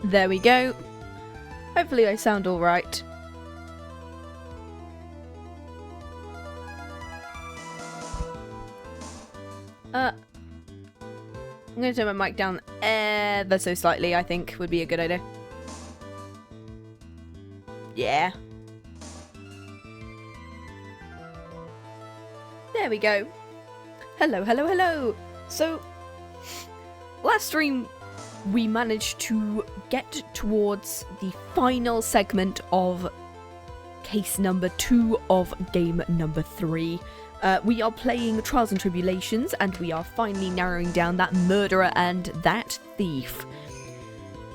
There we go. Hopefully I sound alright. I'm going to turn my mic down ever so slightly, I think would be a good idea. Yeah. There we go. Hello, hello, hello. So, last stream we managed to get towards the final segment of case number 2 of game number 3. We are playing Trials and Tribulations, and we are finally narrowing down that murderer and that thief.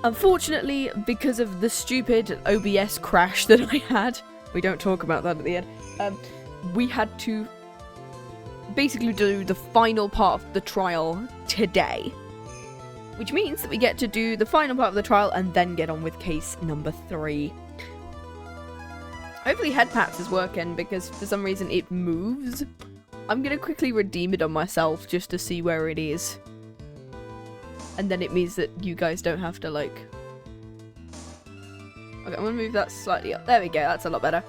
Unfortunately, because of the stupid OBS crash that I had, we don't talk about that at the end, we had to basically do the final part of the trial today. Which means that we get to do the final part of the trial and then get on with case number 3. Hopefully Headpats is working, because for some reason it moves. I'm gonna quickly redeem it on myself just to see where it is. And then it means that you guys don't have to, like... Okay, I'm gonna move that slightly up. There we go, that's a lot better.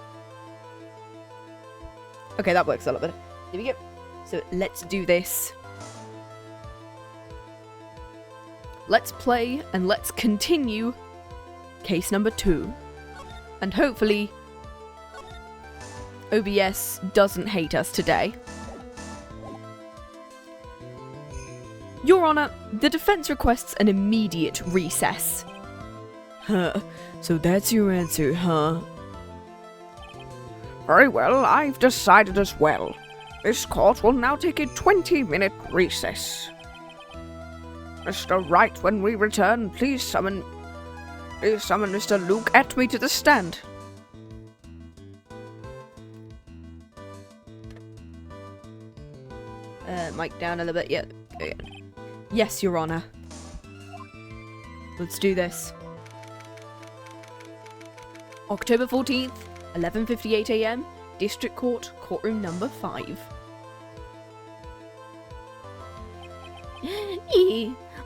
Okay, that works a lot better. Here we go. So, let's do this. Let's play, and let's continue case number 2. And hopefully... OBS doesn't hate us today. Your Honour, the defence requests an immediate recess. Huh, so that's your answer, huh? Very well, I've decided as well. This court will now take a 20-minute recess. Mr. Wright, when we return, please summon Mr. Luke Atme to the stand. Mic down a little bit, yeah. Okay. Yes, Your Honour. Let's do this. October 14th, 11:58 AM, District Court, Courtroom number 5.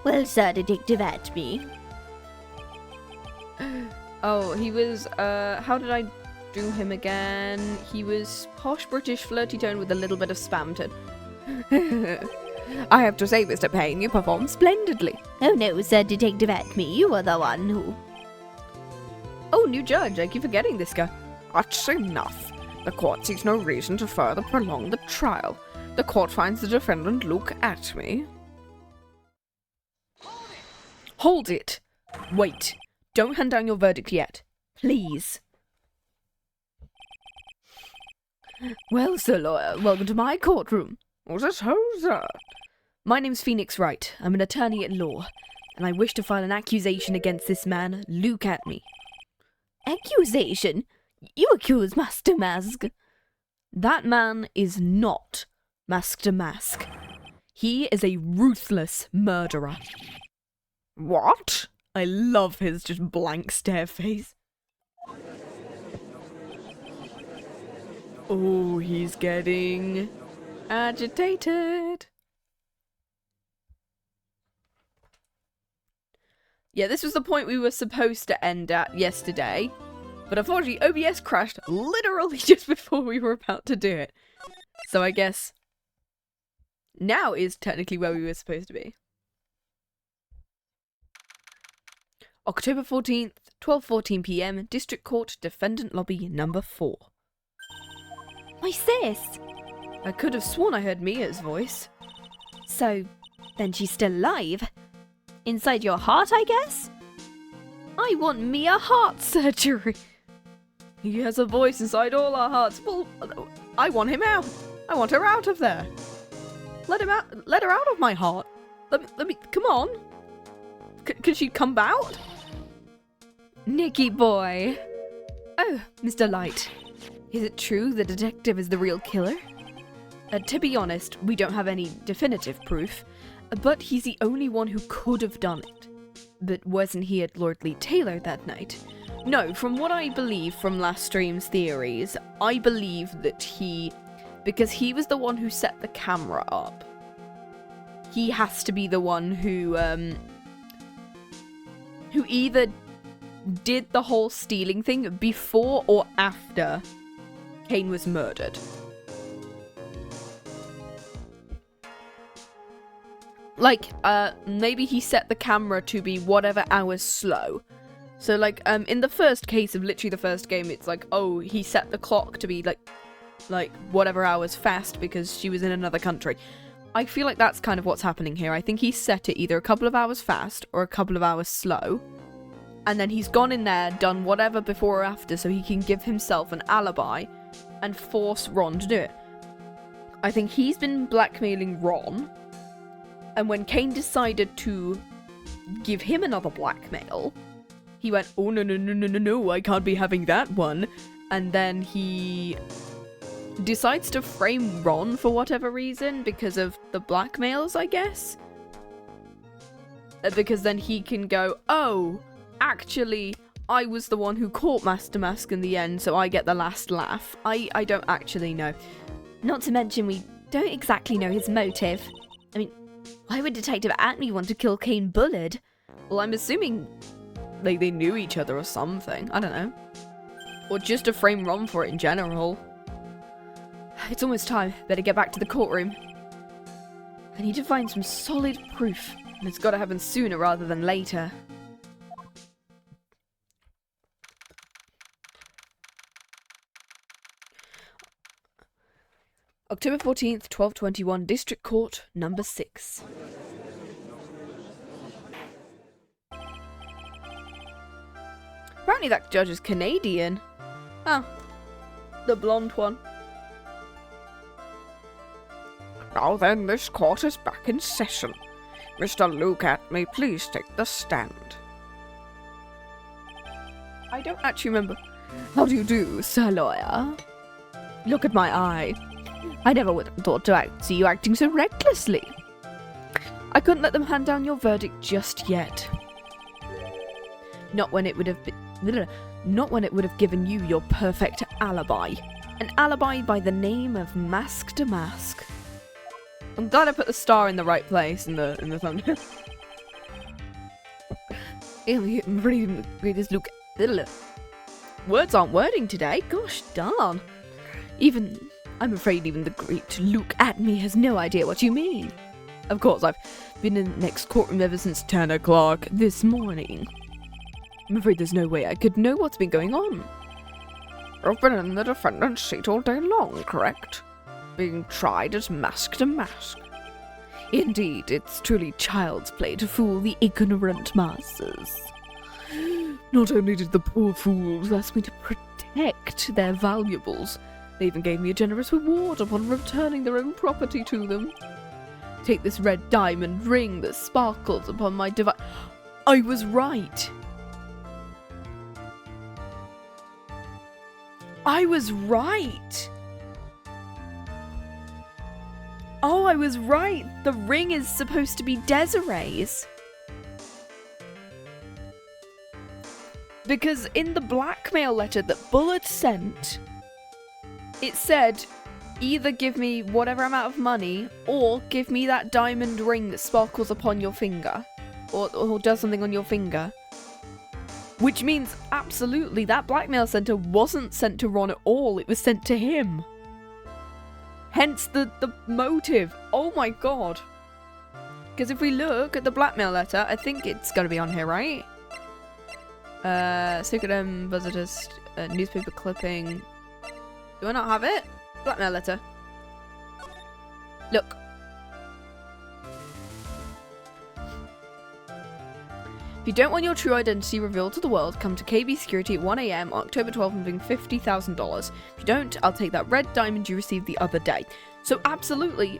Well, Sir Detective Atme. Oh, he was, how did I do him again? He was posh British flirty tone with a little bit of spam tone. I have to say, Mr. Payne, you performed splendidly. Oh no, Sir Detective Atme, you were the one who... Oh, new judge, I keep forgetting this guy. That's enough. The court sees no reason to further prolong the trial. The court finds the defendant Luke Atme. Hold it! Wait, don't hand down your verdict yet. Please. Well, Sir Lawyer, welcome to my courtroom. Was it so, sir? My name's Phoenix Wright. I'm an attorney at law, and I wish to file an accusation against this man, Luke Atme. Accusation? You accuse Master Mask. That man is not Master Mask. He is a ruthless murderer. What? I love his just blank stare face. Oh, he's getting agitated. Yeah, this was the point we were supposed to end at yesterday. But unfortunately, OBS crashed literally just before we were about to do it. So I guess now is technically where we were supposed to be. October 14th, 12:14 PM, District Court, Defendant Lobby number 4. My sis! I could have sworn I heard Mia's voice. So, then she's still alive? Inside your heart, I guess? I want Mia heart surgery. He has a voice inside all our hearts. Well, I want him out. I want her out of there. Let him out. Let her out of my heart. Let me. Come on. Can she come out? Nicky boy. Oh, Mr. Light. Is it true the detective is the real killer? To be honest, we don't have any definitive proof, but he's the only one who could have done it. But wasn't he at Lord Lee Taylor that night? No, from what I believe from last stream's theories, I believe that because he was the one who set the camera up, he has to be the one who either did the whole stealing thing before or after Kane was murdered. Like, maybe he set the camera to be whatever hours slow. So, like, in the first case of literally the first game, it's like, oh, he set the clock to be, like, whatever hours fast because she was in another country. I feel like that's kind of what's happening here. I think he set it either a couple of hours fast or a couple of hours slow. And then he's gone in there, done whatever before or after so he can give himself an alibi and force Ron to do it. I think he's been blackmailing Ron. And when Kane decided to give him another blackmail, he went, oh, no, I can't be having that one. And then he decides to frame Ron for whatever reason because of the blackmails, I guess. Because then he can go, oh, actually, I was the one who caught Master Mask in the end, so I get the last laugh. I don't actually know. Not to mention we don't exactly know his motive. I mean, why would Detective Acme want to kill Kane Bullard? Well, I'm assuming like they knew each other or something. I don't know. Or just to frame Ron for it in general. It's almost time. Better get back to the courtroom. I need to find some solid proof. And it's got to happen sooner rather than later. October 14th, 1221, District Court, number 6. Apparently that judge is Canadian. Oh. The blonde one. Now then, this court is back in session. Mr. Luke Atme, please take the stand. I don't actually remember. How do you do, Sir Lawyer? Look at my eye. I never would have thought to see you acting so recklessly. I couldn't let them hand down your verdict just yet. Not when it would have given you your perfect alibi. An alibi by the name of Mask to Mask. I'm glad I put the star in the right place in the thumbnail. I'm ready to read this look. Words aren't wording today. Gosh darn. I'm afraid even the great Luke Atme has no idea what you mean. Of course, I've been in the next courtroom ever since 10 o'clock this morning. I'm afraid there's no way I could know what's been going on. You've been in the defendant's seat all day long, correct? Being tried as Mask to Mask. Indeed, it's truly child's play to fool the ignorant masses. Not only did the poor fools ask me to protect their valuables, they even gave me a generous reward upon returning their own property to them. Take this red diamond ring that sparkles upon my device. I was right. I was right. Oh, I was right. The ring is supposed to be Desiree's. Because in the blackmail letter that Bullard sent, it said, either give me whatever amount of money, or give me that diamond ring that sparkles upon your finger. Or does something on your finger. Which means, absolutely, that blackmail center wasn't sent to Ron at all, it was sent to him. Hence the motive. Oh my god. Because if we look at the blackmail letter, I think it's gonna be on here, right? Secret visitors, newspaper clipping. Do I not have it? Blackmail letter. Look. If you don't want your true identity revealed to the world, come to KB Security at 1 AM on October 12th and bring $50,000. If you don't, I'll take that red diamond you received the other day. So absolutely,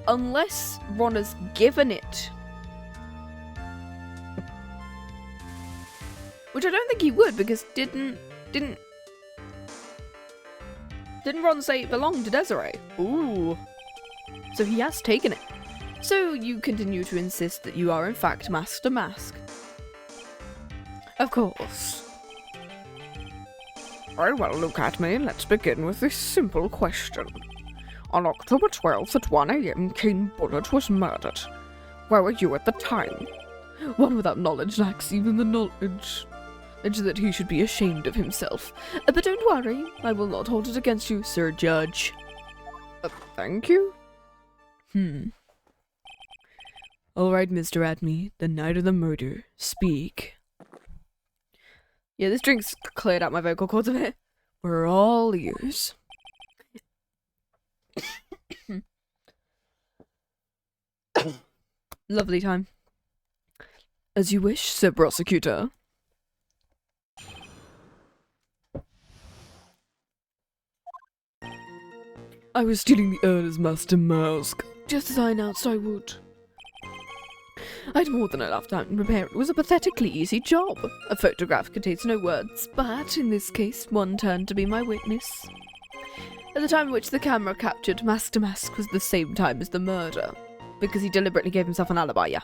unless Ron has given it, which I don't think he would, because didn't Ron say it belonged to Desiree? Ooh. So he has taken it. So you continue to insist that you are in fact Mask to Mask. Of course. Very well, look at me. Let's begin with this simple question. On October 12th at 1 AM, Kane Bullard was murdered. Where were you at the time? One without knowledge lacks even the knowledge. and that he should be ashamed of himself. But don't worry, I will not hold it against you, Sir Judge. Thank you. All right, Mr. Atme, the night of the murder. Speak. Yeah, this drink's cleared out my vocal cords a bit. We're all ears. Lovely time. As you wish, Sir Prosecutor. I was stealing the urn as Master Mask, just as I announced I would. I had more than enough time to prepare. It was a pathetically easy job. A photograph contains no words, but in this case, one turned to be my witness. At the time at which the camera captured Master Mask was the same time as the murder, because he deliberately gave himself an alibi, yeah.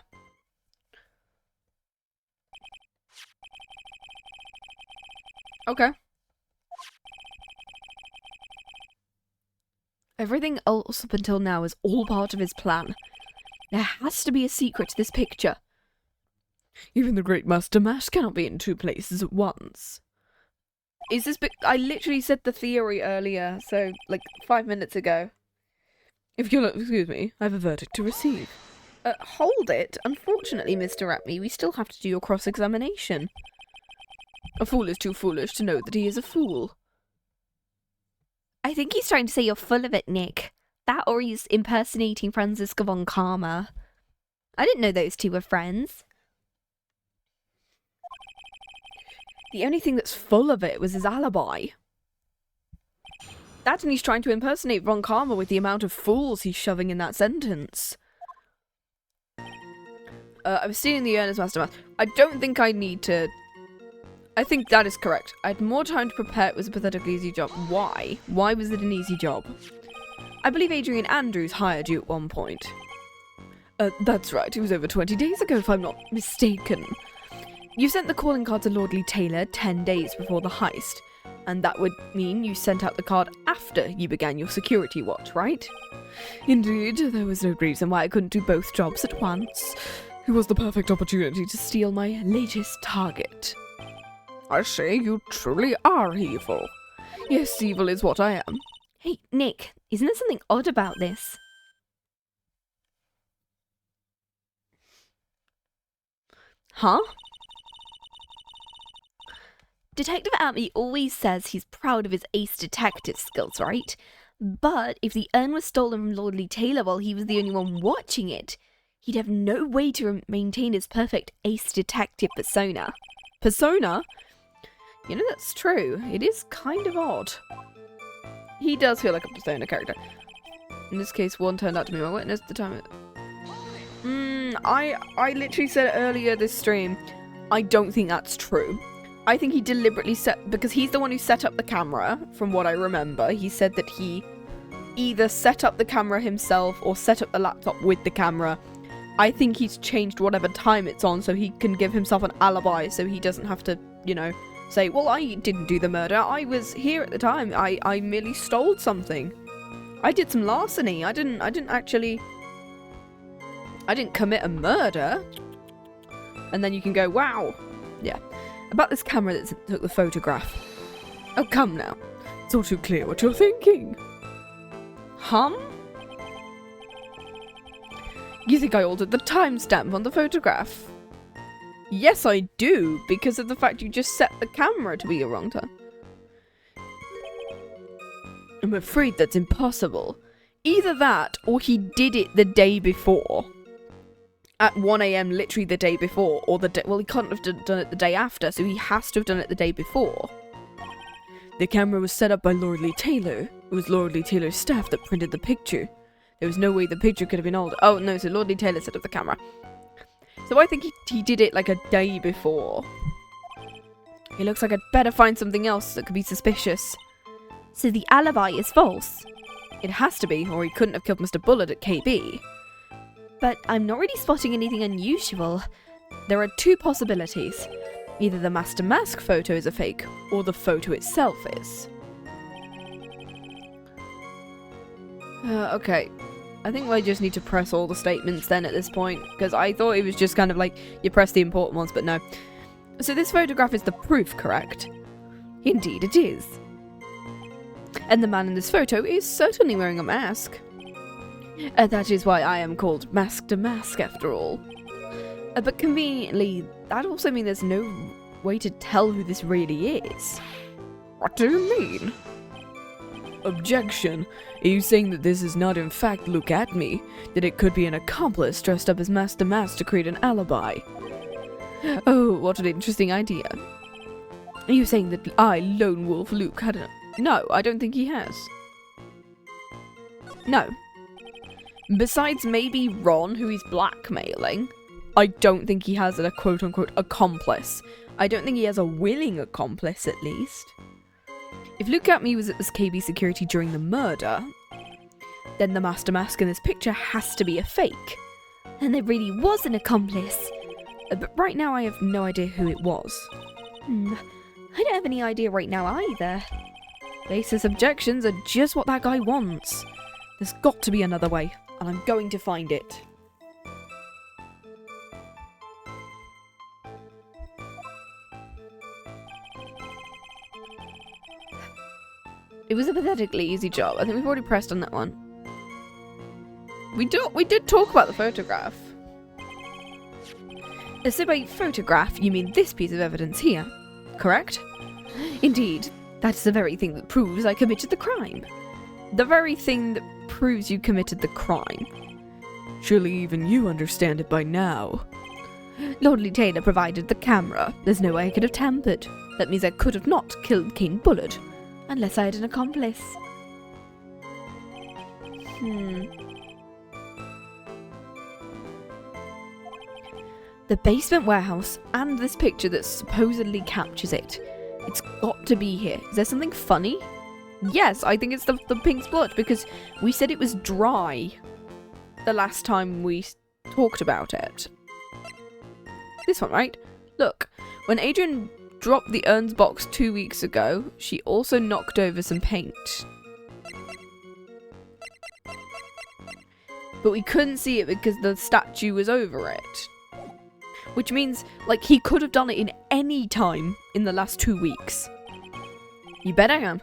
Okay. Everything else up until now is all part of his plan. There has to be a secret to this picture. Even the great Master Mask cannot be in two places at once. Is this I literally said the theory earlier, so, like, 5 minutes ago. If you'll excuse me, I have a verdict to receive. Hold it. Unfortunately, Mr. Atme, we still have to do your cross-examination. A fool is too foolish to know that he is a fool. I think he's trying to say you're full of it, Nick. That or he's impersonating Franziska von Karma. I didn't know those two were friends. The only thing that's full of it was his alibi. That and he's trying to impersonate von Karma with the amount of fools he's shoving in that sentence. I was stealing the urn as Master Mask. I don't think I need to... I think that is correct. I had more time to prepare. It was a pathetically easy job. Why? Why was it an easy job? I believe Adrian Andrews hired you at one point. That's right. It was over 20 days ago, if I'm not mistaken. You sent the calling card to Lordly Taylor 10 days before the heist, and that would mean you sent out the card after you began your security watch, right? Indeed, there was no reason why I couldn't do both jobs at once. It was the perfect opportunity to steal my latest target. I say you truly are evil. Yes, evil is what I am. Hey, Nick, isn't there something odd about this? Huh? Detective Atme always says he's proud of his ace detective skills, right? But if the urn was stolen from Lordly Taylor while he was the only one watching it, he'd have no way to maintain his perfect ace detective persona. Persona? You know, that's true. It is kind of odd. He does feel like a persona character. In this case, one turned out to be my witness at the time. I literally said earlier this stream, I don't think that's true. I think he deliberately because he's the one who set up the camera, from what I remember. He said that he either set up the camera himself or set up the laptop with the camera. I think he's changed whatever time it's on so he can give himself an alibi so he doesn't have to, you know, say, well, I didn't do the murder. I was here at the time. I merely stole something. I did some larceny. I didn't commit a murder. And then you can go, wow. Yeah. About this camera that took the photograph. Oh, come now. It's all too clear what you're thinking. You think I altered the timestamp on the photograph? Yes, I do, because of the fact you just set the camera to be a wrong time. I'm afraid that's impossible. Either that, or he did it the day before. At 1 AM, literally the day before, or the day... Well, he couldn't have done it the day after, so he has to have done it the day before. The camera was set up by Lordly Taylor. It was Lordly Taylor's staff that printed the picture. There was no way the picture could have been altered. Oh, no, so Lordly Taylor set up the camera. So I think he did it like a day before. It looks like I'd better find something else that could be suspicious. So the alibi is false? It has to be, or he couldn't have killed Mr. Bullard at KB. But I'm not really spotting anything unusual. There are two possibilities. Either the Master Mask photo is a fake, or the photo itself is. Okay. I think I just need to press all the statements then at this point, because I thought it was just kind of like, you press the important ones, but no. So this photograph is the proof, correct? Indeed it is. And the man in this photo is certainly wearing a mask. That is why I am called Mask to Mask after all. But conveniently, that also means there's no way to tell who this really is. What do you mean? Objection. Are you saying that this is not in fact Look At Me? That it could be an accomplice dressed up as Master Mask to create an alibi? Oh, what an interesting idea. Are you saying that I, Lone Wolf Luke, had a... No, I don't think he has. No. Besides maybe Ron, who he's blackmailing, I don't think he has a quote-unquote accomplice. I don't think he has a willing accomplice, at least. If Look At Me was at this KB security during the murder, then the Master Mask in this picture has to be a fake. And there really was an accomplice. But right now I have no idea who it was. I don't have any idea right now either. Baseless objections are just what that guy wants. There's got to be another way, and I'm going to find it. It was a pathetically easy job. I think we've already pressed on that one. We did talk about the photograph. So by photograph, you mean this piece of evidence here, correct? Indeed, that's the very thing that proves I committed the crime. The very thing that proves you committed the crime. Surely even you understand it by now. Lordly Taylor provided the camera. There's no way I could have tampered. That means I could have not killed Kane Bullard. Unless I had an accomplice. The basement warehouse and this picture that supposedly captures it. It's got to be here. Is there something funny? Yes, I think it's the pink splotch because we said it was dry the last time we talked about it. This one, right? Look, when Adrian dropped the urns box 2 weeks ago, she also knocked over some paint. But we couldn't see it because the statue was over it. Which means, like, he could have done it in any time in the last 2 weeks. You bet I am.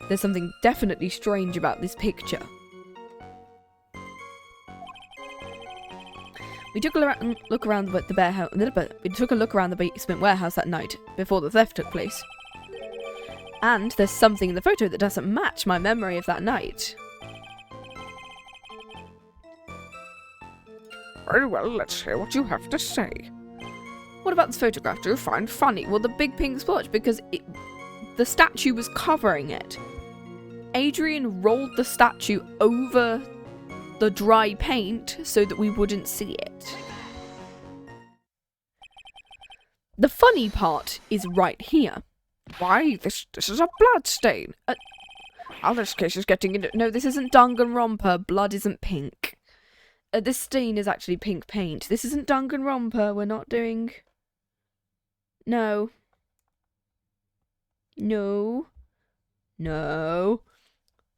There's something definitely strange about this picture. We took a look around the warehouse. We took a look around the basement warehouse that night before the theft took place. And there's something in the photo that doesn't match my memory of that night. Very well, let's hear what you have to say. What about this photograph? Do you find funny? Well, the big pink splotch because the statue was covering it. Adrian rolled the statue over the dry paint so that we wouldn't see it. The funny part is right here. Why, this is a blood stain. Oh, this case is getting into... No, this isn't Danganronpa. Blood isn't pink. This stain is actually pink paint. This isn't Danganronpa. We're not doing... No. No. No.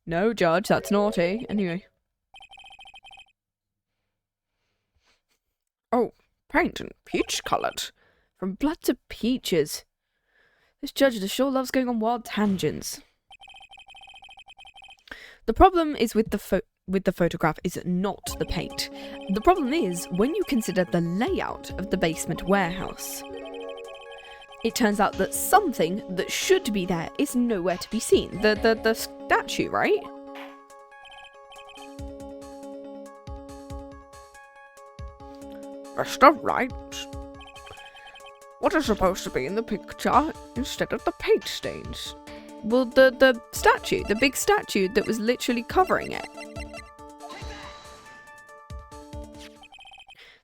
No, Judge, that's naughty. Anyway. Oh, paint and peach-coloured. From blood to peaches. This judge sure loves going on wild tangents. The problem is with the photograph is not the paint. The problem is when you consider the layout of the basement warehouse. It turns out that something that should be there is nowhere to be seen. The statue, right? Mr. Right. What is supposed to be in the picture instead of the paint stains? Well, the statue, the big statue that was literally covering it.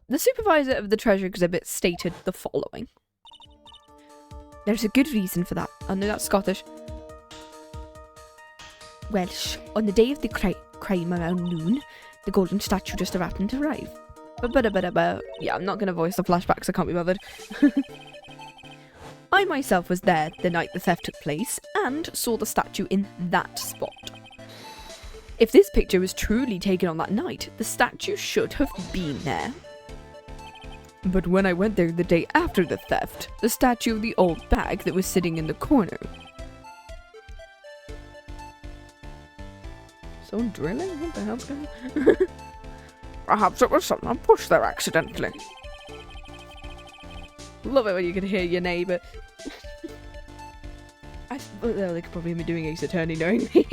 The supervisor of the treasure exhibit stated the following. There's a good reason for that. I know that's Scottish. Welsh. On the day of the crime around noon, the golden statue just happened to arrive. Yeah, I'm not going to voice the flashbacks, I can't be bothered. I myself was there the night the theft took place and saw the statue in that spot. If this picture was truly taken on that night, the statue should have been there. But when I went there the day after the theft, the statue of the old bag that was sitting in the corner. Someone drilling? What the hell's going on? Perhaps it was someone pushed there accidentally. Love it when you can hear your neighbour. Well, they could probably be doing Ace Attorney knowing me.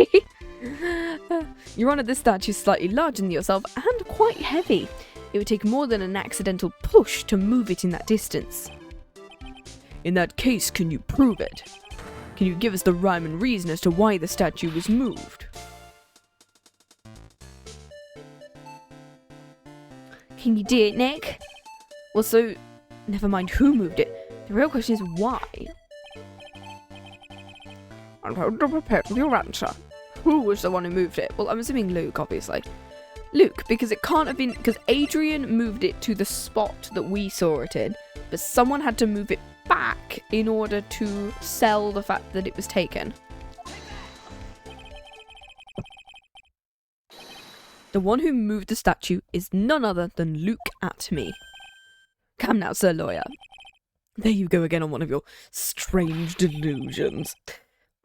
Your Honour, this statue is slightly larger than yourself and quite heavy. It would take more than an accidental push to move it in that distance. In that case, can you prove it? Can you give us the rhyme and reason as to why the statue was moved? Can you do it, Nick? Well, so, never mind who moved it. The real question is why. I'm going to prepare your answer. Who was the one who moved it? Well, I'm assuming Luke, obviously. Luke, because it can't have been... Because Adrian moved it to the spot that we saw it in, but someone had to move it back in order to sell the fact that it was taken. The one who moved the statue is none other than Luke at me. Come now, Sir Lawyer. There you go again on one of your strange delusions.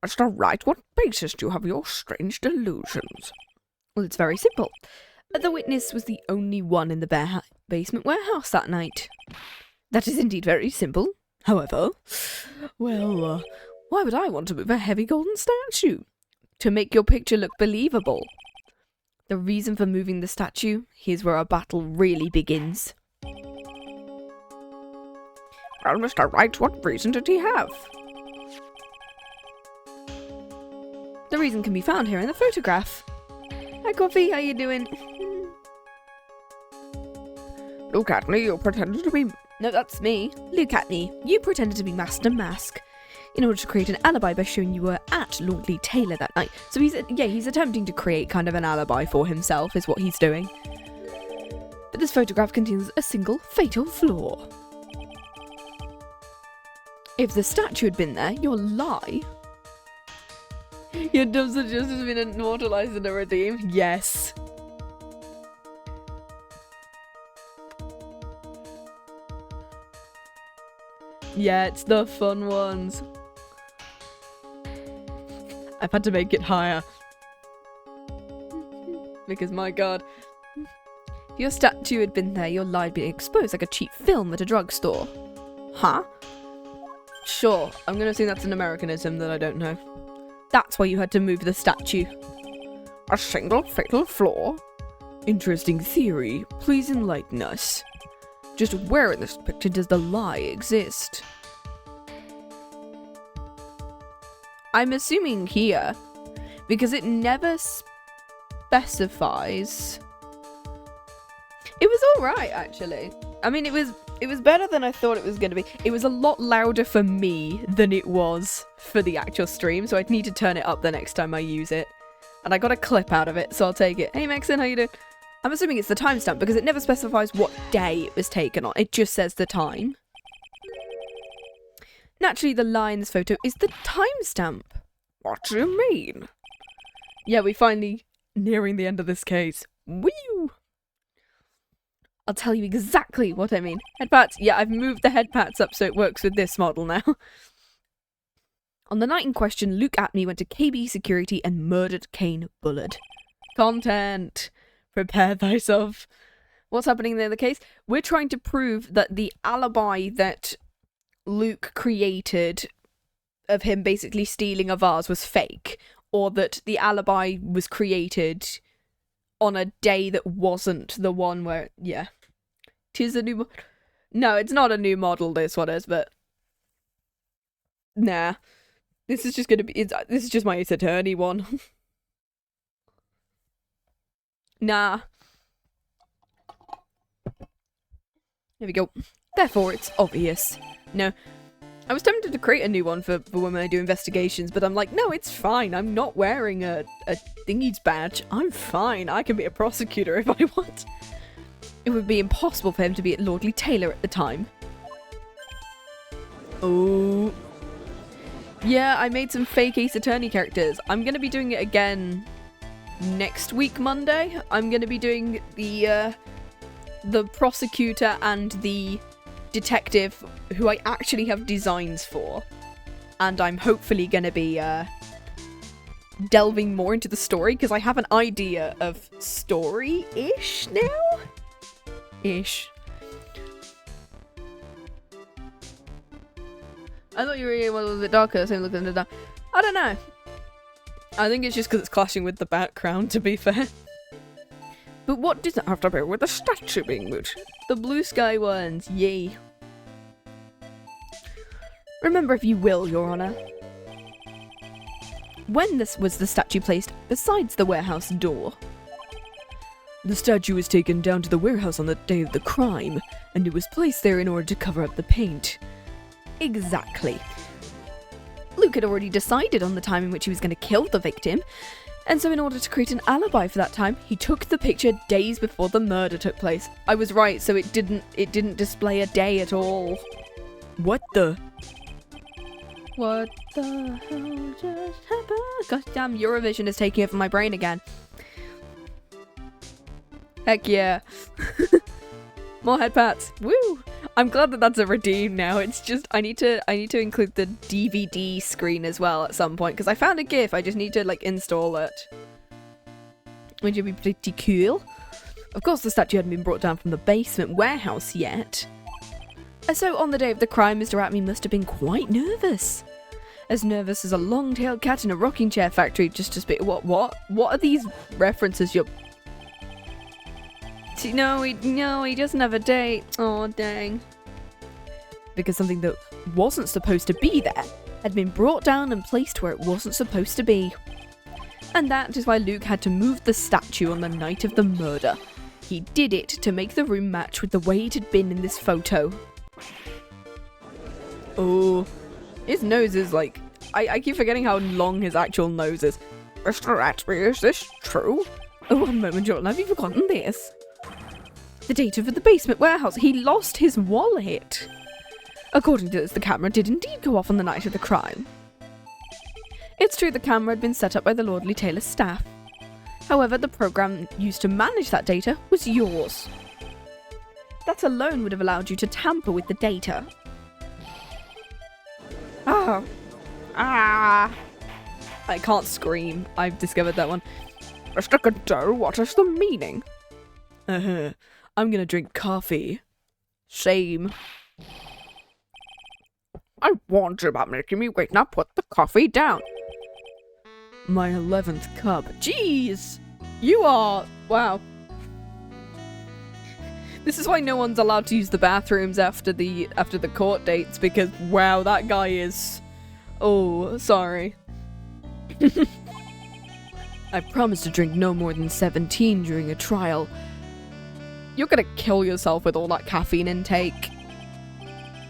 Mr. Wright, what basis do you have your strange delusions? Well, it's very simple. The witness was the only one in the basement warehouse that night. That is indeed very simple. However, well, why would I want to move a heavy golden statue? To make your picture look believable. The reason for moving the statue, here's where our battle really begins. Well, Mr. Wright, what reason did he have? The reason can be found here in the photograph. Hi, Coffee, how you doing? Look at me, you pretended to be... No, that's me. Look at me. You pretended to be Master Mask in order to create an alibi by showing you were at Lordly Taylor that night. So he's attempting to create kind of an alibi for himself, is what he's doing. But this photograph contains a single fatal flaw. If the statue had been there, your lie... Your dumb suggestion has been immortalized in a redeem? Yes. Yeah, it's the fun ones. I've had to make it higher. Because, my god. If your statue had been there, your lie would be exposed like a cheap film at a drugstore. Huh? Sure, I'm gonna assume that's an Americanism that I don't know. That's why you had to move the statue. A single fatal flaw? Interesting theory. Please enlighten us. Just where in this picture does the lie exist? I'm assuming here, because it never specifies. It was alright, actually. I mean, it was better than I thought it was going to be. It was a lot louder for me than it was for the actual stream, so I'd need to turn it up the next time I use it. And I got a clip out of it, so I'll take it. Hey, Maxon, how you doing? I'm assuming it's the timestamp, because it never specifies what day it was taken on. It just says the time. Naturally, the lie in this photo is the timestamp. What do you mean? Yeah, we finally nearing the end of this case. Woo! I'll tell you exactly what I mean. Head pats. Yeah, I've moved the head pats up so it works with this model now. On the night in question, Luke Atney went to KB Security and murdered Kane Bullard. Content. Prepare thyself. What's happening in the other case? We're trying to prove that the alibi that Luke created of him basically stealing a vase was fake, or that the alibi was created on a day that wasn't the one where, yeah. 'Tis a new No, it's not a new model, this one is, but nah. This is just gonna be, this is just my Ace Attorney one. Nah. There we go. Therefore, it's obvious. No. I was tempted to create a new one for when I do investigations, but I'm like, no, it's fine. I'm not wearing a thingy's badge. I'm fine. I can be a prosecutor if I want. It would be impossible for him to be at Lordly Taylor at the time. Oh. Yeah, I made some fake Ace Attorney characters. I'm going to be doing it again next week, Monday. I'm going to be doing the prosecutor and the detective who I actually have designs for. And I'm hopefully going to be delving more into the story, because I have an idea of story-ish now? Ish. I thought you were a little bit darker, so I'm looking at that. I don't know. I think it's just because it's clashing with the background, to be fair. But what does it have to do with the statue being moved? The blue sky ones, yay. Remember, if you will, Your Honor. When this was the statue placed besides the warehouse door? The statue was taken down to the warehouse on the day of the crime, and it was placed there in order to cover up the paint. Exactly. Luke had already decided on the time in which he was going to kill the victim, and so in order to create an alibi for that time, he took the picture days before the murder took place. I was right, so it didn't display a day at all. What the? What the hell just happened? Gosh damn, Eurovision is taking over my brain again. Heck yeah. More head pats. Woo! I'm glad that that's a redeem now. It's just I need to include the DVD screen as well at some point, because I found a GIF. I just need to like install it, which would be pretty cool. Of course, the statue hadn't been brought down from the basement warehouse yet. And so on the day of the crime, Mr. Atme must have been quite nervous. As nervous as a long-tailed cat in a rocking chair factory, just to speak. What are these references you're... No, he doesn't have a date. Oh, dang. Because something that wasn't supposed to be there had been brought down and placed where it wasn't supposed to be. And that is why Luke had to move the statue on the night of the murder. He did it to make the room match with the way it had been in this photo. Oh, his nose is like... I keep forgetting how long his actual nose is. Mr. Atme, is this true? Oh, one moment, Jordan, have you forgotten this? The date of the basement warehouse. He lost his wallet. According to this, the camera did indeed go off on the night of the crime. It's true the camera had been set up by the Lordly Taylor staff. However, the program used to manage that data was yours. That alone would have allowed you to tamper with the data. Ah. I can't scream. I've discovered that one. Mr. Godot, what is the meaning? I'm gonna drink coffee. Shame. I warned you about making me wait. Now put the coffee down. My 11th cup. Jeez! You are... Wow. This is why no one's allowed to use the bathrooms after the court dates, because, wow, that guy is... Oh, sorry. I promised to drink no more than 17 during a trial. You're gonna kill yourself with all that caffeine intake.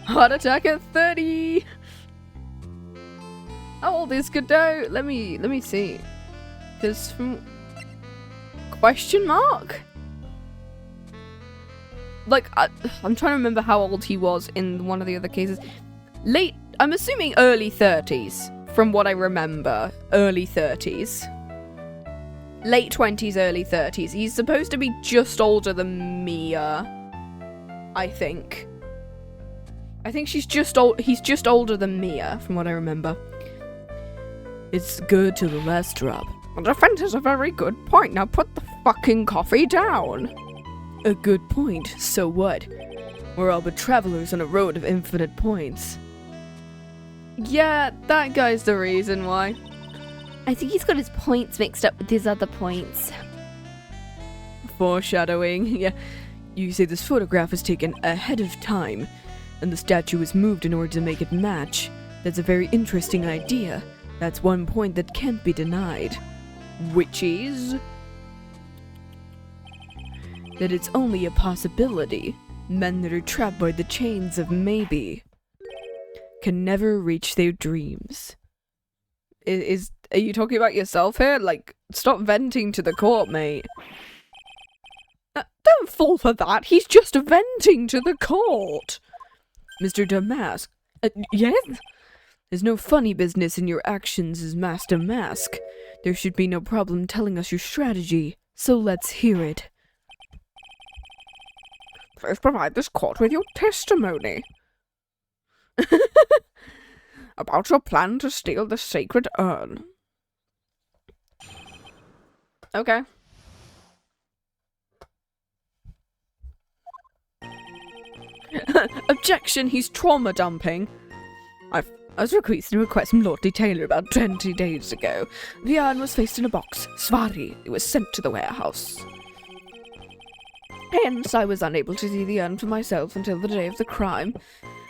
Heart attack at 30! How old is Godot? Let me see. Because from... Question mark? Like, I'm trying to remember how old he was in one of the other cases. I'm assuming early 30s, from what I remember. Early 30s. Late 20s, early 30s. He's supposed to be just older than Mia, I think. I think he's just older than Mia, from what I remember. It's good till the last drop. The defense is a very good point. Now put the fucking coffee down. A good point. So what? We're all but travelers on a road of infinite points. Yeah, that guy's the reason why. I think he's got his points mixed up with his other points. Foreshadowing, yeah. You say this photograph was taken ahead of time, and the statue was moved in order to make it match. That's a very interesting idea. That's one point that can't be denied. Which is... that it's only a possibility. Men that are trapped by the chains of maybe can never reach their dreams. Are you talking about yourself here? Like, stop venting to the court, mate. Don't fall for that. He's just venting to the court. Mr. Damask. Yes? There's no funny business in your actions as Master Mask. There should be no problem telling us your strategy, so let's hear it. Please provide this court with your testimony about your plan to steal the sacred urn. Okay. Objection, he's trauma dumping. I was requested from Lord Taylor about 20 days ago. The urn was placed in a box. Svari. It was sent to the warehouse. Hence, I was unable to see the urn for myself until the day of the crime.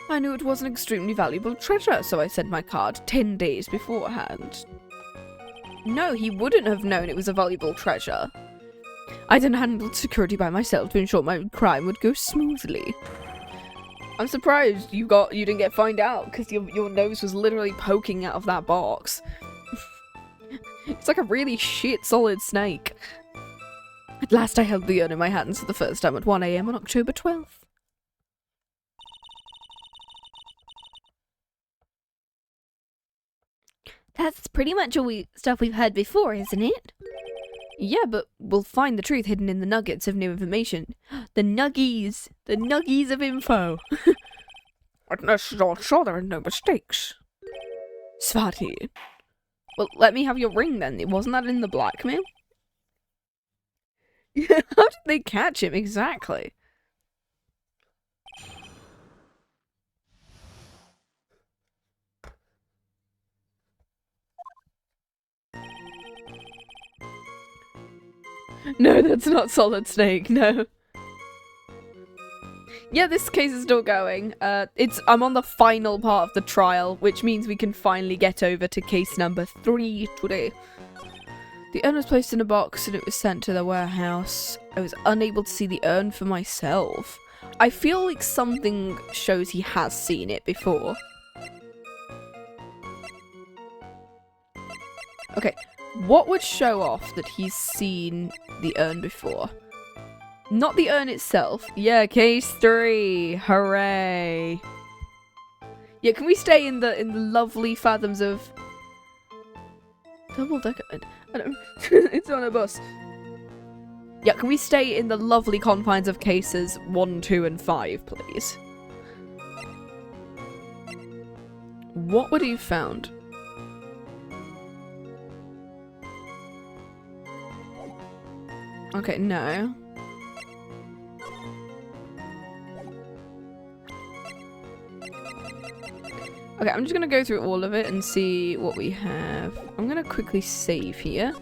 I knew it was an extremely valuable treasure, so I sent my card 10 days beforehand. No, he wouldn't have known it was a valuable treasure. I then handled security by myself to ensure my crime would go smoothly. I'm surprised you didn't get found out, because your nose was literally poking out of that box. It's like a really shit solid snake. At last I held the urn in my hands for the first time at 1 AM on October 12th. That's pretty much all stuff we've heard before, isn't it? Yeah, but we'll find the truth hidden in the nuggets of new information. The nuggies! The nuggies of info! Witness is all sure there are no mistakes. Svati. Well, let me have your ring then. Wasn't that in the blackmail? How did they catch him exactly? No, that's not Solid Snake, no. Yeah, this case is still going. I'm on the final part of the trial, which means we can finally get over to case number 3 today. The urn was placed in a box and it was sent to the warehouse. I was unable to see the urn for myself. I feel like something shows he has seen it before. Okay, what would show off that he's seen the urn before? Not the urn itself. Yeah, case 3. Hooray. Yeah, can we stay in the lovely fathoms of double decker? I don't it's on a bus. Yeah, can we stay in the lovely confines of cases 1, 2, and 5, please? What would he have found? Okay, no. Okay, I'm just gonna go through all of it and see what we have. I'm gonna quickly save here.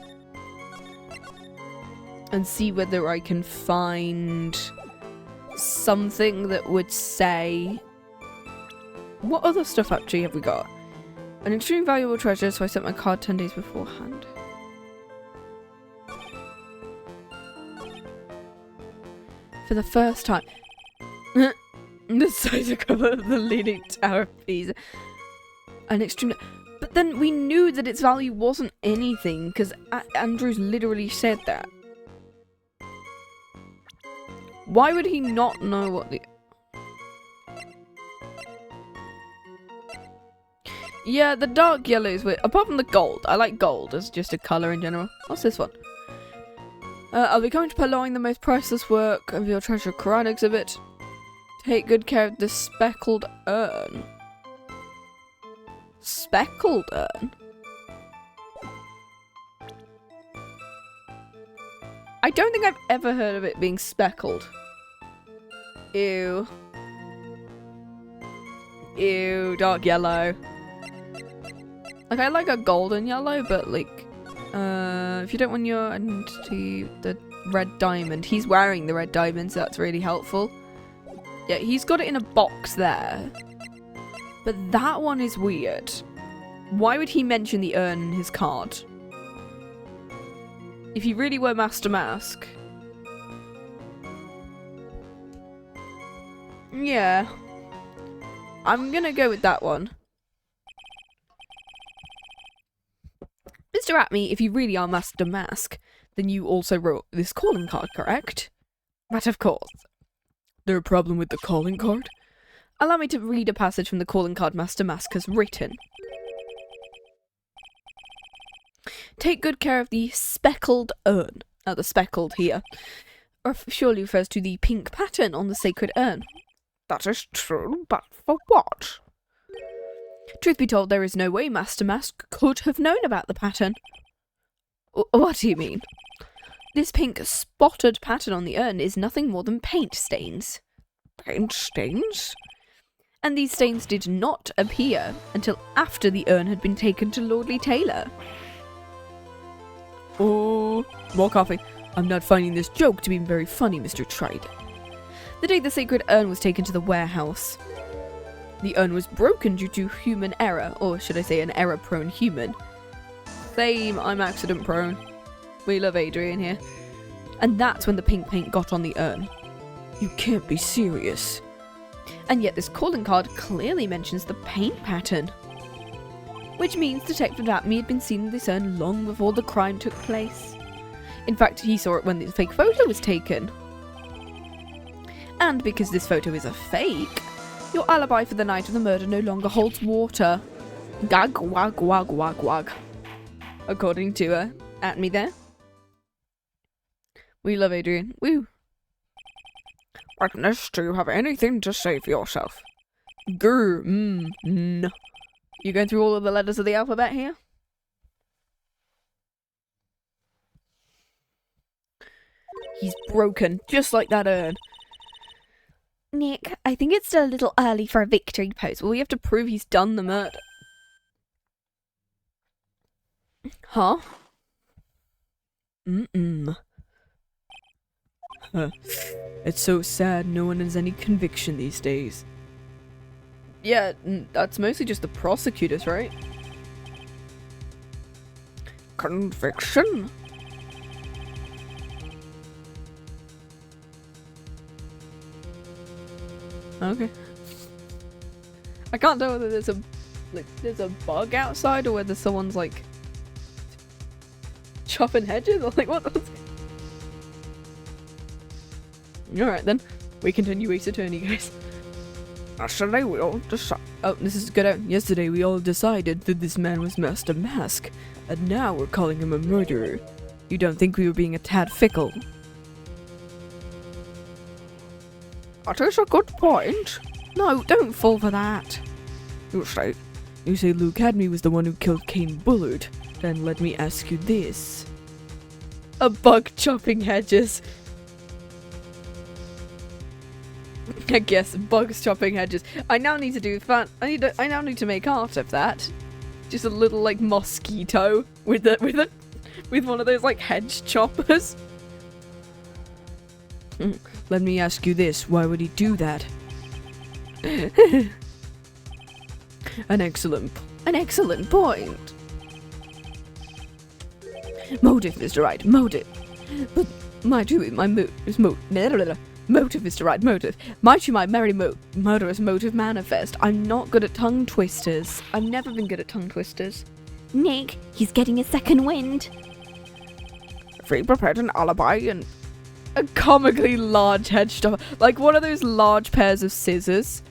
And see whether I can find something that would say... What other stuff actually have we got? An extremely valuable treasure, so I sent my card 10 days beforehand. For the first time. The size of cover of the Leaning Tower of Pisa. An extreme... But then we knew that its value wasn't anything, because Andrews literally said that. Why would he not know what the... Yeah, the dark yellows were... Apart from the gold. I like gold as just a colour in general. What's this one? I'll be coming to purloin the most priceless work of your treasure Quran exhibit. Take good care of the speckled urn. Speckled urn? I don't think I've ever heard of it being speckled. Ew. Ew, dark yellow. Like, I like a golden yellow, but like, if you don't want your entity, the red diamond. He's wearing the red diamond, so that's really helpful. Yeah, he's got it in a box there. But that one is weird. Why would he mention the urn in his card? If he really were Master Mask. Yeah. I'm gonna go with that one. Mr. Atme, if you really are Master Mask, then you also wrote this calling card, correct? But of course. There a problem with the calling card? Allow me to read a passage from the calling card Master Mask has written. Take good care of the speckled urn. The speckled here. surely refers to the pink pattern on the sacred urn. That is true, but for what? Truth be told, there is no way Master Mask could have known about the pattern. What do you mean? This pink spotted pattern on the urn is nothing more than paint stains. Paint stains? And these stains did not appear until after the urn had been taken to Lordly Taylor. Oh, more coffee. I'm not finding this joke to be very funny, Mr. Tride. The day the sacred urn was taken to the warehouse, the urn was broken due to human error, or should I say an error-prone human. Same, I'm accident-prone. We love Adrian here. And that's when the pink paint got on the urn. You can't be serious. And yet this calling card clearly mentions the paint pattern. Which means Detective Atme had been seen in this urn long before the crime took place. In fact, he saw it when the fake photo was taken. And because this photo is a fake, your alibi for the night of the murder no longer holds water. Gag, wag, wag, wag, wag. According to Atme there. We love Adrian. Woo. Agnes, do you have anything to say for yourself? Grr, no. You going through all of the letters of the alphabet here? He's broken, just like that urn. Nick, I think it's still a little early for a victory pose. Well, we have to prove he's done the murder. Huh? It's so sad no one has any conviction these days. Yeah, that's mostly just the prosecutors, right? Conviction? Okay. I can't tell whether there's a bug outside or whether someone's like chopping hedges or like what. Alright then, we continue Ace Attorney, guys. Yesterday we all decided. Oh, this is good. Yesterday we all decided that this man was Master Mask, and now we're calling him a murderer. You don't think we were being a tad fickle? That is a good point. No, don't fall for that. You say. You say Luke Adney was the one who killed Kane Bullard. Then let me ask you this. A bug chopping hedges. I guess bugs chopping hedges. I now need to do that. I now need to make art of that. Just a little like mosquito with one of those like hedge choppers. Let me ask you this, why would he do that? An excellent point. Motive, Mr. Right, motive. But motive, Mr. Right, motive. Might you my merry murderous motive manifest? I'm not good at tongue twisters. I've never been good at tongue twisters. Nick, he's getting a second wind. If he prepared an alibi and A comically large hedge stopper. Like one of those large pairs of scissors.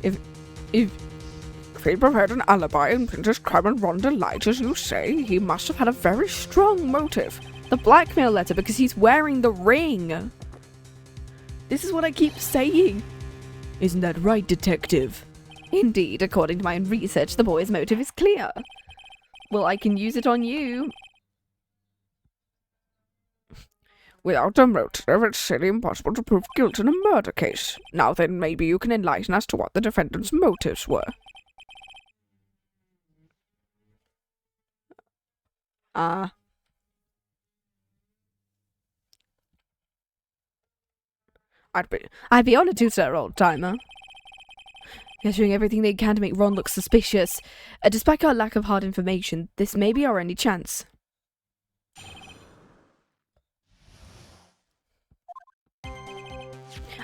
If he prepared an alibi and Princess Crab and Rhonda lied, as you say, he must have had a very strong motive. the blackmail letter, because he's wearing the ring. This is what I keep saying. Isn't that right, detective? Indeed, according to my own research, the boy's motive is clear. Well, I can use it on you. Without a motive, it's silly impossible to prove guilt in a murder case. Now then, maybe you can enlighten us to what the defendant's motives were. I'd be honored to, sir, old-timer. They're doing everything they can to make Ron look suspicious. Despite our lack of hard information, this may be our only chance.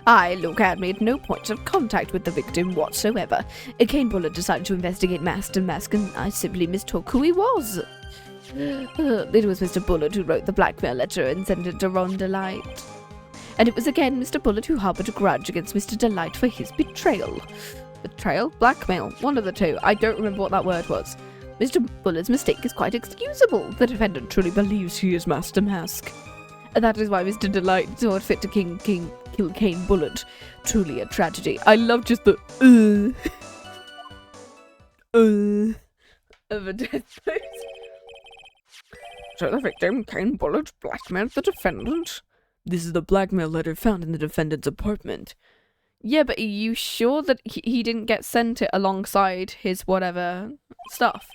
Luke had made no points of contact with the victim whatsoever. Kane Bullard decided to investigate Master Mask, and I simply mistook who he was. It was Mr. Bullard who wrote the blackmail letter and sent it to Ron Delight. And it was again Mr. Bullard who harbored a grudge against Mr. Delight for his betrayal. Betrayal? Blackmail? One of the two. I don't remember what that word was. Mr. Bullard's mistake is quite excusable. The defendant truly believes he is Master Mask. That is why Mr. Delight thought fit to kill Cane Bullet. Truly a tragedy. I love just the of a death pose. So the victim, Cane Bullet, blackmailed the defendant. This is the blackmail letter found in the defendant's apartment. Yeah, but are you sure that he didn't get sent it alongside his whatever stuff?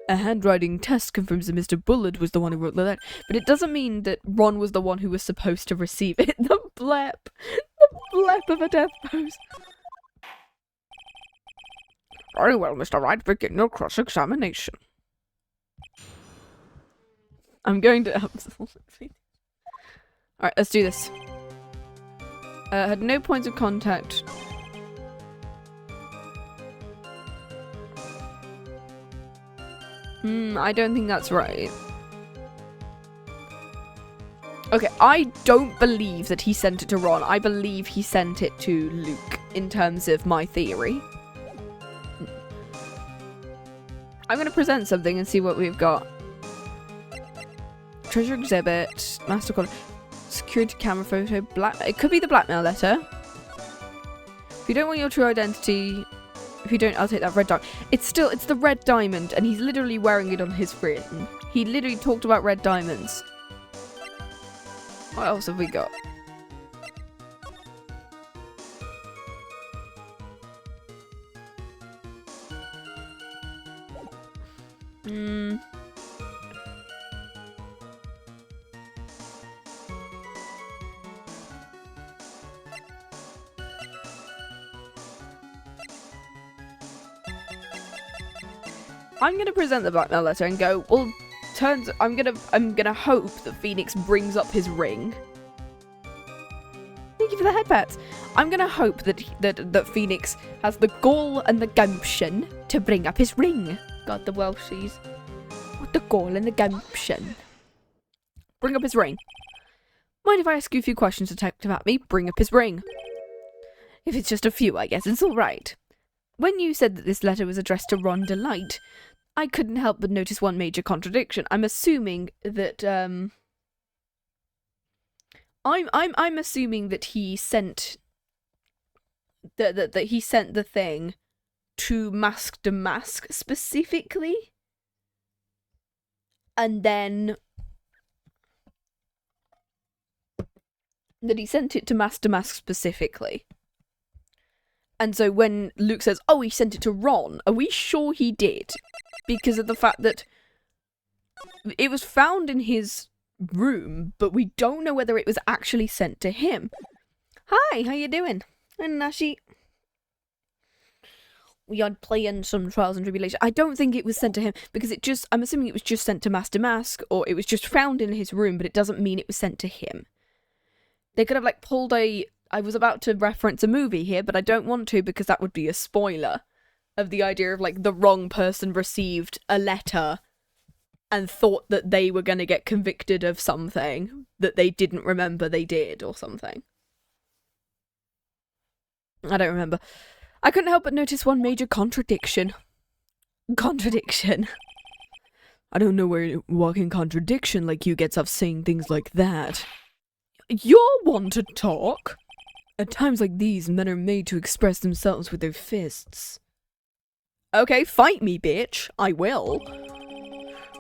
A handwriting test confirms that Mr. Bullet was the one who wrote the letter. But it doesn't mean that Ron was the one who was supposed to receive it. The blep. The blep of a death pose. Very well, Mr. Wright, begin your cross-examination. I'm going to... Alright, let's do this. Had no points of contact. I don't think that's right. Okay, I don't believe that he sent it to Ron. I believe he sent it to Luke, in terms of my theory. I'm going to present something and see what we've got. Treasure exhibit, master call, security camera photo, it could be the blackmail letter. If you don't want your true identity, if you don't, I'll take that red diamond. It's the red diamond, and he's literally wearing it on his written. He literally talked about red diamonds. What else have we got? I'm gonna present the blackmail letter and go, well, I'm gonna hope that Phoenix brings up his ring. Thank you for the head pats. I'm gonna hope that Phoenix has the gall and the gumption to bring up his ring. God, the Welshies. What the gall and the gumption? Bring up his ring. Mind if I ask you a few questions, Detective Atme? Bring up his ring. If it's just a few, I guess it's alright. When you said that this letter was addressed to Ron Delight, I couldn't help but notice one major contradiction. I'm assuming that I'm assuming that he sent that he sent the thing to Mask to Mask specifically, and then that he sent it to Mask to Mask specifically. And so when Luke says, oh, he sent it to Ron, are we sure he did? Because of the fact that it was found in his room, but we don't know whether it was actually sent to him. Hi, how you doing? And Nashi, we are playing some Trials and Tribulations. I don't think it was sent to him, because I'm assuming it was just sent to Master Mask, or it was just found in his room, but it doesn't mean it was sent to him. They could have, pulled I was about to reference a movie here, but I don't want to because that would be a spoiler of the idea of, the wrong person received a letter and thought that they were going to get convicted of something that they didn't remember they did or something. I don't remember. I couldn't help but notice one major contradiction. Contradiction. I don't know where walking contradiction like you gets off saying things like that. You're one to talk. At times like these, men are made to express themselves with their fists. Okay, fight me, bitch. I will.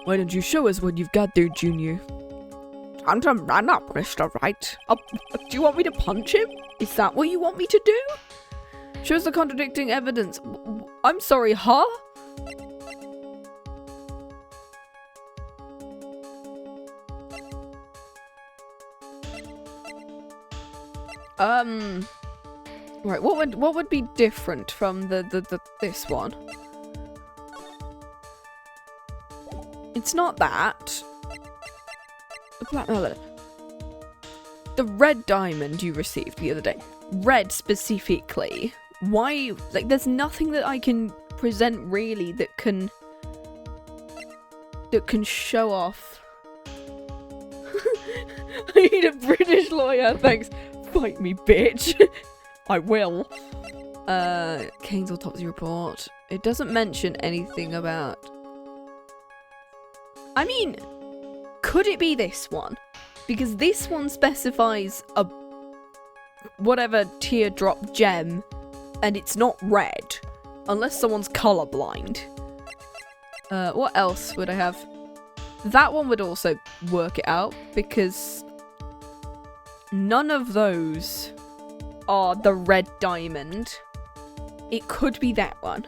Why don't you show us what you've got there, Junior? Time to man up, Mr. Wright. Do you want me to punch him? Is that what you want me to do? Shows the contradicting evidence. I'm sorry, huh? Right, what would be different from this one? It's not that. The blackmail letter. The red diamond you received the other day. Red specifically. Why? There's nothing that I can present really that can show off. I need a British lawyer, thanks. Fight me, bitch. I will. Kane's autopsy report. It doesn't mention anything about... I mean, could it be this one? Because this one specifies a whatever teardrop gem, and it's not red. Unless someone's colorblind. What else would I have? That one would also work it out, because none of those are the red diamond. It could be that one.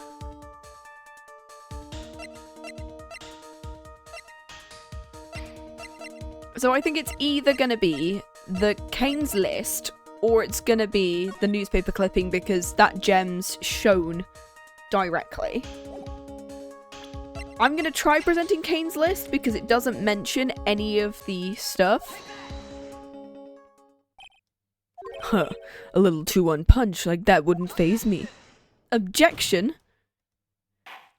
So I think it's either going to be the Kane's list, or it's going to be the newspaper clipping, because that gem's shown directly. I'm going to try presenting Kane's list, because it doesn't mention any of the stuff. Huh. A little 2-1 punch like that wouldn't faze me. Objection?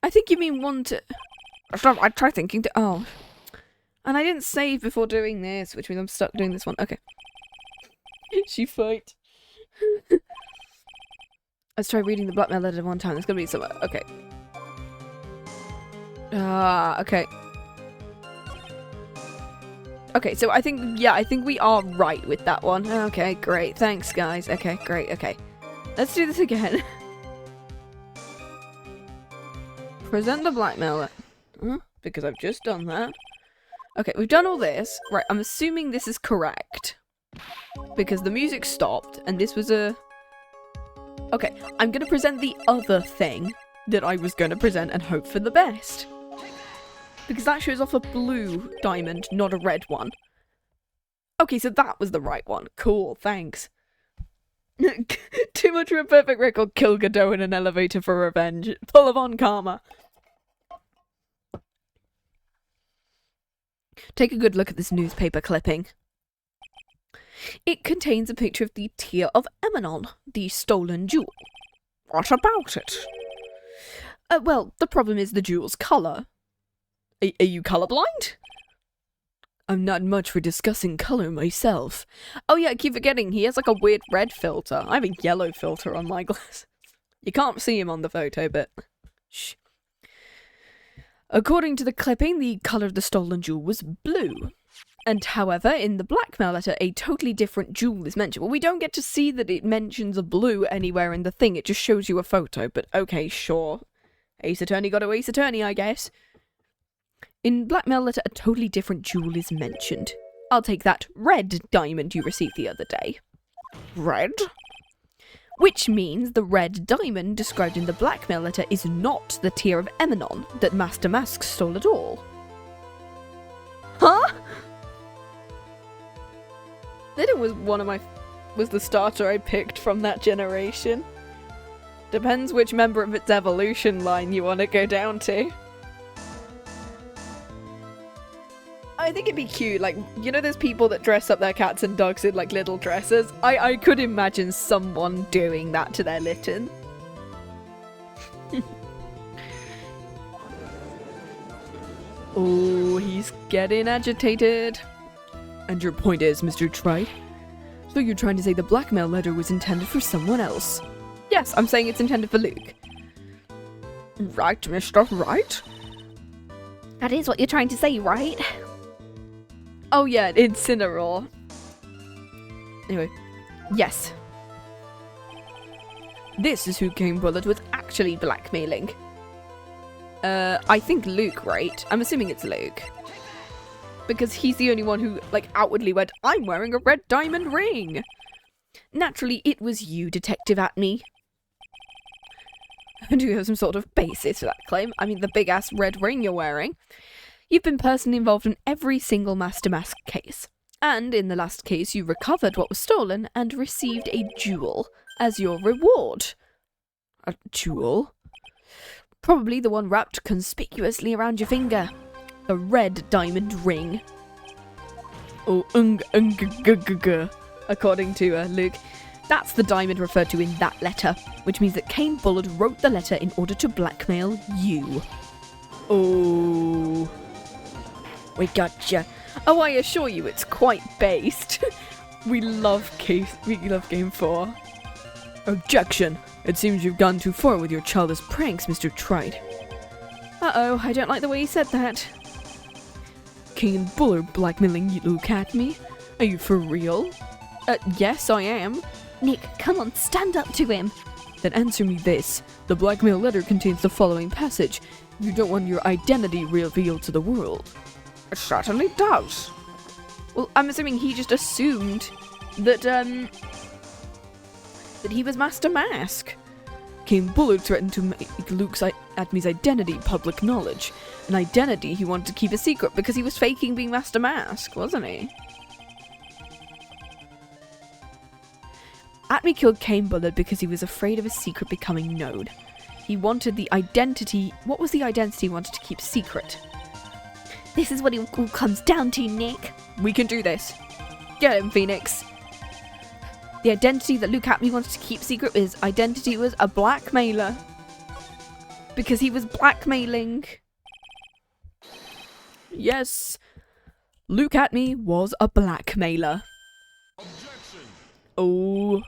I think you mean one to... Stop, I try thinking to... Oh. And I didn't save before doing this, which means I'm stuck doing this one. Okay. She fight. Let's try reading the blackmail letter one time. There's gonna be somewhere. Okay. Okay. Okay, so I think, yeah, I think we are right with that one. Okay, great. Thanks, guys. Okay, great. Okay. Let's do this again. Present the blackmailer. Because I've just done that. Okay, we've done all this. Right, I'm assuming this is correct. Because the music stopped, and this was a... Okay, I'm gonna present the other thing that I was gonna present and hope for the best. Because that shows off a blue diamond, not a red one. Okay, so that was the right one. Cool, thanks. Too much of a perfect record. Kill Godot in an elevator for revenge. Full of on karma. Take a good look at this newspaper clipping. It contains a picture of the tear of Emanon, the stolen jewel. What about it? Well, the problem is the jewel's colour. Are you colourblind? I'm not much for discussing color myself. Oh yeah, I keep forgetting, he has like a weird red filter. I have a yellow filter on my glass. You can't see him on the photo, but... Shh. According to the clipping, the colour of the stolen jewel was blue. And however, in the blackmail letter, a totally different jewel is mentioned. Well, we don't get to see that it mentions a blue anywhere in the thing, it just shows you a photo, but okay, sure. Ace Attorney got to Ace Attorney, I guess. In blackmail letter, a totally different jewel is mentioned. I'll take that red diamond you received the other day. Red? Which means the red diamond described in the blackmail letter is not the tear of Emanon that Master Mask stole at all. Huh? That it was was the starter I picked from that generation. Depends which member of its evolution line you want to go down to. I think it'd be cute, like, you know those people that dress up their cats and dogs in, like, little dresses? I could imagine someone doing that to their Litten. Oh, he's getting agitated. And your point is, Mr. Trite? So you're trying to say the blackmail letter was intended for someone else? Yes, I'm saying it's intended for Luke. Right, Mr. Right? That is what you're trying to say, right? Oh yeah, Incineroar. Anyway, yes. This is who King Bullet was actually blackmailing. I think Luke, right? I'm assuming it's Luke. Because he's the only one who, like, outwardly went, I'm wearing a red diamond ring! Naturally, it was you, Detective Atney. Do you have some sort of basis for that claim? I mean, the big-ass red ring you're wearing. You've been personally involved in every single Master Mask case. And in the last case, you recovered what was stolen and received a jewel as your reward. A jewel? Probably the one wrapped conspicuously around your finger. The red diamond ring. Oh, according to Luke. That's the diamond referred to in that letter, which means that Kane Bullard wrote the letter in order to blackmail you. Oh. We gotcha. Oh, I assure you it's quite based. We love Game 4. Objection! It seems you've gone too far with your childish pranks, Mr. Trite. Uh-oh, I don't like the way he said that. King and Bullard blackmailing you, Luke Atney? Are you for real? Yes, I am. Nick, come on, stand up to him. Then answer me this. The blackmail letter contains the following passage. You don't want your identity revealed to the world. It certainly does. Well, I'm assuming he just assumed that, that he was Master Mask. King Bullard threatened to make Luke Atmy's identity public knowledge. An identity he wanted to keep a secret Because he was faking being Master Mask, wasn't he? Atmy killed Cain Bullard because he was afraid of his secret becoming known. He wanted the identity... What was the identity he wanted to keep secret? This is what it all comes down to, Nick. We can do this. Get him, Phoenix. The identity that Luke Atmy wanted to keep secret, his identity was a blackmailer. Because he was blackmailing. Yes. Luke Atmy was a blackmailer. Objection! Oh.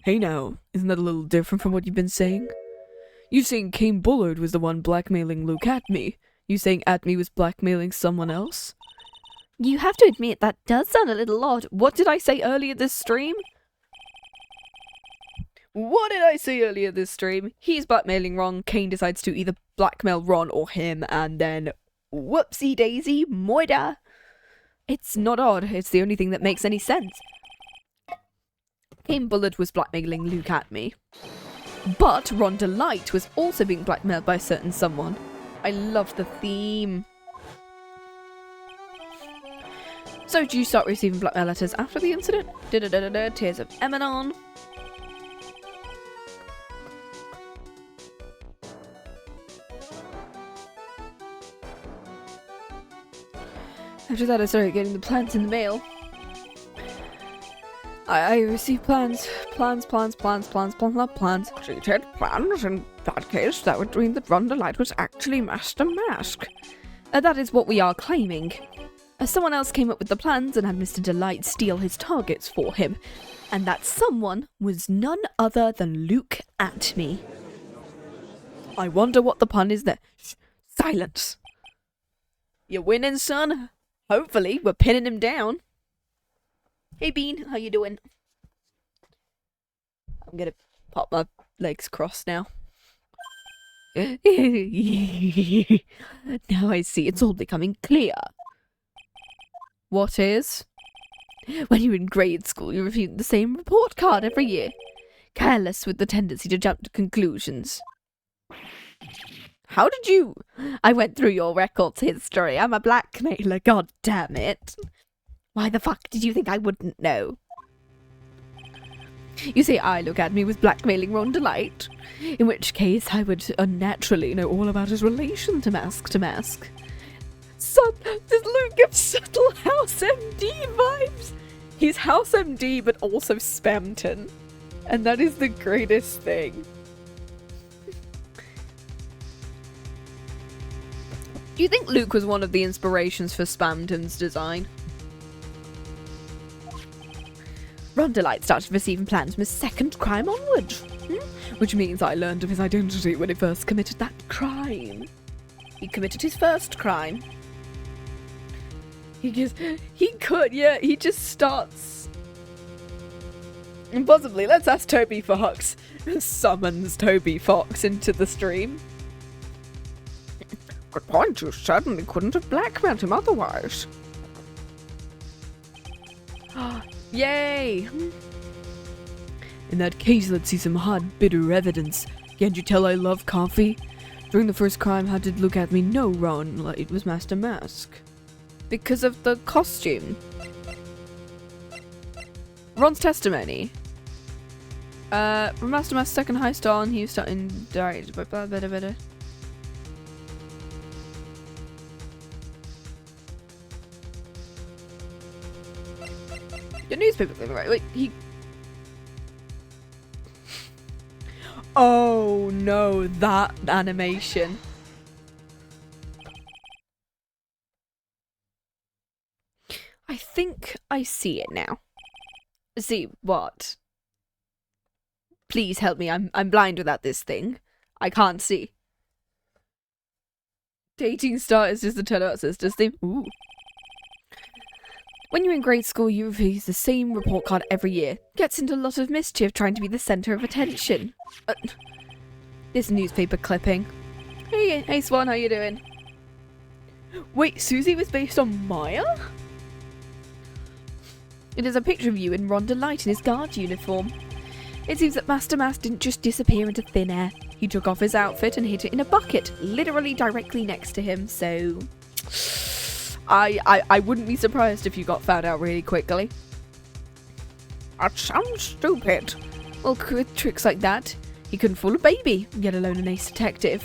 Hey now, isn't that a little different from what you've been saying? You saying Cain Bullard was the one blackmailing Luke Atmy. You saying Atmy was blackmailing someone else? You have to admit that does sound a little odd. What did I say earlier this stream? What did I say earlier this stream? He's blackmailing Ron. Cain decides to either blackmail Ron or him, and then whoopsie daisy, moida. It's not odd. It's the only thing that makes any sense. Cain Bullard was blackmailing Luke Atmy. But Ron Delight was also being blackmailed by a certain someone. I love the theme. So, do you start receiving blackmail letters after the incident? Da-da-da-da-da, Tears of Emanon. After that, I started getting the plans in the mail. I received plans. Plans. Treated plans. In that case, that would mean that Ron Delight was actually Master Mask. That is what we are claiming. Someone else came up with the plans and had Mr. Delight steal his targets for him. And that someone was none other than Luke Atmy. I wonder what the pun is there. Shh, silence. You're winning, son. Hopefully, we're pinning him down. Hey, Bean, how you doing? I'm gonna pop my legs crossed now. Now I see, it's all becoming clear. What is? When you were in grade school, you reviewed the same report card every year. Careless with the tendency to jump to conclusions. How did you? I went through your records history. I'm a blackmailer, god damn it. Why the fuck did you think I wouldn't know? You say I Look At Me was blackmailing Ron Delight, in which case I would unnaturally know all about his relation to Mask to Mask. Does Luke give subtle House MD vibes? He's House MD but also Spamton, and that is the greatest thing. Do you think Luke was one of the inspirations for Spamton's design? Ron Delight started receiving plans from his second crime onward. Which means I learned of his identity when he first committed that crime. He committed his first crime. He just starts... Impossibly, let's ask Toby Fox. Summons Toby Fox into the stream. Good point, you certainly couldn't have blackmailed him otherwise. Yay! In that case, let's see some hot, bitter evidence. Can't you tell I love coffee? During the first crime, how did Luke Atmy know Ron Delight was Master Mask? Because of the costume. Ron's testimony. From Master Mask's second heist on, he was starting directed by blah. Your newspaper thing, right? Wait, he... Oh no, that animation. I think I see it now. See what? Please help me, I'm blind without this thing. I can't see. Dating start is just a turn out sisters theme. Ooh. When you're in grade school, you review the same report card every year. Gets into a lot of mischief trying to be the centre of attention. This newspaper clipping. Hey Swan, how you doing? Wait, Susie was based on Maya? It is a picture of you in Ron Delight in his guard uniform. It seems that Master Mask didn't just disappear into thin air. He took off his outfit and hid it in a bucket, literally directly next to him, so... I wouldn't be surprised if you got found out really quickly. That sounds stupid. Well, with tricks like that, he couldn't fool a baby, let alone an ace detective.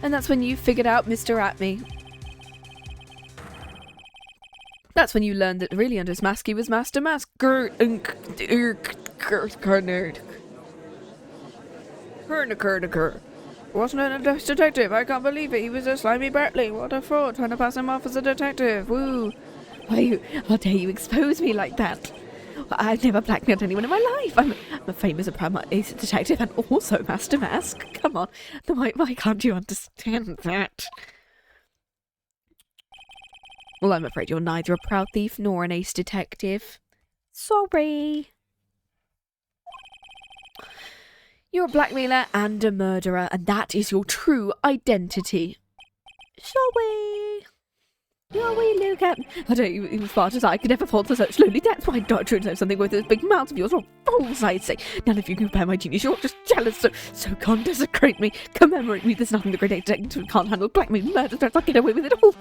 And that's when you figured out Mr. Atme. That's when you learned that really under his mask he was Master Mask. Wasn't a detective. I can't believe it. He was a slimy Bertley. What a fraud. Trying to pass him off as a detective. Woo. Why, how dare you expose me like that? I've never blackmailed anyone in my life. I'm a famous and proud ace detective and also Master Mask. Come on. Why can't you understand that? Well, I'm afraid you're neither a proud thief nor an ace detective. Sorry. You're a blackmailer and a murderer, and that is your true identity. Sorry. Look at... I don't know, as far as I could ever fall to such slowly. That's why Doctor knows something with those big mouths of yours are false, I'd say. None of you can compare my genius. You're just jealous, so can't desecrate me. Commemorate me. There's nothing the great detective can't handle. Blackmail, murder, threats, I'll get away with it all.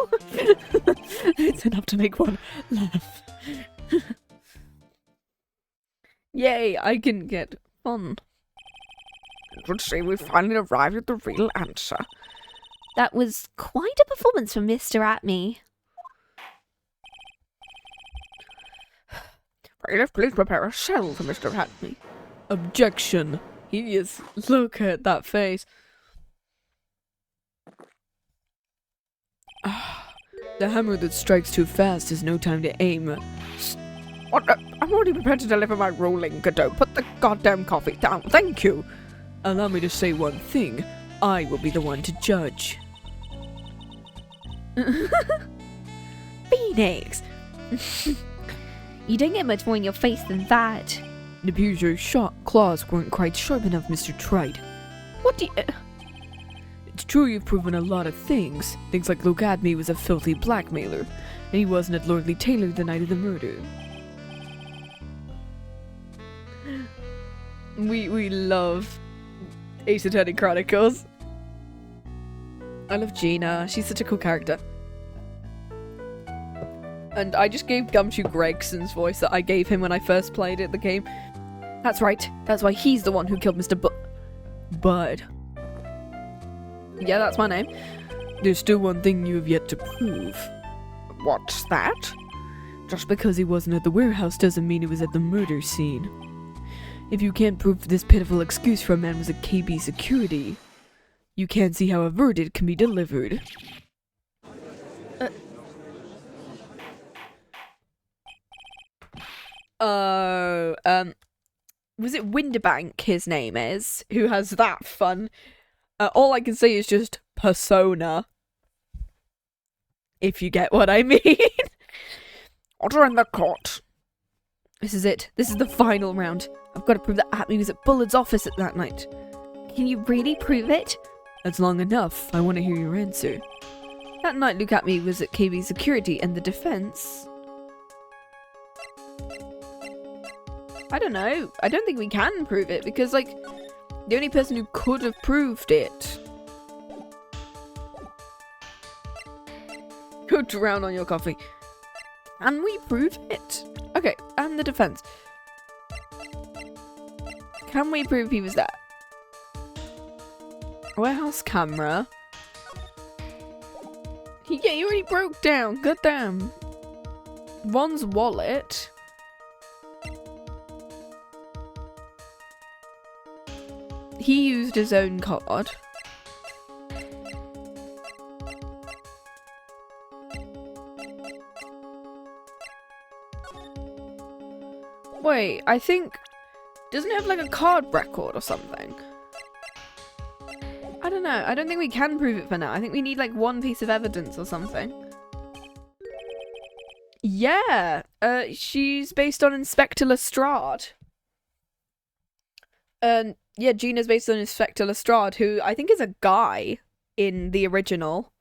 It's enough to make one laugh. Yay, I can get fun. I would say we finally arrived at the real answer. That was quite a performance from Mr. Atme. Bailiff, please prepare a cell for Mr. Atme. Objection. He is. Look at that face. The hammer that strikes too fast has no time to aim. What? I'm already prepared to deliver my ruling, Godot. Put the goddamn coffee down. Thank you. Allow me to say one thing. I will be the one to judge. Phoenix! You don't get much more in your face than that. It appears your claws weren't quite sharp enough, Mr. Trite. What do you... It's true you've proven a lot of things. Things like Luke Atme was a filthy blackmailer, and he wasn't at Lordly Taylor the night of the murder. We love Ace Attorney Chronicles. I love Gina. She's such a cool character. And I just gave Gumshoe Gregson's voice that I gave him when I first played it, the game. That's right. That's why he's the one who killed Mr. Bud. Yeah, that's my name. There's still one thing you have yet to prove. What's that? Just because he wasn't at the warehouse doesn't mean he was at the murder scene. If you can't prove this pitiful excuse for a man was a KB security, you can't see how a verdict can be delivered. Was it Winterbank his name is, who has that fun? All I can say is just persona. If you get what I mean. Order in the court. This is it. This is the final round. I've got to prove that Atme was at Bullard's office at that night. Can you really prove it? That's long enough. I want to hear your answer. That night Luke Atme was at KB Security and the defense... I don't know. I don't think we can prove it because, like, the only person who could have proved it... Go drown on your coffee. Can we prove it? Okay, and the defense. Can we prove he was there? Warehouse camera. Yeah, you already broke down. Goddamn. Ron's wallet. He used his own card. Wait, I think... Doesn't it have like a card record or something? I don't know. I don't think we can prove it for now. I think we need like one piece of evidence or something. Yeah, she's based on Inspector Lestrade. Yeah, Gina's based on Inspector Lestrade, who I think is a guy in the original.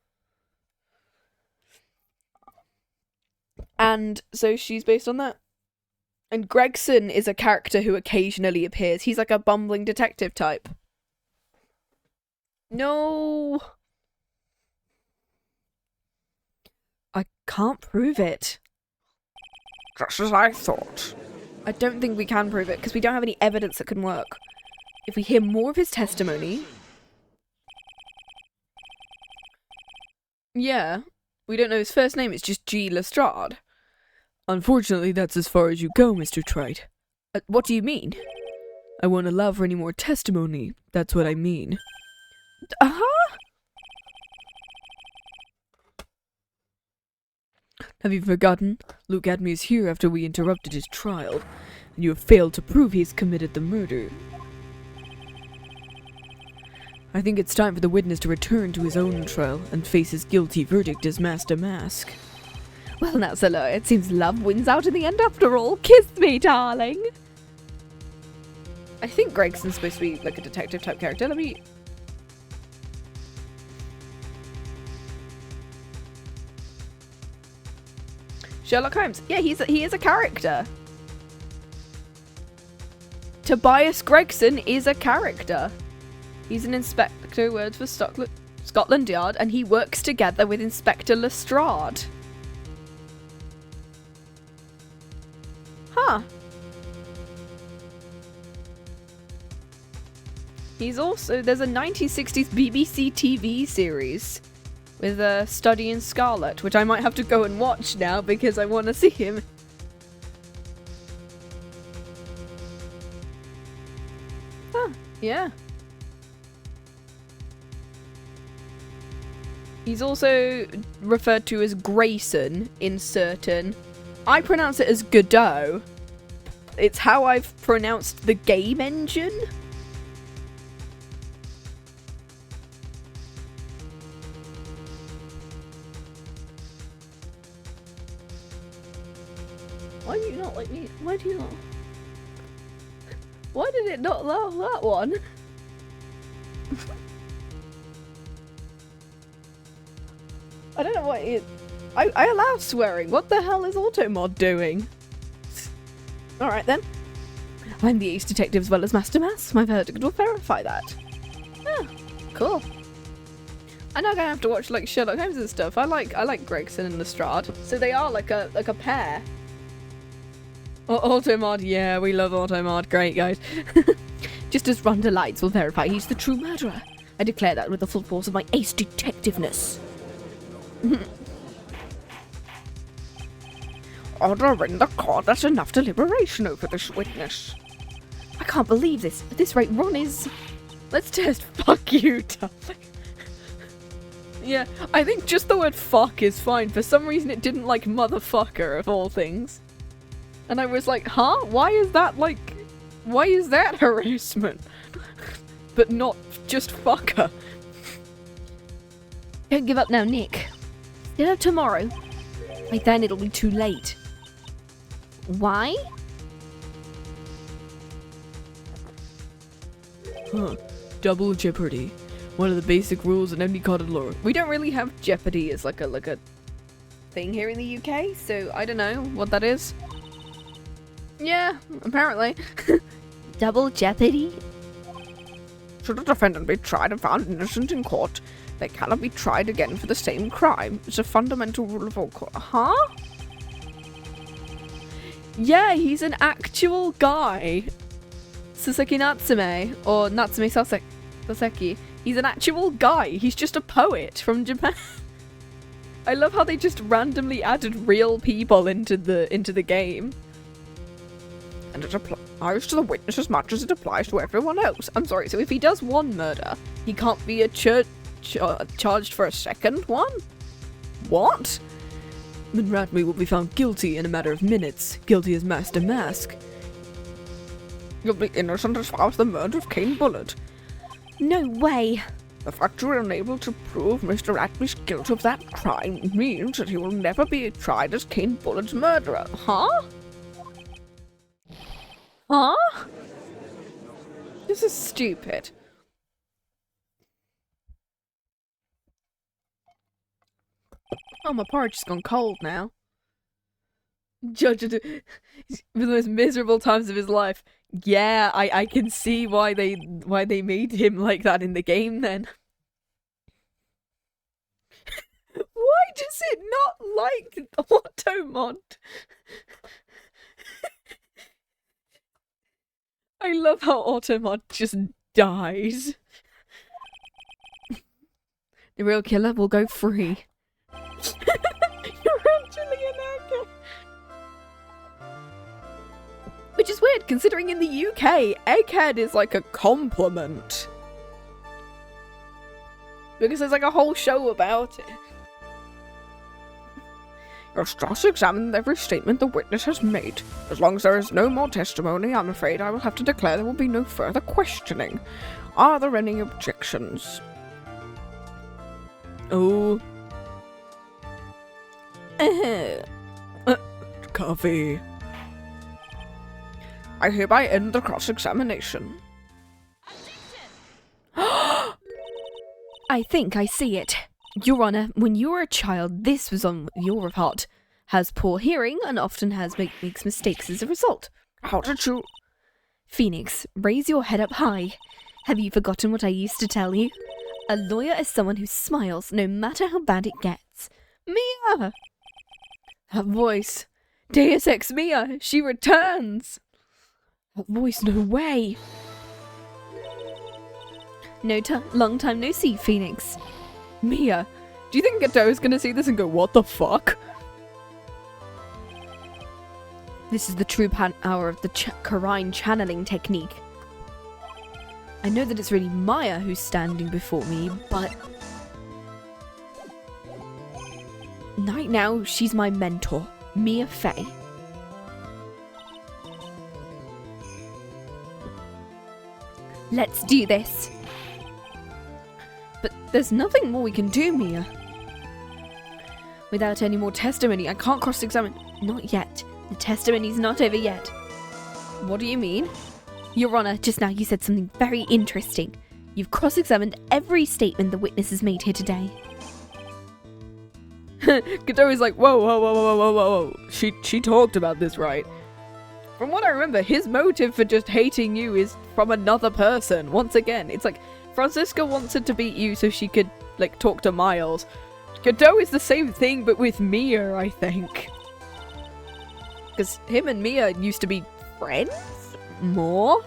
And so she's based on that. And Gregson is a character who occasionally appears. He's like a bumbling detective type. No! I can't prove it. Just as I thought. I don't think we can prove it, because we don't have any evidence that can work. If we hear more of his testimony... Yeah. We don't know his first name, it's just G. Lestrade. Unfortunately, that's as far as you go, Mr. Trite. What do you mean? I won't allow for any more testimony. That's what I mean. Uh-huh? Have you forgotten? Luke Adamy is here after we interrupted his trial, and you have failed to prove he's committed the murder. I think it's time for the witness to return to his own trial and face his guilty verdict as Master Mask. Well now, Solo, it seems love wins out in the end after all. Kiss me, darling! I think Gregson's supposed to be like a detective type character. Let me... Sherlock Holmes. Yeah, he is a character. Tobias Gregson is a character. He's an inspector who works for Scotland Yard, and he works together with Inspector Lestrade. Huh. He's also... There's a 1960s BBC TV series with Study in Scarlet, which I might have to go and watch now because I want to see him. Huh, yeah. He's also referred to as Grayson in certain... I pronounce it as Godot. It's how I've pronounced the game engine. Why do you not like me? Why do you not? Why did it not love that one? I don't know what it... I allow swearing. What the hell is Automod doing? Alright then. I'm the ace detective as well as Master Mass. My verdict will verify that. Yeah, cool. I'm now gonna have to watch like Sherlock Holmes and stuff. I like Gregson and Lestrade. So they are like a pair. Automod, yeah, we love Automod. Great, guys. Just as Rhonda Lights will verify he's the true murderer. I declare that with the full force of my ace detectiveness. Order in the court. That's enough deliberation over this witness. I can't believe this. At this rate, Ron is... Let's test fuck you, darling. Yeah, I think just the word fuck is fine. For some reason it didn't like motherfucker of all things. And I was like, huh? Why is that like... Why is that harassment? But not just fucker. Don't give up now, Nick. Still tomorrow. By then it'll be too late. Why? Huh. Double jeopardy. One of the basic rules in any court of law. We don't really have jeopardy as like a thing here in the UK, so I don't know what that is. Yeah, apparently. Double jeopardy? Should a defendant be tried and found innocent in court, they cannot be tried again for the same crime. It's a fundamental rule of all court. Huh? Yeah, he's an actual guy. Saseki Natsume, or Natsume Saseki. He's an actual guy. He's just a poet from Japan. I love how they just randomly added real people into the game. And it applies to the witness as much as it applies to everyone else. I'm sorry, so if he does one murder, he can't be charged for a second one? What? Then Ratme will be found guilty in a matter of minutes. Guilty as Master Mask. You'll be innocent as far as the murder of Kane Bullard. No way. The fact you were unable to prove Mr. Atby's guilt of that crime means that he will never be tried as King Bullet's murderer. Huh? Huh? This is stupid. Oh, my porridge has gone cold now. Judge it for the most miserable times of his life. Yeah, I can see why they made him like that in the game then. Why does it not like Automod? I love how Automod just dies. The real killer will go free. You're actually an egghead. Which is weird, considering in the UK, egghead is like a compliment. Because there's like a whole show about it. You have cross-examined every statement the witness has made. As long as there is no more testimony, I'm afraid I will have to declare there will be no further questioning. Are there any objections? Oh. Coffee. I hereby end the cross-examination. I think I see it. Your Honor, when you were a child, this was on your part. Has poor hearing and often makes mistakes as a result. How did you... Phoenix, raise your head up high. Have you forgotten what I used to tell you? A lawyer is someone who smiles no matter how bad it gets. Mia! That voice. Deus Ex Mia! She returns! That voice, no way! Long time no see, Phoenix. Mia, do you think Gateau's gonna see this and go, what the fuck? This is the true power of the Karine channeling technique. I know that it's really Maya who's standing before me, but... right now, she's my mentor, Mia Fey. Let's do this. But there's nothing more we can do, Mia. Without any more testimony, I can't cross-examine. Not yet. The testimony's not over yet. What do you mean? Your Honor, just now you said something very interesting. You've cross-examined every statement the witness has made here today. Gateau is like, whoa. She talked about this, right? From what I remember, his motive for just hating you is from another person. Once again, it's like, Francisca wanted to beat you so she could, like, talk to Miles. Gateau is the same thing, but with Mia, I think. Because him and Mia used to be friends? More?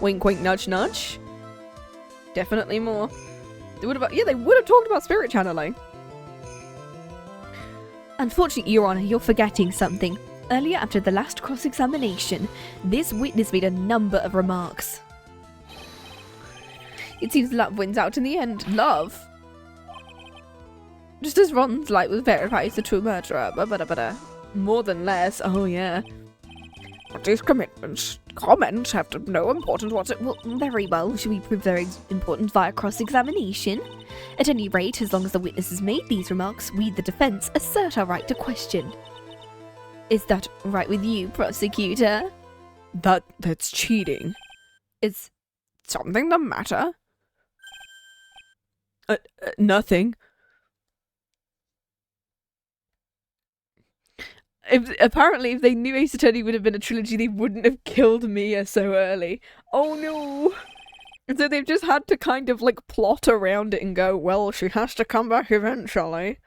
Wink, wink, nudge, nudge. Definitely more. They would have talked about spirit channeling. Unfortunately, Your Honor, you're forgetting something. Earlier, after the last cross-examination, this witness made a number of remarks. It seems love wins out in the end. Love? Just as Ron's light was verified as the true murderer. More than less. Oh, yeah. But these comments have no importance whatsoever. Well, very well. Should we prove they're important via cross-examination? At any rate, as long as the witness has made these remarks, we, the defence, assert our right to question. Is that right with you, prosecutor? That's cheating. Is something the matter? Nothing. Apparently, if they knew Ace Attorney would have been a trilogy, they wouldn't have killed Mia so early. Oh no! So they've just had to kind of, like, plot around it and go, well, she has to come back eventually.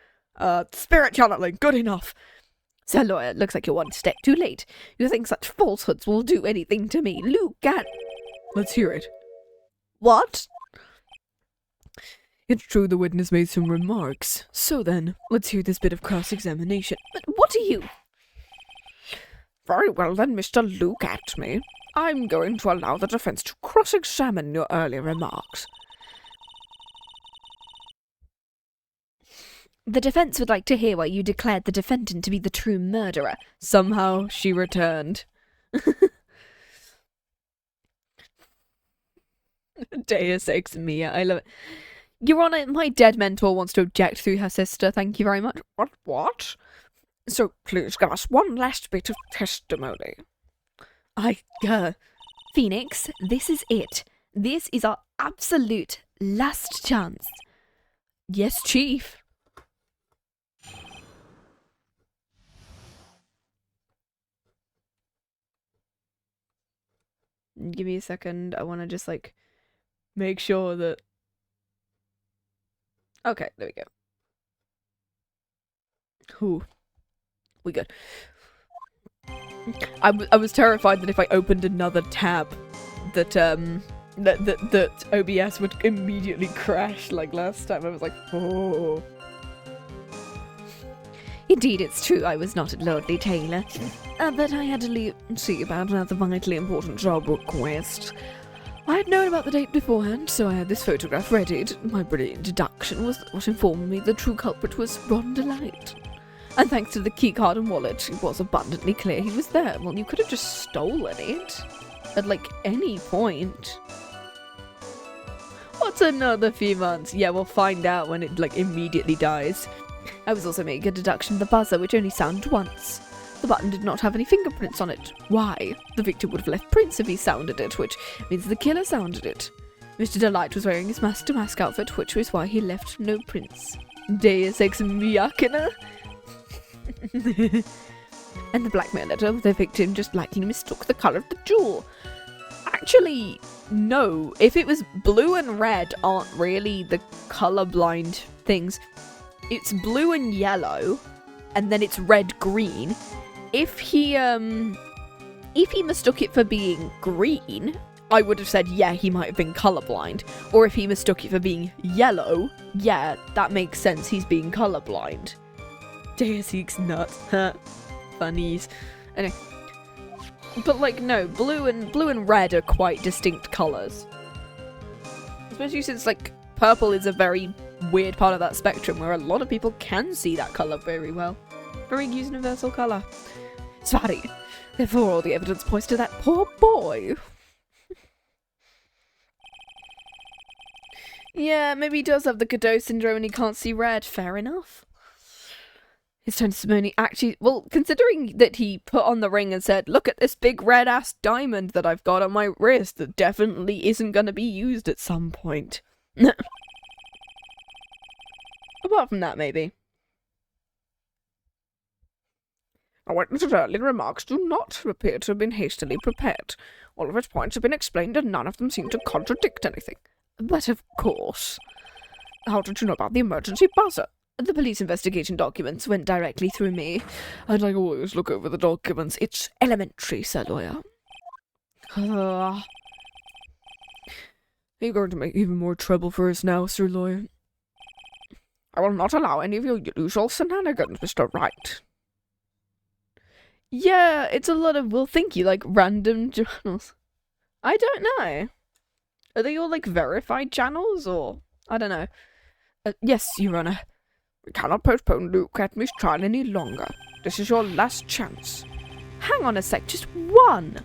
Spirit channeling, good enough. So, lawyer, looks like you're one step too late. You think such falsehoods will do anything to me? Look at... Let's hear it. What? It's true the witness made some remarks. So then, let's hear this bit of cross-examination. But what are you... Very well then, Mr. Look at me. I'm going to allow the defence to cross-examine your earlier remarks. The defence would like to hear why you declared the defendant to be the true murderer. Somehow she returned. Deus ex mia, I love it. Your Honour, my dead mentor wants to object through her sister, thank you very much. What? So please give us one last bit of testimony. Phoenix, this is it. This is our absolute last chance. Yes, Chief. Give me a second. I want to just, like, make sure that... Okay, there we go. Ooh. We good. I was terrified that if I opened another tab, that, that OBS would immediately crash like last time. I was like, oh. Indeed, it's true I was not at Lordly Taylor, but I had to see about another vitally important job request. I had known about the date beforehand, so I had this photograph readied. My brilliant deduction was what informed me the true culprit was Rhonda Light. And thanks to the keycard and wallet, it was abundantly clear he was there. Well, you could have just stolen it at, like, any point. What's another few months? Yeah, we'll find out when it, like, immediately dies. I was also making a deduction of the buzzer, which only sounded once. The button did not have any fingerprints on it. Why? The victim would have left prints if he sounded it, which means the killer sounded it. Mr. Delight was wearing his mask-to-mask outfit, which was why he left no prints. Deus ex machina. And the blackmail letter of the victim just likely mistook the colour of the jewel. Actually, no. If it was blue and red aren't really the colourblind things. It's blue and yellow, and then it's red-green. If he mistook it for being green, I would have said, yeah, he might have been colourblind. Or if he mistook it for being yellow, yeah, that makes sense, he's being colourblind. Deus ex nuts, huh? Funnies. Anyway. But, like, no, blue and red are quite distinct colours. Especially since, like, purple is a very weird part of that spectrum where a lot of people can see that colour very well. Very universal colour. Sorry. Therefore, all the evidence points to that poor boy. Yeah, maybe he does have the Godot syndrome and he can't see red. Fair enough. His testimony actually... Well, considering that he put on the ring and said, look at this big red-ass diamond that I've got on my wrist that definitely isn't going to be used at some point. Apart from that, maybe. Our witness's earlier remarks do not appear to have been hastily prepared. All of its points have been explained and none of them seem to contradict anything. But of course. How did you know about the emergency buzzer? The police investigation documents went directly through me. And I always look over the documents. It's elementary, Sir Lawyer. Are you going to make even more trouble for us now, Sir Lawyer? I will not allow any of your usual shenanigans, Mr. Wright. Yeah, it's a lot of, well, thank you, like, random journals. I don't know. Are they all, like, verified channels, or? I don't know. Yes, Your Honour. We cannot postpone Luke Academy's trial any longer. This is your last chance. Hang on a sec, just one.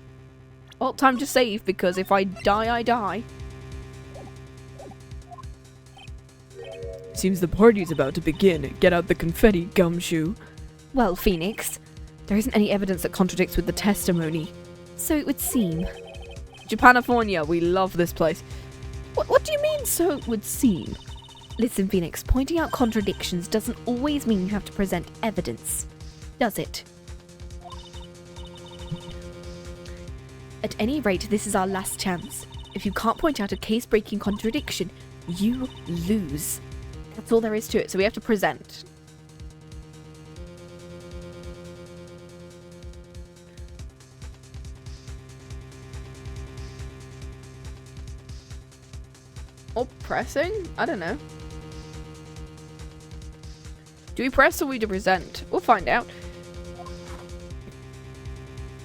Well, time to save, because if I die, I die. Seems the party's about to begin. Get out the confetti, gumshoe. Well, Phoenix, there isn't any evidence that contradicts with the testimony. So it would seem. Japanifornia, we love this place. What do you mean, so it would seem? Listen, Phoenix, pointing out contradictions doesn't always mean you have to present evidence, does it? At any rate, this is our last chance. If you can't point out a case-breaking contradiction, you lose. That's all there is to it, so we have to present. Or pressing? I don't know. Do we press or we do present? We'll find out.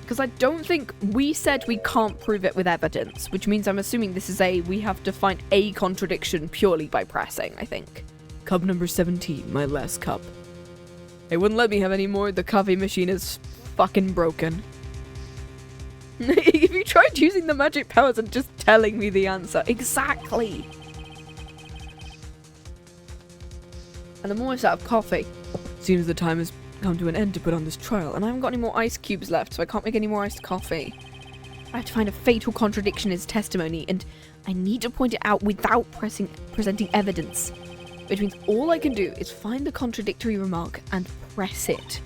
Because I don't think we said we can't prove it with evidence, which means I'm assuming this is we have to find a contradiction purely by pressing, I think. Cup number 17, my last cup. They wouldn't let me have any more. The coffee machine is fucking broken. If you tried using the magic powers and just telling me the answer. Exactly. And I'm almost out of coffee. Seems the time has come to an end to put on this trial, And I haven't got any more ice cubes left, so I can't make any more iced coffee. I have to find a fatal contradiction in his testimony, and I need to point it out without presenting evidence. Which means all I can do is find the contradictory remark and press it.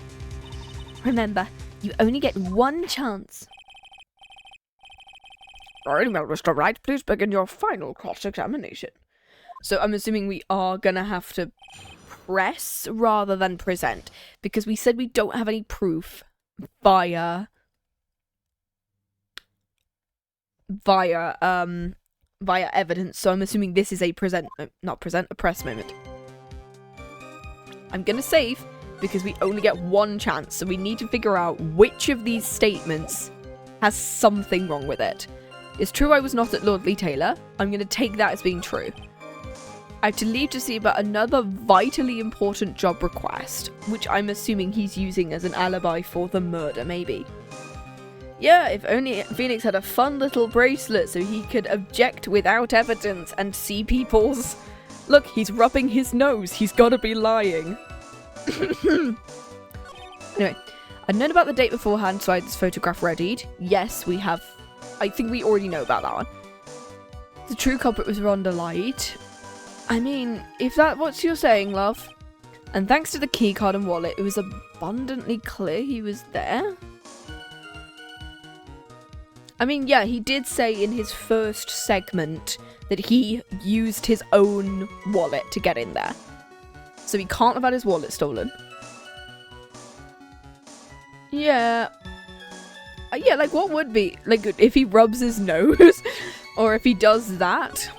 Remember, you only get one chance. Very well, Mr. Wright, please begin your final cross-examination. So I'm assuming we are gonna have to press rather than present, because we said we don't have any proof via evidence, so I'm assuming this is a a press moment. I'm gonna save because we only get one chance, so we need to figure out which of these statements has something wrong with it. It's true I was not at Lordly Taylor. I'm gonna take that as being true. I have to leave to see about another vitally important job request, which I'm assuming he's using as an alibi for the murder, maybe. Yeah, if only Phoenix had a fun little bracelet so he could object without evidence and see people's... Look, he's rubbing his nose. He's gotta be lying. Anyway, I'd known about the date beforehand, so I had this photograph readied. Yes, we have... I think we already know about that one. The true culprit was Rhonda Light. I mean, if that's what you're saying, love. And thanks to the keycard and wallet, it was abundantly clear he was there. I mean, yeah, he did say in his first segment that he used his own wallet to get in there. So he can't have had his wallet stolen. Yeah. Yeah, like, what would be... Like, if he rubs his nose? Or if he does that?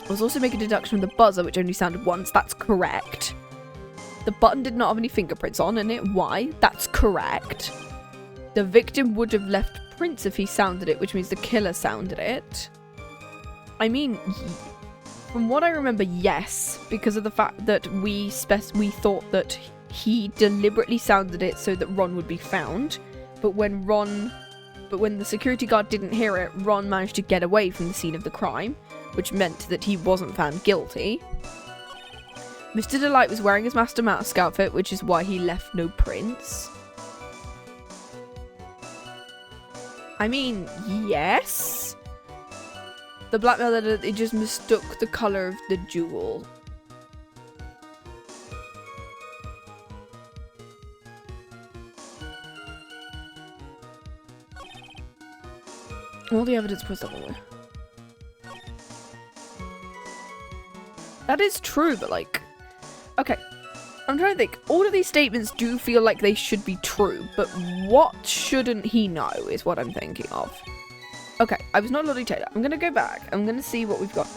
I was also making a deduction from the buzzer, which only sounded once. That's correct. The button did not have any fingerprints on in it. Why? That's correct. The victim would have left prints if he sounded it, which means the killer sounded it. I mean, from what I remember, yes, because of the fact that we thought that he deliberately sounded it so that Ron would be found. But when the security guard didn't hear it, Ron managed to get away from the scene of the crime, which meant that he wasn't found guilty. Mr. Delight was wearing his Master Mask outfit, which is why he left no prints. I mean, yes. The blackmail letter, it just mistook the colour of the jewel. All the evidence was otherwise. That is true, but like... Okay. I'm trying to think. All of these statements do feel like they should be true, but what shouldn't he know is what I'm thinking of. Okay, I was not Lottie Taylor. I'm gonna go back. I'm gonna see what we've got.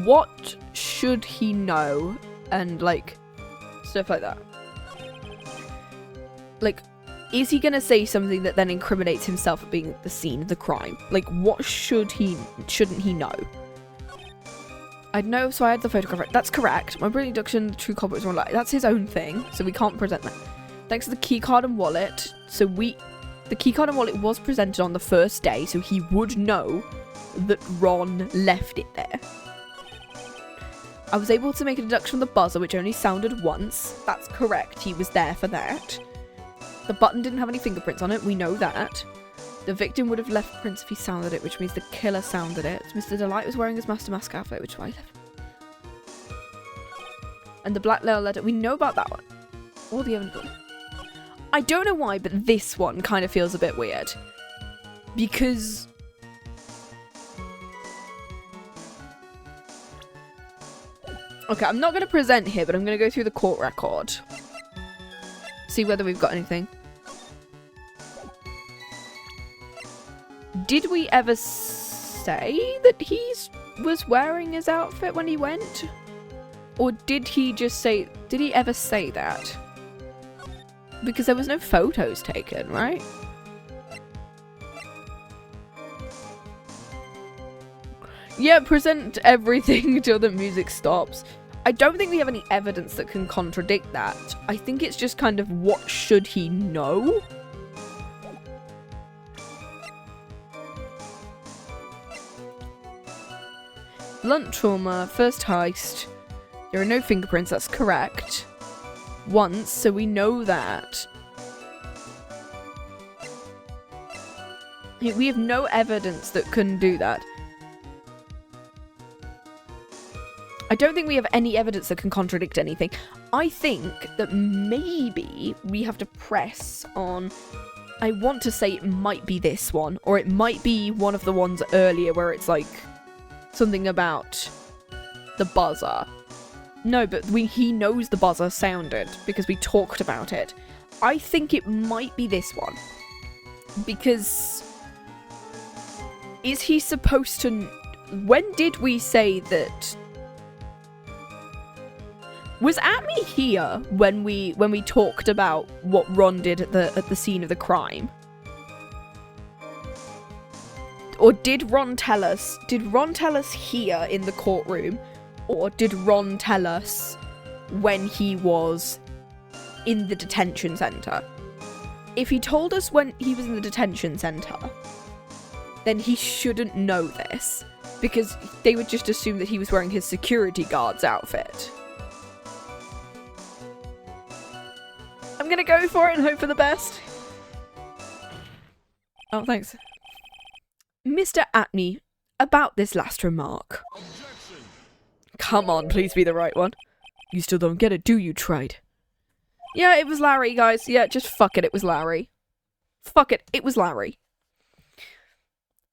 What should he know? And, like, stuff like that. Like, is he gonna say something that then incriminates himself at being at the scene of the crime? Like, what shouldn't he know? I'd know, so I had the photograph right. That's correct. My brilliant deduction, the true culprit was wrong. Like, that's his own thing, so we can't present that. Thanks to the keycard and wallet, so the keycard and wallet was presented on the first day, so he would know that Ron left it there. I was able to make a deduction from the buzzer, which only sounded once. That's correct, he was there for that. The button didn't have any fingerprints on it, we know that. The victim would have left prints if he sounded it, which means the killer sounded it. Mr. Delight was wearing his Master Mask outfit, which is why he left. And the black letter, we know about that one. All the evidence. I don't know why, but this one kind of feels a bit weird. Because... Okay, I'm not going to present here, but I'm going to go through the court record. See whether we've got anything. Did we ever say that he was wearing his outfit when he went? Or did he just say... Did he ever say that? Because there was no photos taken, right? Yeah, present everything until the music stops. I don't think we have any evidence that can contradict that. I think it's just kind of what should he know? blunt trauma, first heist. There are no fingerprints, that's correct. Once, so we know that. We have no evidence that couldn't do that. I don't think we have any evidence that can contradict anything. I think that maybe we have to press on... I want to say it might be this one, or it might be one of the ones earlier where it's like something about the buzzer. No, but he knows the buzzer sounded because we talked about it. I think it might be this one. Because is he supposed to... When did we say that... Was Atme here when we talked about what Ron did at the scene of the crime? Or did Ron tell us? Did Ron tell us here in the courtroom, or did Ron tell us when he was in the detention center? If he told us when he was in the detention center, then he shouldn't know this, because they would just assume that he was wearing his security guard's outfit. I'm gonna go for it and hope for the best. Oh, thanks. Mr. Atme, about this last remark. Objection. Come on, please be the right one. You still don't get it, do you, Tried? Yeah, it was Larry, guys. Yeah, just fuck it, it was Larry. Fuck it, it was Larry.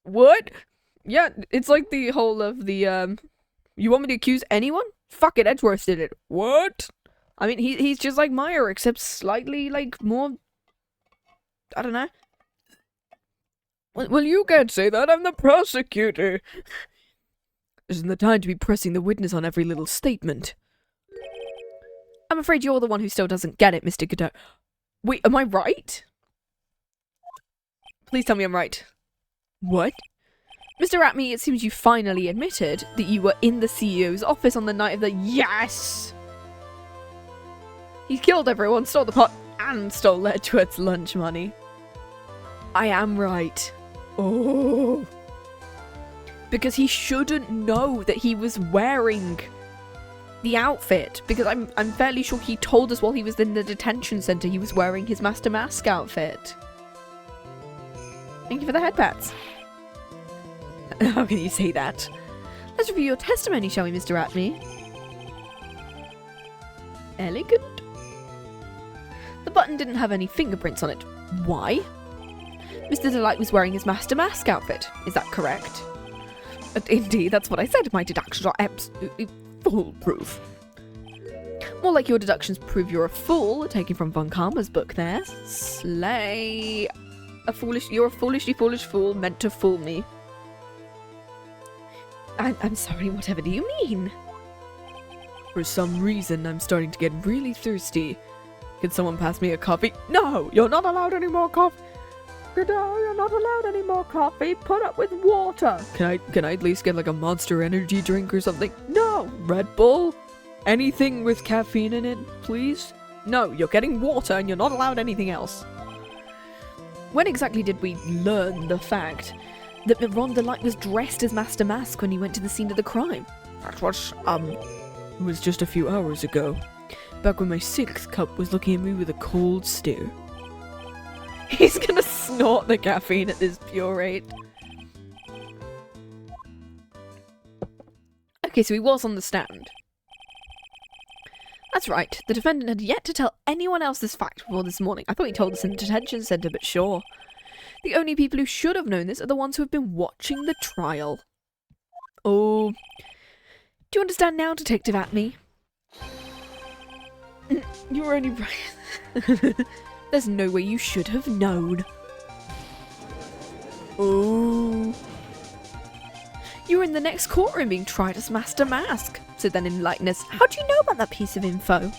What? Yeah, it's like the whole of the, you want me to accuse anyone? Fuck it, Edgeworth did it. What? I mean, he's just like Meyer, except slightly, like, more... I don't know. Well, you can't say that. I'm the prosecutor. Isn't the time to be pressing the witness on every little statement? I'm afraid you're the one who still doesn't get it, Mr. Godot. Wait, am I right? Please tell me I'm right. What? Mr. Atme, it seems you finally admitted that you were in the CEO's office on the night of the... Yes! He killed everyone, stole the pot, and stole Edgeworth's lunch money. I am right. Oh. Because he shouldn't know that he was wearing the outfit. Because I'm fairly sure he told us while he was in the detention center he was wearing his Master Mask outfit. Thank you for the headpats. How can you say that? Let's review your testimony, shall we, Mr. Atme? Elegant. The button didn't have any fingerprints on it. Why? Mr. Delight was wearing his Master Mask outfit. Is that correct? Indeed, that's what I said. My deductions are absolutely foolproof. More like your deductions prove you're a fool, taken from Von Karma's book there. Slay. You're a foolishly foolish fool meant to fool me. I'm sorry, whatever do you mean? For some reason, I'm starting to get really thirsty. Can someone pass me a coffee? No, you're not allowed any more coffee. No, you're not allowed any more coffee. Put up with water. Can I at least get like a Monster Energy drink or something? No. Red Bull? Anything with caffeine in it, please? No, you're getting water and you're not allowed anything else. When exactly did we learn the fact that Ron Delight was dressed as Master Mask when he went to the scene of the crime? That was, It was just a few hours ago. Back when my sixth cup was looking at me with a cold stare. He's gonna snort the caffeine at this pure rate. Okay, so he was on the stand. That's right. The defendant had yet to tell anyone else this fact before this morning. I thought he told us in the detention centre, but sure. The only people who should have known this are the ones who have been watching the trial. Oh. Do you understand now, Detective Atme? You were only right. There's no way you should have known. Oh. You were in the next courtroom being tried as Master Mask. So then in lightness, how do you know about that piece of info?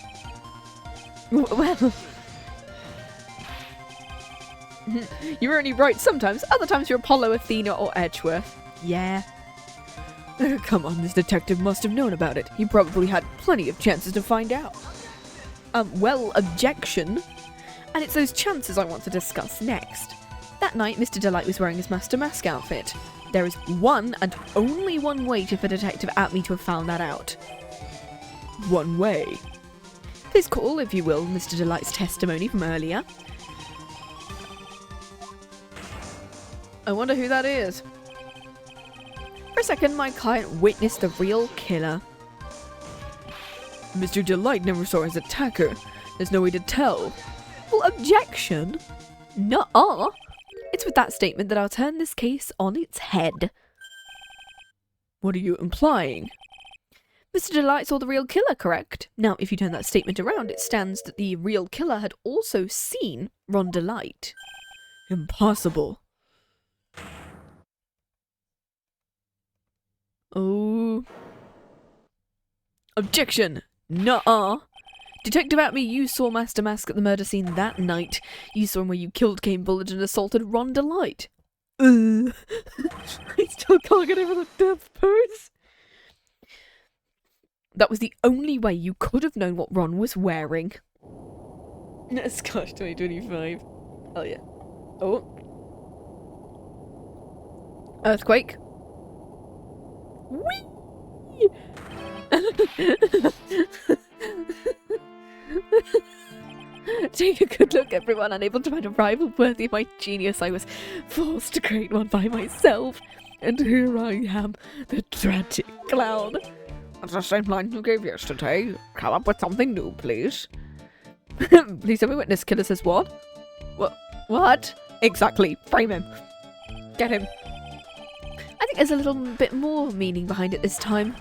Well... You were only right sometimes, other times you're Apollo, Athena, or Edgeworth. Yeah. Come on, this detective must have known about it. He probably had plenty of chances to find out. Well, objection. And it's those chances I want to discuss next. That night, Mr. Delight was wearing his Master Mask outfit. There is one and only one way for Detective Atme to have found that out. One way. Please call, if you will, Mr. Delight's testimony from earlier. I wonder who that is. For a second, my client witnessed the real killer. Mr. Delight never saw his attacker. There's no way to tell. Well, objection? Nuh-uh. It's with that statement that I'll turn this case on its head. What are you implying? Mr. Delight saw the real killer, correct? Now, if you turn that statement around, it stands that the real killer had also seen Ron Delight. Impossible. Oh. Objection! Nuh-uh. Detective Atme, you saw Master Mask at the murder scene that night. You saw him where you killed Kane Bullet and assaulted Ron Delight. I still can't get over the death pose. That was the only way you could have known what Ron was wearing. Scotch 2025. Hell yeah. Oh. Earthquake. Whee! Take a good look, everyone. Unable to find a rival worthy of my genius, I was forced to create one by myself. And here I am, the tragic clown. That's the same line you gave yesterday. Come up with something new, please. Please tell me witness killer says what? What? Exactly. Frame him. Get him. I think there's a little bit more meaning behind it this time.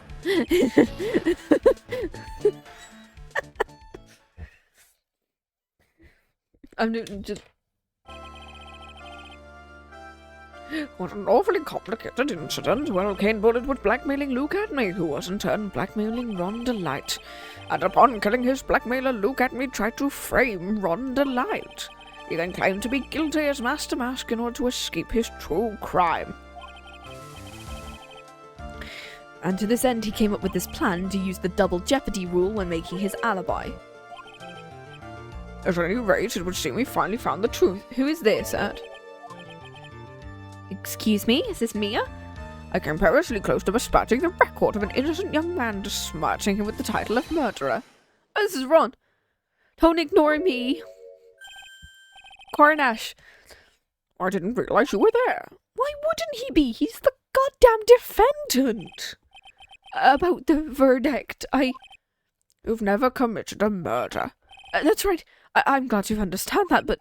I'm just... What an awfully complicated incident. Well, Kane Bullet was blackmailing Luke Atme, who was in turn blackmailing Ron Delight. And upon killing his blackmailer, Luke Atme tried to frame Ron Delight. He then claimed to be guilty as Master Mask in order to escape his true crime. And to this end, he came up with this plan to use the double jeopardy rule when making his alibi. At any rate, it would seem we finally found the truth. Who is this, Ert? Excuse me, is this Mia? I came perilously close to besmirching the record of an innocent young man, besmirching him with the title of murderer. Oh, this is Ron. Don't ignore me. Coronash. I didn't realize you were there. Why wouldn't he be? He's the goddamn defendant. About the verdict, You've never committed a murder. That's right. I'm glad you understand that, but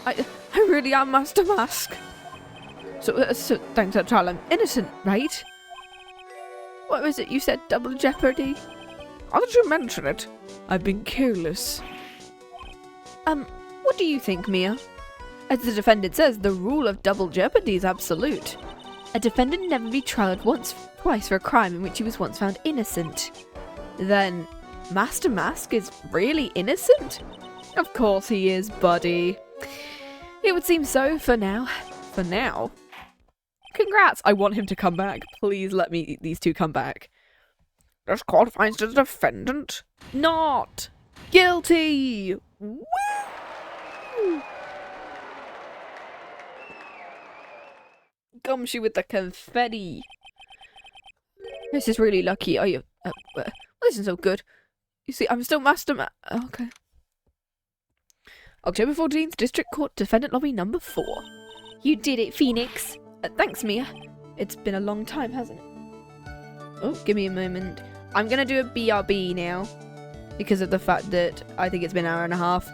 I really am Master Mask. So thanks for trial, I'm innocent, right? What was it you said? Double jeopardy? How did you mention it? I've been careless. What do you think, Mia? As the defendant says, the rule of double jeopardy is absolute. A defendant never be tried twice for a crime in which he was once found innocent. Then, Master Mask is really innocent? Of course he is, buddy. It would seem so for now. For now? Congrats! I want him to come back. Please let these two come back. This court finds the defendant Not guilty! Woo! Gumshoe with the confetti. This is really lucky. This isn't so good. You see, I'm still okay. October 14th, District Court, Defendant Lobby number 4. You did it, Phoenix. Thanks, Mia. It's been a long time, hasn't it? Oh, give me a moment. I'm gonna do a BRB now. Because of the fact that I think it's been an hour and a half.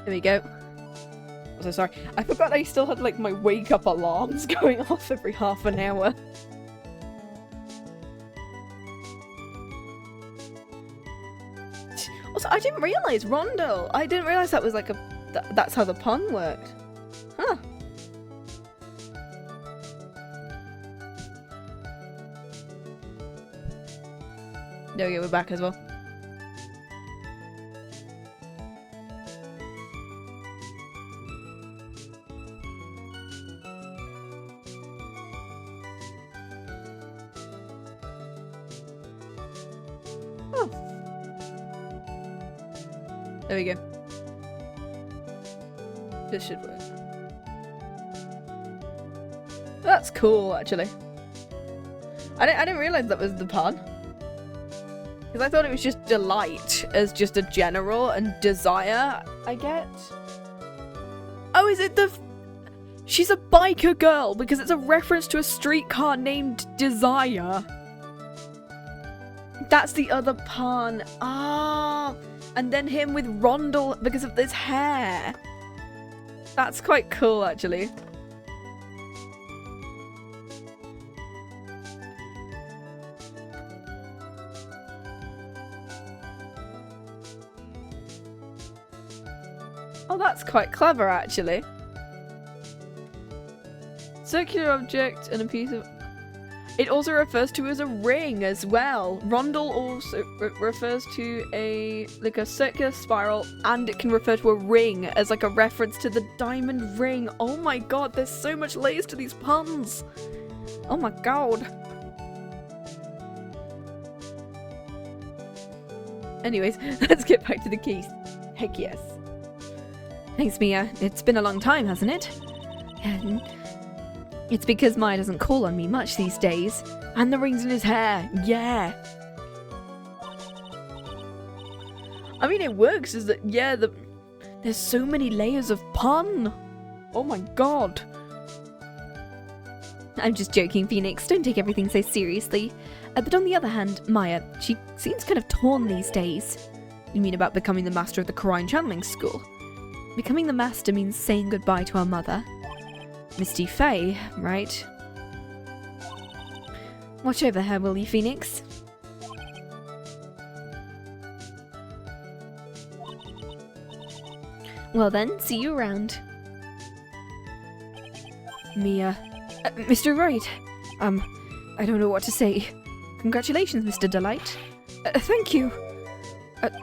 There we go. I'm so sorry. I forgot I still had like my wake up alarms going off every half an hour. Also, I didn't realise Rondel. I didn't realise that was like that's how the pun worked. Huh. There we go, we're back as well. Oh. There we go. This should work. That's cool, actually. I didn't realise that was the pun. Because I thought it was just delight as just a general and desire, I get. Oh, is it the... She's a biker girl because it's a reference to a streetcar named Desire. That's the other pun. Ah, and then him with Rondel because of this hair. That's quite cool, actually. Oh, that's quite clever, actually. Circular object and a piece of... It also refers to as a ring as well. Rondel also refers to a circular spiral, and it can refer to a ring as like a reference to the diamond ring. Oh my god, there's so much layers to these puns. Oh my god. Anyways, let's get back to the keys. Heck yes. Thanks, Mia. It's been a long time, hasn't it? And it's because Maya doesn't call on me much these days. And the rings in his hair. Yeah. I mean, it works, is that, yeah, there's so many layers of pun. Oh my god. I'm just joking, Phoenix. Don't take everything so seriously. But on the other hand, Maya, she seems kind of torn these days. You mean about becoming the master of the Corrine Channeling School? Becoming the master means saying goodbye to our mother. Misty Faye, right? Watch over her, will you, Phoenix? Well then, see you around. Mia. Mr. Wright. I don't know what to say. Congratulations, Mr. Delight. Thank you.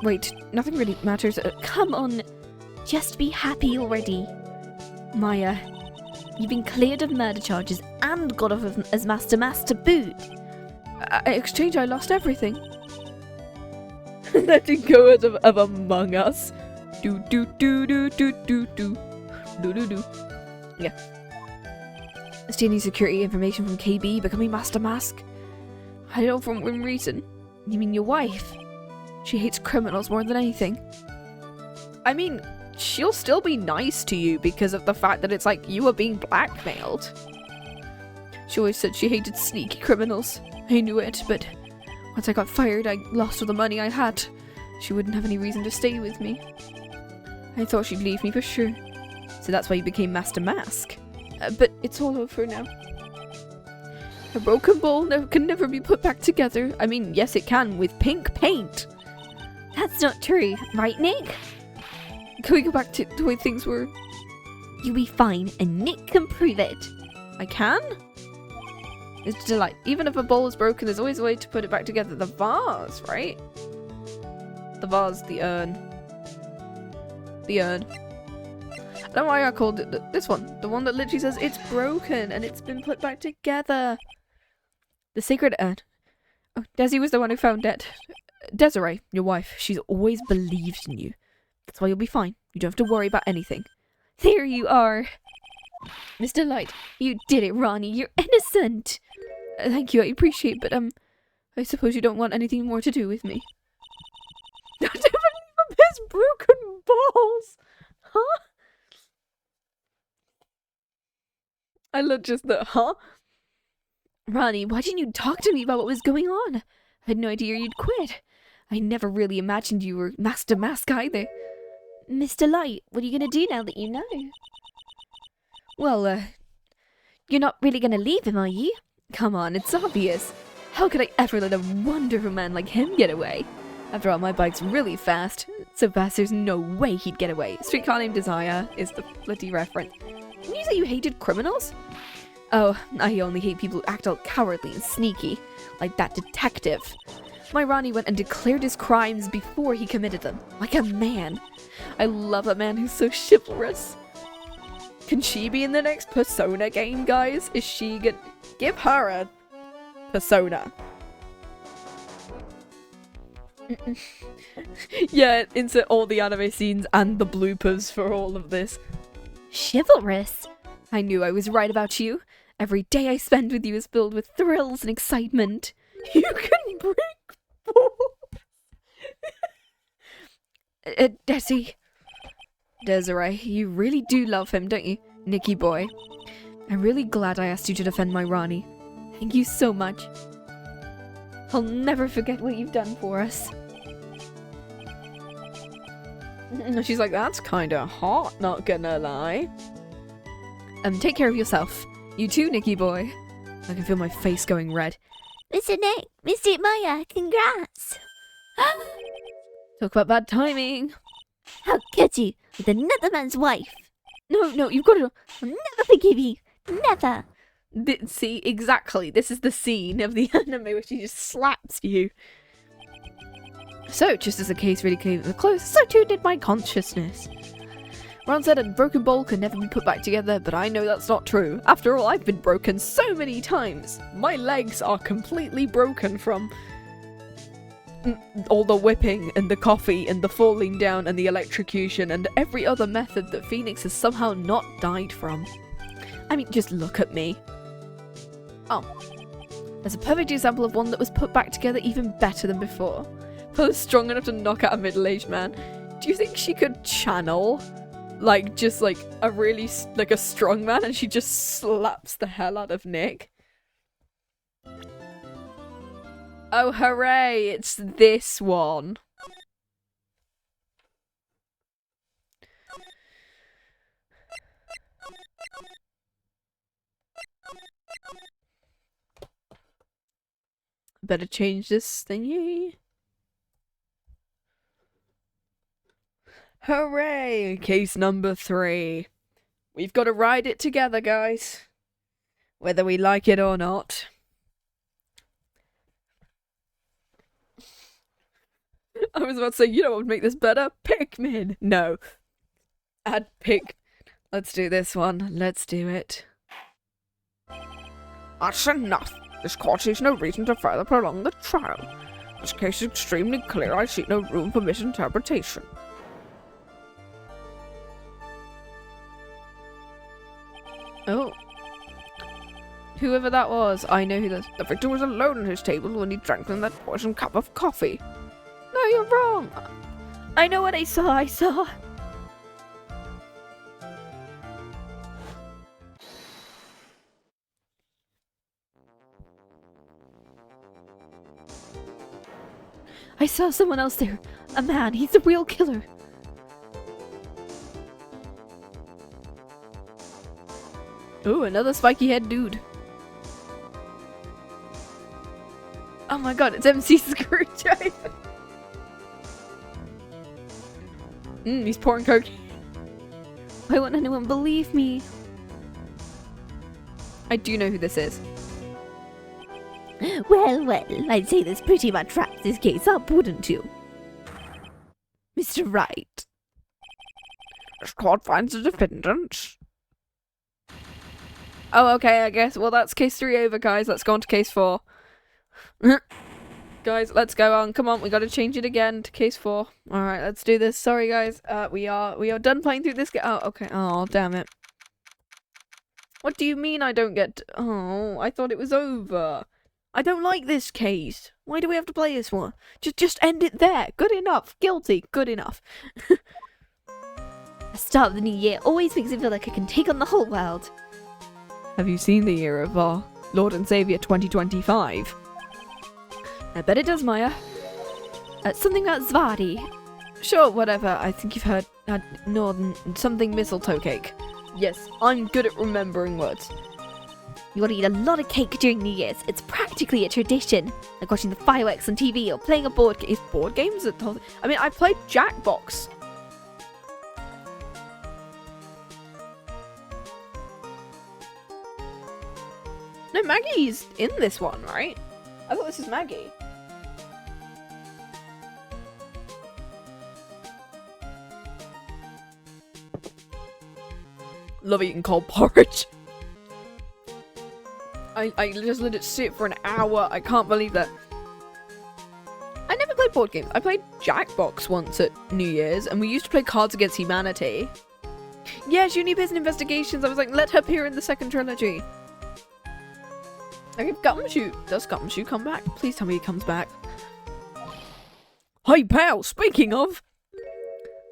Wait, nothing really matters. Come on. Just be happy already. Maya, you've been cleared of murder charges and got off as Master to boot. In exchange, I lost everything. Letting go of Among Us. Do do do do do do do do do do. Yeah. Stealing security information from KB, becoming Master Mask. I know from one reason. You mean your wife? She hates criminals more than anything. I mean, she'll still be nice to you because of the fact that it's like you were being blackmailed. She always said she hated sneaky criminals. I knew it, but once I got fired, I lost all the money I had. She wouldn't have any reason to stay with me. I thought she'd leave me for sure. So that's why you became Master Mask. But it's all over now. A broken bowl can never be put back together. I mean, yes it can, with pink paint. That's not true, right, Nick? Can we go back to the way things were? You'll be fine, and Nick can prove it. I can? It's Delight. Even if a bowl is broken, there's always a way to put it back together. The vase, right? The vase, the urn. The urn. I don't know why I called it this one. The one that literally says it's broken and it's been put back together. The sacred urn. Oh, Desi was the one who found it. Desiree, your wife, she's always believed in you. That's why you'll be fine. You don't have to worry about anything. There you are. Mr. Light, you did it, Ronnie. You're innocent. Thank you, I appreciate, but I suppose you don't want anything more to do with me. I don't believe his broken balls. Huh? I love just the huh? Ronnie, why didn't you talk to me about what was going on? I had no idea you'd quit. I never really imagined you were Master Mask either. Mr. Light, what are you going to do now that you know? Well, You're not really going to leave him, are you? come on, it's obvious. How could I ever let a wonderful man like him get away? After all, my bike's really fast. So fast there's no way he'd get away. Streetcar Named Desire is the bloody reference. Didn't you say you hated criminals? Oh, I only hate people who act all cowardly and sneaky. Like that detective. My Ronnie went and declared his crimes before he committed them. Like a man. I love a man who's so chivalrous. Can she be in the next Persona game, guys? Is she gonna... Give her a... Persona. Yeah, insert all the anime scenes and the bloopers for all of this. Chivalrous? I knew I was right about you. Every day I spend with you is filled with thrills and excitement. You can break balls. Desiree, you really do love him, don't you? Nicky boy. I'm really glad I asked you to defend my Ronnie. Thank you so much. I'll never forget what you've done for us. She's like, that's kinda hot, not gonna lie. Take care of yourself. You too, Nicky boy. I can feel my face going red. Mr. Nick, Mr. Maya, congrats! Talk about bad timing. How could you, with another man's wife? No, you've got to... I'll never forgive you. Never. See, exactly. This is the scene of the anime where she just slaps you. So, just as the case really came to a close, so too did my consciousness. Ron said a broken bowl can never be put back together, but I know that's not true. After all, I've been broken so many times. My legs are completely broken from all the whipping and the coffee and the falling down and the electrocution and every other method that Phoenix has somehow not died from. I mean, just look at me. Oh. There's a perfect example of one that was put back together even better than before. Both strong enough to knock out a middle-aged man. Do you think she could channel, like, just like a really, like a strong man and she just slaps the hell out of Nick? Oh, hooray! It's this one. Better change this thingy. Hooray! Case number 3. We've got to ride it together, guys. Whether we like it or not. I was about to say, you know what would make this better? Pikmin! No. Add Pik. Let's do this one. Let's do it. That's enough. This court sees no reason to further prolong the trial. This case is extremely clear. I see no room for misinterpretation. Oh. Whoever that was, I know who that is. The victim was alone at his table when he drank from that poisoned cup of coffee. No, you're wrong. I know what I saw. I saw someone else there. A man. He's the real killer. Ooh, another spiky head dude. Oh my god, it's MC Screwdriver. He's pouring coke. Why won't anyone believe me? I do know who this is. Well, I'd say this pretty much wraps this case up, wouldn't you? Mr. Wright. This court finds the defendants. Oh, okay, I guess. Well, that's case 3 over, guys. Let's go on to case 4. Guys, let's go on. Come on, we gotta change it again to case 4. Alright, let's do this. Sorry, guys. We are done playing through this game. Oh, okay. Oh, damn it. What do you mean I don't get... Oh, I thought it was over. I don't like this case. Why do we have to play this one? Just end it there. Good enough. Guilty. Good enough. The start of the new year always makes me feel like I can take on the whole world. Have you seen the year of our Lord and Saviour 2025? I bet it does, Maya. Something about Zvadi. Sure, whatever. I think you've heard No, something mistletoe cake. Yes, I'm good at remembering words. You want to eat a lot of cake during New Year's. It's practically a tradition. Like watching the fireworks on TV or playing a board game. Is board games at all? I mean, I played Jackbox. No, Maggie's in this one, right? I thought this is Maggey. Love eating cold porridge. I just let it sit for an hour. I can't believe that. I never played board games. I played Jackbox once at New Year's, and we used to play Cards Against Humanity. Yeah, she only appears in Investigations. I was like, let her appear in the second trilogy. Okay, Gumshoe. Does Gumshoe come back? Please tell me he comes back. Hey, pal, speaking of.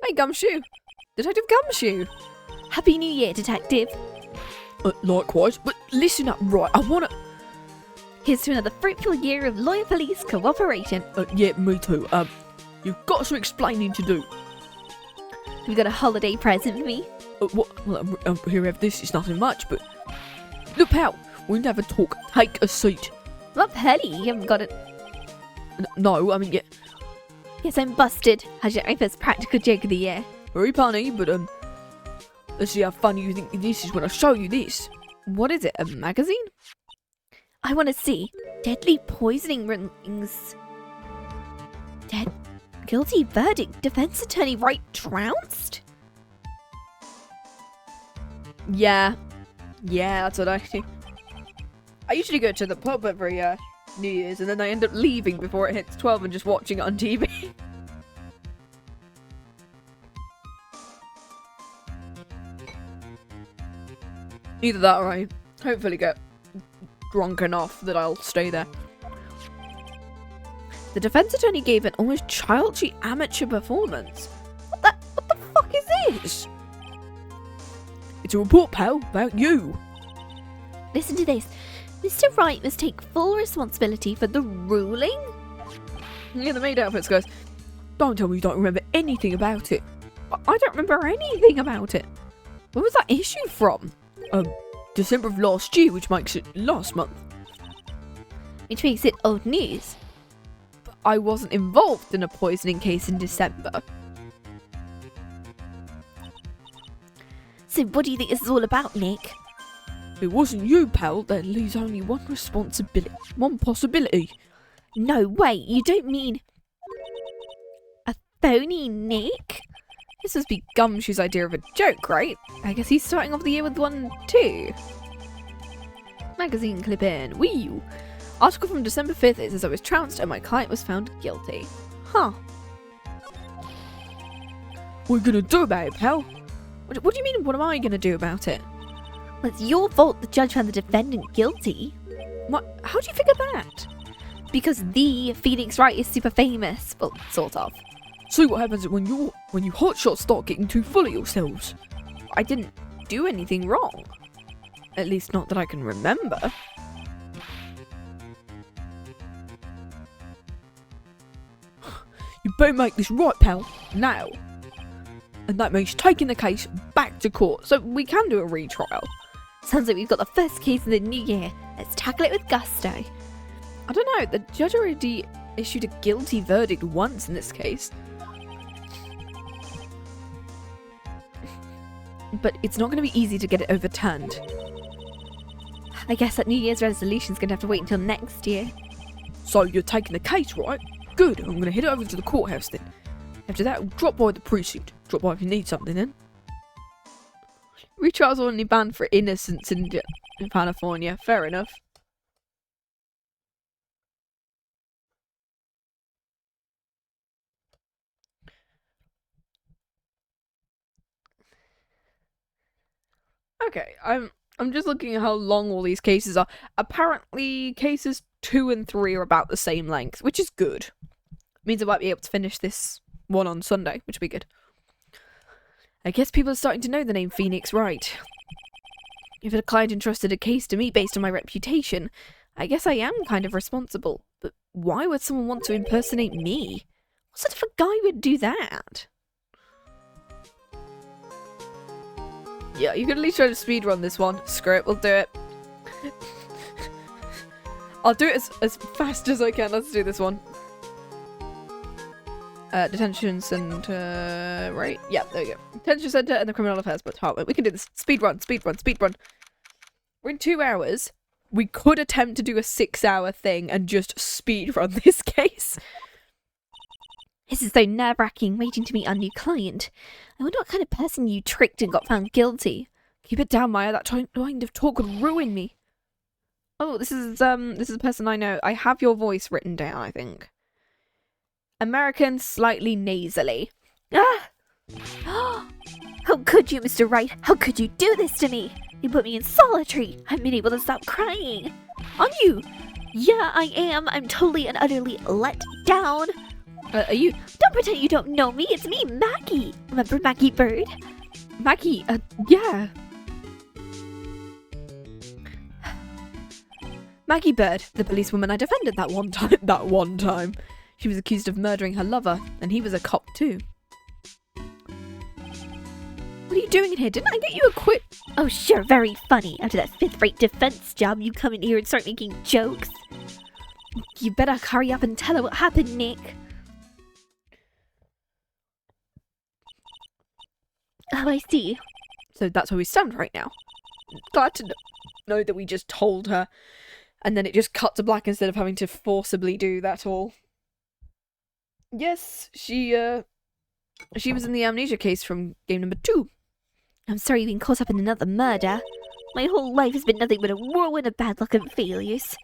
Hey, Gumshoe. Detective Gumshoe. Happy New Year, Detective. Likewise, but listen up, right? I wanna. Here's to another fruitful year of loyal police cooperation. Yeah, me too. You've got some explaining to do. Have you got a holiday present for me? What? Well, here we have this. It's nothing much, but look, pal. We never talk. Take a seat. What, Pelly? You haven't got it. No, I mean, yeah. Yes, I'm busted. How's your first practical joke of the year? Very punny, but let's see how funny you think this is when I show you this. What is it? A magazine? I want to see. Deadly poisoning rings. Dead. Guilty verdict. Defense attorney Wright trounced? Yeah. Yeah, that's what I do. I usually go to the pub every New Year's, and then I end up leaving before it hits 12 and just watching it on TV. Either that or I hopefully get drunk enough that I'll stay there. The defense attorney gave an almost childish amateur performance. What the fuck is this? It's a report, pal, about you. Listen to this. Mr. Wright must take full responsibility for the ruling? Yeah, the maid outfits goes, Don't tell me you don't remember anything about it. I don't remember anything about it. When was that issue from? December of last year, which makes it last month. Which makes it old news. But I wasn't involved in a poisoning case in December. So what do you think this is all about, Nick? If it wasn't you, pal, there leaves only one possibility. No, wait, you don't mean a phony Nick? This must be Gumshoe's idea of a joke, right? I guess he's starting off the year with one too. Magazine clip in. Wee! Article from December 5th. It says I was trounced and my client was found guilty. Huh. What are you gonna do about it, pal? What do you mean, what am I gonna do about it? Well, it's your fault the judge found the defendant guilty. What? How do you figure that? Because the Phoenix Wright is super famous. Well, sort of. See what happens when you hotshots start getting too full of yourselves. I didn't do anything wrong. At least not that I can remember. You better make this right, pal, now. And that means taking the case back to court. So we can do a retrial. Sounds like we've got the first case of the new year. Let's tackle it with gusto. I don't know, the judge already issued a guilty verdict once in this case. But it's not going to be easy to get it overturned. I guess that New Year's resolution's going to have to wait until next year. So you're taking the case, right? Good, I'm going to head over to the courthouse then. After that, we'll drop by the precinct. Drop by if you need something then. Retrials are only banned for innocence in California. Fair enough. Okay, I'm just looking at how long all these cases are. Apparently, cases 2 and 3 are about the same length, which is good. Means I might be able to finish this one on Sunday, which will be good. I guess people are starting to know the name Phoenix Wright. If a client entrusted a case to me based on my reputation, I guess I am kind of responsible. But why would someone want to impersonate me? What sort of a guy would do that? Yeah, you could at least try to speedrun this one. Screw it, we'll do it. I'll do it as fast as I can. Let's do this one. Detention center, right? Yeah, there we go. Detention center and the criminal affairs department. We can do this. Speedrun. We're in 2 hours. We could attempt to do a 6-hour thing and just speedrun this case. This is so nerve-wracking, waiting to meet our new client. I wonder what kind of person you tricked and got found guilty. Keep it down, Maya. That kind of talk would ruin me. Oh, this is a person I know. I have your voice written down, I think. American, slightly nasally. Ah! How could you, Mr. Wright? How could you do this to me? You put me in solitary. I haven't been able to stop crying. Aren't you? Yeah, I am. I'm totally and utterly let down. Are you? Don't pretend you don't know me. It's me, Maggey. Remember Maggey Bird? Maggey, yeah. Maggey Bird, the policewoman I defended that one time. She was accused of murdering her lover, and he was a cop too. What are you doing in here? Didn't I get you acquit? Oh, sure, very funny. After that fifth-rate defense job, you come in here and start making jokes. You better hurry up and tell her what happened, Nick. Oh, I see. So that's where we stand right now. Glad to know that we just told her, and then it just cut to black instead of having to forcibly do that all. Yes, she was in the amnesia case from game number 2. I'm sorry you've been caught up in another murder. My whole life has been nothing but a whirlwind of bad luck and failures.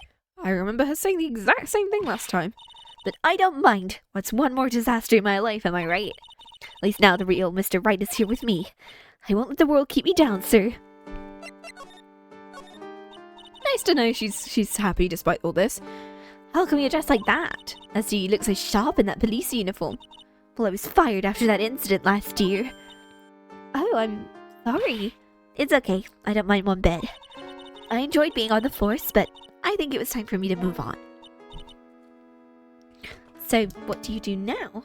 I remember her saying the exact same thing last time. But I don't mind. What's one more disaster in my life, am I right? At least now the real Mr. Right is here with me. I won't let the world keep me down, sir. Nice to know she's happy despite all this. How come you're dressed like that? As do you look so sharp in that police uniform? Well, I was fired after that incident last year. Oh, I'm sorry. It's okay. I don't mind one bit. I enjoyed being on the force, but I think it was time for me to move on. So, what do you do now?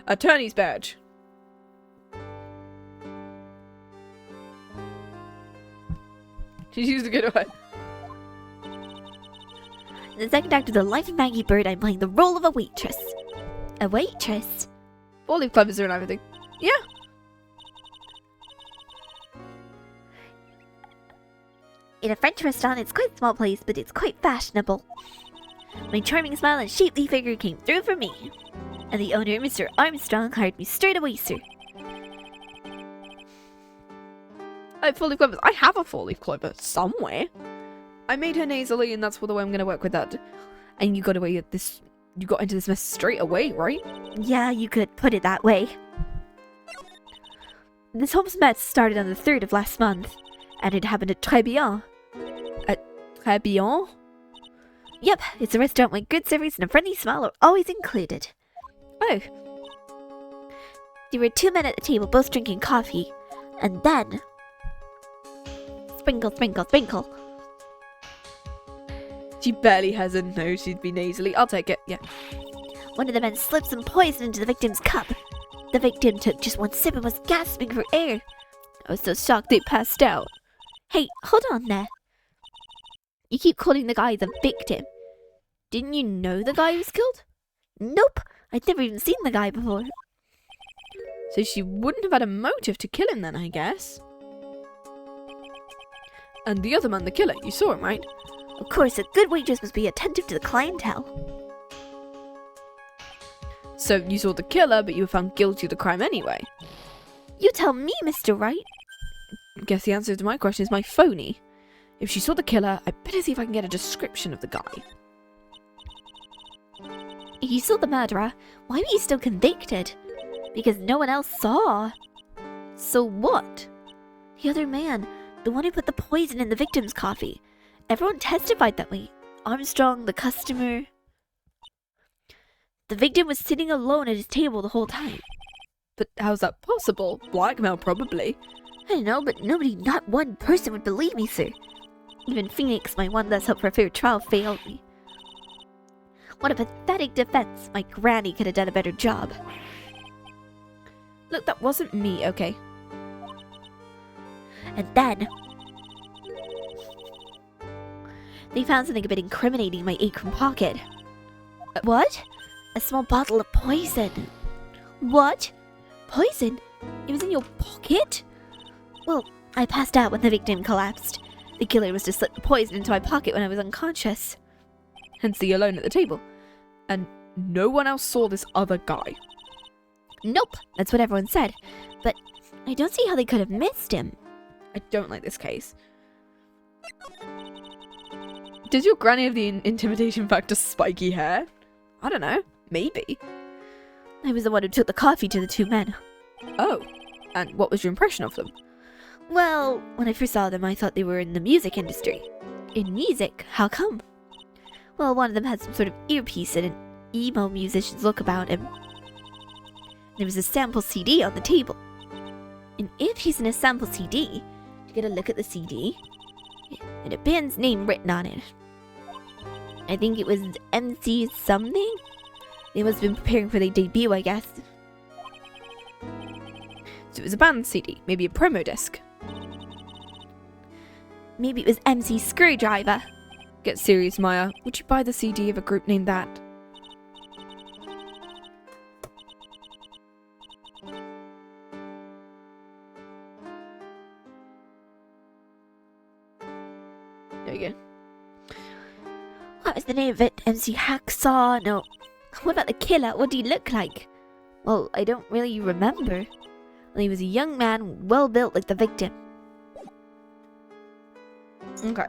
Attorney's badge. She's used a good one. In the second act of The Life of Maggey Bird, I'm playing the role of a waitress. A waitress? All the clevers are and everything. Yeah. In a French restaurant, it's quite a small place, but it's quite fashionable. My charming smile and shapely figure came through for me. And the owner, Mr. Armstrong, hired me straight away, sir. Four-leaf clovers. I have a four-leaf clover somewhere. I made her nasally, and that's the way I'm going to work with that. And you got away with this. You got into this mess straight away, right? Yeah, you could put it that way. This whole mess started on the 3rd of last month, and it happened at Tribulations. At Tribulations? Yep, it's a restaurant where good service and a friendly smile are always included. Oh. There were 2 men at the table, both drinking coffee, and then... Sprinkle, sprinkle, sprinkle. She barely has a nose, she'd be nasally. I'll take it, yeah. One of the men slipped some poison into the victim's cup. The victim took just one sip and was gasping for air. I was so shocked they passed out. Hey, hold on there. You keep calling the guy the victim. Didn't you know the guy was killed? Nope, I'd never even seen the guy before. So she wouldn't have had a motive to kill him then, I guess. And the other man, the killer, you saw him, right? Of course, a good waitress must be attentive to the clientele. So you saw the killer, but you were found guilty of the crime anyway. You tell me, Mr. Wright. Guess the answer to my question is my phony. If she saw the killer, I better see if I can get a description of the guy. If you saw the murderer, why were you still convicted? Because no one else saw. So what? The other man, the one who put the poison in the victim's coffee. Everyone testified that way. Armstrong, the customer. The victim was sitting alone at his table the whole time. But how's that possible? Blackmail, probably. I don't know, but nobody, not one person would believe me, sir. Even Phoenix, my one last hope for a fair trial, failed me. What a pathetic defense. My granny could have done a better job. Look, that wasn't me, okay? And then they found something a bit incriminating in my apron pocket. What? A small bottle of poison. What? Poison? It was in your pocket? Well, I passed out when the victim collapsed. The killer must have slipped the poison into my pocket when I was unconscious. Hence the alone at the table. And no one else saw this other guy. Nope, that's what everyone said. But I don't see how they could have missed him. I don't like this case. Does your granny have the intimidation factor spiky hair? I don't know. Maybe. I was the one who took the coffee to the two men. Oh. And what was your impression of them? Well, when I first saw them, I thought they were in the music industry. In music? How come? Well, one of them had some sort of earpiece and an emo musician's look about him. There was a sample CD on the table. And if he's in a sample CD, to get a look at the CD, and a band's name written on it. I think it was MC something? They must have been preparing for their debut, I guess. So it was a band CD, maybe a promo disc. Maybe it was MC Screwdriver. Get serious, Maya. Would you buy the CD of a group named that? There you go. What was the name of it? MC Hacksaw? No. What about the killer? What did he look like? Well, I don't really remember. Well, he was a young man, well built like the victim. Okay,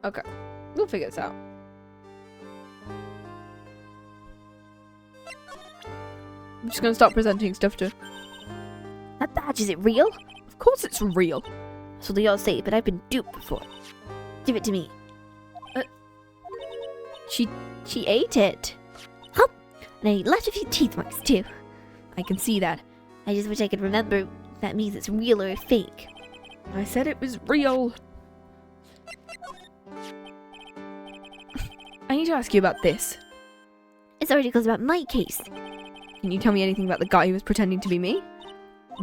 okay. We'll figure this out. I'm just gonna start presenting stuff to... That badge, is it real? Of course it's real. So they all say, but I've been duped before. Give it to me. She ate it. Huh? And I left a few teeth marks too. I can see that. I just wish I could remember if that means it's real or fake. I said it was real. I need to ask you about this. This article's about my case. Can you tell me anything about the guy who was pretending to be me?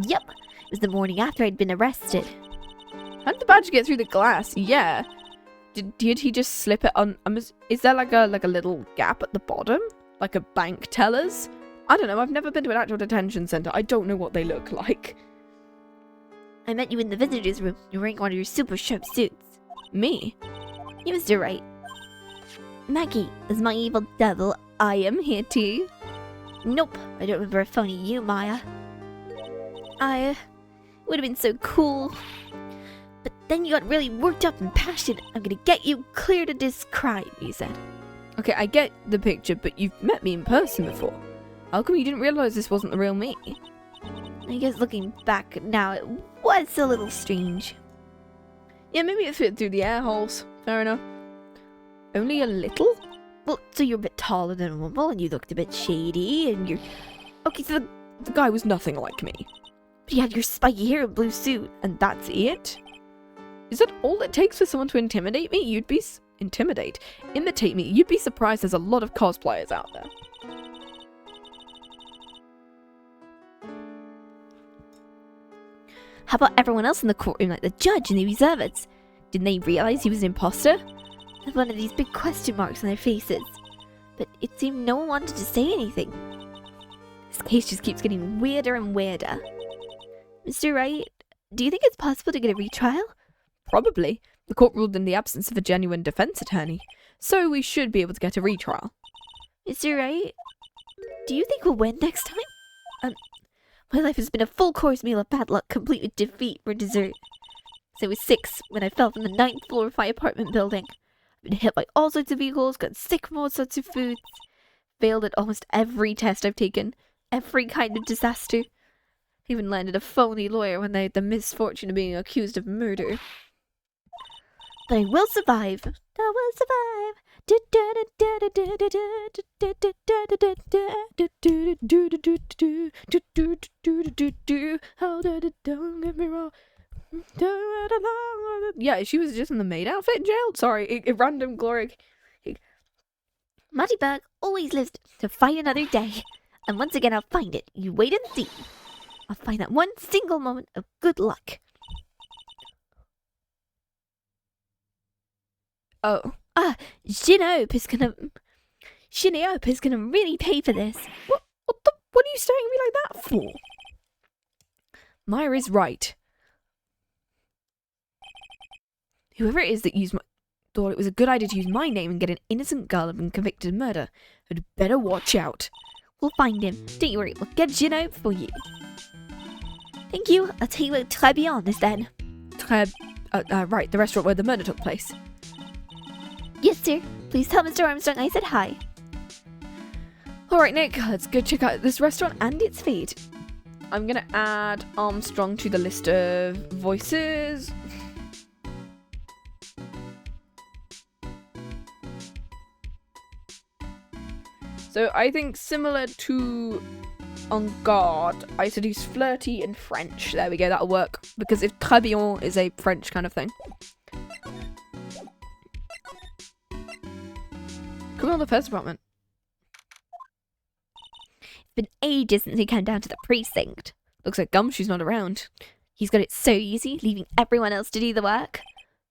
Yep. It was the morning after I'd been arrested. How did the badge get through the glass? Yeah. Did he just slip it on? Is there like a little gap at the bottom? Like a bank teller's? I don't know. I've never been to an actual detention center. I don't know what they look like. I met you in the visitors' room. You're wearing one of your super sharp suits. Me? You must be right. Maggey, as my evil devil, I am here too. Nope, I don't remember a phony you, Maya. I would have been so cool. But then you got really worked up and passionate. I'm gonna get you cleared of this crime, you said. Okay, I get the picture, but you've met me in person before. How come you didn't realize this wasn't the real me? I guess looking back now, it was a little strange. Yeah, maybe it fit through the air holes. Fair enough. Only a little? Well, so you're a bit taller than normal, and you looked a bit shady, and you're... Okay, so the guy was nothing like me. But you had your spiky hair and blue suit. And that's it? Is that all it takes for someone to intimidate me? Imitate me. You'd be surprised there's a lot of cosplayers out there. How about everyone else in the courtroom, like the judge and the observers? Didn't they realize he was an imposter? With one of these big question marks on their faces. But it seemed no one wanted to say anything. This case just keeps getting weirder and weirder. Mr. Wright, do you think it's possible to get a retrial? Probably. The court ruled in the absence of a genuine defense attorney, so we should be able to get a retrial. Mr. Wright, do you think we'll win next time? My life has been a full course meal of bad luck, complete with defeat for dessert. So I was 6 when I fell from the 9th floor of my apartment building. I've been hit by all sorts of vehicles, got sick from all sorts of foods, failed at almost every test I've taken, every kind of disaster. Even landed a phony lawyer when they had the misfortune of being accused of murder. But I will survive. I will survive. How did it? Don't get me wrong. Yeah, she was just in the maid outfit in jail. Sorry, a random glory. Matty Bug always lives to fight another day. And once again, I'll find it. You wait and see. I'll find that one single moment of good luck. Oh. Shinop is gonna really pay for this. What are you staring at me like that for? Maya is right. Whoever it is that thought it was a good idea to use my name and get an innocent girl of convicted murder had better watch out. We'll find him. Don't you worry, we'll get Shinop for you. Thank you. I'll tell you where Tribulations is then. Right, the restaurant where the murder took place. Yes, sir. Please tell Mr. Armstrong I said hi. Alright, Nick, let's go check out this restaurant and its feed. I'm gonna add Armstrong to the list of voices. So I think similar to On Guard, I said he's flirty and French. There we go, that'll work. Because if Tribulations is a French kind of thing. Criminal Affairs Department. It's been ages since he came down to the precinct. Looks like Gumshoe's not around. He's got it so easy, leaving everyone else to do the work.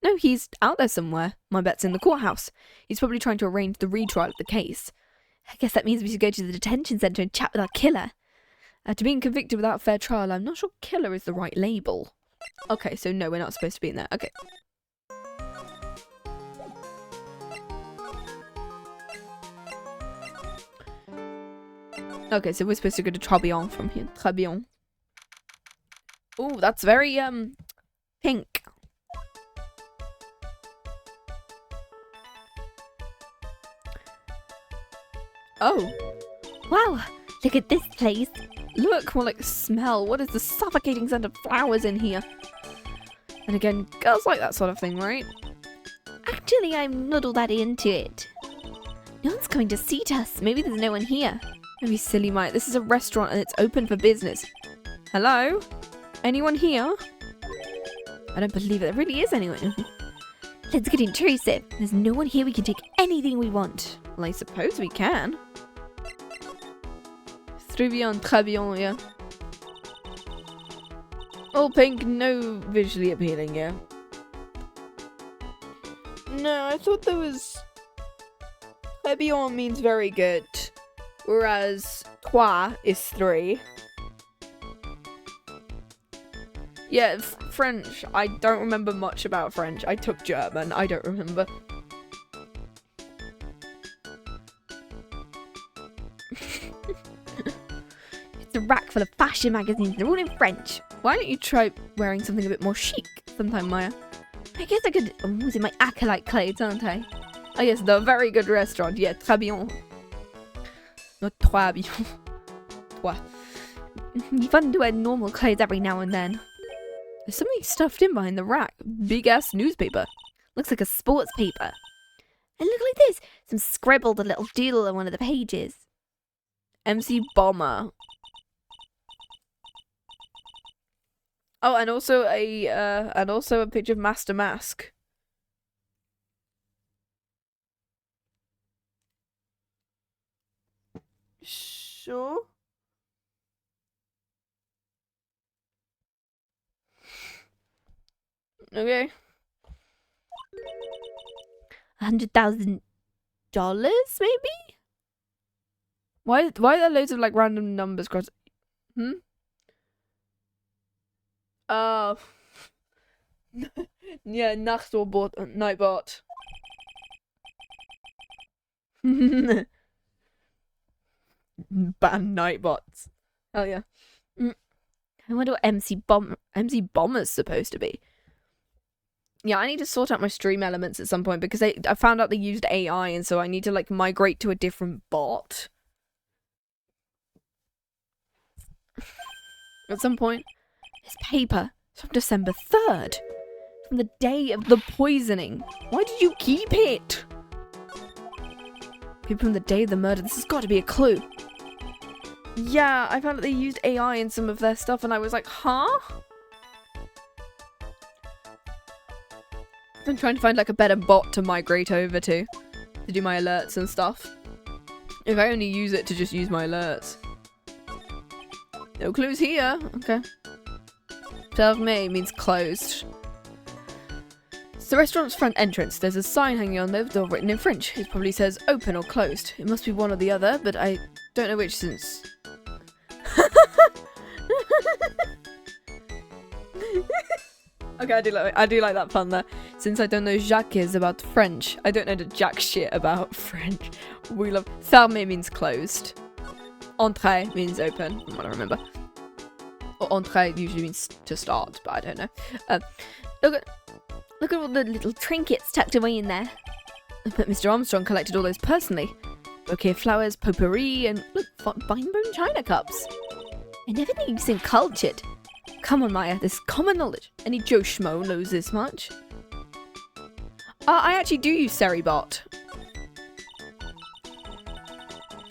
No, he's out there somewhere. My bet's in the courthouse. He's probably trying to arrange the retrial of the case. I guess that means we should go to the detention centre and chat with our killer. To being convicted without fair trial, I'm not sure killer is the right label. Okay, so no, we're not supposed to be in there. Okay. Okay, so we're supposed to go to Tribulations from here. Tribulations. Oh, that's very, pink. Oh. Wow, look at this place. Look, more like smell. What is the suffocating scent of flowers in here? And again, girls like that sort of thing, right? Actually, I'm not all that into it. No one's coming to seat us. Maybe there's no one here. Don't be silly, mate. This is a restaurant and it's open for business. Hello? Anyone here? I don't believe it. There really is anyone. Let's get intrusive. There's no one here. We can take anything we want. Well, I suppose we can. Tribulations, yeah. All pink, no visually appealing, yeah. No, I thought there was... Tribulations means very good. Whereas trois is 3. Yeah, French. I don't remember much about French. I took German. I don't remember. It's a rack full of fashion magazines. They're all in French. Why don't you try wearing something a bit more chic sometime, Maya? I guess I could... I'm using my acolyte clothes, aren't I? Oh yes, the very good restaurant. Yeah, Tribulations. Not Tribulations. Trois. You fun to wear normal clothes every now and then. There's something stuffed in behind the rack. Big ass newspaper. Looks like a sports paper. And look like this. Some scribbled a little doodle on one of the pages. MC Bomber. Oh, and also a picture of Master Mask. Sure. Okay. $100,000, maybe? Why are there loads of like random numbers across? Oh. Yeah, Nachtbot, Nightbot. Ban Nightbots. Hell yeah. I wonder what MC Bomber's supposed to be. Yeah, I need to sort out my stream elements at some point because I found out they used AI, and so I need to like migrate to a different bot. At some point. This paper is from December 3rd. From the day of the poisoning. Why did you keep it? People from the day of the murder. This has got to be a clue. Yeah, I found that they used AI in some of their stuff, and I was like, huh? I'm trying to find like a better bot to migrate over to do my alerts and stuff. If I only use it to just use my alerts. No clues here. Okay. Fermé means closed. It's the restaurant's front entrance. There's a sign hanging on the door written in French. It probably says open or closed. It must be one or the other, but I don't know which since... Okay, I do like that pun there. Since I don't know Jacques is about French, I don't know the jack shit about French. We love... Fermé means closed. Entrée means open, from what I remember. Or entrée usually means to start, but I don't know. Look at all the little trinkets tucked away in there. But Mr. Armstrong collected all those personally. Bouquet of flowers, potpourri, and look, fine bone china cups. I never knew you seemed cultured. Come on, Maya, this is common knowledge. Any Joe Schmo knows this much. I actually do use Seribot.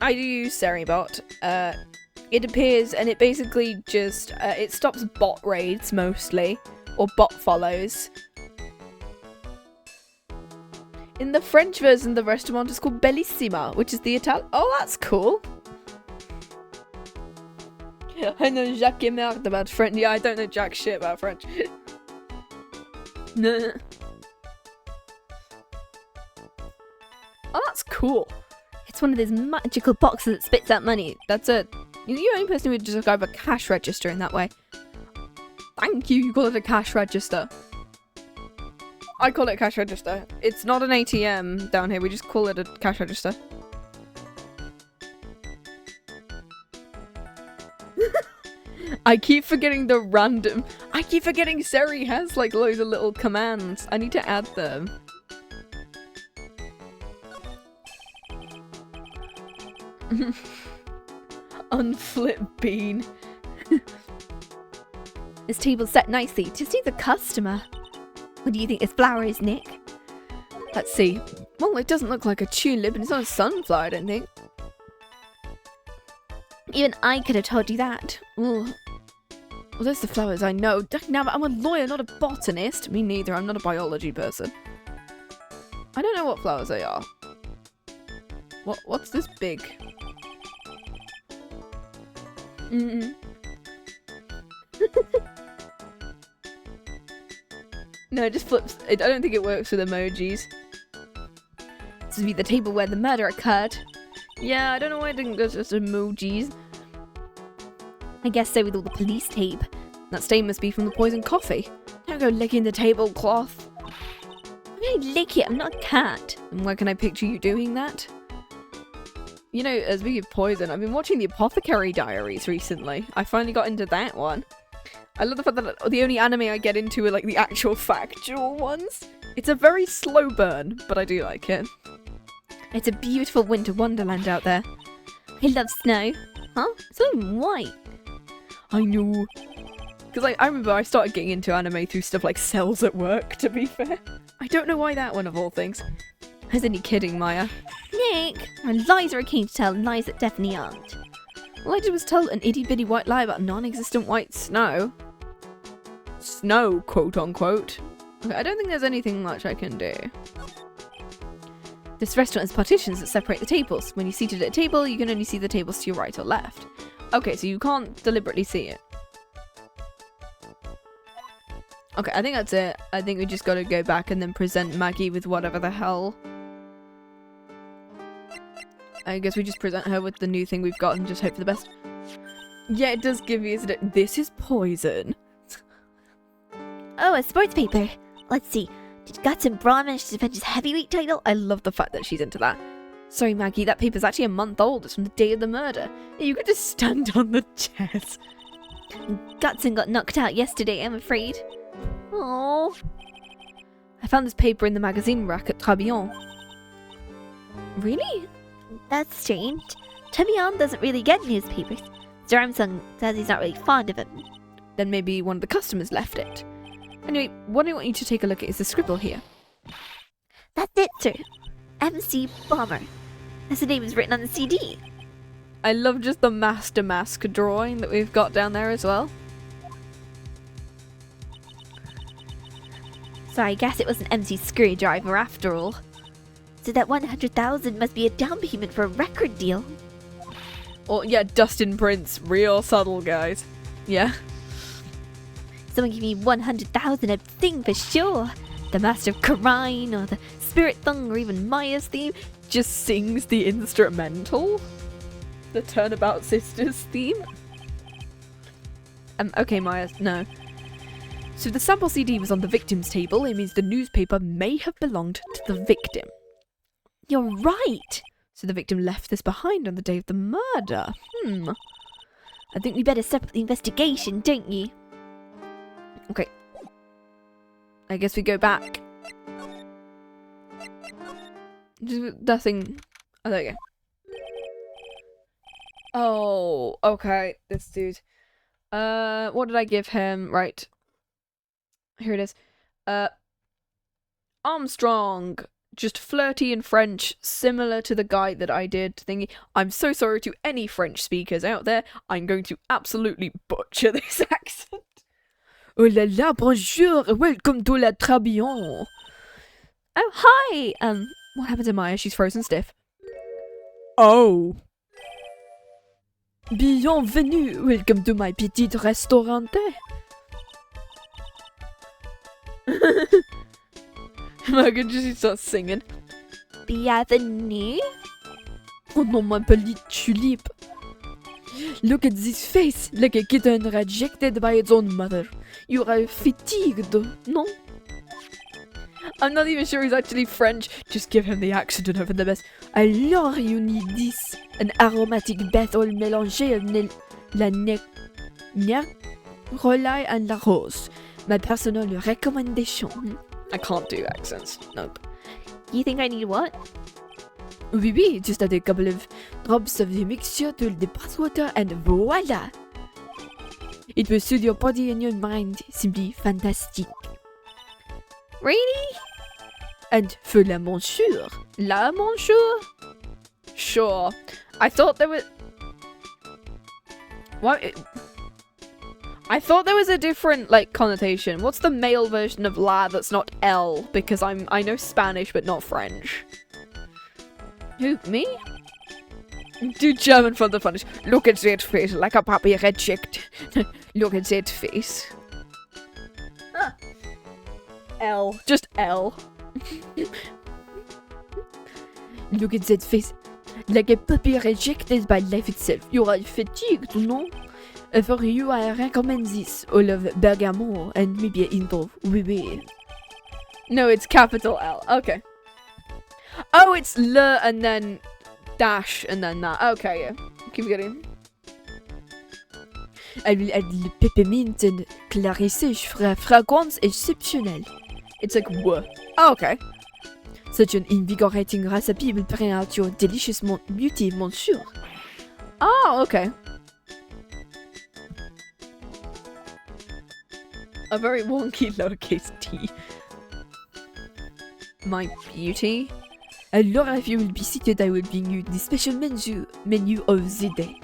I do use Seribot. It appears, and it basically just, it stops bot raids mostly, or bot follows. In the French version, the restaurant is called Bellissima, which is the Italian. Oh, that's cool. I know Jacques et merde about French. Yeah, I don't know jack shit about French. No. Oh, that's cool. It's one of those magical boxes that spits out money. That's a... You're the only person who would describe a cash register in that way. Thank you, you call it a cash register. I call it a cash register. It's not an ATM down here, we just call it a cash register. I keep forgetting the random... I keep forgetting Seri has like loads of little commands. I need to add them. Unflip bean. This table's set nicely. Just needs a customer. What do you think this flower is, Nick? Let's see. Well, it doesn't look like a tulip and it's not a sunflower, I don't think. Even I could have told you that. Well, those are the flowers I know. Now, I'm a lawyer, not a botanist. Me neither, I'm not a biology person. I don't know what flowers they are. What's this big? No, it just flips. I don't think it works with emojis. This would be the table where the murder occurred. Yeah, I don't know why it didn't go to just emojis. I guess so with all the police tape. That stain must be from the poisoned coffee. Don't go licking the tablecloth. I'm gonna lick it, I'm not a cat. And where can I picture you doing that? You know, as we give poison, I've been watching the Apothecary Diaries recently. I finally got into that one. I love the fact that the only anime I get into are like the actual factual ones. It's a very slow burn, but I do like it. It's a beautiful winter wonderland out there. I love snow. Huh? It's not even white. I know. Because I remember I started getting into anime through stuff like Cells at Work, to be fair. I don't know why that one of all things. I was only kidding, Maya. Nick, lies are a keen to tell and lies that definitely aren't. All I did was tell an itty-bitty white lie about non-existent white snow. Snow, quote-unquote. Okay, I don't think there's anything much I can do. This restaurant has partitions that separate the tables. When you're seated at a table, you can only see the tables to your right or left. Okay, so you can't deliberately see it. Okay, I think that's it. I think we just gotta go back and then present Maggey with whatever the hell. I guess we just present her with the new thing we've got and just hope for the best. Yeah, it does give you, isn't it? This is poison. Oh, a sports paper. Let's see. Did Guts and Braun manage to defend his heavyweight title? I love the fact that she's into that. Sorry, Maggey, that paper's actually a month old. It's from the day of the murder. You could just stand on the chairs. Gutson got knocked out yesterday, I'm afraid. Oh. I found this paper in the magazine rack at Tribulations. Really? That's strange. Tribulations doesn't really get newspapers. Sir Armstrong says he's not really fond of them. Then maybe one of the customers left it. Anyway, what I want you to take a look at is the scribble here. That's it, sir. MC Bomber. That's the name is written on the CD. I love just the master mask drawing that we've got down there as well. So I guess it was an MC Screwdriver after all. So that 100,000 must be a down payment for a record deal. Or, yeah, Dustin Prince. Real subtle, guys. Yeah. Someone give me 100,000 a thing for sure. The Master of Karine or the Spirit Thong or even Maya's theme. Just sings the instrumental. The Turnabout Sisters theme. Okay, Maya, no. So the sample CD was on the victim's table. It means the newspaper may have belonged to the victim. You're right. So the victim left this behind on the day of the murder. I think we better step up the investigation, don't you? Okay. I guess we go back. Nothing. Oh, there you go. Oh, okay. This dude. What did I give him? Right. Here it is. Armstrong. Just flirty in French, similar to the guy that I did thingy. I'm so sorry to any French speakers out there. I'm going to absolutely butcher this accent. Oh là là, bonjour, welcome to la Tribulations. Oh, hi! What happened to Maya? She's frozen stiff. Oh. Bienvenue, welcome to my petit restaurante. Maggey just starts singing. Bienvenue? Oh non, my petite tulipe. Look at this face, like a kitten rejected by its own mother. You are fatigued, no? I'm not even sure he's actually French. Just give him the accent and hope for the best. Alors you need this, an aromatic bath all mélangé la relay and la rose. My personal recommendation. I can't do accents. Nope. You think I need what? Oui, oui, just add a couple of drops of the mixture to the bathwater and voila! It will soothe your body and your mind. Simply fantastic. Really? And for la monsieur. La monsieur? Sure. I thought there was... What? I thought there was a different, like, connotation. What's the male version of la that's not L? Because I know Spanish, but not French. Who, me? Do German for the funniest. Look at that face, like a puppy reject. Look at that face. Huh. L. Just L. Look at that face, like a puppy rejected by life itself. You are fatigued, no? For you, I recommend this, all of bergamot and maybe a hint of oui, oui. No, it's capital L. Okay. Oh, it's le and then dash and then that. Okay, yeah. Keep getting. I will add le peppermint and clarisser fragrance exceptionnelle. It's like wh. Oh, okay. Such an invigorating recipe will bring out your delicious beauty, monsieur. Oh, okay. A very wonky lowercase t. My beauty? Alors, if you will be seated, I will bring you the special menu of the day.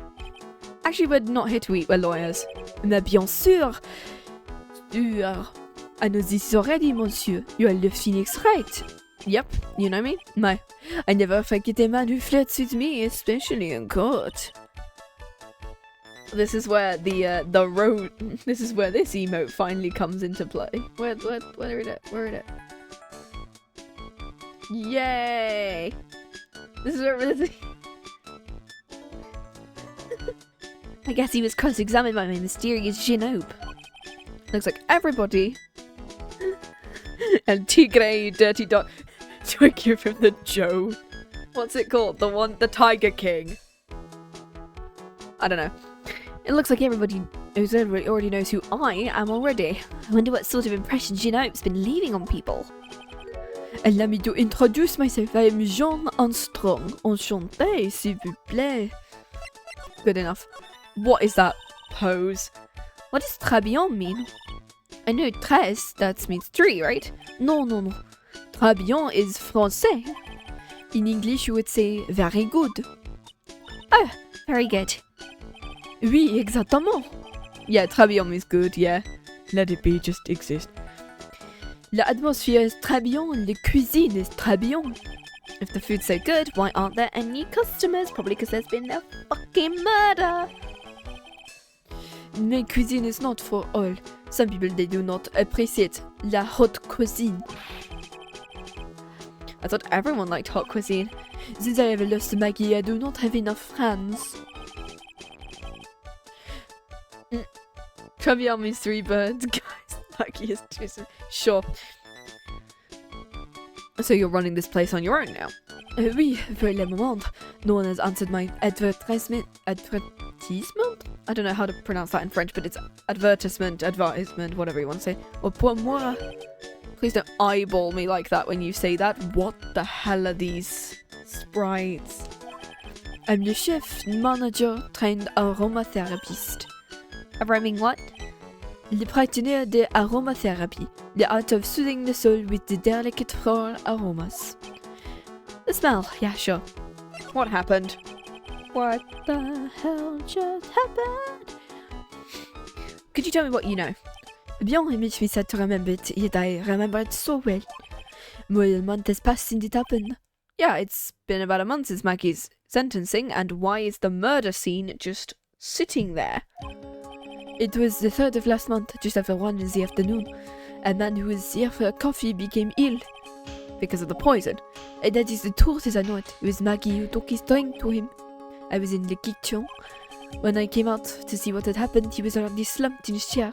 Actually, we're not here to eat, we're lawyers. Mais bien sûr. I know this is already, monsieur. You are the Phoenix, right? Yep, you know me. I never forget a man who flirts with me, especially in court. This is where the road. This is where this emote finally comes into play. Where is it? Where is it? Yay! This is where this. I guess he was cross-examined by my mysterious Genope. Looks like everybody. And Tigre, dirty dog. Do I give him the Joe? What's it called? The Tiger King. I don't know. It looks like everybody already knows who I am already. I wonder what sort of impression Genope's been leaving on people. Allow me to introduce myself. I am Jean Armstrong. Enchanté, s'il vous plaît. Good enough. What is that pose? What does très bien mean? I know tres, that means 3, right? No. Très bien is français. In English, you would say very good. Oh, very good. Oui, exactement. Yeah, très bien means good, yeah. Let it be, just exist. La atmosphere is très bien, la cuisine is très bien. If the food's so good, why aren't there any customers? Probably because there's been a fucking murder. My cuisine is not for all. Some people, they do not appreciate la haute cuisine. I thought everyone liked hot cuisine. Since I have lost Maggey, I do not have enough friends. Chubby Army's 3 birds, guys. Maggey is just sure. So you're running this place on your own now? Oui, for le moment. No one has answered my advertisement. Advertisement? I don't know how to pronounce that in French, but it's advertisement, whatever you want to say. Or pour moi. Please don't eyeball me like that when you say that. What the hell are these sprites? I'm the chef manager trained aromatherapist. A roaming what? Le practitioner de aromatherapy, the art of soothing the soul with the delicate floral aromas. The smell, yeah, sure. What happened? What the hell just happened? Could you tell me what you know? Bien, it makes me sad to remember it, yet I remember it so well. More than a month has passed since it happened. Yeah, it's been about a month since Maggie's sentencing, and why is the murder scene just sitting there? It was the 3rd of last month, just after 1 in the afternoon. A man who was here for coffee became ill. Because of the poison? And that is the truth as I know it. It was Maggey who took his drink to him. I was in the kitchen. When I came out to see what had happened, he was already slumped in his chair.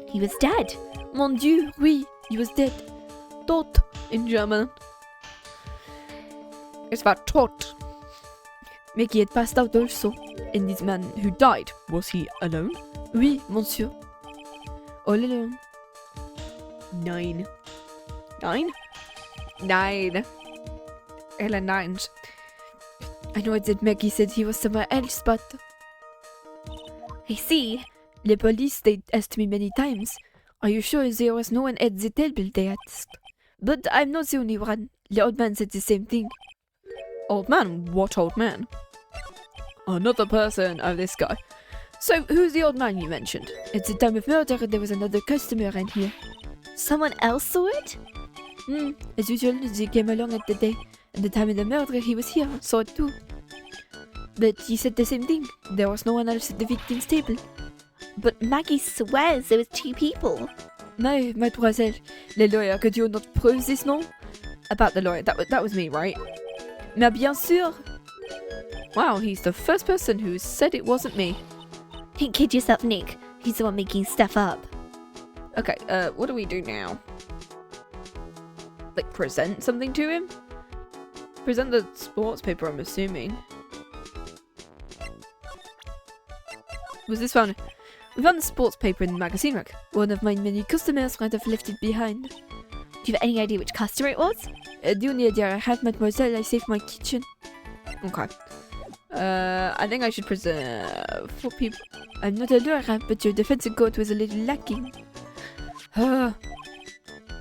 He was dead. Mon Dieu, oui, he was dead. Tot In German. It's about tot. Maggey had passed out also. And this man Who died? Was he alone? Oui, monsieur. All alone. 9. 9? 9. Ellen nines. I know that Maggey said he was somewhere else, but I see. the police, they asked me many times. Are you sure there was no one at the table, they asked. But I'm not the only one. The old man said the same thing. Old man? What old man? Another person. Oh, this guy. So, who's the old man you mentioned? At the time of murder, there was another customer in here. Someone else saw it? As usual, they came along at the day. At the time of the murder, he was here, saw it too. But he said the same thing. There was no one else at the victim's table. But Maggey swears there was 2 people. No, mademoiselle. Le lawyer, could you not prove this, no? About the lawyer. That was me, right? Mais bien sûr. Wow, he's the first person who said it wasn't me. Don't kid yourself, Nick. He's the one making stuff up. Okay, what do we do now? Like, present something to him? Present the sports paper, I'm assuming. Was this found? We found the sports paper in the magazine rack. One of my many customers might have left it behind. Do you have any idea which customer it was? The only idea I have, mademoiselle, I saved my kitchen. Okay. I think I should preserve for people. I'm not a lawyer, but your defensive code was a little lacking.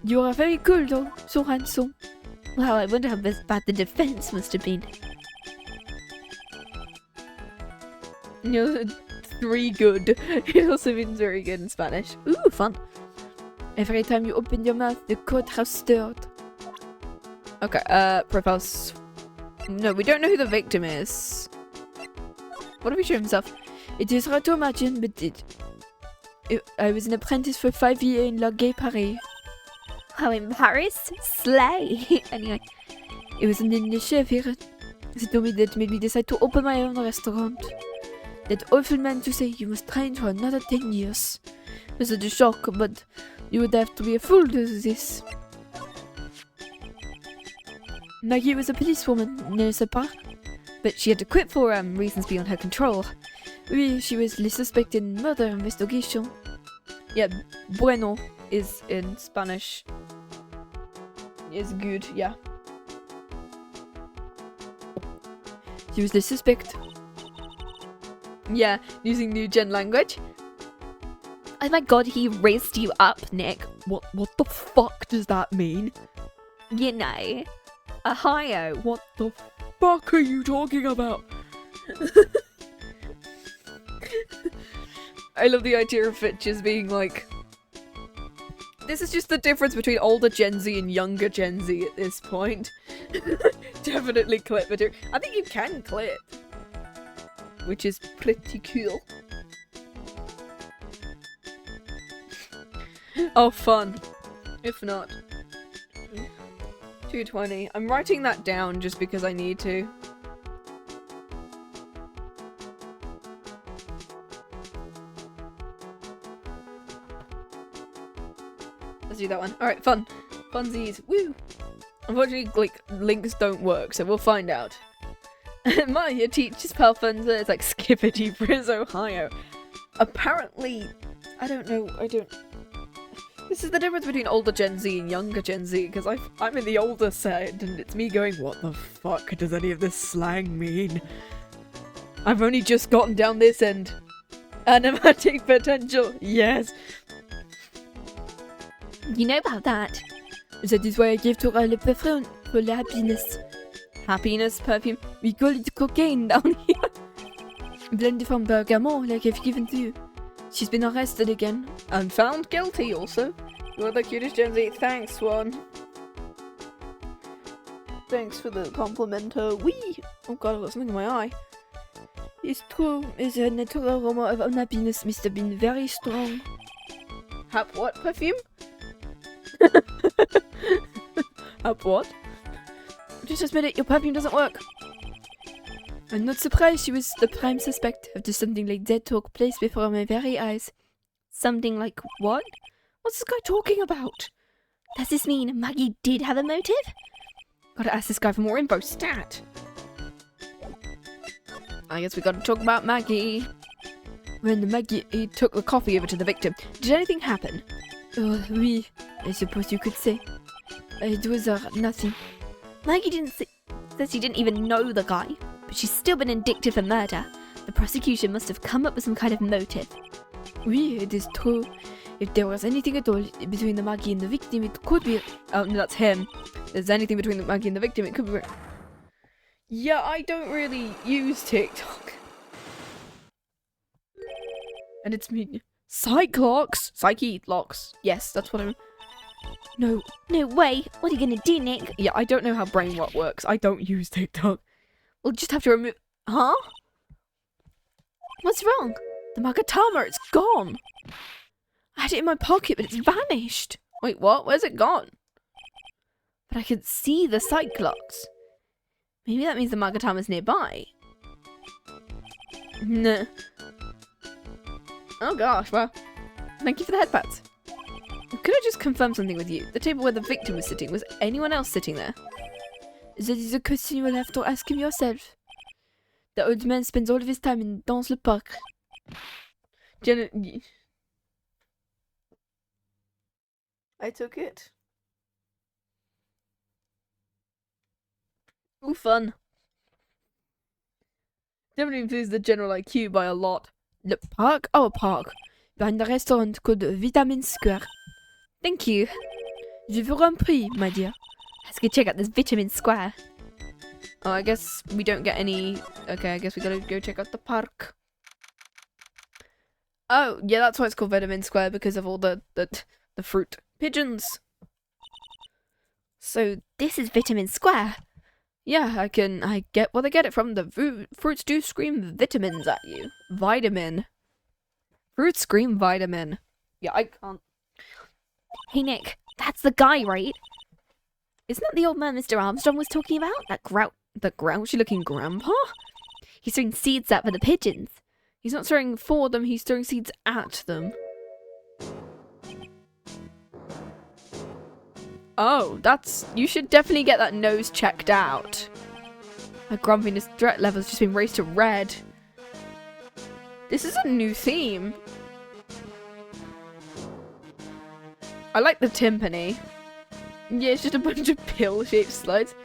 You are very cool, though. So handsome. Wow, I wonder how bad the defense must have been. No, 3 good. It also means very good in Spanish. Ooh, fun. Every time you open your mouth, the code has stirred. Okay, profiles. No, we don't know who the victim is. What did he show himself? It is hard to imagine, but I was an apprentice for 5 years in La Gay Paris. How in Paris? Slay! Anyway. It was an English chef here. They told me that made me decide to open my own restaurant. That awful man to say you must train for another 10 years. It was a shock, but you would have to be a fool to do this. Maggey was a policewoman, n'est-ce pas? But she had to quit for reasons beyond her control. Oui, she was the suspect in murder investigation. Yeah, bueno is in Spanish. Is good, yeah. She was the suspect. Yeah, using new gen language. Oh my god, he raised you up, Nick. What the fuck does that mean? You know. Ohio. What the fuck are you talking about? I love the idea of it just being like... This is just the difference between older Gen Z and younger Gen Z at this point. Definitely clip material. I think you can clip, which is pretty cool. Oh, fun. If not. 220. I'm writing that down just because I need to. Let's do that one. Alright, fun. Funsies. Woo! Unfortunately, like, links don't work, so we'll find out. Maya teaches Palfunza. It's like Skippity Frizz, Ohio. Apparently, I don't know, This is the difference between older Gen Z and younger Gen Z, because I'm in the older side, and it's me going, what the fuck does any of this slang mean? I've only just gotten down this end. Animatic potential, yes. You know about that. That is why I gave to her le perfume for the happiness. Happiness perfume. We call it cocaine down here. Blended from bergamot, like I've given to you. She's been arrested again. And found guilty, also. You're the cutest Gen Z. Thanks, Swan. Thanks for the compliment. Wee! Oh god, I've got something in my eye. It's true. It's a natural aroma of unhappiness, Mr. Bean. Very strong. Hap what perfume? Hap what? Just admit it, your perfume doesn't work. I'm not surprised she was the prime suspect after something like that took place before my very eyes. Something like what? What's this guy talking about? Does this mean Maggey did have a motive? Gotta ask this guy for more info. Stat! I guess we gotta talk about Maggey. When the Maggey took the coffee over to the victim, did anything happen? Oh, oui, I suppose you could say. It was nothing. Maggey says she didn't even know the guy, but she's still been indicted for murder. The prosecution must have come up with some kind of motive. Oui, it is true. If there was anything at all between the Maggey and the victim, it could be... Oh, no, that's him. If there's anything between the Maggey and the victim, it could be... Yeah, I don't really use TikTok. And it's me... Psyche-locks? Psyche-locks. Yes, that's what I'm... No way. What are you gonna do, Nick? Yeah, I don't know how brain rot works. I don't use TikTok. We'll just have to remove... Huh? What's wrong? The Magatama, it's gone. I had it in my pocket, but it's vanished. Wait, what? Where's it gone? But I can see the Cyclops. Maybe that means the Magatama's nearby. Nah. Oh gosh, well. Thank you for the headpads. Could I just confirm something with you? The table where the victim was sitting, was anyone else sitting there? That is a question you will have to ask him yourself. The old man spends all of his time in dans le parc. I took it. Ooh, fun. Definitely improves the general IQ by a lot. Le park? Oh, a park. Behind the restaurant called Vitamin Square. Thank you. Je vous en prie, my dear. Let's go check out this Vitamin Square. Oh, I guess we don't get any... Okay, I guess we gotta go check out the park. Oh, yeah, that's why it's called Vitamin Square, because of all the fruit pigeons. So this is Vitamin Square? Yeah, I get where they get it from. The fruits do scream vitamins at you. Vitamin. Fruits scream vitamin. Yeah, I can't... Hey Nick, that's the guy, right? Isn't that the old man Mr. Armstrong was talking about? The grouchy looking grandpa? He's throwing seeds out for the pigeons. He's not throwing for them, he's throwing seeds at them. Oh, you should definitely get that nose checked out. My grumpiness threat level's just been raised to red. This is a new theme. I like the timpani. Yeah, it's just a bunch of pill-shaped slides.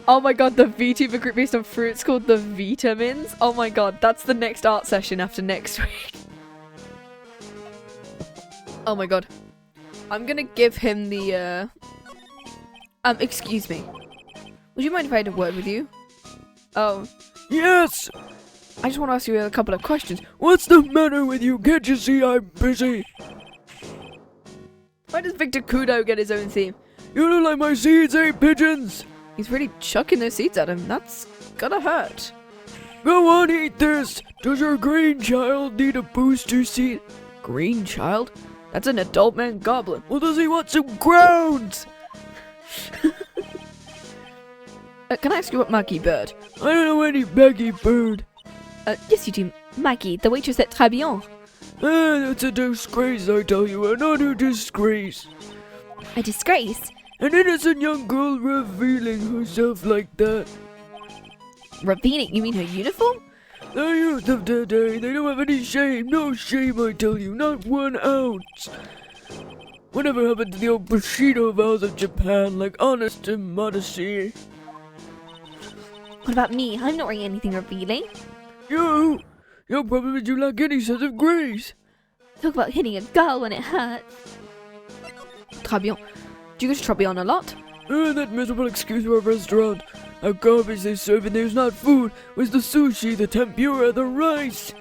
Oh my god, the VTuber group based on fruits called the Vitamins. Oh my god, that's the next art session after next week. Oh my god. I'm gonna give him the, excuse me. Would you mind if I had a word with you? Oh. Yes! I just want to ask you a couple of questions. What's the matter with you? Can't you see I'm busy? Why does Victor Kudo get his own theme? You don't like my seeds, eh, pigeons? He's really chucking those seeds at him. That's gotta hurt. Go on, eat this! Does your green child need a booster seed? Green child? That's an adult man goblin. Well, does he want some grounds? Can I ask you what Maggey bird? I don't know any Maggey bird. Yes you do. Maggey, the waitress at Tribulations. That's a disgrace, I tell you, an utter disgrace. A disgrace? An innocent young girl revealing herself like that. Revealing? You mean her uniform? The youth of today, they don't have any shame. No shame, I tell you, not 1 ounce. Whatever happened to the old Bushido vows of Japan, like honesty and modesty? What about me? I'm not wearing anything revealing. You? Your problem is you lack any sense of grace. Talk about hitting a girl when it hurts. Tribulations. Do you go to Tribulations a lot? That miserable excuse for a restaurant. How garbage they serve in there's not food. Where's the sushi, the tempura, the rice?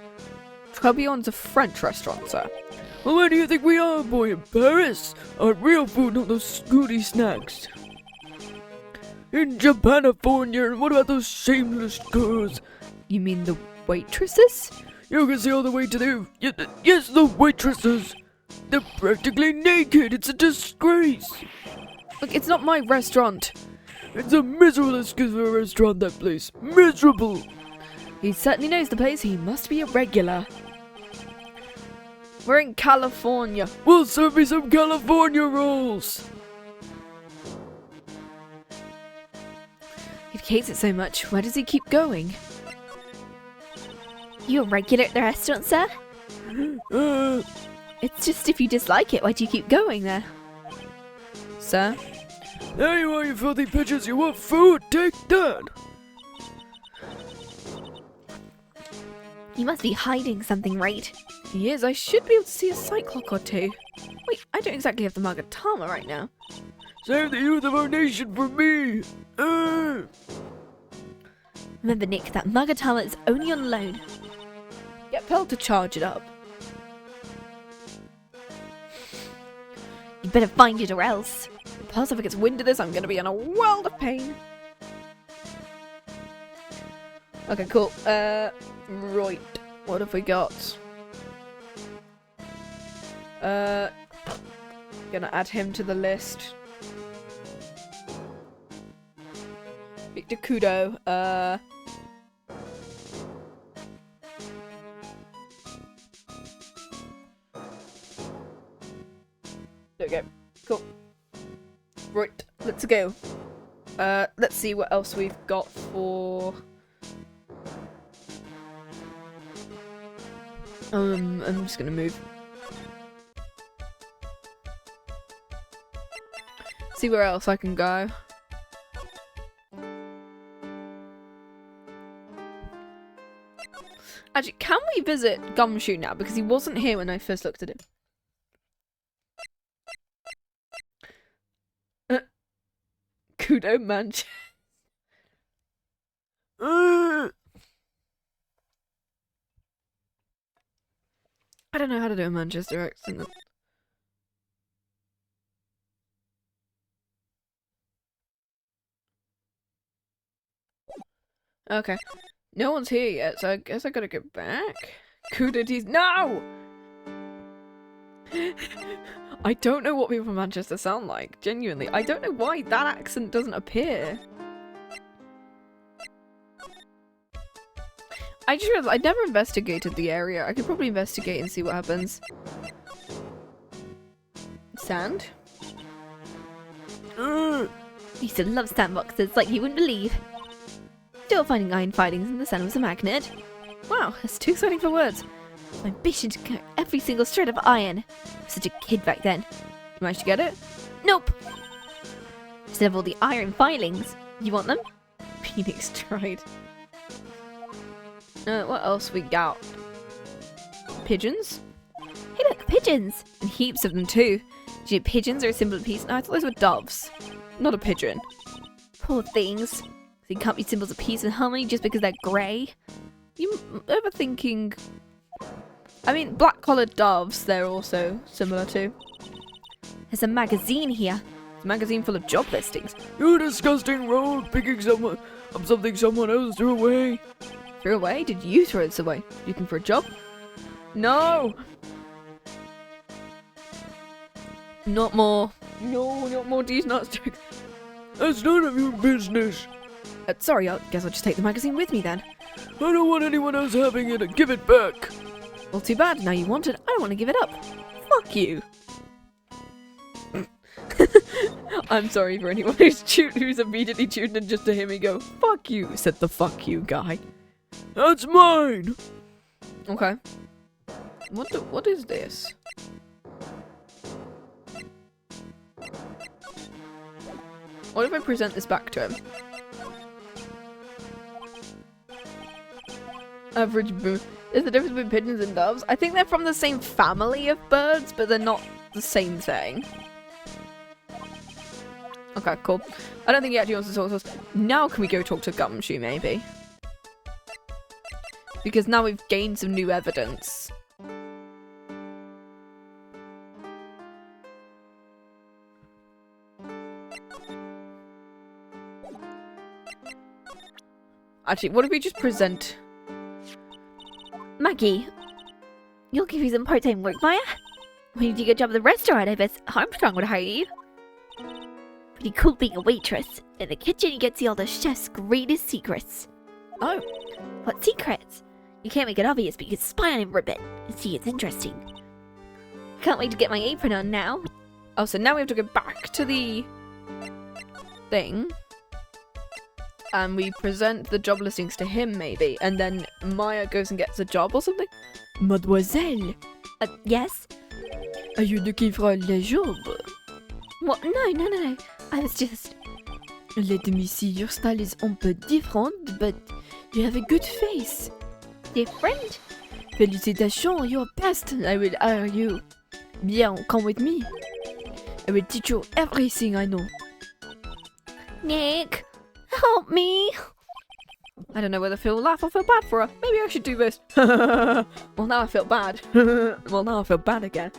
Tribulations a French restaurant, sir. Well, where do you think we are, boy? In Paris? Our real food, not those scooty snacks. In Japanifornia, and what about those shameless girls? You mean the waitresses? You can see all the way to the... Yes, the waitresses. They're practically naked. It's a disgrace. Look, it's not my restaurant. It's a miserable excuse for a restaurant, that place. Miserable. He certainly knows the place. He must be a regular. We're in California. Well, serve me some California rolls. If he hates it so much, why does he keep going? You a regular at the restaurant, sir? It's just if you dislike it, why do you keep going there? Sir? There you are, you filthy pigeons. You want food? Take that. You must be hiding something, right? He is. I should be able to see a sight clock or two. Wait, I don't exactly have the Magatama right now. Save the youth of our nation for me. Remember, Nick, that Magatama is only on loan. Get Pearl to charge it up. You better find it or else. Plus, if it gets wind of this, I'm going to be in a world of pain. Okay, cool. Right. What have we got? Gonna add him to the list. Victor Kudo. There we go. Cool. Right, let's go. Let's see what else we've got for... I'm just gonna move. See where else I can go. Actually, can we visit Gumshoe now? Because he wasn't here when I first looked at him. Kudo Manchester. I don't know how to do a Manchester accent. Okay. No one's here yet, so I guess I gotta get back. Kudo No! I don't know what people from Manchester sound like, genuinely. I don't know why that accent doesn't appear. I just realized I never investigated the area. I could probably investigate and see what happens. Sand? I used to love sandboxes like you wouldn't believe. Still finding iron filings in the sand was a magnet. Wow, that's too exciting for words. My ambition to collect every single shred of iron. I was such a kid back then. You managed to get it? Nope! Instead of all the iron filings. You want them? Phoenix tried. What else we got? Pigeons? Hey look, pigeons! And heaps of them too. Do you know pigeons are a symbol of peace? No, I thought those were doves. Not a pigeon. Poor things. They can't be symbols of peace and harmony just because they're grey. You ever thinking... I mean, black-collared doves, they're also similar too. There's a magazine here. It's a magazine full of job listings. You disgusting rogue, picking up something someone else threw away. Threw away? Did you throw this away? Looking for a job? No! Not more. No, not more these nuts sticks. That's none of your business. Sorry, I guess I'll just take the magazine with me then. I don't want anyone else having it. Give it back. Well, too bad. Now you want it. I don't want to give it up. Fuck you. I'm sorry for anyone who's immediately tuned in just to hear me go, fuck you, said the fuck you guy. That's mine. Okay. What is this? What if I present this back to him? Average bird. Is the difference between pigeons and doves? I think they're from the same family of birds, but they're not the same thing. Okay, cool. I don't think he actually wants to talk to us. Now can we go talk to Gumshoe, maybe? Because now we've gained some new evidence. Actually, what if we just present... Maggey, you'll give you some part-time work, Maya? When you do a good job at the restaurant, I bet Armstrong would hire you. Pretty cool being a waitress. In the kitchen, you get to see all the chef's greatest secrets. Oh. What secrets? You can't make it obvious, but you can spy on him for a bit and see it's interesting. Can't wait to get my apron on now. Oh, so now we have to go back to the thing. And we present the job listings to him, maybe. And then Maya goes and gets a job or something? Mademoiselle, Yes? are you looking for a job? What? No. I was just... Let me see, your style is un peu different, but you have a good face. different? Félicitations, you're best. I will hire you. Bien, come with me. I will teach you everything I know. Nick, help me. I don't know whether to feel laugh or feel bad for her. Maybe I should do this. Well, now I feel bad. Well, now I feel bad again.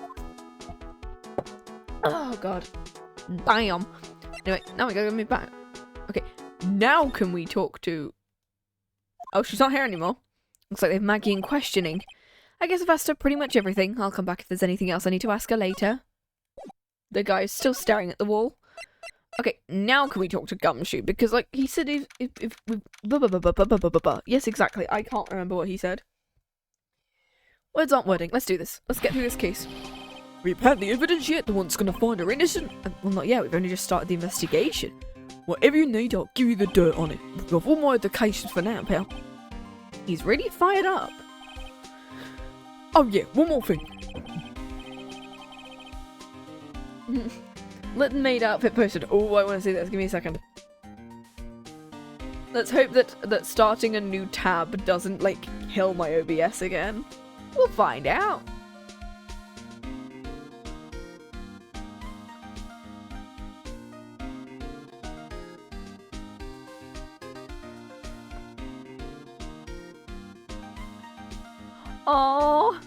Oh, God. Bam. Anyway, now we gotta get me back. Okay, now can we talk to... Oh, she's not here anymore. Looks like they've Maggey in questioning. I guess I've asked her pretty much everything. I'll come back if there's anything else I need to ask her later. The guy is still staring at the wall. Okay, now can we talk to Gumshoe? Because, like, he said if yes, exactly. I can't remember what he said. Words aren't wording. Let's do this. Let's get through this case. We've had the evidence yet, the one's gonna find her innocent. Well, not yet. We've only just started the investigation. Whatever you need, I'll give you the dirt on it. You've all my education for now, pal. He's really fired up. Oh yeah, one more thing. Little maid outfit posted. Oh, I want to see this. Give me a second. Let's hope that starting a new tab doesn't, like, kill my OBS again. We'll find out. Oh,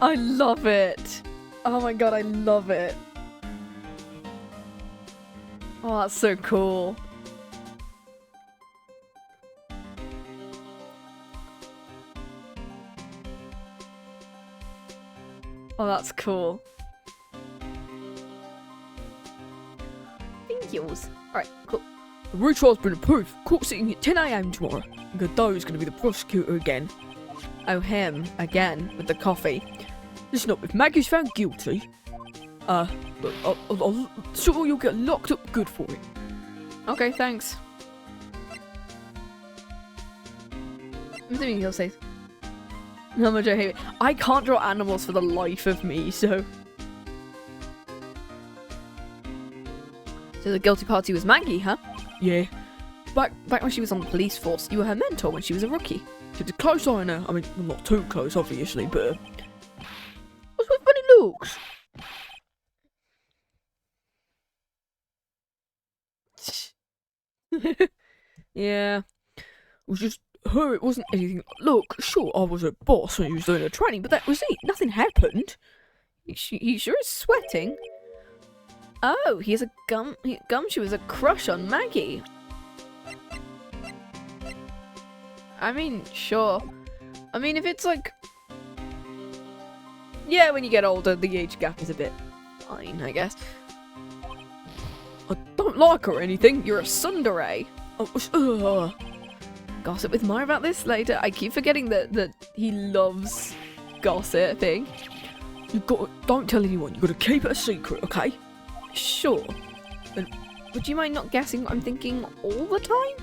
I love it. Oh my god, I love it. Oh, that's so cool. Oh, that's cool. Thank yous. Alright, cool. The retrial's been approved. Court sitting at 10 AM tomorrow. Godot's gonna be the prosecutor again. Oh, him. Again. With the coffee. Listen up, if Maggie's found guilty, I'll sure you'll get locked up good for it. Okay, thanks. I'm assuming he'll say... How much I hate it. I can't draw animals for the life of me, so... So the guilty party was Maggey, huh? Yeah, Back when she was on the police force, you were her mentor when she was a rookie. kept a close eye on her. I mean, well, not too close, obviously, but... What's with funny looks? Yeah. It was just her, it wasn't anything. Look, sure, I was her boss when she was doing her training, but that was it. Nothing happened. He sure is sweating. Oh, he has a Gumshoe has a crush on Maggey. I mean, sure. I mean, if it's like... Yeah, when you get older, the age gap is a bit fine, I guess. I don't like her or anything. You're a tsundere. Oh, gossip with more about this later. I keep forgetting that he loves gossiping. Don't tell anyone. You gotta keep it a secret, okay? Sure. But would you mind not guessing what I'm thinking all the time?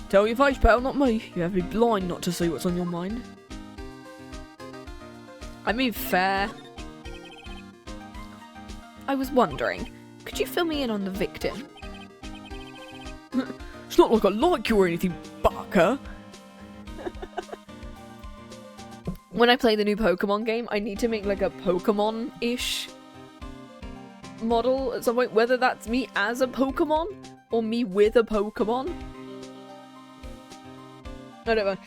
Tell your face, pal, not me. You have to be blind not to see what's on your mind. I mean, fair. I was wondering, could you fill me in on the victim? It's not like I like you or anything, Barker. When I play the new Pokemon game, I need to make like a Pokemon-ish model at some point, whether that's me as a Pokemon or me with a Pokemon. I don't know.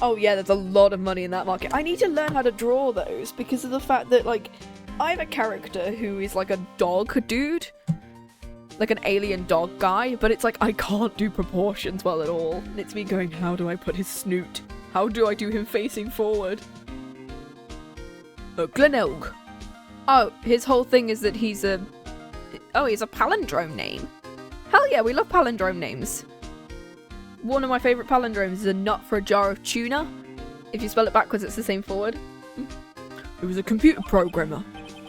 Oh yeah, there's a lot of money in that market. I need to learn how to draw those because of the fact that, like, I have a character who is like a dog dude. Like an alien dog guy, but it's like I can't do proportions well at all. And it's me going, how do I put his snoot? How do I do him facing forward? Glenelg. Oh, his whole thing is that he's a... Oh, he's a palindrome name. Hell yeah, we love palindrome names. One of my favourite palindromes is a nut for a jar of tuna. If you spell it backwards, it's the same forward. He was a computer programmer.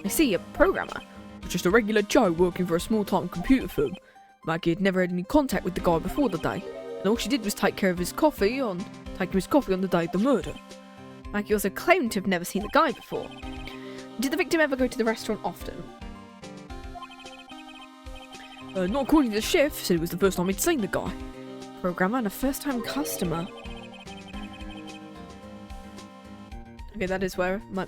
I see, a programmer. Just a regular Joe working for a small-time computer firm. Maggey had never had any contact with the guy before the day, and all she did was take him his coffee on the day of the murder. Maggey also claimed to have never seen the guy before. Did the victim ever go to the restaurant often? Not according to the chef, said it was the first time he'd seen the guy. Programmer and a first-time customer. Okay, that is where my...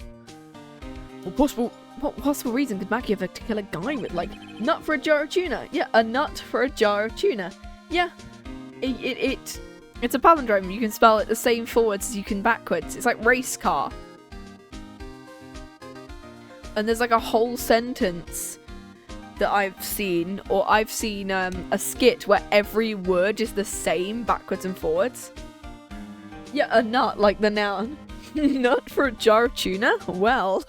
What possible reason could Maggey have to kill a guy with, like, nut for a jar of tuna? Yeah, a nut for a jar of tuna. Yeah, it's a palindrome. You can spell it the same forwards as you can backwards. It's like race car. And there's like a whole sentence that I've seen a skit where every word is the same backwards and forwards. Yeah, a nut, like the noun. Nut for a jar of tuna? Well...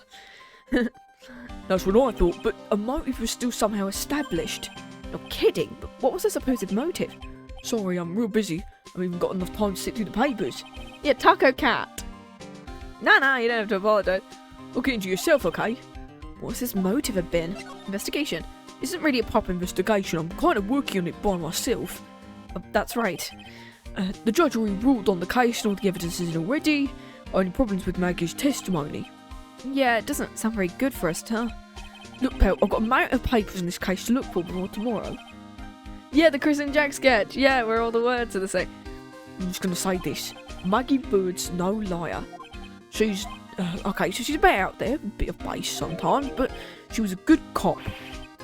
That's what I thought, but a motive was still somehow established. You're kidding, but what was the supposed motive? Sorry, I'm real busy. I haven't even got enough time to sit through the papers. Yeah, Taco Cat. Nah, you don't have to apologise. Look into yourself, okay? What's his motive have been? Investigation. Isn't really a proper investigation. I'm kind of working on it by myself. That's right. The judge already ruled on the case and all the evidence is in already. Only problems with Maggie's testimony. Yeah, it doesn't sound very good for us, huh? Look, pal, I've got a amount of papers in this case to look for before tomorrow. Yeah, the Chris and Jack sketch. Yeah, where all the words are the same. I'm just going to say this. Maggey Bird's no liar. She's, okay, so she's a bit out there, a bit of base sometimes, but she was a good cop.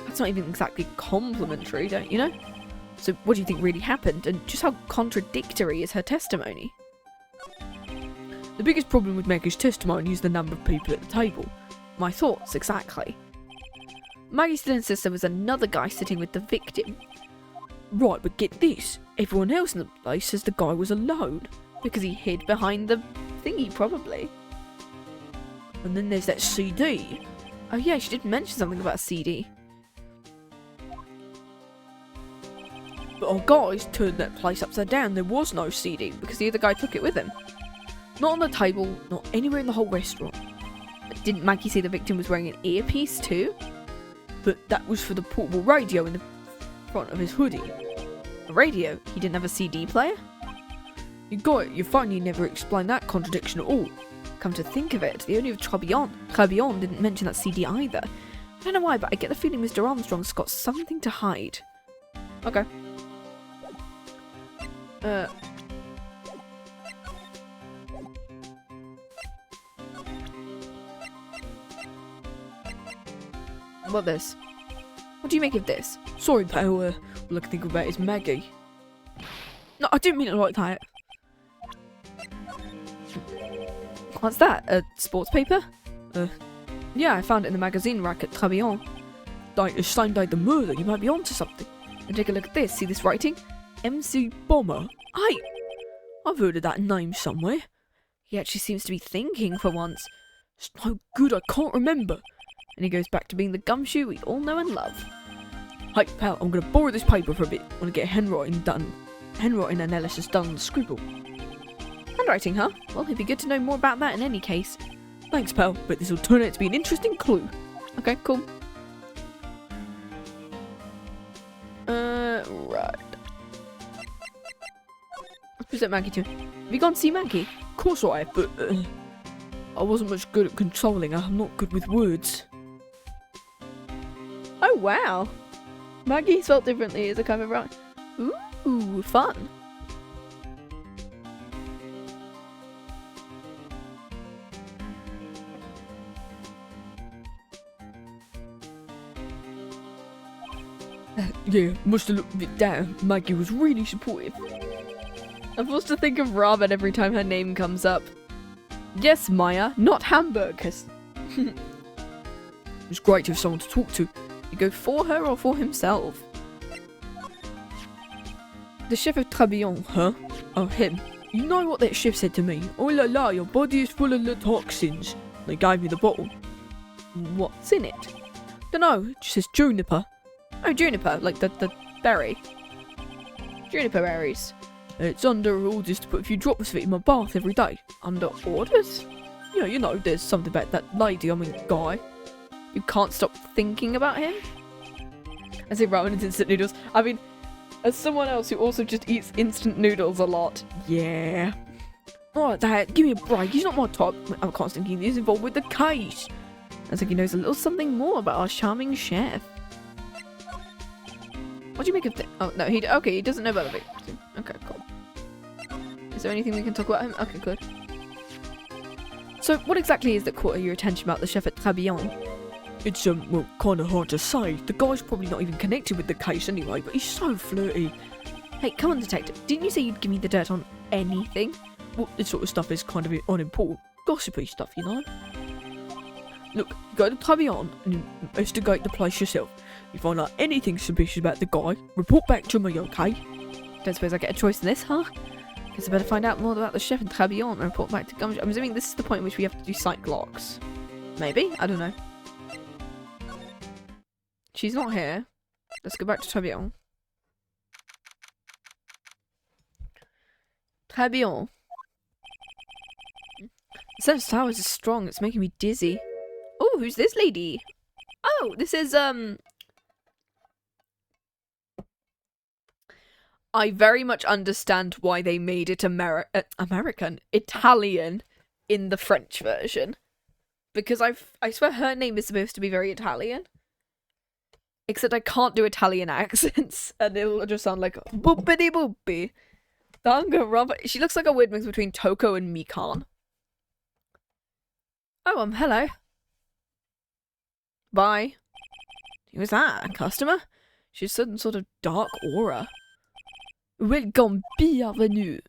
That's not even exactly complimentary, don't you know? So what do you think really happened, and just how contradictory is her testimony? The biggest problem with Maggie's testimony is the number of people at the table. My thoughts, exactly. Maggey still insists there was another guy sitting with the victim. Right, but get this. Everyone else in the place says the guy was alone. Because he hid behind the thingy, probably. And then there's that CD. Oh yeah, she did mention something about a CD. But our guys turned that place upside down. There was no CD. Because the other guy took it with him. Not on the table, not anywhere in the whole restaurant. But didn't Maggey say the victim was wearing an earpiece too? But that was for the portable radio in the front of his hoodie. A radio? He didn't have a CD player? You got it. You finally never explained that contradiction at all. Come to think of it, the owner of Tribulations didn't mention that CD either. I don't know why, but I get the feeling Mr. Armstrong's got something to hide. Okay. What this? What do you make of this? Sorry, pal. All I can think about is Maggey. No, I didn't mean it like that. What's that? A sports paper? Yeah, I found it in the magazine rack at Tribulations. Like the same day the murder, you might be onto something. And take a look at this. See this writing? MC Bomber? Hey! I've heard of that name somewhere. He actually seems to be thinking for once. It's no good, I can't remember. And he goes back to being the gumshoe we all know and love. Hey pal, I'm gonna borrow this paper for a bit. I wanna get handwriting analysis done on the scribble. Handwriting, huh? Well, it'd be good to know more about that in any case. Thanks pal, but this will turn out to be an interesting clue. Okay, cool. Right. Let's present Maggey to him. Have you gone to see Maggey? Of course I have, but I wasn't much good at controlling her. I'm not good with words. Oh, wow. Maggey spelled differently is a kind of right. Ooh, fun. Yeah, must have looked a bit down. Maggey was really supportive. I'm supposed to think of ramen every time her name comes up. Yes, Maya, not hamburgers. It's great to have someone to talk to. You go for her or for himself? The chef of Tribulations. Huh? Oh, him. You know what that chef said to me? Oh la la, your body is full of the toxins. They gave me the bottle. What's in it? Dunno, it just says juniper. Oh, juniper, like the berry. Juniper berries. It's under orders to put a few drops of it in my bath every day. Under orders? Yeah, you know, there's something about that lady, I mean guy. You can't stop thinking about him? I say ramen and instant noodles. I mean, as someone else who also just eats instant noodles a lot. Yeah. Alright, Dad, give me a break. He's not my type. I'm constantly thinking he's involved with the case. Sounds like he knows a little something more about our charming chef. What do you make of oh, no, he doesn't know about the victim. Okay, cool. Is there anything we can talk about him? Okay, good. So, what exactly is that caught your attention about the chef at Tribulations? It's, well, kind of hard to say. The guy's probably not even connected with the case anyway, but he's so flirty. Hey, come on, detective. Didn't you say you'd give me the dirt on anything? Well, this sort of stuff is kind of unimportant. Gossipy stuff, you know? Look, you go to Tribulations and investigate the place yourself. You find out anything suspicious about the guy, report back to me, okay? Don't suppose I get a choice in this, huh? Guess I better find out more about the chef in Tribulations and report back to Gumshoe. I'm assuming this is the point in which we have to do psych locks. Maybe? I don't know. She's not here. Let's go back to Tribulations. Tribulations. The scent of flowers is strong. It's making me dizzy. Oh, who's this lady? Oh, this is, I very much understand why they made it Italian in the French version. Because I swear her name is supposed to be very Italian. Except I can't do Italian accents. And it'll just sound like boopity boopy. She looks like a weird mix between Toko and Mikan. Oh, hello. Bye. Who's that? A customer? She's some sort of dark aura. Welcome, bienvenue.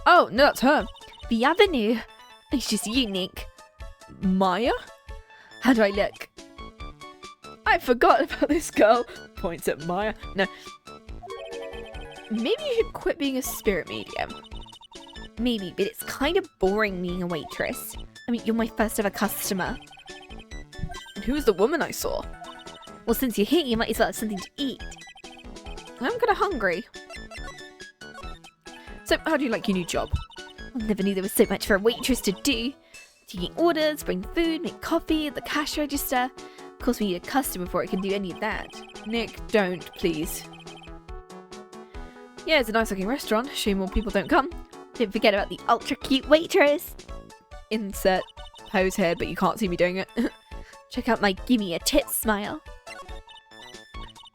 Oh, no, that's her. Bienvenue. It's just unique. Maya? How do I look? I forgot about this girl. Points at Maya. No. Maybe you should quit being a spirit medium. Maybe, but it's kind of boring being a waitress. I mean, you're my first ever customer. And who's the woman I saw? Well, since you're here, you might as well have something to eat. I'm kind of hungry. So, how do you like your new job? I never knew there was so much for a waitress to do. Taking orders, bring food, make coffee at the cash register. Of course, we need a customer before it can do any of that. Nick, don't, please. Yeah, it's a nice looking restaurant. Shame more people don't come. Don't forget about the ultra cute waitress. Insert pose here, but you can't see me doing it. Check out my gimme a tip smile.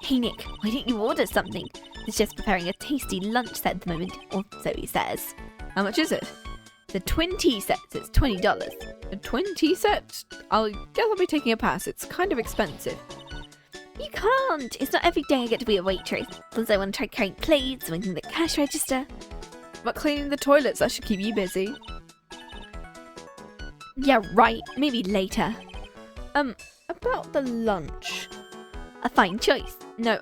Hey Nick, why don't you order something? He's just preparing a tasty lunch set at the moment, or so he says. How much is it? The 20 sets, it's $20. A 20 set? I guess I'll be taking a pass. It's kind of expensive. You can't! It's not every day I get to be a waitress. Plus I want to try carrying plates, winning the cash register. But cleaning the toilets, that should keep you busy. Yeah, right. Maybe later. About the lunch. A fine choice. No,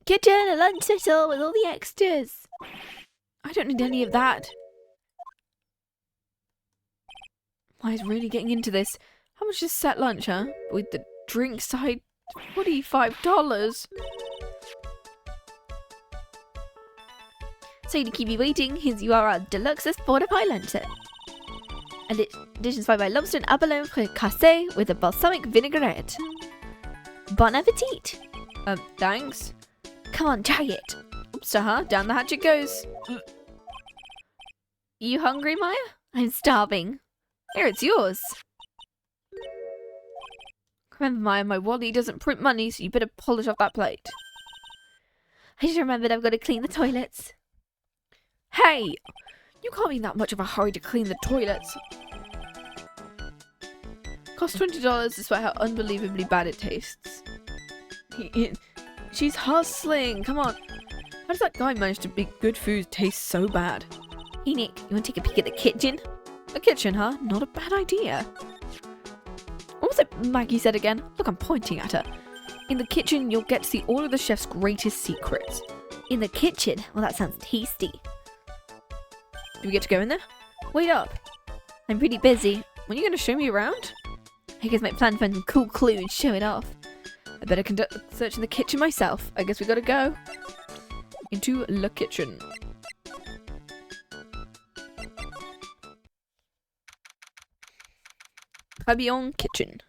Kitchen, a lunch settle with all the extras. I don't need any of that. Maya's really getting into this. How much is set lunch, huh? With the drink side, $45. So to keep you waiting, here's your deluxe porta pie lunch set. And dish inspired by lobster and abalone fricassee with a balsamic vinaigrette. Bon appetit! Thanks. Come on, try it. Oops, down the hatch it goes. You hungry, Maya? I'm starving. Here, it's yours. Remember, Maya, my wallet doesn't print money, so you better polish off that plate. I just remembered I've got to clean the toilets. Hey! You can't be in that much of a hurry to clean the toilets. Cost $20 despite how unbelievably bad it tastes. She's hustling, come on. How does that guy manage to make good food taste so bad? Hey Nick, you want to take a peek at the kitchen? The kitchen, huh? Not a bad idea. What was it Maggie said again? Look, I'm pointing at her. In the kitchen, you'll get to see all of the chef's greatest secrets. In the kitchen? Well, that sounds tasty. Do we get to go in there? Wait up. I'm pretty busy. When are you going to show me around? I guess my plan to find some cool clue and show it off. I better conduct the search in the kitchen myself. I guess we gotta go. Into the kitchen. Pavillon kitchen.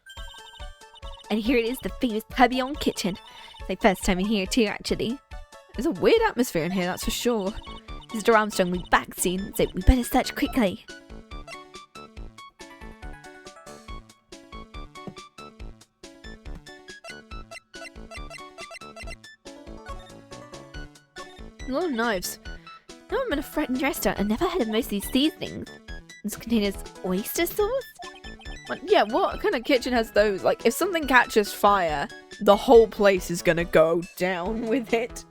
And here it is, the famous Pavillon kitchen. It's my first time in here too, actually. There's a weird atmosphere in here, that's for sure. Mr. Armstrong will be back soon, so we better search quickly. A lot of knives. No, I'm in a French restaurant. I never heard of most of these seasonings. This contains oyster sauce? Yeah, what kind of kitchen has those? Like, if something catches fire, the whole place is gonna go down with it.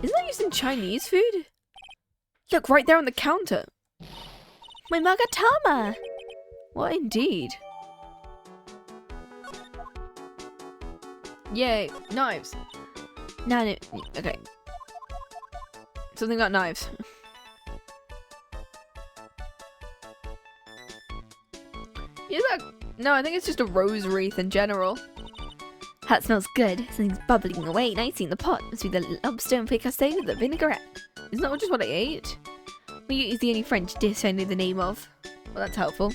Isn't that used in Chinese food? Look, right there on the counter. My magatama! What indeed? Yay, knives. No, okay. Something got knives. Is that... No, I think it's just a rose wreath in general. That smells good. Something's bubbling away nicely in the pot. Must be the lobster and fricassee with the vinaigrette. Isn't that just what I ate? Well, is the only French dish I know the name of. Well, that's helpful.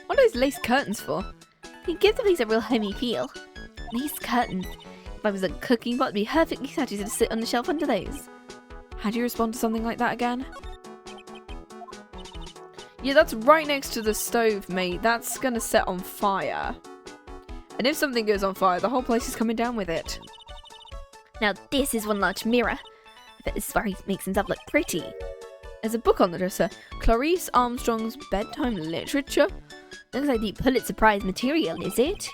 What are those lace curtains for? It gives the place a real homey feel. Lace curtains. If I was a cooking pot, I'd be perfectly satisfied to sit on the shelf under those. How do you respond to something like that again? Yeah, that's right next to the stove, mate. That's gonna set on fire. And if something goes on fire, the whole place is coming down with it. Now this is one large mirror. I bet this is where he makes himself look pretty. There's a book on the dresser. Clarice Armstrong's Bedtime Literature. Looks like the Pulitzer Prize material, is it?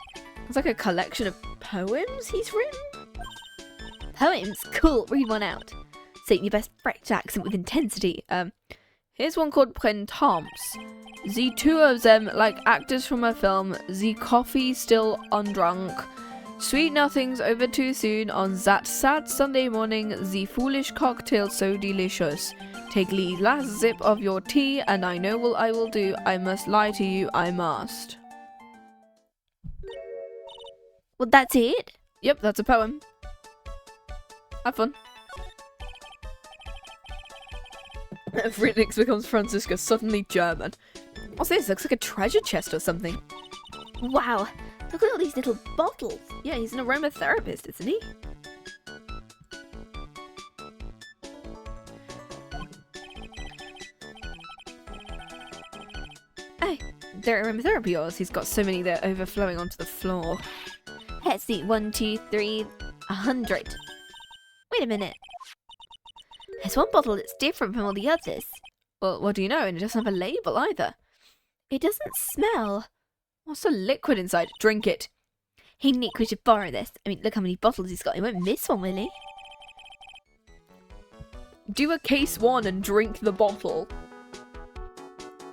It's like a collection of poems he's written. Poems? Cool, read one out. Say your best French accent with intensity. Here's one called Printemps. The two of them, like actors from a film, the coffee still undrunk. Sweet nothings over too soon on that sad Sunday morning, the foolish cocktail so delicious. Take the last zip of your tea, and I know what I will do. I must lie to you, I must. Well, that's it? Yep, that's a poem. Have fun. Friedrich becomes Franziska, suddenly German. What's this? Looks like a treasure chest or something. Wow, look at all these little bottles. Yeah, he's an aromatherapist, isn't he? Hey, they're aromatherapy oils. He's got so many they're overflowing onto the floor. Let's see, 1, 2, 3, 100. Wait a minute. There's one bottle that's different from all the others. Well, what do you know? And it doesn't have a label either. It doesn't smell. What's the liquid inside? Drink it. Hey Nick, we should borrow this. I mean, look how many bottles he's got. He won't miss one, will he? Do a case 1 and drink the bottle.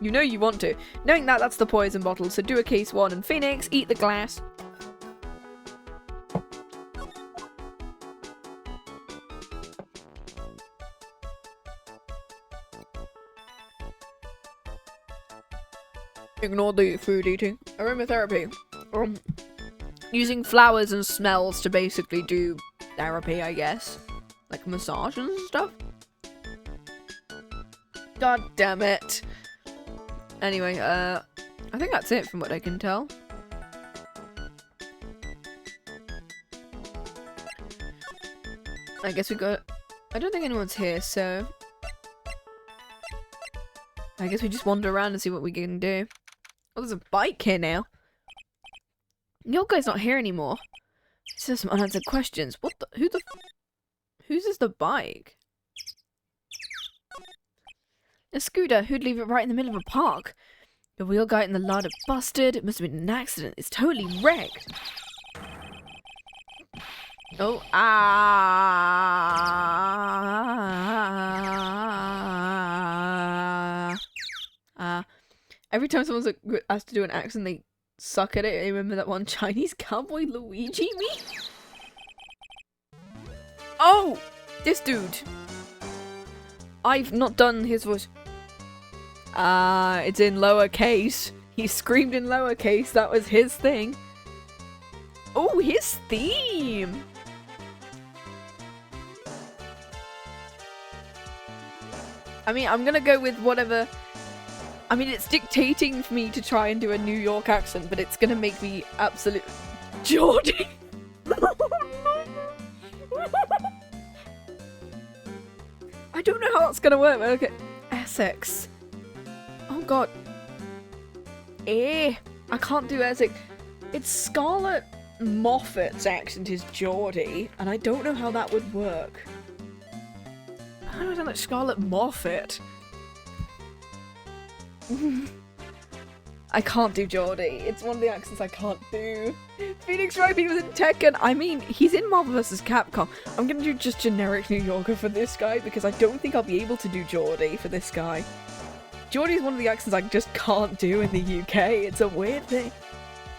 You know you want to. Knowing that, that's the poison bottle, so do a case 1 and Phoenix, eat the glass. Ignore the food eating. Aromatherapy. Using flowers and smells to basically do therapy, I guess. Like massage and stuff. God damn it. Anyway, I think that's it from what I can tell. I guess we got... I don't think anyone's here, so... I guess we just wander around and see what we can do. Oh, there's a bike here now. Your guy's not here anymore. He says some unanswered questions. What the... Whose is the bike? A scooter. Who'd leave it right in the middle of a park? The wheel guy in the larder busted. It must have been an accident. It's totally wrecked. Oh, every time someone's has to do an accent, they suck at it. I remember that one Chinese cowboy Luigi me? Oh! This dude. I've not done his voice. It's in lowercase. He screamed in lowercase. That was his thing. Oh, his theme. I mean, I'm gonna go with whatever. I mean, it's dictating for me to try and do a New York accent, but it's gonna make me absolute Geordie. I don't know how that's gonna work. Okay, Essex. Oh god. I can't do Essex. It's Scarlett Moffat's accent is Geordie, and I don't know how that would work. How do I sound like Scarlett Moffat? I can't do Geordie. It's one of the accents I can't do. Phoenix Wright, he was in Tekken. I mean, he's in Marvel vs. Capcom. I'm gonna do just generic New Yorker for this guy because I don't think I'll be able to do Geordie for this guy. Geordie is one of the accents I just can't do in the UK. It's a weird thing.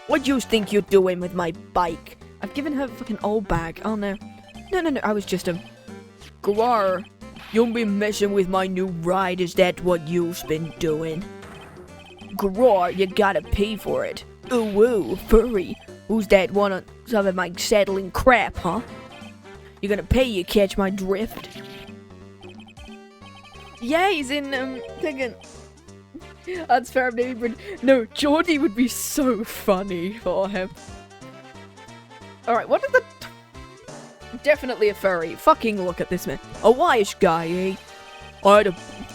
What do you think you're doing with my bike? I've given her a fucking old bag. Oh no. No, I was just Gwar, you've been messing with my new ride. Is that what you've been doing? Gwar, you gotta pay for it. Ooh, woo, furry. Who's that one on some of my settling crap, huh? You're gonna pay, you catch my drift? Yeah, he's in, Tekken. That's fair, maybe. No, Geordie would be so funny for him. Alright, what is the... Definitely a furry. Fucking look at this man. A wise guy, eh?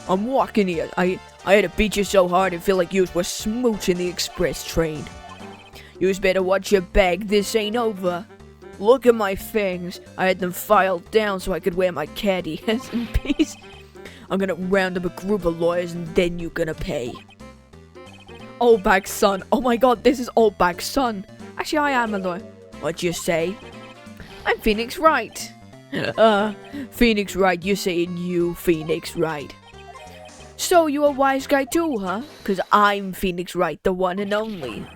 I'm walking here. I had to beat you so hard I feel like you was smooching the express train. You better watch your bag. This ain't over. Look at my fangs. I had them filed down so I could wear my caddy hats in peace. I'm gonna round up a group of lawyers and then you gonna pay. Old bag son. Oh my god, this is old bag son. Actually, I am a lawyer. What'd you say? I'm Phoenix Wright. Phoenix Wright, you're saying you, Phoenix Wright. So you a wise guy too, huh? Cause I'm Phoenix Wright, the one and only.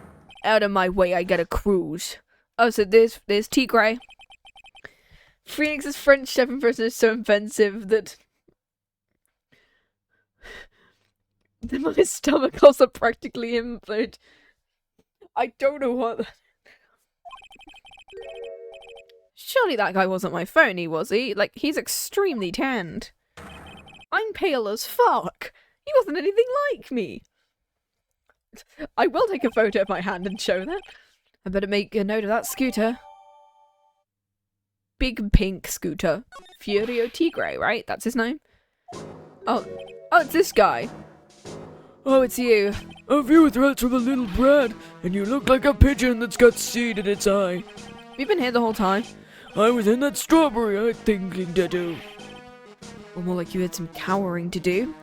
Out of my way, I gotta cruise. Oh, so there's Tigray. Phoenix's French chef impression is so offensive that my stomach also practically implode. I don't know what. Surely that guy wasn't my phony, was he? Like, he's extremely tanned. I'm pale as fuck. He wasn't anything like me. I will take a photo of my hand and show that. I better make a note of that scooter. Big pink scooter. Furio Tigre, right? That's his name? Oh, it's this guy. Oh, it's you. A few threats from a little brat, and you look like a pigeon that's got seed in its eye. You've been here the whole time. I was in that strawberry, I thinking to do. Or more like you had some cowering to do.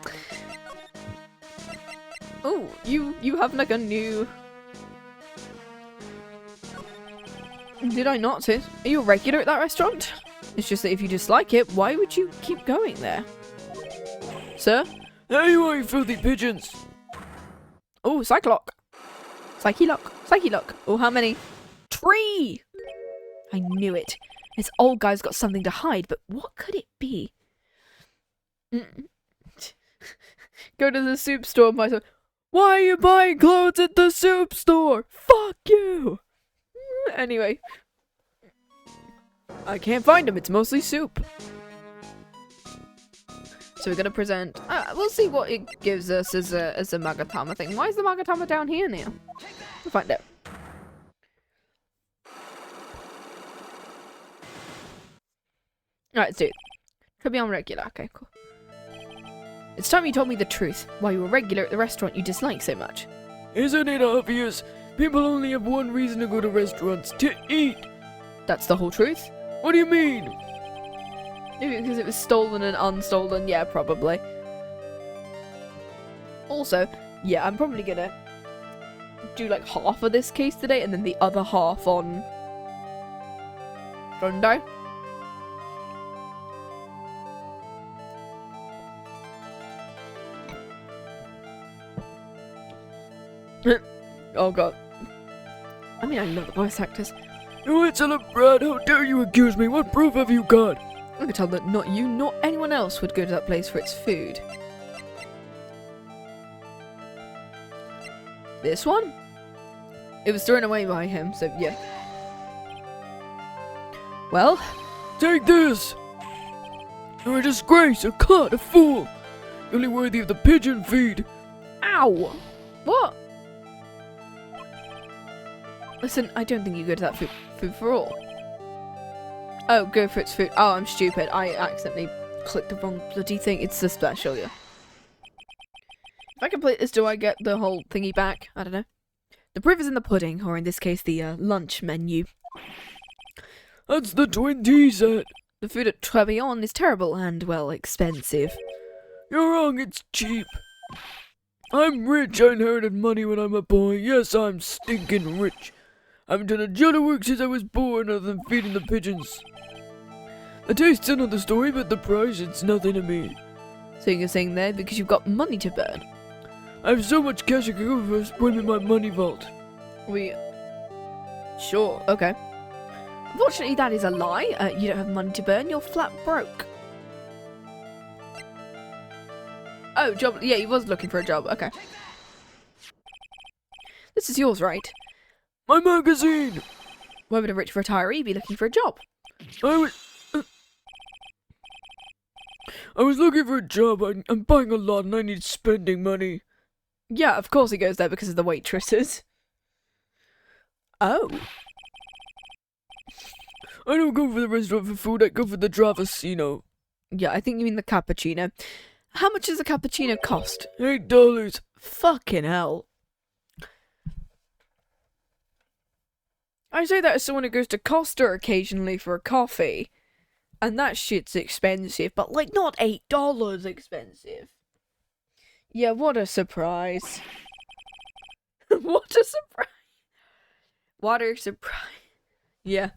Oh, you have like a new... Did I not say? Are you a regular at that restaurant? It's just that if you dislike it, why would you keep going there? Sir? Hey, you are, you filthy pigeons! Oh, Psyche-lock. Psyche-lock. Psyche-lock. Oh, how many? 3! I knew it. This old guy's got something to hide, but what could it be? Go to the soup store and buy some. Why are you buying clothes at the soup store? Fuck you! Anyway. I can't find them. It's mostly soup. So we're gonna present. We'll see what it gives us as a Magatama thing. Why is the Magatama down here now? We'll find out. Alright, let's do it. Could be on regular. Okay, cool. It's time you told me the truth. Why you were regular at the restaurant you dislike so much. Isn't it obvious? People only have one reason to go to restaurants, to eat! That's the whole truth? What do you mean? Maybe because it was stolen and unstolen. Yeah, probably. Also, yeah, I'm probably gonna do like half of this case today and then the other half on Sunday. Oh god. I mean, I love the voice actors. You insolent brat, how dare you accuse me? What proof have you got? I can tell that not you, nor anyone else would go to that place for its food. This one? It was thrown away by him, so yeah. Well? Take this! You're a disgrace, a cunt, a fool! You're only worthy of the pigeon feed! Ow! What? Listen, I don't think you go to that food for all. Oh, go for its food. Oh, I'm stupid. I accidentally clicked the wrong bloody thing. It's the special, yeah. If I complete this, do I get the whole thingy back? I don't know. The proof is in the pudding, or in this case, the lunch menu. That's the 20 set! The food at Tribulations is terrible and, well, expensive. You're wrong, it's cheap. I'm rich, I inherited money when I'm a boy. Yes, I'm stinking rich. I haven't done a jot of work since I was born other than feeding the pigeons. The taste's another story, but the price, it's nothing to me. So you're saying there because you've got money to burn? I have so much cash I could go for a swim in my money vault. Sure, okay. Unfortunately, that is a lie. You don't have money to burn, you're flat broke. Oh, job. Yeah, he was looking for a job. Okay. This is yours, right? My magazine! Why would a rich retiree be looking for a job? I was looking for a job. I'm buying a lot and I need spending money. Yeah, of course he goes there because of the waitresses. Oh. I don't go for the restaurant for food, I go for the Dravasino. Yeah, I think you mean the cappuccino. How much does a cappuccino cost? $8. Fucking hell. I say that as someone who goes to Costa occasionally for a coffee. And that shit's expensive, but like not $8 expensive. Yeah, what a surprise. What a surprise. What a surprise. Yeah.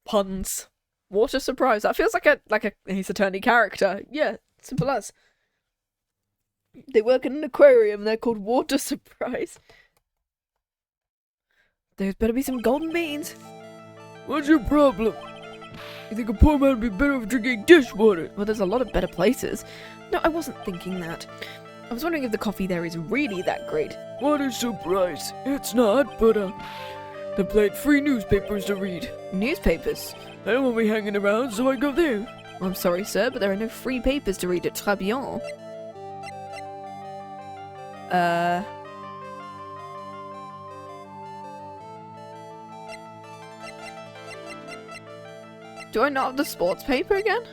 Puns. What a surprise. That feels like a Ace Attorney character. Yeah, simple as. They work in an aquarium, they're called Water Surprise. There's better be some golden beans. What's your problem? You think a poor man would be better off drinking dishwater? Well, there's a lot of better places. No, I wasn't thinking that. I was wondering if the coffee there is really that great. What a surprise. It's not, but they played free newspapers to read. Newspapers? I don't want me hanging around, so I go there. Well, I'm sorry, sir, but there are no free papers to read at Tribulations. Do I not have the sports paper again?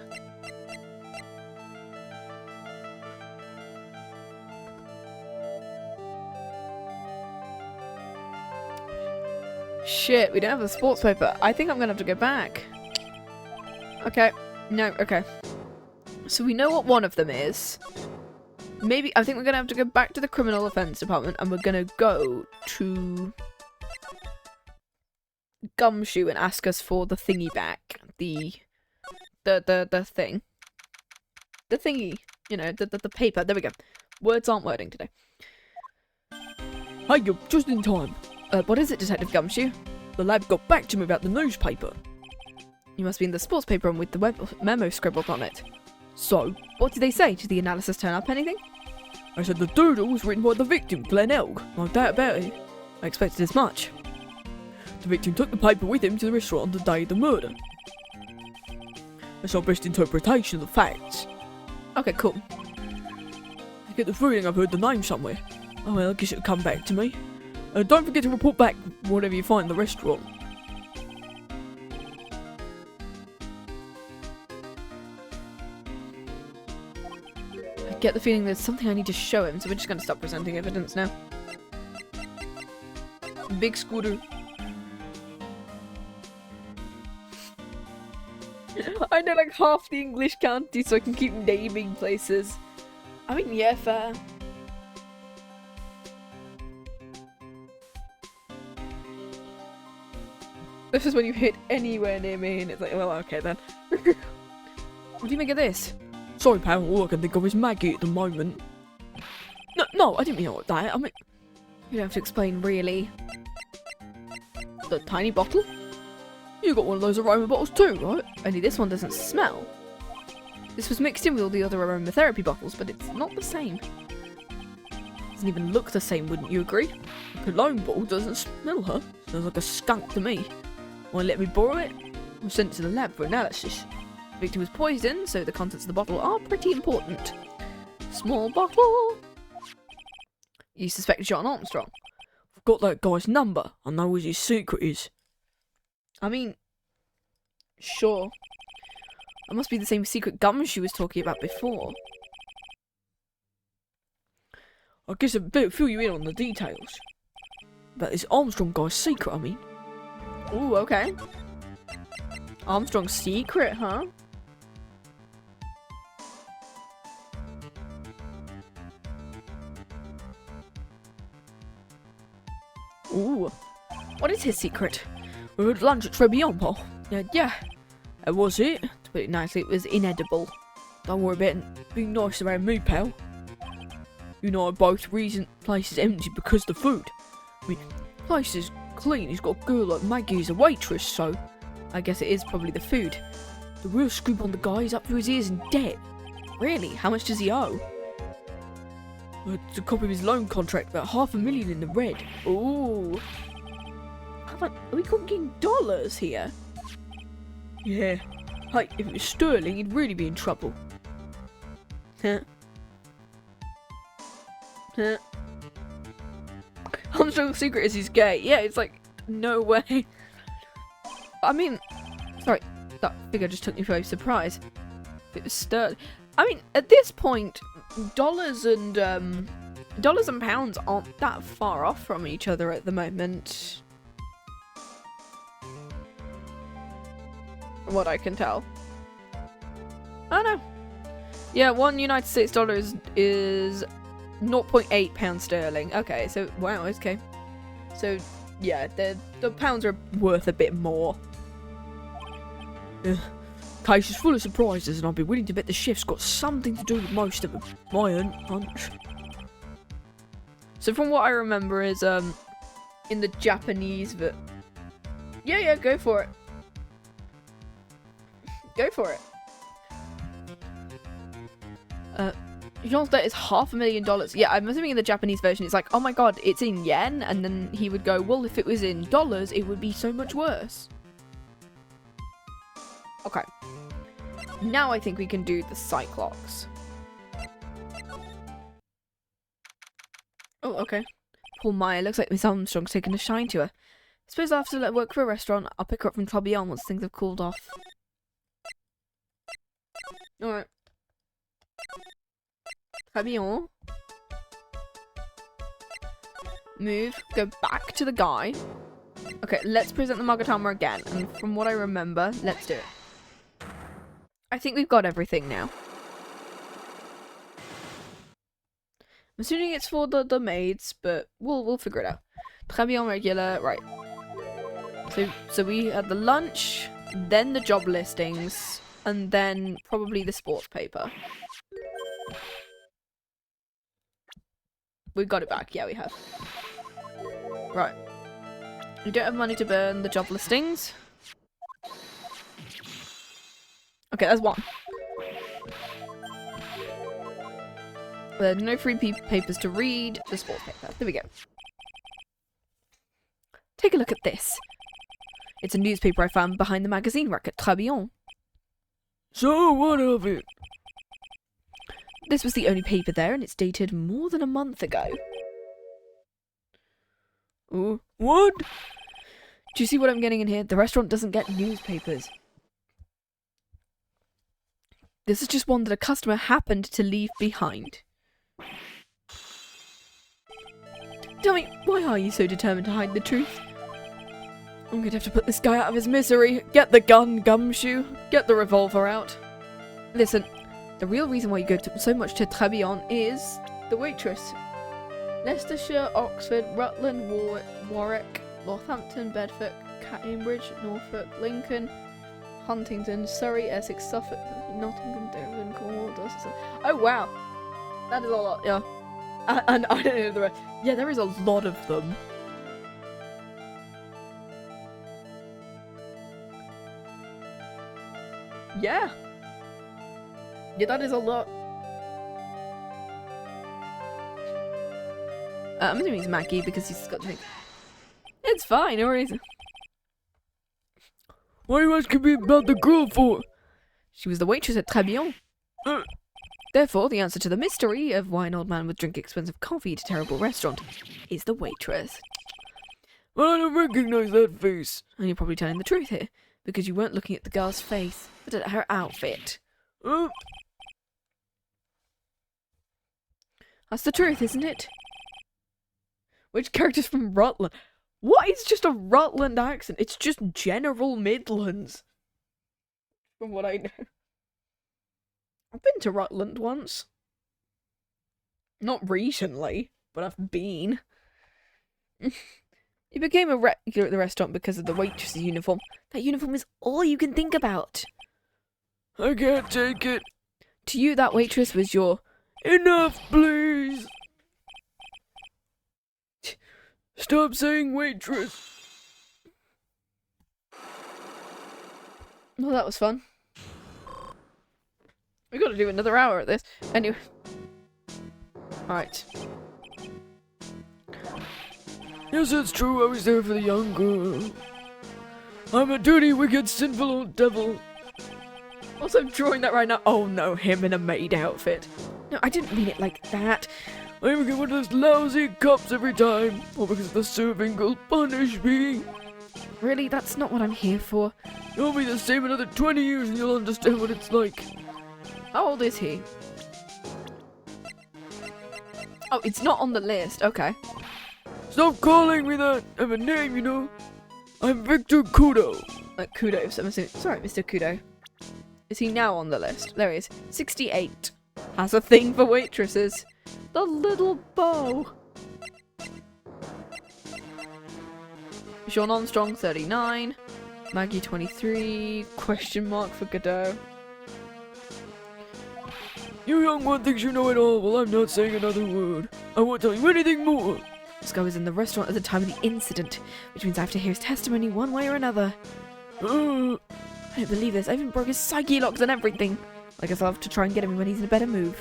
Shit, we don't have the sports paper. I think I'm gonna have to go back. Okay. No, okay. So we know what one of them is. Maybe, I think we're gonna have to go back to the criminal offense department and we're gonna go to... Gumshoe and ask us for the thingy back. The thing. The thingy. You know, the paper. There we go. Words aren't wording today. Hey, you're just in time. What is it, Detective Gumshoe? The lab got back to me about the newspaper. You must be in the sports paper and with the memo scribbled on it. So, What did they say? Did the analysis turn up anything? I said the doodle was written by the victim, Glenn Elg. No doubt about it. I expected as much. The victim took the paper with him to the restaurant on the day of the murder. That's our best interpretation of the facts. Okay, cool. I get the feeling I've heard the name somewhere. Oh well, I guess it'll come back to me. Don't forget to report back whatever you find in the restaurant. I get the feeling there's something I need to show him, so we're just going to stop presenting evidence now. Big Scooter. I know like half the English county, so I can keep naming places. I mean, yeah, fair. This is when you hit anywhere near me, and it's like, well, okay then. What do you make of this? Sorry pal, all I can think of is Maggey at the moment. No, I didn't mean all that. I mean, You don't have to explain, really. The tiny bottle? you got one of those aroma bottles too, right? Only this one doesn't smell. This was mixed in with all the other aromatherapy bottles, but it's not the same. Doesn't even look the same, wouldn't you agree? The cologne bottle doesn't smell, huh? Smells like a skunk to me. Want to let me borrow it? We'll send it to the lab for analysis. The victim was poisoned, so the contents of the bottle are pretty important. Small bottle. You suspect John Armstrong? I've got that guy's number. I know what his secret is. I mean, sure. It must be the same secret Gumshoe was talking about before. I guess I better fill you in on the details. About this Armstrong guy's secret, I mean. Ooh, okay. Armstrong's secret, huh? Ooh. What is his secret? We were at lunch at Tribulations. Yeah. That was it. To put it nicely, it was inedible. Don't worry about it. Be nice around me, pal. You and I are both reason place is empty because of the food. I mean, place is clean. He's got a girl like Maggey as a waitress, so I guess it is probably the food. the real scoop on the guy is up to his ears in debt. Really? How much does he owe? It's a copy of his loan contract, about $500,000 in the red. Ooh. How much? Are we talking dollars here? Yeah. Hey, if it was sterling, he'd really be in trouble. Huh? Huh? Armstrong's secret is he's gay. Yeah, it's like, no way. I mean, sorry, that figure just took me by surprise. It was sterling. I mean, at this point, dollars and pounds aren't that far off from each other at the moment. From what I can tell. I don't know. Yeah, one United States dollar is 0.8 pounds sterling. Okay, so wow, okay. So yeah, the pounds are worth a bit more. Case is full of surprises, and I'd be willing to bet the chef's got something to do with most of them. My own hunch. So from what I remember is in the Japanese yeah, go for it. Go for it. Jean's debt is $500,000. Yeah, I'm assuming in the Japanese version it's like, oh my god, it's in yen, and then he would go, well, if it was in dollars, it would be so much worse. Okay. Now I think we can do the Cyclops. Oh, okay. Poor Maya, looks like Miss Armstrong's taken a shine to her. Suppose I'll have to let her work for a restaurant. I'll pick her up from Tribulations once things have cooled off. Alright. Tribulations. Move. Go back to the guy. Okay, let's present the Magatama again. And from what I remember, let's do it. I think we've got everything now. I'm assuming it's for the maids, but we'll figure it out. Très bien, regular. Right. So we had the lunch, then the job listings, and then probably the sports paper. We got it back. Yeah, we have. Right. We don't have money to burn the job listings. Okay, that's one. There are no free papers to read. The sports paper. There we go. Take a look at this. It's a newspaper I found behind the magazine rack at Tribulations. So what of it? This was the only paper there, and it's dated more than a month ago. What? Do Do you see what I'm getting in here? The restaurant doesn't get newspapers. This is just one that a customer happened to leave behind. Tell me, why are you so determined to hide the truth? I'm going to have to put this guy out of his misery. Get the gun, Gumshoe. Get the revolver out. Listen, the real reason why you go so much to Tribulations is the waitress. Leicestershire, Oxford, Rutland, Warwick, Northampton, Bedford, Cambridge, Norfolk, Lincoln, Huntingdon, Surrey, Essex, Suffolk, Nottingham, Devon, Cornwall, Dorset. Oh wow, that is a lot. Yeah, and I don't know the rest. Yeah, there is a lot of them. Yeah, that is a lot. I'm assuming he's Maggey because he's got to think. It's fine, no worries. What are you asking me about the girl for? She was the waitress at Tribulations. Therefore, the answer to the mystery of why an old man would drink expensive coffee at a terrible restaurant is the waitress. Well, I don't recognize that face. And you're probably telling the truth here, because you weren't looking at the girl's face, but at her outfit. That's the truth, isn't it? Which character's from Rutland? What is just a Rutland accent? It's just general Midlands. From what I know. I've been to Rutland once. Not recently, but I've been. You became a regular at the restaurant because of the waitress's uniform. That uniform is all you can think about. I can't take it. To you, that waitress was your... Enough, please. Stop saying waitress. Well, that was fun. We gotta do another hour at this. Anyway. Alright. Yes, it's true. I was there for the young girl. I'm a dirty, wicked, sinful old devil. Also, I'm drawing that right now. Oh no, him in a maid outfit. No, I didn't mean it like that. I even get one of those lousy cups every time. All because the serving girl punished me. Really? That's not what I'm here for. You'll be the same another 20 years and you'll understand what it's like. How old is he? Oh, it's not on the list. Okay. Stop calling me that. I have a name, you know. I'm Victor Kudo. Kudos. I'm assuming. Sorry, Mr. Kudo. Is he now on the list? There he is. 68. Has a thing for waitresses. The little bow. Sean Armstrong, 39. Maggey, 23. Question mark for Godot. You young one thinks you know it all. Well, I'm not saying another word. I won't tell you anything more. This guy was in the restaurant at the time of the incident, which means I have to hear his testimony one way or another. I don't believe this. I even broke his psyche locks and everything. I guess I'll have to try and get him when he's in a better mood.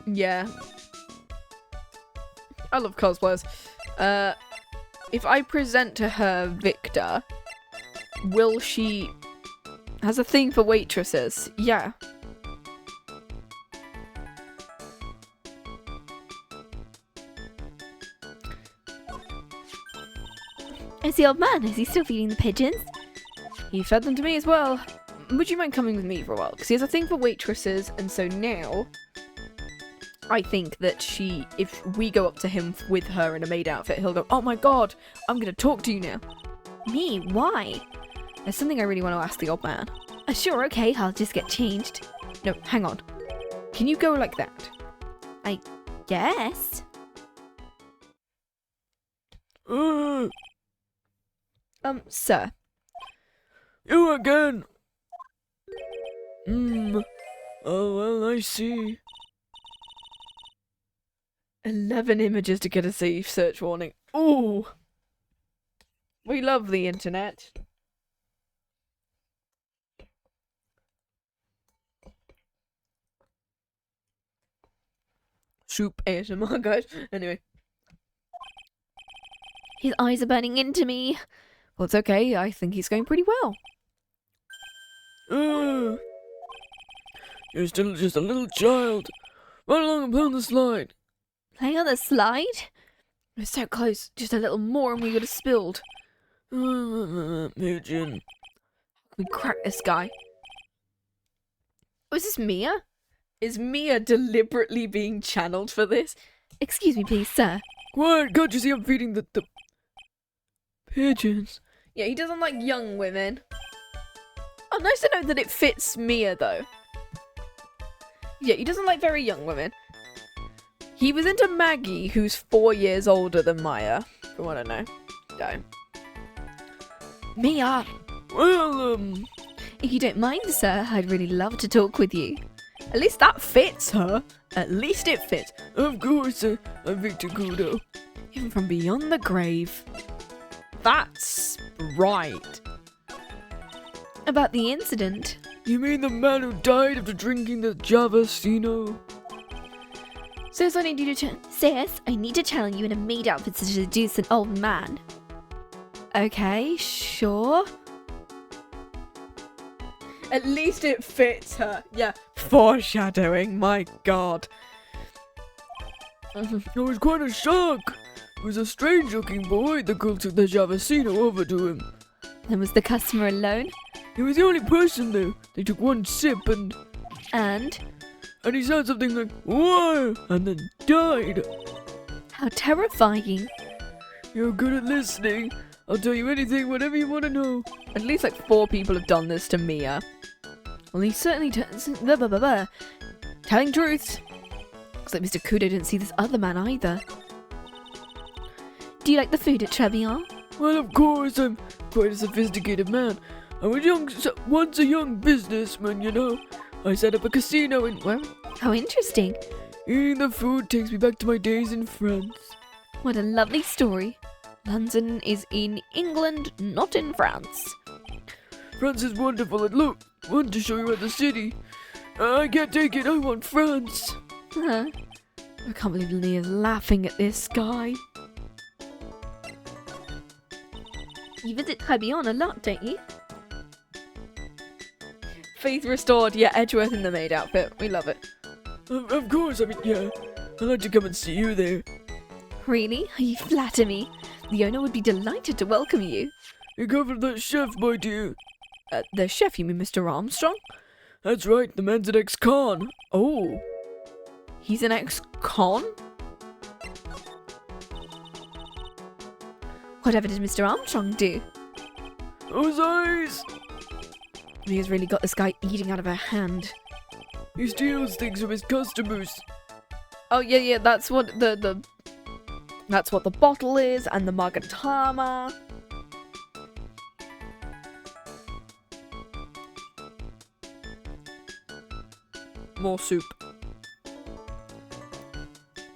Yeah. I love cosplayers. If I present to her Victor, will she... has a thing for waitresses? Yeah. Is the old man? Is he still feeding the pigeons? He fed them to me as well. Would you mind coming with me for a while? Because he has a thing for waitresses, and so now... I think that if we go up to him with her in a maid outfit, he'll go, oh my god, I'm going to talk to you now. Me? Why? There's something I really want to ask the old man. Sure, okay, I'll just get changed. No, hang on. Can you go like that? Yes. Sir. You again? Oh, well, I see. 11 images to get a safe search warning. Ooh. We love the internet. Soup ASMR, guys. Anyway. His eyes are burning into me. Well, it's okay. I think he's going pretty well. You're still just a little child. Run along and play on the slide. Playing on the slide? We're so close. Just a little more and we would have spilled. Pigeon. We crack this guy. Oh, is this Mia? Is Mia deliberately being channeled for this? Excuse me, please, sir. Quiet, can't you see I'm feeding the pigeons? Yeah, he doesn't like young women. Oh, nice to know that it fits Mia, though. Yeah, he doesn't like very young women. He was into Maggey, who's 4 years older than Maya, from what I know. So. Mia! Well, If you don't mind, sir, I'd really love to talk with you. At least that fits her. At least it fits. of course, I'm Victor Kudo. Even from beyond the grave. That's right. About the incident. You mean the man who died after drinking the Javasino? Sis, I need you to Sis, I need to channel you in a maid outfit to seduce an old man. Okay, sure. At least it fits her. Yeah. Foreshadowing, my god. It was quite a shock. It was a strange-looking boy. The girl took the Javasino over to him. Then was the customer alone? He was the only person there. They took one sip and he said something like, "Whoa!" and then died. How terrifying. You're good at listening. I'll tell you anything, whatever you want to know. At least like 4 people have done this to Mia. Well, he's certainly telling truths. Looks like Mr. Kudo didn't see this other man either. Do you like the food at Tribulations? Well, of course, I'm quite a sophisticated man. I was once a young businessman, you know. I set up a casino in, well, How interesting. eating the food takes me back to my days in France. What a lovely story. London is in England, not in France. France is wonderful, and look, I want to show you around the city. I can't take it, I want France. Huh. I can't believe Leah's laughing at this guy. You visit Tribulations a lot, don't you? Faith restored. Yeah, Edgeworth in the maid outfit. We love it. Of course, I mean, yeah. I'd like to come and see you there. Really? You flatter me. The owner would be delighted to welcome you. You come from that chef, my dear. The chef, you mean Mr. Armstrong? That's right, the man's an ex-con. Oh. He's an ex-con? Whatever did Mr. Armstrong do? Those eyes! Mia's really got this guy eating out of her hand. He steals things from his customers. Oh, yeah, that's what that's what the bottle is, and the Magatama. More soup.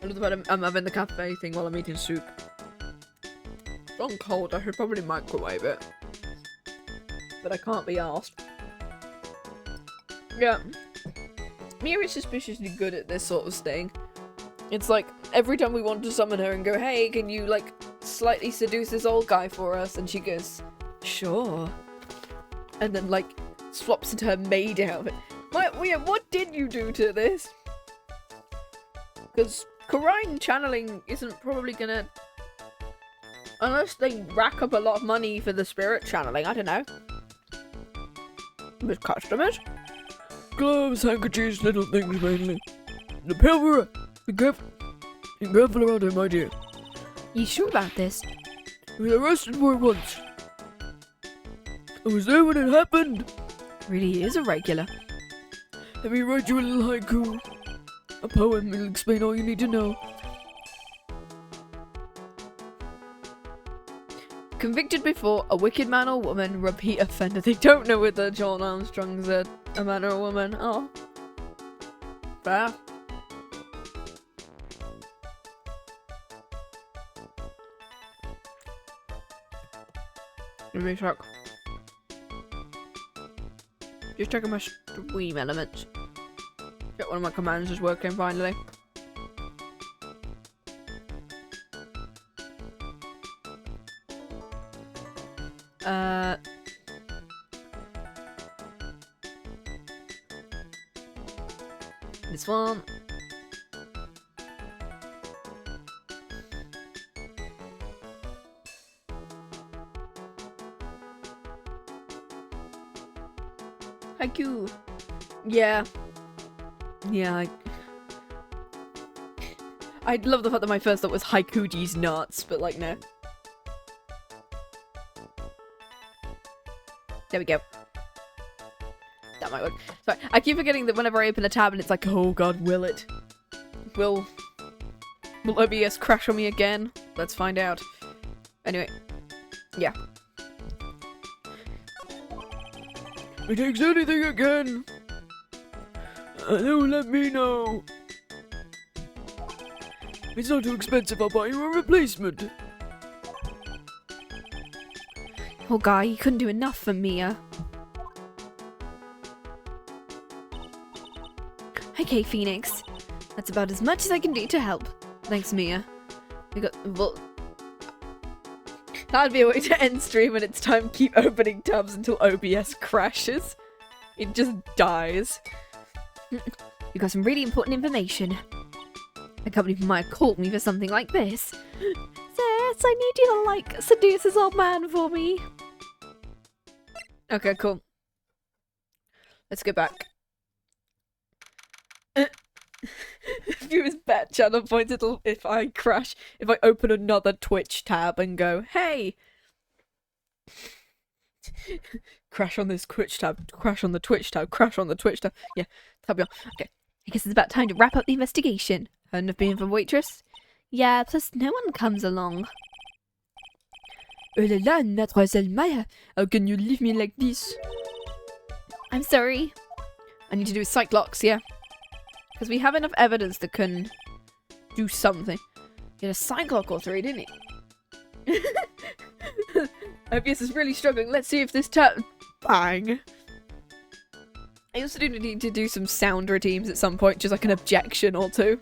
I love that I'm having the cafe thing while I'm eating soup. It's gone cold, I should probably microwave it. But I can't be asked. Yeah. Mia is suspiciously good at this sort of thing. It's like, every time we want to summon her and go, hey, can you, like, slightly seduce this old guy for us? And she goes, sure. And then, like, swaps into her maid outfit. What did you do to this? Because Korine channeling isn't probably gonna... Unless they rack up a lot of money for the spirit channeling, I don't know. With customers? Gloves, handkerchiefs, little things mainly. The pillar! Be careful around him, my dear. You sure about this? He was arrested for it once. I was there when it happened. Really is a regular. Let me write you a little haiku. A poem will explain all you need to know. Convicted before a wicked man or woman, repeat offender. They don't know whether John Armstrong's a man or a woman. Oh. Fair. Give me a sec. Just checking my stream elements. Get one of my commands is working finally. This one. Haiku. Yeah. Yeah, I love the fact that my first thought was Haikuji's nuts, but like, no. There we go. That might work. Sorry, I keep forgetting that whenever I open a tab and it's like, oh god, will it? Will OBS crash on me again? Let's find out. Anyway. Yeah. If it takes anything again, let me know. If it's not too expensive, I'll buy you a replacement. Oh, guy, you couldn't do enough for Mia. Okay, Phoenix. That's about as much as I can do to help. Thanks, Mia. We got... Well, that'd be a way to end stream when it's time to keep opening tabs until OBS crashes. It just dies. we got some really important information. I can't believe Maya called me for something like this. Sis, I need you to, like, seduce this old man for me. Okay, cool. Let's go back. Viewers bet channel points if I crash, if I open another Twitch tab and go, hey! Crash on this Twitch tab, crash on the Twitch tab, crash on the Twitch tab. Yeah, tab on. Okay. I guess it's about time to wrap up the investigation. Heard of being a waitress? Yeah, plus no one comes along. Oh la la, Mademoiselle Maya, how can you leave me like this? I'm sorry. I need to do Cyclops, yeah? Because we have enough evidence that can do something. He had a Cyclops or three, didn't he? OBS is really struggling. Let's see if this bang. I also do need to do some sound redeems at some point, just like an objection or two.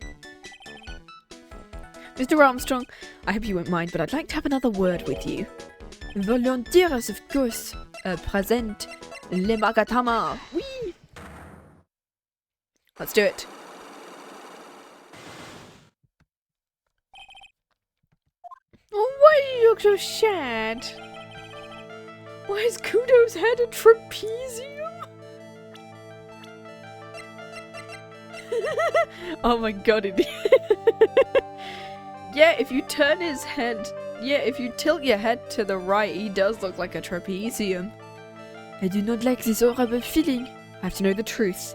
Mr. Armstrong, I hope you won't mind, but I'd like to have another word with you. Volunteers, of course. Present le magatama. Whee! Let's do it. Oh, why do you look so sad? Why is Kudo's head a trapezium? Oh my god, yeah, if you turn his head... Yeah, if you tilt your head to the right, he does look like a trapezium. I do not like this horrible feeling. I have to know the truth.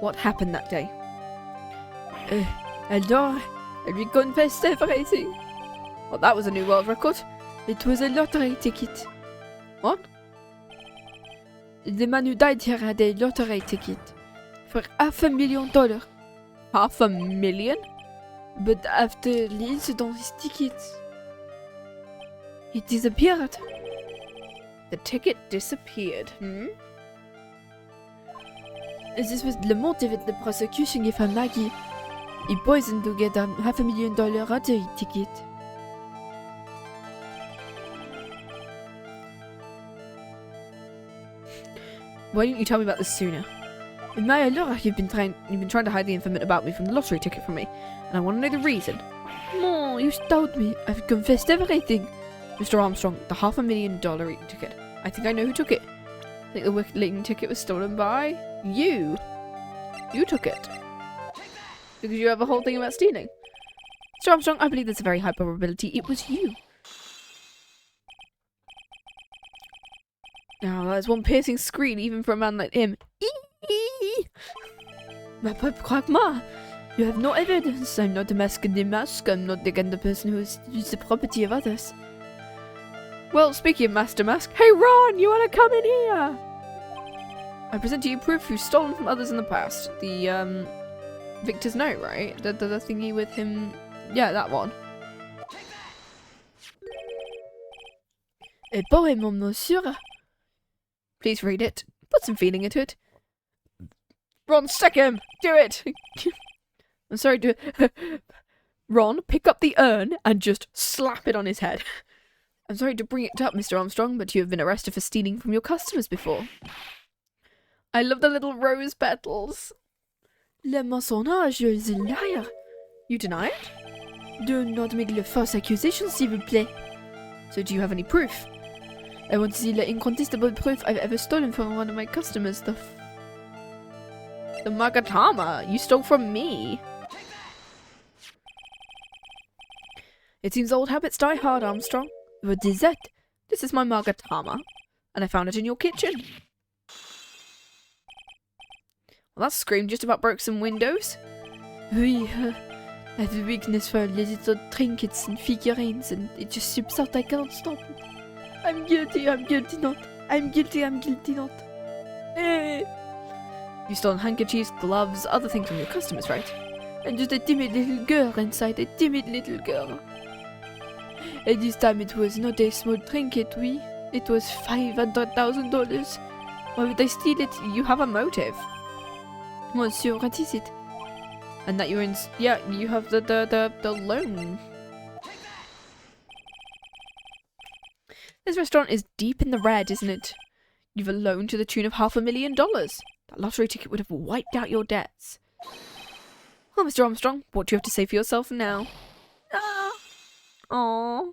What happened that day? Alors, we confessed everything. Well, that was a new world record. It was a lottery ticket. What? The man who died here had a lottery ticket. For $500,000. $500,000? But after the incident, his ticket... it disappeared. The ticket disappeared, This was the motive of the prosecution gave for Maggey. He poisoned to get a $500,000 lottery ticket. Why didn't you tell me about this sooner? In my allure, You've been trying to hide the information about me from the lottery ticket from me, and I want to know the reason. No, you stout me. I've confessed everything. Mr. Armstrong, the $500,000 ticket. I think I know who took it. I think the Wickling ticket was stolen by you. You took it. Because you have a whole thing about stealing. Mr. Armstrong, I believe there's a very high probability it was you. Now, there's one piercing scream even for a man like him. Ma pauvre croque-moi. You have no evidence. I'm not a mask in the mask. I'm not the kind of person who is the property of others. Well, speaking of Master Mask, hey Ron, you wanna come in here? I present to you proof you've stolen from others in the past. The, Victor's note, right? The thingy with him... Yeah, that one. A poem, monsieur. Please read it. Put some feeling into it. Ron, stick him! Do it! I'm sorry to... Ron, pick up the urn and just slap it on his head. I'm sorry to bring it up, Mr. Armstrong, but you have been arrested for stealing from your customers before. I love the little rose petals. Le mensonge is a liar. You deny it? Do not make le false accusation, s'il vous plaît. So do you have any proof? I want to see the incontestable proof I've ever stolen from one of my customers. The Magatama you stole from me. It seems old habits die hard, Armstrong. What is that? This is my Magatama, and I found it in your kitchen. Well, that scream just about broke some windows. Oui, I have a weakness for little trinkets and figurines, and it just slips out. I cannot stop it. I'm guilty not. I'm guilty not. You stole handkerchiefs, gloves, other things from your customers, right? And just a timid little girl inside, a timid little girl. At this time it was not a small trinket, oui. It was $500,000. Why would they steal it? You have a motive. Monsieur, what is it? And that you're in... Yeah, you have the loan. This restaurant is deep in the red, isn't it? You've a loan to the tune of $500,000. That lottery ticket would have wiped out your debts. Well, Mr. Armstrong, what do you have to say for yourself now? Aww.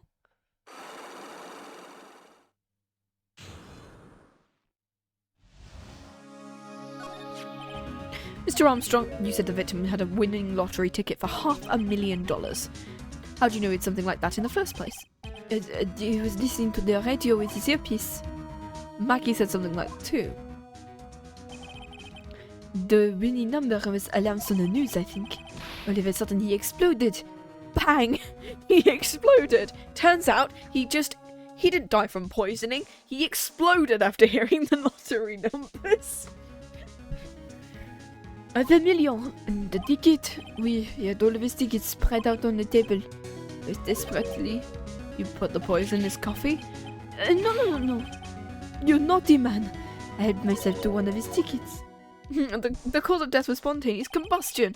Mr. Armstrong, you said the victim had a winning lottery ticket for $500,000. How do you know it's something like that in the first place? He was listening to the radio with his earpiece. Maggey said something like that too. The winning number was announced on the news, I think. All of a sudden he exploded. Bang! He exploded! Turns out he didn't die from poisoning. He exploded after hearing the lottery numbers. $5 million. And the ticket. We had all of his tickets spread out on the table. Desperately. You put the poison in his coffee? No. You naughty man. I helped myself to one of his tickets. The cause of death was spontaneous combustion.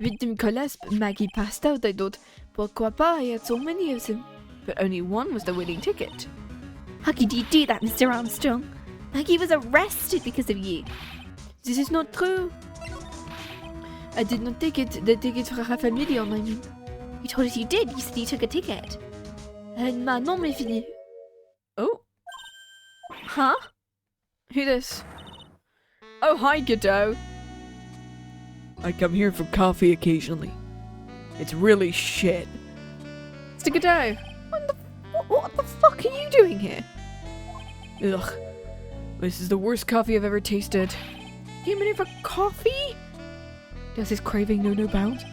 Victim collapsed, Maggey passed out, I thought. Pourquoi pas, I had so many of them. But only one was the winning ticket. How could you do that, Mr. Armstrong? Maggey was arrested because of you. This is not true. I did not take it. The ticket for $500,000, I mean. You told us you did. You said you took a ticket. Non, mais fini. Oh. Huh? Who this? Oh, hi, Godot. I come here for coffee occasionally. It's really shit. Mr. Godot, what the fuck are you doing here? Ugh. This is the worst coffee I've ever tasted. Came in here for coffee? Does his craving know no bounds?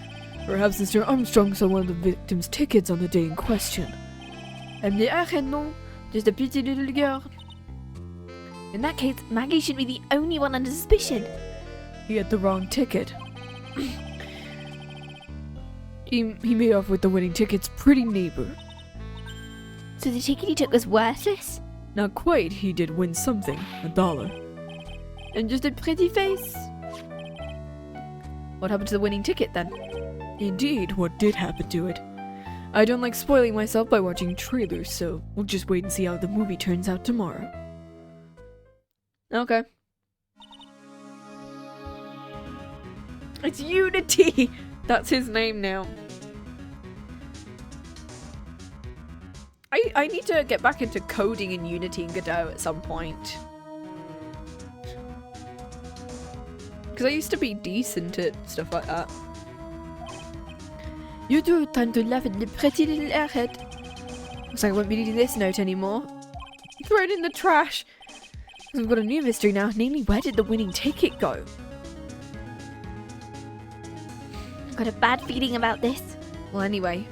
Perhaps Mr. Armstrong saw one of the victim's tickets on the day in question. I'm the arrête, non? Just a pretty little girl. In that case, Maggey should be the only one under suspicion. He had the wrong ticket. He made off with the winning ticket's pretty neighbor. So the ticket he took was worthless? Not quite, he did win something. $1. And just a pretty face. What happened to the winning ticket then? Indeed, what did happen to it? I don't like spoiling myself by watching trailers, so we'll just wait and see how the movie turns out tomorrow. Okay. It's Unity! That's his name now. I need to get back into coding in Unity and Godot at some point. Because I used to be decent at stuff like that. You do, time to laugh at the pretty little airhead. Looks like I won't be needing this note anymore. Throw it in the trash. We've got a new mystery now, namely where did the winning ticket go? I've got a bad feeling about this. Well, anyway.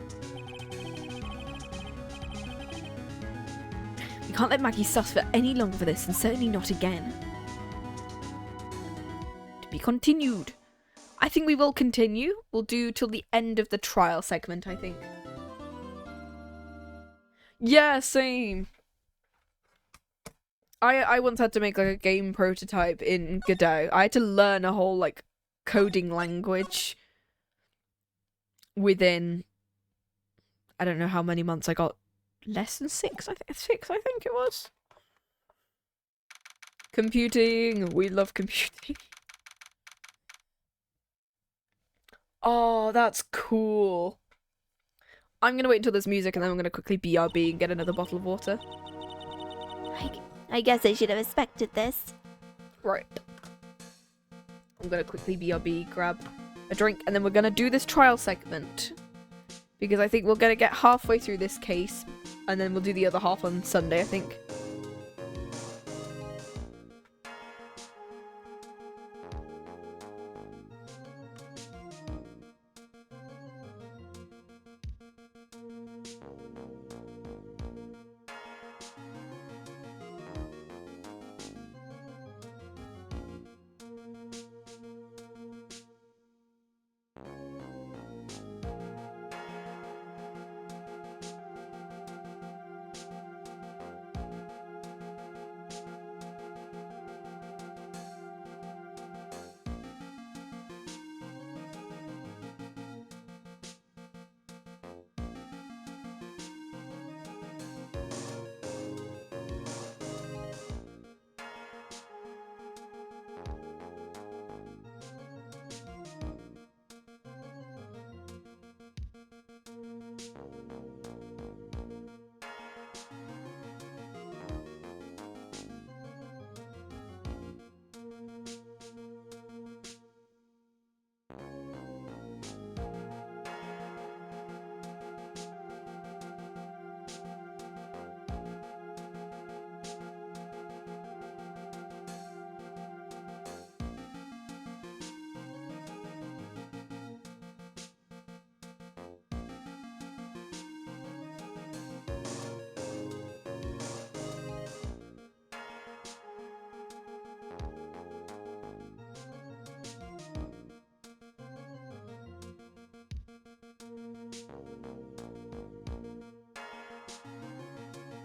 We can't let Maggey suffer any longer for this, and certainly not again. To be continued. I think we will continue. We'll do till the end of the trial segment, I think. Yeah, same. I once had to make like a game prototype in Godot. I had to learn a whole like coding language within I don't know how many months. I got less than 6. I think it was. Computing. We love computing. Oh, that's cool. I'm gonna wait until there's music and then I'm gonna quickly BRB and get another bottle of water. I guess I should have expected this. Right. I'm gonna quickly BRB, grab a drink, and then we're gonna do this trial segment. Because I think we're gonna get halfway through this case, and then we'll do the other half on Sunday, I think.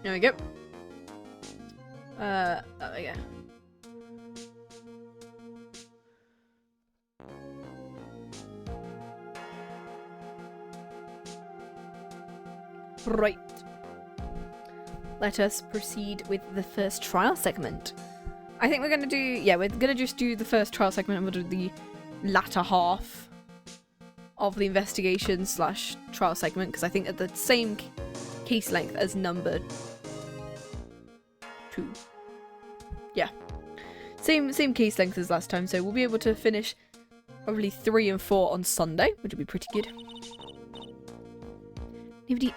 There we go. There we go. Right. Let us proceed with the first trial segment. I think we're gonna do, yeah, we're gonna just do the first trial segment and we'll do the latter half of the investigation slash trial segment, because I think at the same case length as number 2. Yeah. Same case length as last time, so we'll be able to finish probably 3 and 4 on Sunday, which will be pretty good.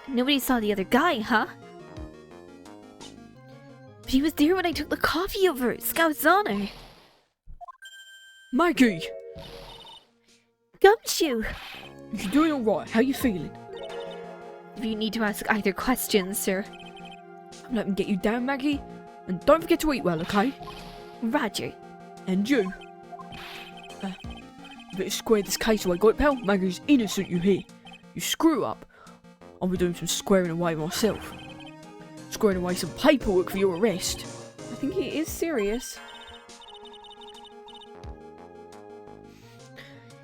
Nobody saw the other guy, huh? But he was there when I took the coffee over at Scout's Honor. Maggey! Gumshoe! You doing alright? How you feeling? If you need to ask either questions, sir. I'm letting get you down, Maggey. And don't forget to eat well, okay? Roger. And you. You better square this case away, got it, pal? Maggey's innocent, you hear? You screw up, I'll be doing some squaring away myself. Squaring away some paperwork for your arrest. I think he is serious.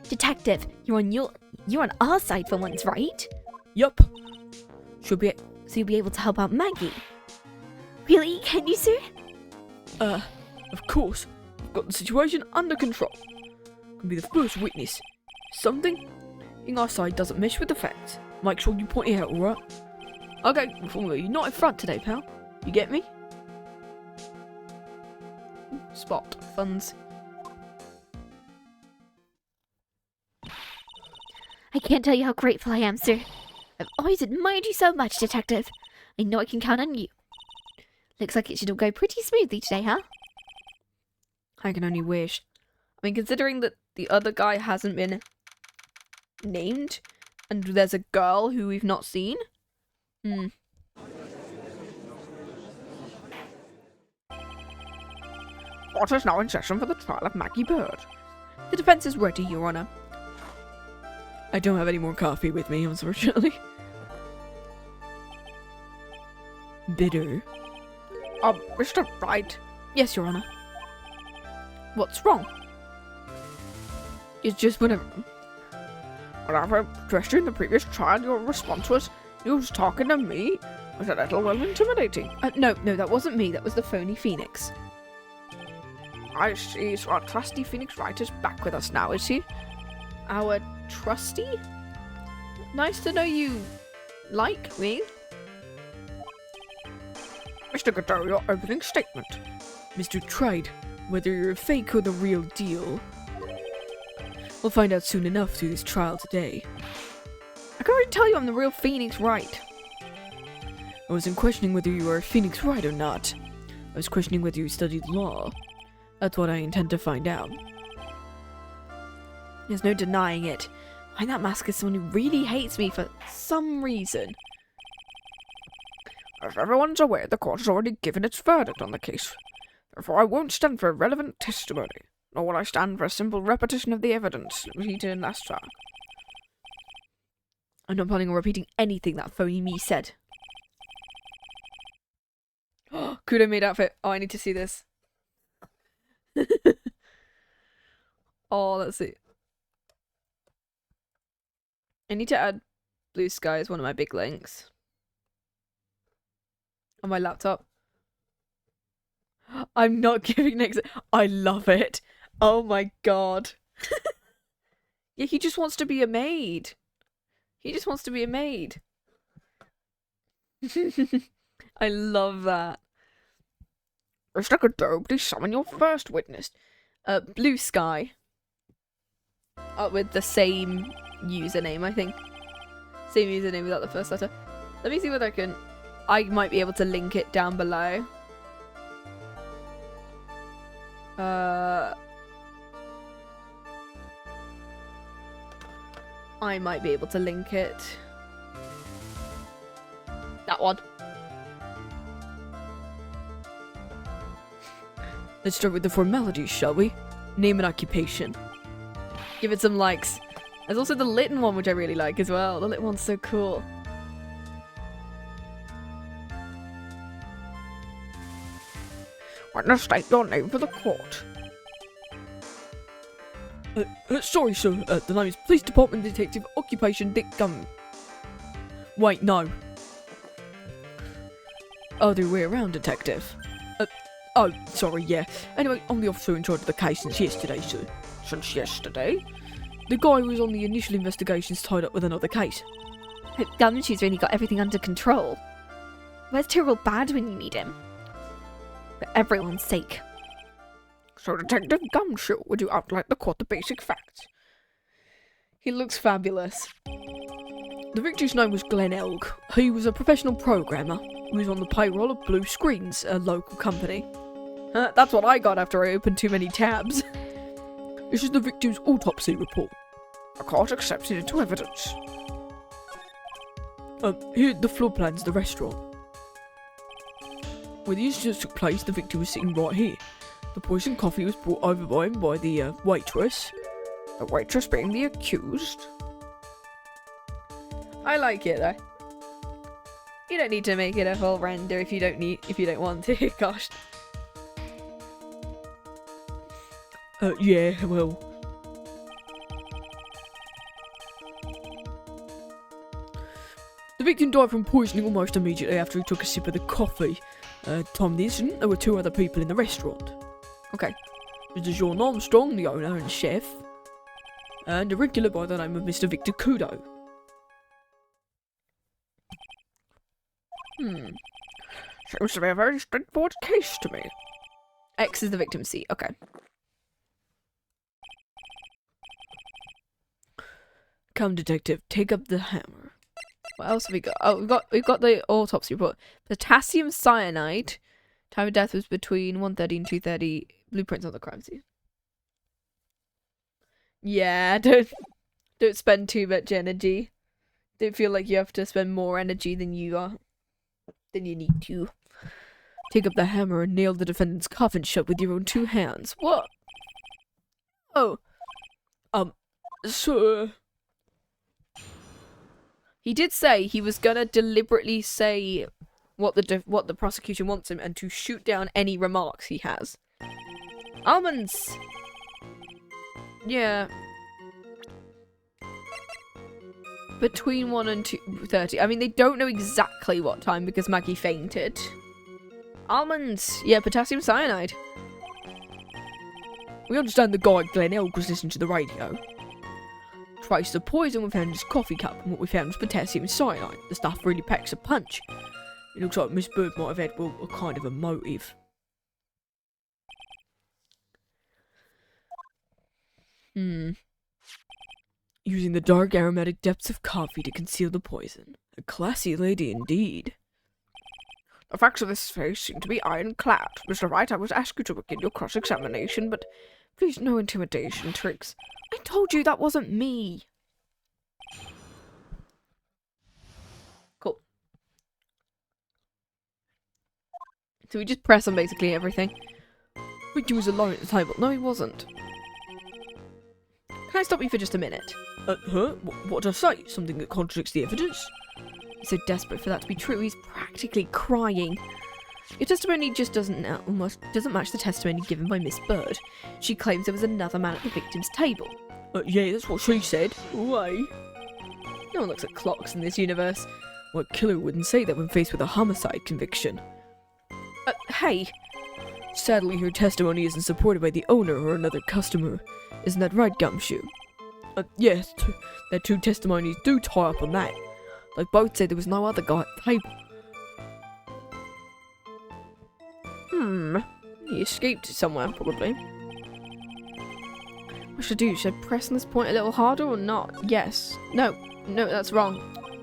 Detective, you're on our side for once, right? Yup. Should be. So you'll be able to help out Maggey. Really? Can you, sir? Of course. I've got the situation under control. Can be the first witness. Something in our side doesn't mesh with the facts. Make sure you point it out, alright? Okay, you're not in front today, pal. You get me? Spot. Funds. I can't tell you how grateful I am, sir. I've always admired you so much, Detective. I know I can count on you. Looks like it should all go pretty smoothly today, huh? I can only wish. I mean, considering that the other guy hasn't been named, and there's a girl who we've not seen. Court is now in session for the trial of Maggey Bird. The defense is ready, Your Honor. I don't have any more coffee with me, unfortunately. Bitter. Mr. Wright. Yes, Your Honor. What's wrong? It's just whatever. When I've addressed you in the previous trial, your response was, you was talking to me? Was a little well intimidating. No, that wasn't me. That was the phony Phoenix. I see, so our trusty Phoenix Wright is back with us now, is he? Our trusty? Nice to know you like me. Mr. Godot, your opening statement. Mr. Tride, whether you're a fake or the real deal. We'll find out soon enough through this trial today. I can already tell you I'm the real Phoenix Wright. I wasn't questioning whether you are a Phoenix Wright or not. I was questioning whether you studied law. That's what I intend to find out. There's no denying it. Behind that mask is someone who really hates me for some reason. As everyone's aware, the court has already given its verdict on the case. Therefore, I won't stand for irrelevant testimony, nor will I stand for a simple repetition of the evidence repeated in last trial. I'm not planning on repeating anything that phony me said. Kudo made outfit. Oh, I need to see this. Oh, let's see. I need to add Blue Sky as one of my big links on my laptop. I'm not giving next. I love it. Oh my god. Yeah, he just wants to be a maid. He just wants to be a maid. I love that. Mr. Godot, please summon your first witness. Blue Sky. With the same username, I think. Same username without the first letter. Let me see whether I might be able to link it down below. I might be able to link it. That one. Let's start with the formalities, shall we? Name and occupation. Give it some likes. There's also the Litten one, which I really like as well. The Litten one's so cool. Witness, state your name for the court. Sorry, sir. The name is Police Department Detective Occupation Dick Gun. Wait, no. Other way around, Detective. Oh, sorry, yeah. Anyway, I'm the officer in charge of the case since yesterday, sir. Since yesterday? The guy who was on the initial investigation's tied up with another case. Hope Gumshoe's really got everything under control. Where's Tyrrell Bad when you need him? For everyone's sake. So, Detective Gumshoe, would you outline the court the basic facts? He looks fabulous. The victim's name was Glenn Elg. He was a professional programmer who was on the payroll of Blue Screens, a local company. That's what I got after I opened too many tabs. This is the victim's autopsy report. The court accepts it into evidence. Here the floor plan's the restaurant. Where the incident took place, the victim was sitting right here. The poisoned coffee was brought over by him by the waitress. The waitress being the accused. I like it though. You don't need to make it a full render if you don't want to. Gosh. Yeah, well. The victim died from poisoning almost immediately after he took a sip of the coffee. Time of the incident, there were two other people in the restaurant. Okay. Mr. John Armstrong, the owner and chef, and a regular by the name of Mr. Victor Kudo. Seems to be a very straightforward case to me. X is the victim's seat. Okay. Come, detective, take up the hammer. What else have we got? Oh, we've got the autopsy report. Potassium cyanide. Time of death was between 1:30 and 2:30. Blueprints on the crime scene. Yeah, Don't spend too much energy. Don't feel like you have to spend more energy than you need to. Take up the hammer and nail the defendant's coffin shut with your own 2 hands. What? Oh. Sir. He did say he was gonna deliberately say what the prosecution wants him and to shoot down any remarks he has. Almonds! Yeah. Between 1 and 2:30. I mean, they don't know exactly what time because Maggey fainted. Almonds! Yeah, potassium cyanide. We understand the guy Glenn Elk was listening to the radio. Traced the poison we found in his coffee cup, and what we found was potassium cyanide. The stuff really packs a punch. It looks like Miss Bird might have had, well, a kind of a motive. Using the dark aromatic depths of coffee to conceal the poison. A classy lady indeed. The facts of this case seem to be ironclad. Mr. Wright, I was asked you to begin your cross-examination, but please no intimidation tricks. I told you that wasn't me. Cool. So we just press on basically everything. Victor was alone at the table. No, he wasn't. Can I stop you for just a minute? Huh? What did I say? Something that contradicts the evidence? He's so desperate for that to be true, he's practically crying. Your testimony just almost doesn't match the testimony given by Miss Bird. She claims there was another man at the victim's table. Yeah, that's what she said. Why? No one looks at clocks in this universe. What killer wouldn't say that when faced with a homicide conviction? Hey. Sadly, her testimony isn't supported by the owner or another customer. Isn't that right, Gumshoe? Yes, their 2 testimonies do tie up on that. They both said there was no other guy at the table. He escaped somewhere, probably. What should I do? Should I press on this point a little harder or not? Yes. No, that's wrong.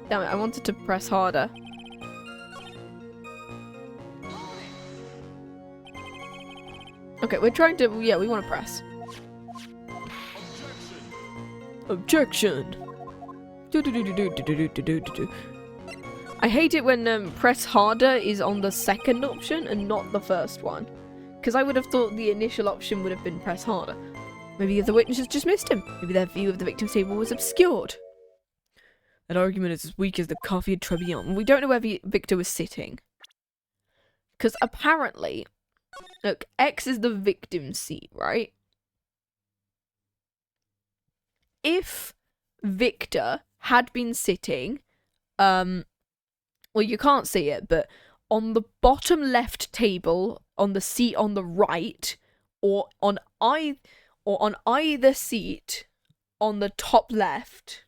Damn it, I wanted to press harder. Okay, we're trying to, yeah, we want to press. Objection! I hate it when press harder is on the second option and not the first one. Because I would have thought the initial option would have been press harder. Maybe the witnesses just missed him. Maybe their view of the victim's table was obscured. That argument is as weak as the coffee at Tribulations. We don't know where Victor was sitting. Because apparently, look, X is the victim's seat, right? If Victor had been sitting, well, you can't see it, but on the bottom left table, on the seat on the right, or on either seat on the top left.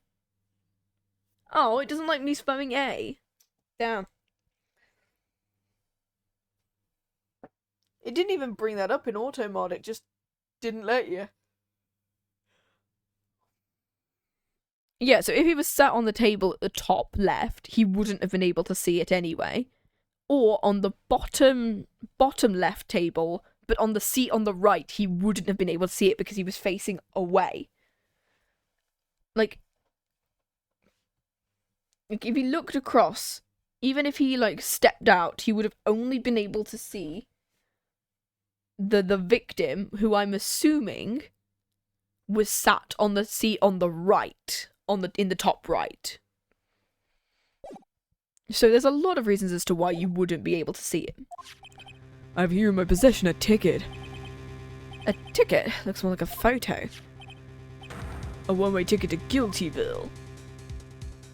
Oh, it doesn't like me spamming A. Damn. It didn't even bring that up in auto mod, it just didn't let you. Yeah, so if he was sat on the table at the top left, he wouldn't have been able to see it anyway. Or on the bottom left table, but on the seat on the right, he wouldn't have been able to see it because he was facing away. Like if he looked across, even if he stepped out, he would have only been able to see the victim, who I'm assuming was sat on the seat on the right, in the top right. So there's a lot of reasons as to why you wouldn't be able to see it. I have here in my possession a ticket. A ticket? Looks more like a photo. A one-way ticket to Guiltyville.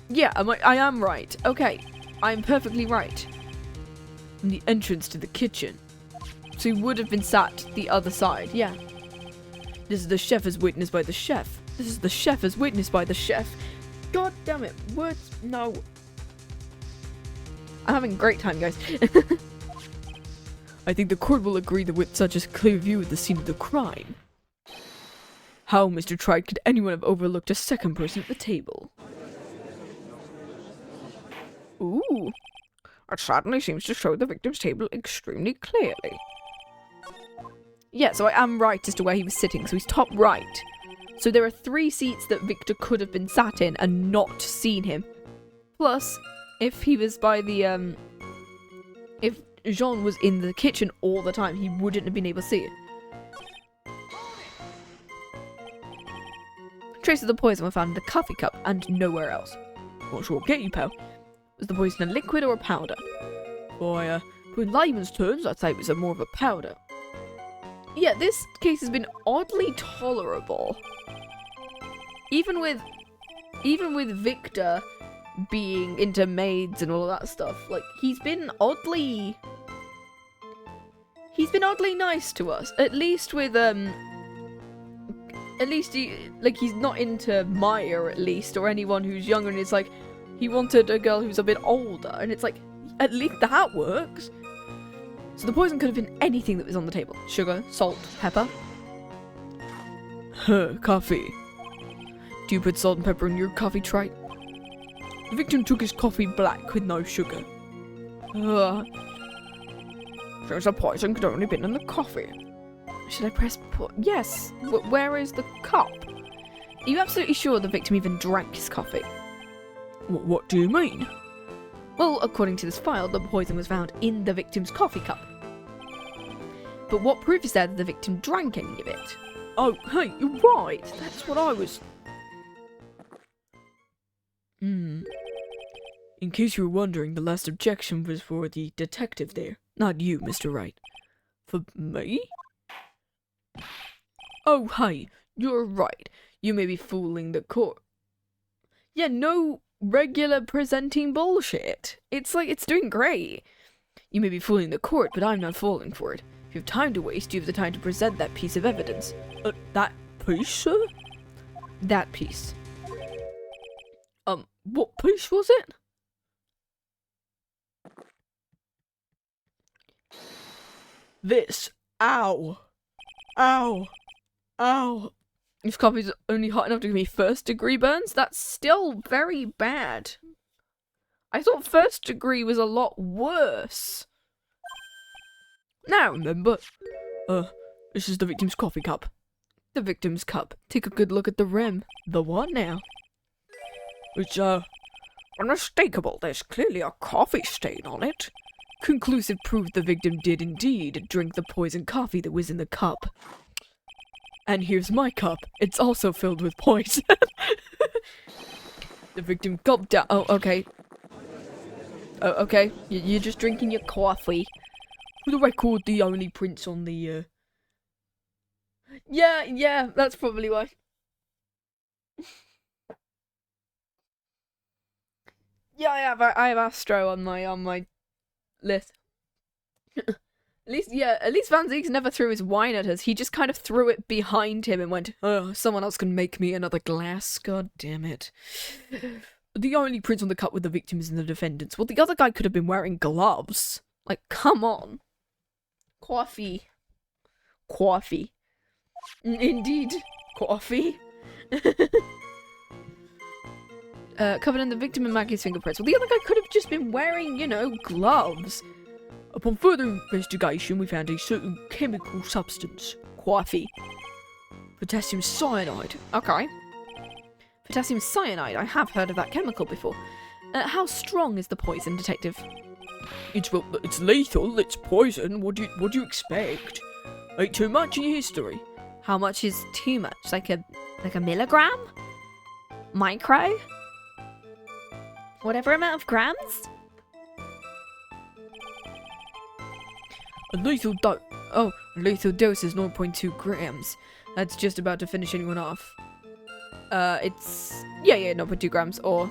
Yeah, I am right. Okay, I'm perfectly right. From the entrance to the kitchen. So he would have been sat the other side, yeah. This is the chef as witnessed by the chef. This is the chef as witnessed by the chef. God damn it, words, no. I'm having a great time, guys. I think the court will agree that with such a clear view of the scene of the crime. How, Mr. Tride, could anyone have overlooked a second person at the table? Ooh. That certainly seems to show the victim's table extremely clearly. Yeah, so I am right as to where he was sitting, so he's top right. So there are 3 seats that Victor could have been sat in and not seen him. Plus, if he was by the, if Jean was in the kitchen all the time, he wouldn't have been able to see it. Traces of the poison were found in the coffee cup and nowhere else. Not sure what get you, pal. Was the poison a liquid or a powder? By, in layman's terms, I'd say it was more of a powder. Yeah, this case has been oddly tolerable. Even with Victor being into maids and all of that stuff, like, he's been oddly nice to us. At least he's not into Maya, at least, or anyone who's younger, and it's like, he wanted a girl who's a bit older, and it's like, at least that works. So the poison could have been anything that was on the table. Sugar, salt, pepper. Coffee. Do you put salt and pepper in your coffee tray? The victim took his coffee black with no sugar. Since the poison could only been in the coffee. Should I press yes. Where is the cup? Are you absolutely sure the victim even drank his coffee? What do you mean? Well, according to this file, the poison was found in the victim's coffee cup. But what proof is there that the victim drank any of it? Oh, hey, you're right. That's what I was... In case you were wondering, the last objection was for the detective there. Not you, Mr. Wright. For me? Oh, hey, you're right. You may be fooling the court. Yeah, no regular presenting bullshit. It's like, it's doing great. You may be fooling the court, but I'm not falling for it. If you have time to waste, you have the time to present that piece of evidence. That piece, sir? That piece. What piece was it? This. Ow. Ow. Ow. If coffee's only hot enough to give me 1st degree burns, that's still very bad. I thought 1st degree was a lot worse. Now remember, this is the victim's coffee cup. The victim's cup. Take a good look at the rim. The what now? It's, unmistakable. There's clearly a coffee stain on it. Conclusive proof the victim did indeed drink the poisoned coffee that was in the cup. And here's my cup. It's also filled with poison. The victim gulped down. Oh, okay. Oh, okay. You're just drinking your coffee. For the record, the only prints on the, Yeah, that's probably why. Yeah, I have Astro on my list. At least Van Zieg's never threw his wine at us. He just kind of threw it behind him and went, "Oh, someone else can make me another glass. God damn it." The only prints on the cup were the victims and the defendants. Well, the other guy could have been wearing gloves. Like, come on. Coffee. Indeed. Coffee. Covered in the victim and Maggie's fingerprints. Well, the other guy could have just been wearing, gloves. Upon further investigation, we found a certain chemical substance. Coffee. Potassium cyanide. Okay. Potassium cyanide. I have heard of that chemical before. How strong is the poison, detective? It's lethal. It's poison. What do you expect? Ain't too much in your history. How much is too much? Like a milligram? Micro? Whatever amount of grams? A lethal dose is 0.2 grams. That's just about to finish anyone off. It's 0.2 grams or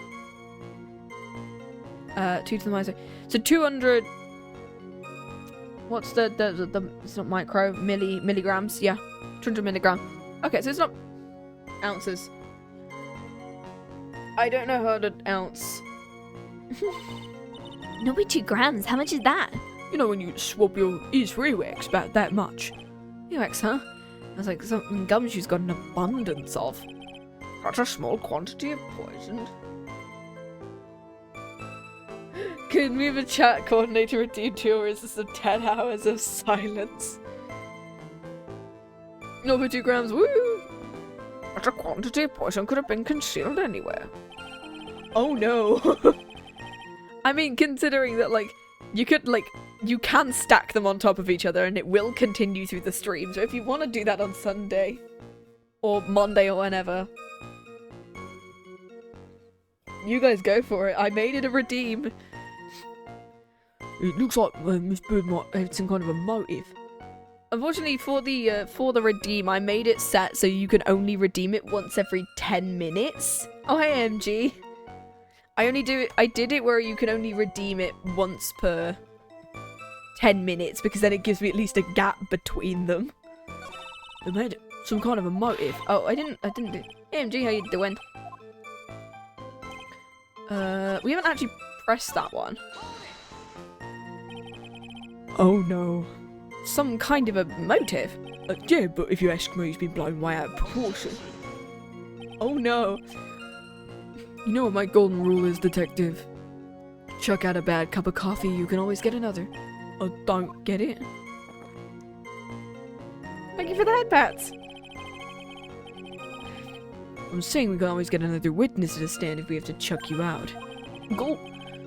2 to the minus. So 200. What's the it's not micro, milligrams, yeah. 200 milligram. Okay, so it's not ounces. I don't know how to ounce. 0.2 grams, how much is that? You know when you swab your ears for earwax, about that much. Earwax, huh? I was like, something Gumshoe's got an abundance of. Such a small quantity of poison. Can we have a chat coordinator redeem 2 or is this a 10 hours of silence? 0.2 grams, woo! A Such a quantity of poison could have been concealed anywhere. Oh no. I mean, considering that, like, you can stack them on top of each other and it will continue through the stream. So if you want to do that on Sunday or Monday or whenever, you guys go for it. I made it a redeem. It looks like Miss Bird might have some kind of a motive. Unfortunately, for the redeem, I made it set so you can only redeem it once every 10 minutes. Oh, hey, MG. I did it where you can only redeem it once per 10 minutes, because then it gives me at least a gap between them. They made some kind of a motive. Oh, I didn't do. Hey, MG, how you doing? We haven't actually pressed that one. Oh no. Some kind of a motive. Yeah, but if you ask me, he's been blown way out of proportion. Oh no. You know what my golden rule is, detective? Chuck out a bad cup of coffee, you can always get another. I don't get it. Thank you for the headpats. I'm saying we can always get another witness to the stand if we have to chuck you out. Go.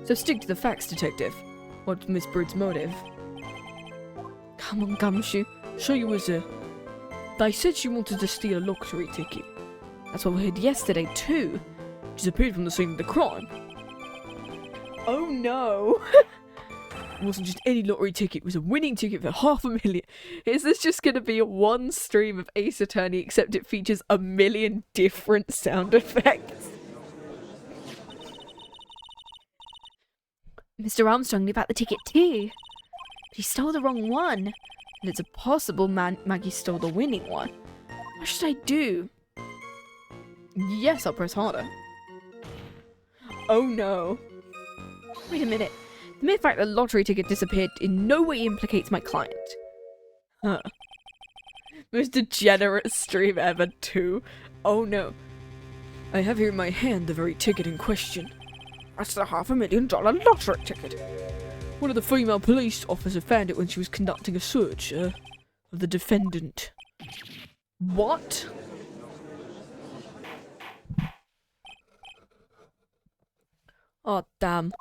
So stick to the facts, detective. What's Miss Bird's motive? Come on, Gumshoe. So you was They said she wanted to steal a lottery ticket. That's what we heard yesterday too. Disappeared from the scene of the crime. Oh no. It wasn't just any lottery ticket, it was a winning ticket for $500,000. Is this just going to be one stream of Ace Attorney, except it features a million different sound effects? Mr. Armstrong knew about the ticket too. But he stole the wrong one. And it's a possible Maggey stole the winning one. What should I do? Yes, I'll press harder. Oh no. Wait a minute. The mere fact that the lottery ticket disappeared in no way implicates my client. Huh. Most degenerate stream ever too. Oh no. I have here in my hand the very ticket in question. That's the $500,000 lottery ticket. One of the female police officers found it when she was conducting a search of the defendant. What? Oh, damn.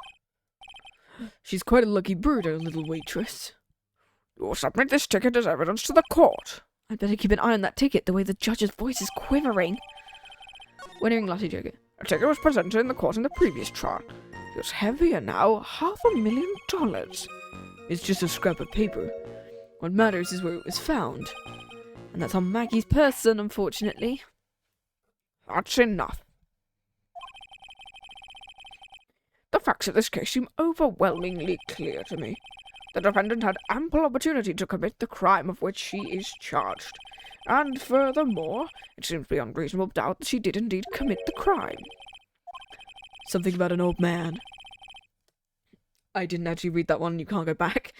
She's quite a lucky bird, our little waitress. You will submit this ticket as evidence to the court. I'd better keep an eye on that ticket, the way the judge's voice is quivering. Winning lottery ticket. A ticket was presented in the court in the previous trial. It was heavier now, $500,000. It's just a scrap of paper. What matters is where it was found. And that's on Maggie's person, unfortunately. That's enough. The facts of this case seem overwhelmingly clear to me. The defendant had ample opportunity to commit the crime of which she is charged. And furthermore, it seems beyond reasonable doubt that she did indeed commit the crime. Something about an old man. I didn't actually read that one, you can't go back.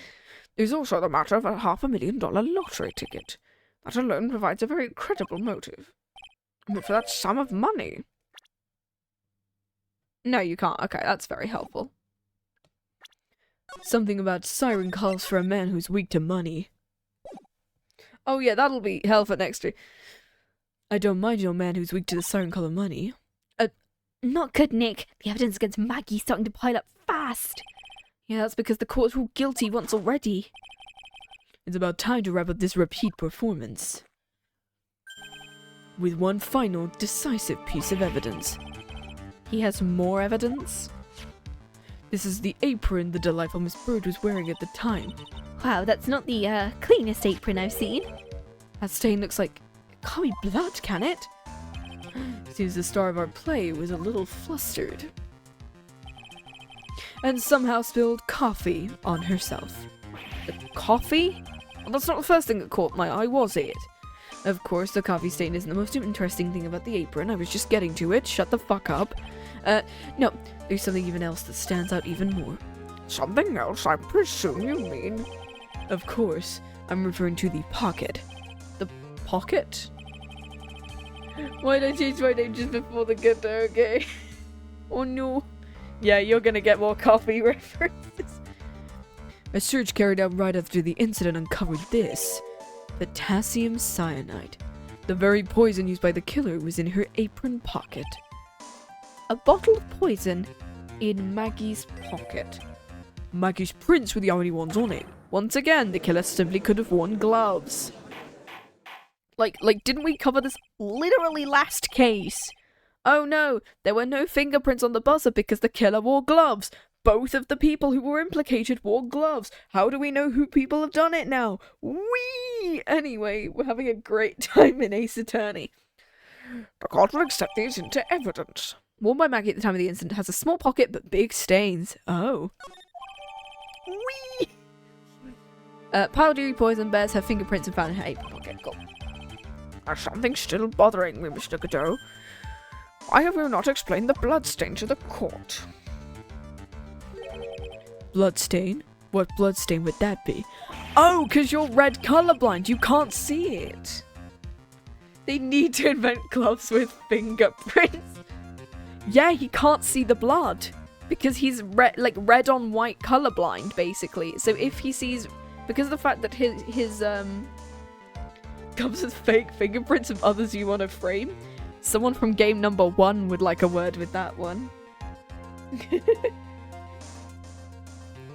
There's also the matter of a $500,000 lottery ticket. That alone provides a very credible motive. But for that sum of money... No, you can't. Okay, that's very helpful. Something about siren calls for a man who's weak to money. Oh yeah, that'll be helpful next week. I don't mind your man who's weak to the siren call of money. Not good, Nick. The evidence against Maggie's starting to pile up fast. Yeah, that's because the court's ruled guilty once already. It's about time to wrap up this repeat performance with one final, decisive piece of evidence. He has more evidence? This is the apron the delightful Miss Bird was wearing at the time. Wow, that's not the cleanest apron I've seen. That stain looks like... It can't be blood, can it? Seems the star of our play was a little flustered. And somehow spilled coffee on herself. The coffee? Well, that's not the first thing that caught my eye, was it? Of course, the coffee stain isn't the most interesting thing about the apron. I was just getting to it. Shut the fuck up. No, there's something even else that stands out even more. Something else, I presume you mean? Of course, I'm referring to the pocket. The pocket? Why'd I change my name just before the gutter, okay? Oh no. Yeah, you're gonna get more coffee references. A search carried out right after the incident uncovered this. Potassium cyanide. The very poison used by the killer was in her apron pocket. A bottle of poison in Maggie's pocket. Maggie's prints were the only ones on it. Once again, the killer simply could have worn gloves. Like, didn't we cover this literally last case? Oh no, there were no fingerprints on the buzzer because the killer wore gloves. Both of the people who were implicated wore gloves. How do we know who people have done it now? Whee! Anyway, we're having a great time in Ace Attorney. The court will accept these into evidence. Worn by Maggey at the time of the incident, has a small pocket but big stains. Oh. Whee! Powdery poison bears her fingerprints and found in her apron pocket. Cool. There's something still bothering me, Mr. Godot. Why have you not explained the bloodstain to the court? Bloodstain? What bloodstain would that be? Oh, 'cause you're red colorblind. You can't see it. They need to invent gloves with fingerprints. Yeah, he can't see the blood. Because he's red on white colorblind, basically. So if he sees, because of the fact that his comes with fake fingerprints of others you want to frame, someone from game number 1 would like a word with that one.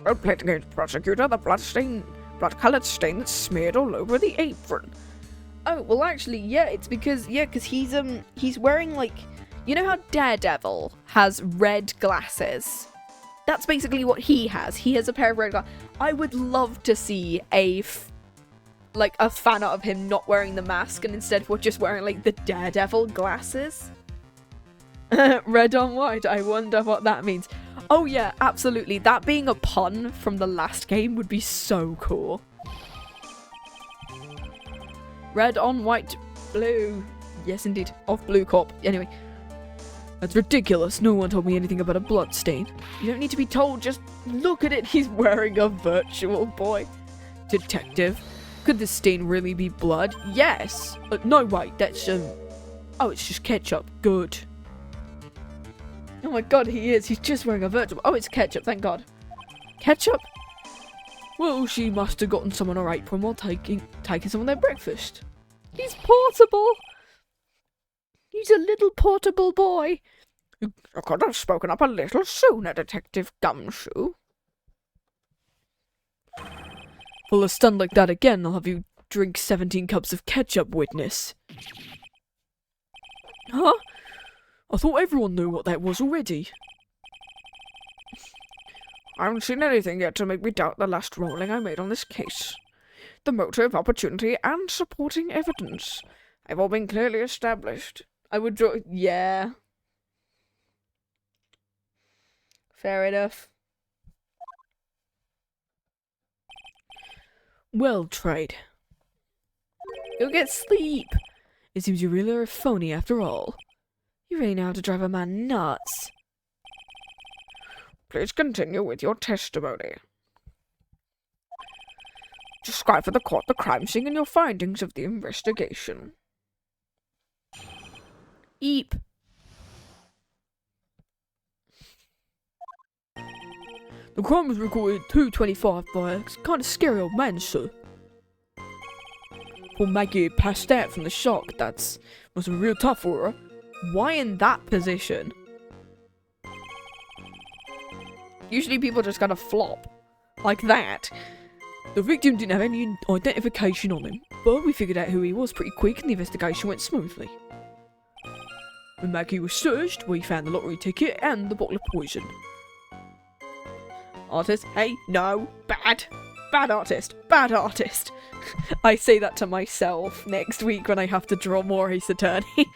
Well played against prosecutor, the blood-colored stain that's smeared all over the apron. Oh, well actually, yeah, it's because, because he's wearing, like, you know how Daredevil has red glasses? That's basically what he has. He has a pair of red glasses. I would love to see a fan art of him not wearing the mask and instead we're just wearing, like, the Daredevil glasses. Red on white, I wonder what that means. Oh yeah, absolutely. That being a pun from the last game would be so cool. Red on white, blue. Yes, indeed. Of Blue Corp. Anyway. That's ridiculous. No one told me anything about a bloodstain. You don't need to be told. Just look at it. He's wearing a virtual boy. Detective, could this stain really be blood? Yes. No, wait. That's, oh, it's just ketchup. Good. Oh my god, he is. He's just wearing a virtual. Oh, it's ketchup. Thank god. Ketchup? Well, she must have gotten some on her apron while taking some of their breakfast. He's portable. He's a little portable boy. You could have spoken up a little sooner, Detective Gumshoe. Pull a stunt like that again, I'll have you drink 17 cups of ketchup, witness. Huh? I thought everyone knew what that was already. I haven't seen anything yet to make me doubt the last ruling I made on this case. The motive, opportunity, and supporting evidence have all been clearly established. I would draw. Yeah. Fair enough. Well tried. Go get sleep. It seems you really are a phony after all. You really know how to drive a man nuts. Please continue with your testimony. Describe for the court the crime scene and your findings of the investigation. Eep. The crime was recorded at 2:25 by a kind of scary old man, sir. Poor Maggey had passed out from the shock. Must have been real tough for her. Why in that position? Usually people just kind of flop. Like that. The victim didn't have any identification on him, but we figured out who he was pretty quick and the investigation went smoothly. When Maggey was searched, we found the lottery ticket and the bottle of poison. Artist? Hey, no. Bad. Bad artist. Bad artist. I say that to myself next week when I have to draw more Ace Attorney.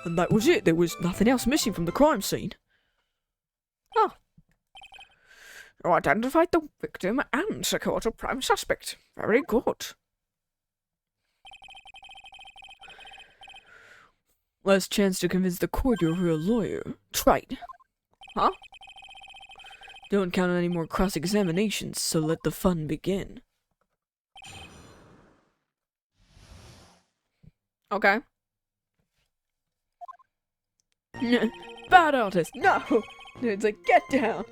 And that was it. There was nothing else missing from the crime scene. Oh. You identified the victim and secured a prime suspect. Very good. Last chance to convince the court you're a real lawyer. Tried. Huh? Don't count on any more cross-examinations, so let the fun begin. Okay. Bad artist. No. No, it's like, get down.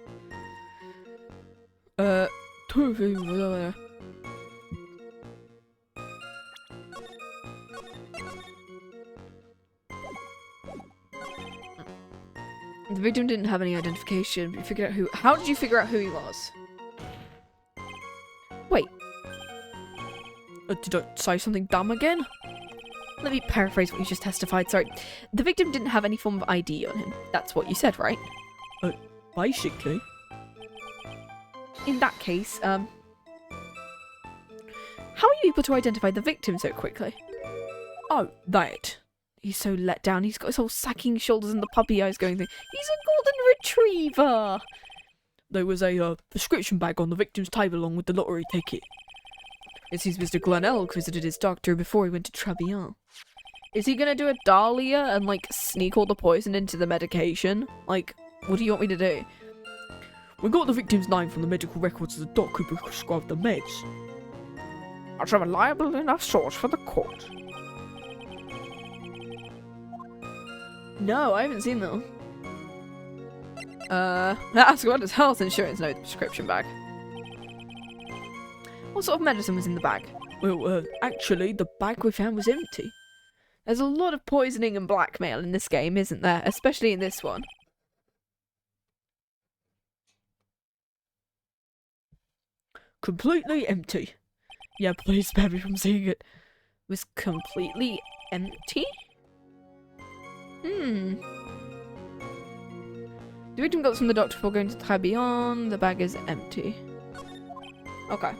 The victim didn't have any identification. You figured out who. How did you figure out who he was? Wait. Did I say something dumb again? Let me paraphrase what you just testified. Sorry. The victim didn't have any form of ID on him. That's what you said, right? Basically. In that case, how are you able to identify the victim so quickly? Oh, that. He's so let down. He's got his whole sagging shoulders and the puppy eyes going through. He's a golden retriever! There was a prescription bag on the victim's table along with the lottery ticket. It seems Mr. Glen Elk visited his doctor before he went to Tribulations. Is he gonna do a Dahlia and, like, sneak all the poison into the medication? Like, what do you want me to do? We got the victim's name from the medical records of the doc who prescribed the meds. That's a reliable enough source for the court. No, I haven't seen them. Ask about his health insurance, no, the prescription bag. What sort of medicine was in the bag? Well, actually, the bag we found was empty. There's a lot of poisoning and blackmail in this game, isn't there? Especially in this one. Completely empty. Yeah, please spare me from seeing it. Was completely empty? The victim got this from the doctor before going to Tribulations. The bag is empty. Okay.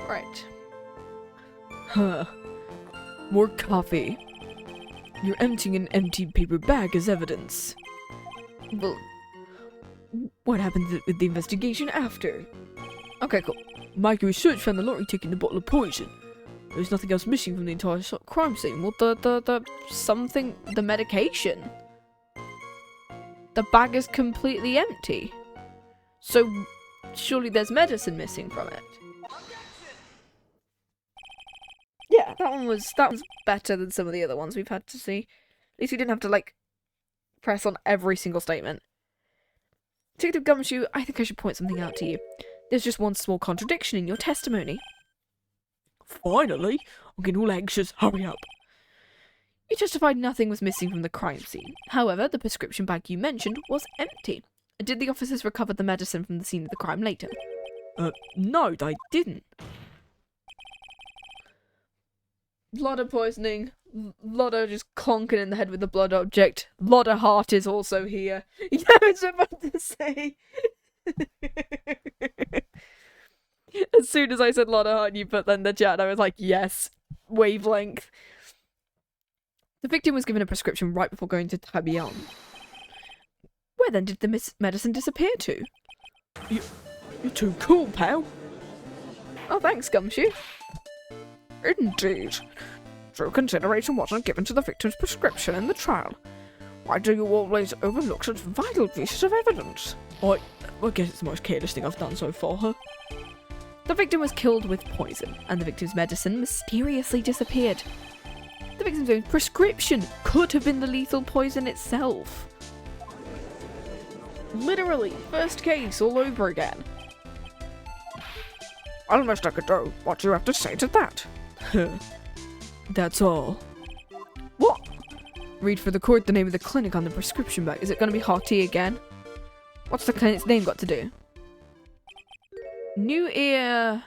Right. Huh. More coffee. You're emptying an empty paper bag as evidence. Well, What happened with the investigation after? okay, cool. Maggey research found the lottery ticket in a bottle of poison. There was nothing else missing from the entire crime scene. Well, the medication. The bag is completely empty. So, surely there's medicine missing from it. Yeah, that was better than some of the other ones we've had to see. At least we didn't have to, like, press on every single statement. Detective Gumshoe, I think I should point something out to you. There's just one small contradiction in your testimony. Finally! I'm getting all anxious. Hurry up. You testified nothing was missing from the crime scene. However, the prescription bag you mentioned was empty. Did the officers recover the medicine from the scene of the crime later? No, they didn't. Lot of poisoning. Lot of just clonking in the head with the blood object. Lot of heart is also here. Yeah, I was about to say. As soon as I said lot of heart, you put that in the chat, I was like, yes. Wavelength. The victim was given a prescription right before going to Tribulations. Where then did the medicine disappear to? You're too cool, pal. Oh, thanks, Gumshoe. Indeed. True consideration wasn't given to the victim's prescription in the trial. Why do you always overlook such vital pieces of evidence? I guess it's the most careless thing I've done so far, huh? The victim was killed with poison, and the victim's medicine mysteriously disappeared. The victim's own prescription could have been the lethal poison itself. Literally, first case all over again. Well, Mr. Godot, what do you have to say to that? That's all. What? Read for the court the name of the clinic on the prescription bag. Is it going to be Hottie again? What's the clinic's name got to do? New Ear...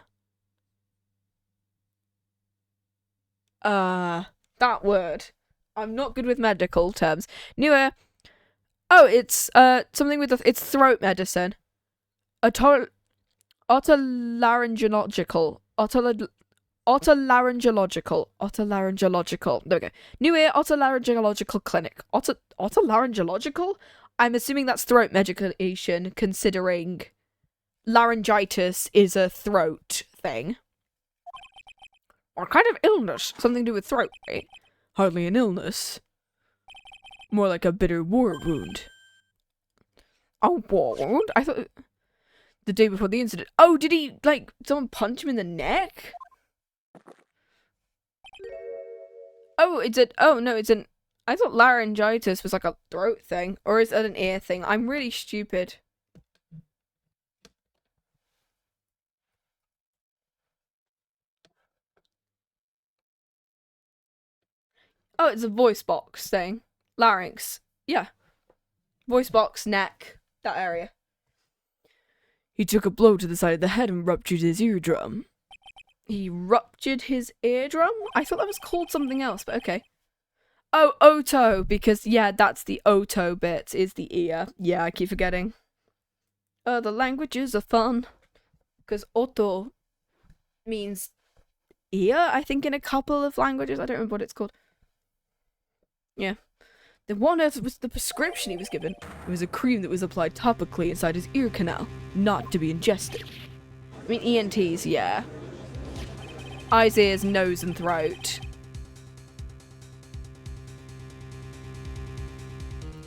that word. I'm not good with medical terms. New Ear... Oh, it's, something with the... It's throat medicine. Otolaryngological. Otolaryngological. There we go. New Ear Otolaryngological Clinic. Otolaryngological? I'm assuming that's throat medication, considering laryngitis is a throat thing. What kind of illness? Something to do with throat, right? Hardly an illness. More like a bitter war wound. A war wound? I thought... The day before the incident. Oh, did he, like, someone punch him in the neck? Oh, it's an... Oh, no, it's an... I thought laryngitis was like a throat thing. Or is that an ear thing? I'm really stupid. Oh, it's a voice box thing. Larynx. Yeah. Voice box, neck, that area. He took a blow to the side of the head and ruptured his eardrum. He ruptured his eardrum? I thought that was called something else, but okay. Oh, oto, because, yeah, that's the oto bit, is the ear. Yeah, I keep forgetting. The languages are fun. Because oto means ear, I think, in a couple of languages. I don't remember what it's called. Yeah. Then what on earth was the prescription he was given? It was a cream that was applied topically inside his ear canal, not to be ingested. I mean, ENTs, yeah. Eyes, ears, nose, and throat.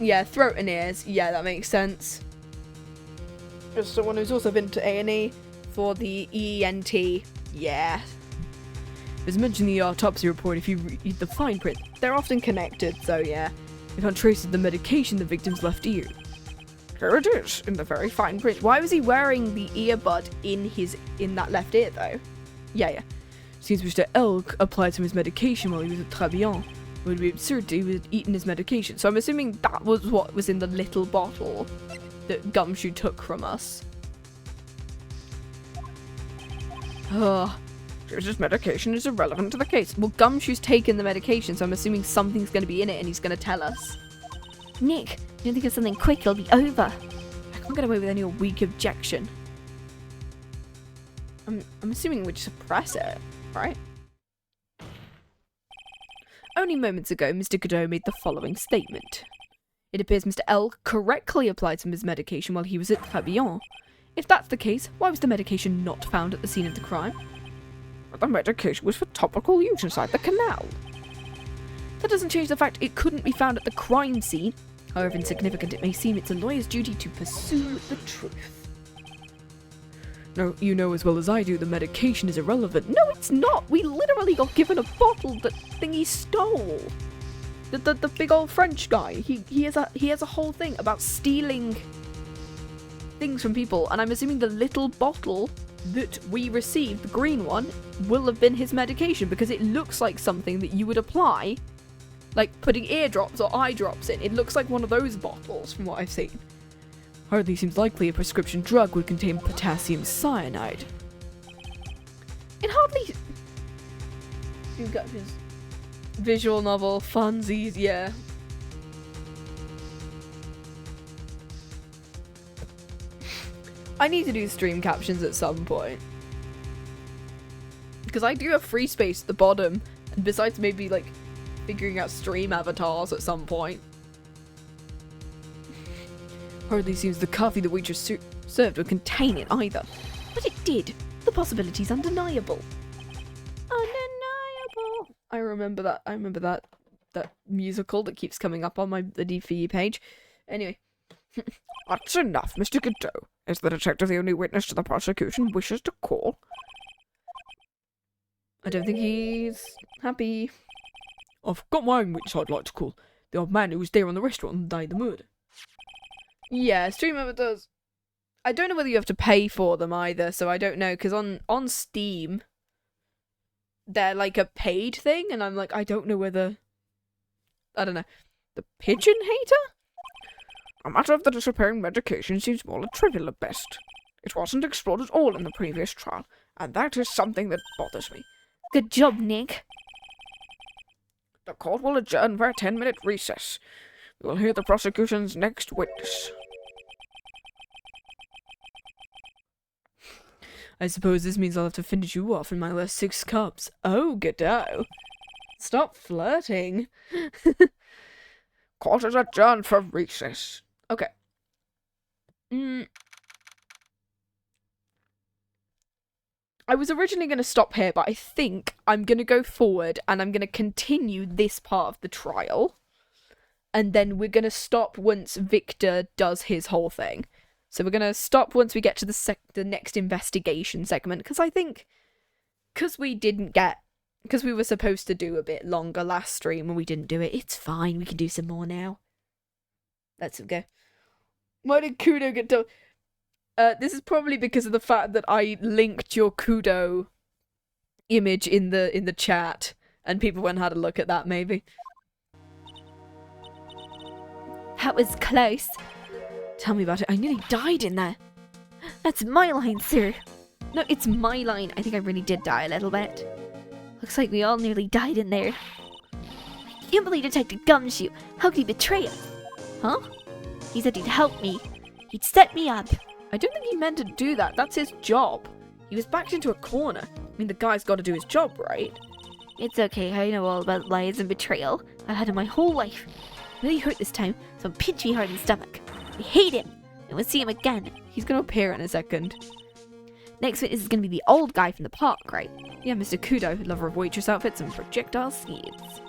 Yeah, throat and ears. Yeah, that makes sense. As someone who's also been to A&E for the ENT. Yeah. As mentioned in the autopsy report, if you read the fine print, They're often connected, so yeah. they found traces of the medication in the victim's left ear. Here it is, in the very fine print. Why was he wearing the earbud in that left ear, though? Yeah. Seems Mr. Elk applied some of his medication while he was at Tribulations. It would be absurd that he was eating his medication. So I'm assuming that was what was in the little bottle that Gumshoe took from us. Ugh. His medication is irrelevant to the case. Well, Gumshoe's taken the medication, so I'm assuming something's going to be in it and he's going to tell us. Nick, you don't think of something quick, it'll be over. I can't get away with any weak objection. I'm assuming we just suppress it, right? Only moments ago, Mr. Godot made the following statement. It appears Mr. L correctly applied some of his medication while he was at Tribulations. If that's the case, why was the medication not found at the scene of the crime? But the medication was for topical use inside the canal. That doesn't change the fact it couldn't be found at the crime scene. However insignificant it may seem, it's a lawyer's duty to pursue the truth. Now, you know as well as I do the medication is irrelevant. No, it's not! We literally got given a bottle that Thingy stole! The big old French guy. He has a whole thing about stealing things from people, and I'm assuming the little bottle that we received, the green one, will have been his medication because it looks like something that you would apply, like putting eardrops or eye drops in. It looks like one of those bottles from what I've seen. Hardly seems likely a prescription drug would contain potassium cyanide. It hardly... You've got his visual novel, funsies, yeah. I need to do stream captions at some point. Because I do have free space at the bottom, and besides maybe, like, figuring out stream avatars at some point. Hardly seems the coffee the waitress served would contain it either. But it did. The possibility's undeniable. Undeniable. I remember that musical that keeps coming up on the DVE page. Anyway. That's enough, Mr. Godot. Is the detective the only witness to the prosecution wishes to call? I don't think he's happy. I've got my own witness I'd like to call. The old man who was there on the restaurant on the day of the murder. Yeah, stream avatars. I don't know whether you have to pay for them either, so I don't know, because on Steam, they're like a paid thing, and I'm like, I don't know whether... I don't know. The pigeon hater? A matter of the disappearing medication seems more trivial at best. It wasn't explored at all in the previous trial, and that is something that bothers me. Good job, Nick. The court will adjourn for a 10-minute recess. We will hear the prosecution's next witness. I suppose this means I'll have to finish you off in my last 6 cups. Oh, Godot. Stop flirting. Court is adjourned for recess. Okay. I was originally going to stop here, but I think I'm going to go forward and I'm going to continue this part of the trial. And then we're going to stop once Victor does his whole thing. So we're going to stop once we get to the next investigation segment. Because I think, because we were supposed to do a bit longer last stream and we didn't do it, it's fine. We can do some more now. Let's go. Why did Kudo get to... this is probably because of the fact that I linked your Kudo image in the chat. And people went and had a look at that, maybe. That was close. Tell me about it. I nearly died in there. That's my line, sir. No, it's my line. I think I really did die a little bit. Looks like we all nearly died in there. I can't believe Detective Gumshoe. How could he betray us? Huh? He said he'd help me. He'd set me up. I don't think he meant to do that. That's his job. He was backed into a corner. I mean, the guy's got to do his job, right? It's okay, I know all about lies and betrayal. I've had it my whole life. Really hurt this time, so pinch me hard in the stomach. I hate him. I won't see him again. He's going to appear in a second. Next witness is going to be the old guy from the park, right? Yeah, Mr. Kudo, lover of waitress outfits and projectile seeds.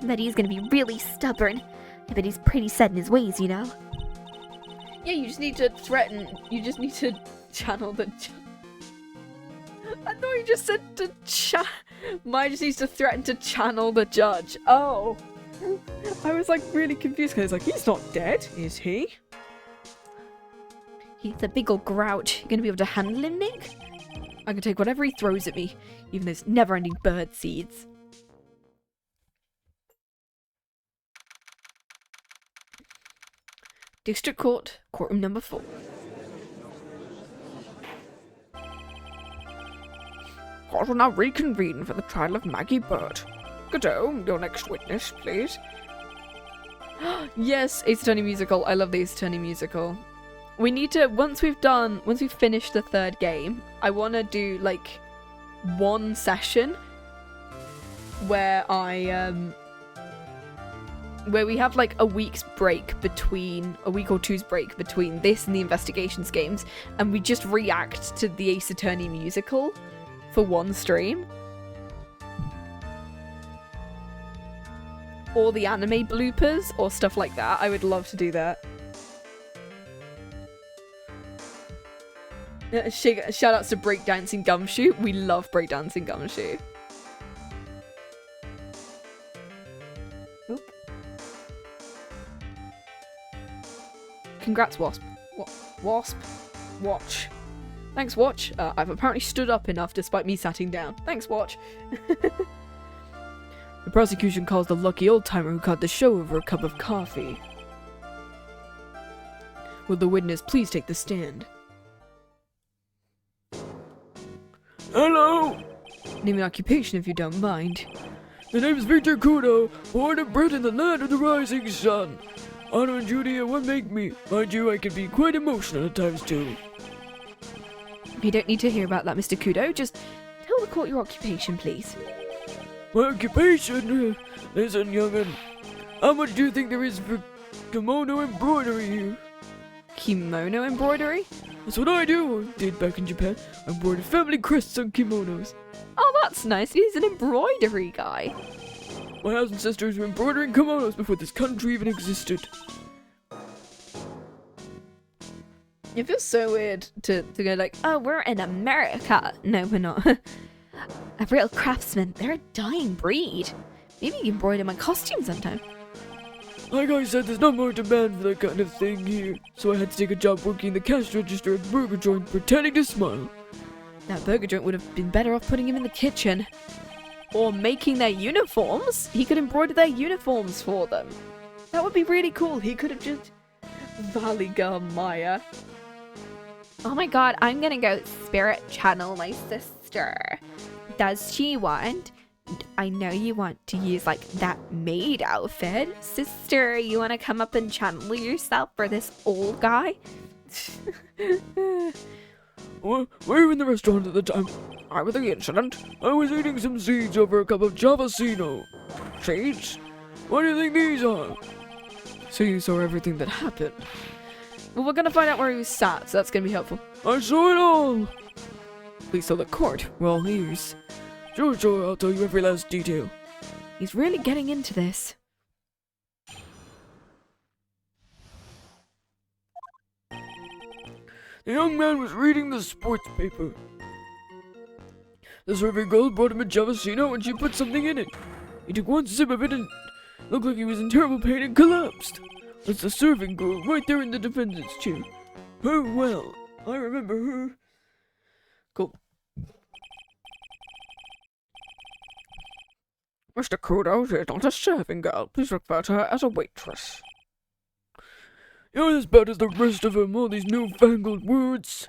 I bet he's going to be really stubborn. I bet he's pretty set in his ways, you know? Yeah, you just need to threaten. You just need to channel the... I thought you just said to Mine just needs to threaten to channel the judge. Oh. I was like really confused because like, he's not dead, is he? He's a big ol' grouch. You gonna be able to handle him, Nick? I can take whatever he throws at me, even those never-ending bird seeds. District Court, courtroom number 4. Court will now reconvene for the trial of Maggey Bird. Godot, your next witness, please. Yes, Ace Attorney musical. I love the Ace Attorney musical. We need to, once we've finished the 3rd game, I want to do like one session where where we have like a week or two's break between this and the investigations games, and we just react to the Ace Attorney musical for one stream. Or the anime bloopers or stuff like that. I would love to do that. Shout outs to Breakdancing Gumshoe. We love Breakdancing Gumshoe. Oop. Congrats, Wasp. Wasp. Watch. Thanks, Watch. I've apparently stood up enough despite me sitting down. Thanks, Watch. The prosecution calls the lucky old-timer who caught the show over a cup of coffee. Will the witness please take the stand? Hello! Name and occupation if you don't mind. The name's Victor Kudo, born and bred in the land of the rising sun. Honor and duty are what make me. Mind you, I can be quite emotional at times too. You don't need to hear about that, Mr. Kudo. Just tell the court your occupation, please. My occupation? Listen, young'un. How much do you think there is for kimono embroidery here? Kimono embroidery? That's what I do. I did back in Japan. I embroidered family crests on kimonos. Oh, that's nice. He's an embroidery guy. My ancestors were embroidering kimonos before this country even existed. It feels so weird to go like, Oh, we're in America. no, we're not. A real craftsman. They're a dying breed. Maybe you can embroider my costume sometime. Like I said, there's not more demand for that kind of thing here, so I had to take a job working the cash register at a burger joint pretending to smile. That burger joint would have been better off putting him in the kitchen. Or making their uniforms. He could embroider their uniforms for them. That would be really cool. He could have just... Valley Girl Maya. Oh my god, I'm gonna go spirit channel my sister. Does she want... I know you want to use like that maid outfit. Sister, you want to come up and channel yourself for this old guy? We were in the restaurant at the time. I was the incident. I was eating some seeds over a cup of Javasino. Seeds? What do you think these are? So you saw everything that happened? Well, we're gonna find out where he was sat, so that's gonna be helpful. I saw it all! Please tell the court. We're all ears. Sure, I'll tell you every last detail. He's really getting into this. The young man was reading the sports paper. The server girl brought him a Javasino and she put something in it. He took one sip of it and looked like he was in terrible pain and collapsed. That's the serving girl right there in the defendant's chair. Her well. I remember her. Cool. Mr. Kudo is not a serving girl. Please refer to her as a waitress. You're as bad as the rest of them, all these newfangled words.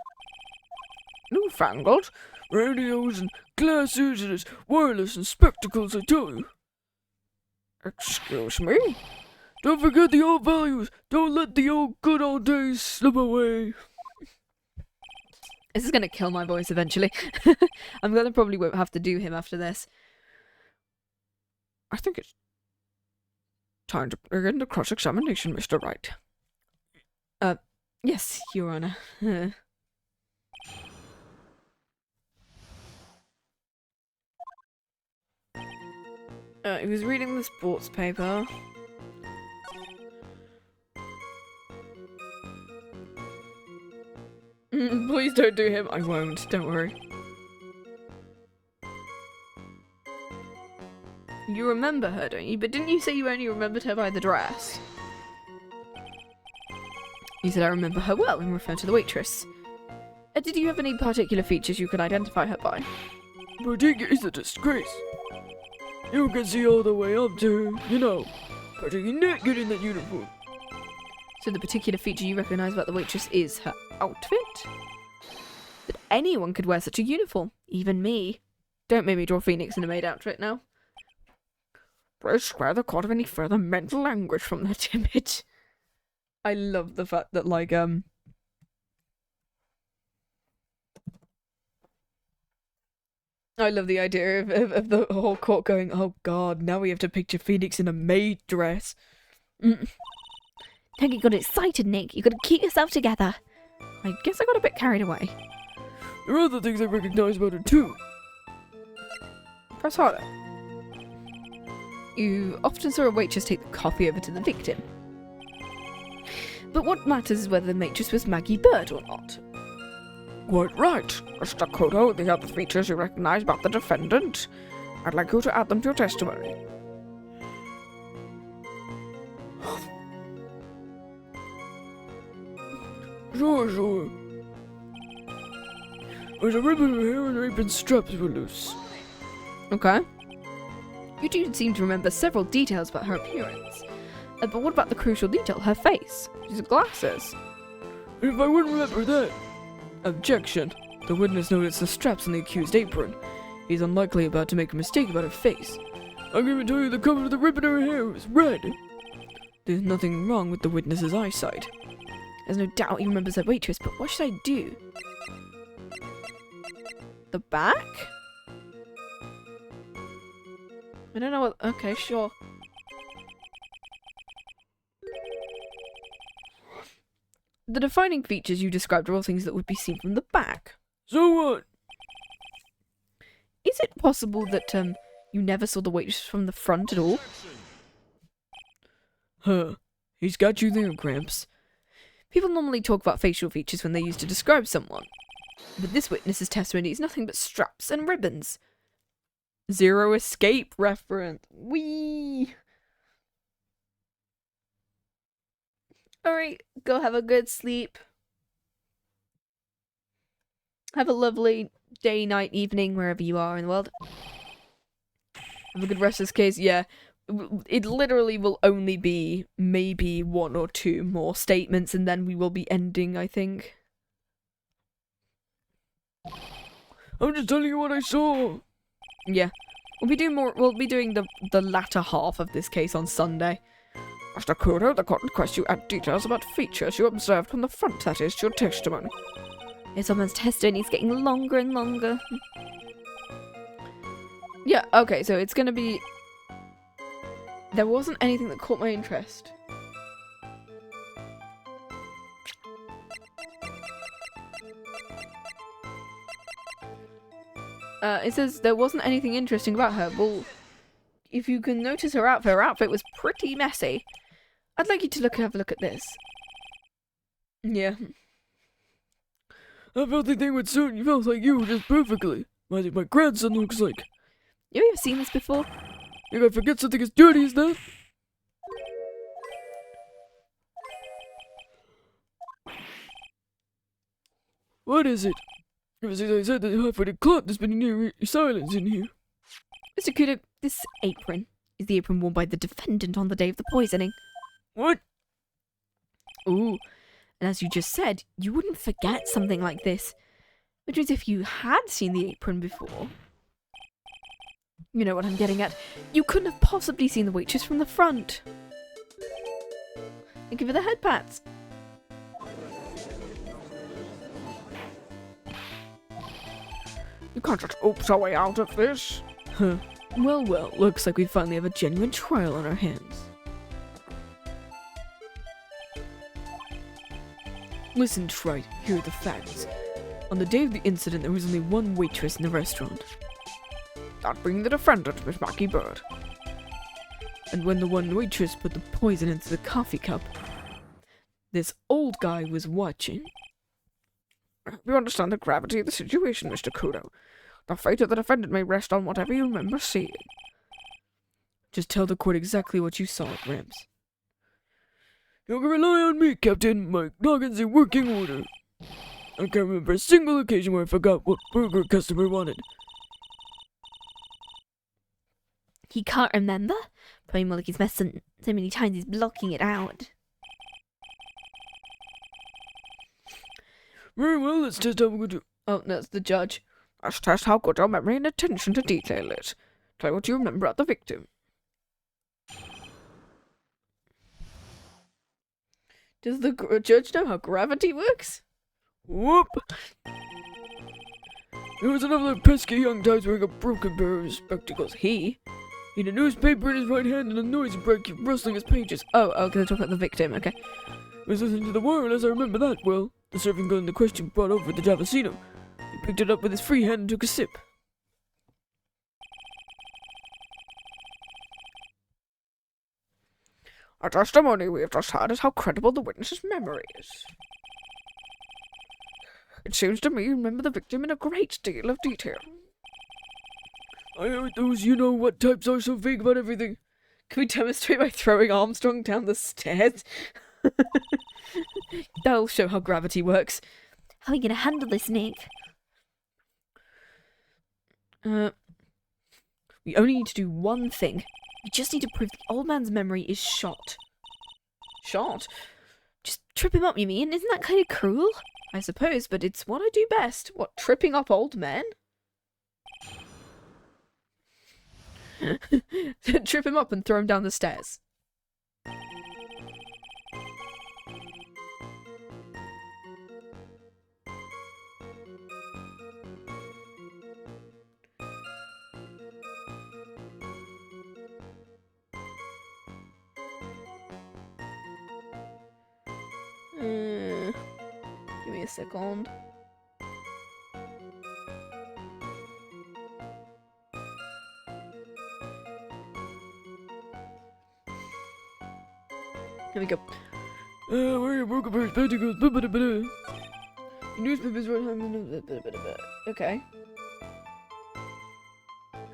Newfangled? Radios and glasses and it's wireless and spectacles, I tell you. Excuse me? Don't forget the old values. Don't let the old good old days slip away. This is going to kill my voice eventually. I'm going to probably won't have to do him after this. I think it's time to begin the cross-examination, Mr. Wright. Yes, Your Honor. He was reading the sports paper. Please don't do him. I won't. Don't worry. You remember her, don't you? But didn't you say you only remembered her by the dress? You said I remember her well and referred to the waitress. Did you have any particular features you could identify her by? Particular is a disgrace. You can see all the way up to her, you know, particularly naked in that uniform. So the particular feature you recognise about the waitress is her outfit? That anyone could wear such a uniform, even me. Don't make me draw Phoenix in a maid outfit now. Please square the court of any further mental anguish from that image. I love the fact that, like, I love the idea of the whole court going, oh god, now we have to picture Phoenix in a maid dress. Don't get got excited, Nick. You gotta keep yourself together. I guess I got a bit carried away. There are other things I recognize about her too. Press harder. You often saw a waitress take the coffee over to the victim. But what matters is whether the waitress was Maggey Bird or not. Quite right. Mr. Kodo, the other features you recognize about the defendant. I'd like you to add them to your testimony. Sure. There's a ribbon in her hair and her apron straps were loose. Okay. You do seem to remember several details about her appearance. But what about the crucial detail, her face? She's got glasses. And if I wouldn't remember that... Objection. The witness noticed the straps on the accused apron. He's unlikely about to make a mistake about her face. I can even tell you the color of the ribbon in her hair was red. There's nothing wrong with the witness's eyesight. There's no doubt he remembers her waitress, but what should I do? The back? I don't know what... Okay, sure. The defining features you described are all things that would be seen from the back. So what? Is it possible that, you never saw the waitress from the front at all? Huh. He's got you there, Gramps. People normally talk about facial features when they use to describe someone. But this witness's testimony is nothing but straps and ribbons. Zero Escape reference. Whee! Alright, go have a good sleep. Have a lovely day, night, evening, wherever you are in the world. Have a good rest of this case. Yeah, it literally will only be maybe one or two more statements and then we will be ending, I think. I'm just telling you what I saw. Yeah. We'll be doing the latter half of this case on Sunday. Mr. Kudo, the court requests you add details about features you observed from the front, that is, to your testimony. It's almost testimony's getting longer and longer. Yeah, okay, so it's gonna be... There wasn't anything that caught my interest. It says there wasn't anything interesting about her. Well, if you can notice her outfit was pretty messy. I'd like you to have a look at this. Yeah. That filthy thing would suit you feels like you just perfectly. I think my grandson looks like. You ever seen this before? You gotta forget something as dirty as that? What is it? Ever since I said that half-witted clock, there's been near silence in here. Mr. Kudo, this apron is the apron worn by the defendant on the day of the poisoning. What? Ooh, and as you just said, you wouldn't forget something like this. Which means if you had seen the apron before, you know what I'm getting at, you couldn't have possibly seen the waitress from the front. Thank you for the head pats. You can't just oops our way out of this. Huh. Well, looks like we finally have a genuine trial on our hands. Listen, Trite, here are the facts. On the day of the incident, there was only one waitress in the restaurant. That being the defendant, Miss Maggey Bird. And when the one waitress put the poison into the coffee cup, this old guy was watching. You understand the gravity of the situation, Mr. Kudo. The fate of the defendant may rest on whatever you remember seeing. Just tell the court exactly what you saw at Rams. You can rely on me, Captain. My noggin's in working order. I can't remember a single occasion where I forgot what burger customer wanted. He can't remember? Probably more like he's messed so many times he's blocking it out. Very well, let's test how good you... Oh, that's the judge. Let's test how good your memory and attention to detail is. Tell what you remember about the victim. Does the judge know how gravity works? Whoop! There was another pesky young type wearing a broken pair of spectacles. He had a newspaper in his right hand and a noisy break kept rustling his pages. Oh, okay, talk about the victim, okay. I was listening to the wireless, I remember that well. The serving gun in question brought over the Javasino. He picked it up with his free hand and took a sip. Our testimony we have just heard is how credible the witness's memory is. It seems to me you remember the victim in a great deal of detail. I heard those you-know-what types are so vague about everything. Can we demonstrate by throwing Armstrong down the stairs? That'll show how gravity works. How are you gonna handle this, Nick? We only need to do one thing. We just need to prove the old man's memory is shot. Shot? Just trip him up, you mean? Isn't that kind of cruel? I suppose, but it's what I do best. What, tripping up old men? Trip him up and throw him down the stairs. Give me a second. Here we go. Where are your broken pair of spectacles? Ba-ba-da-ba-da. Newspapers right hand. Okay.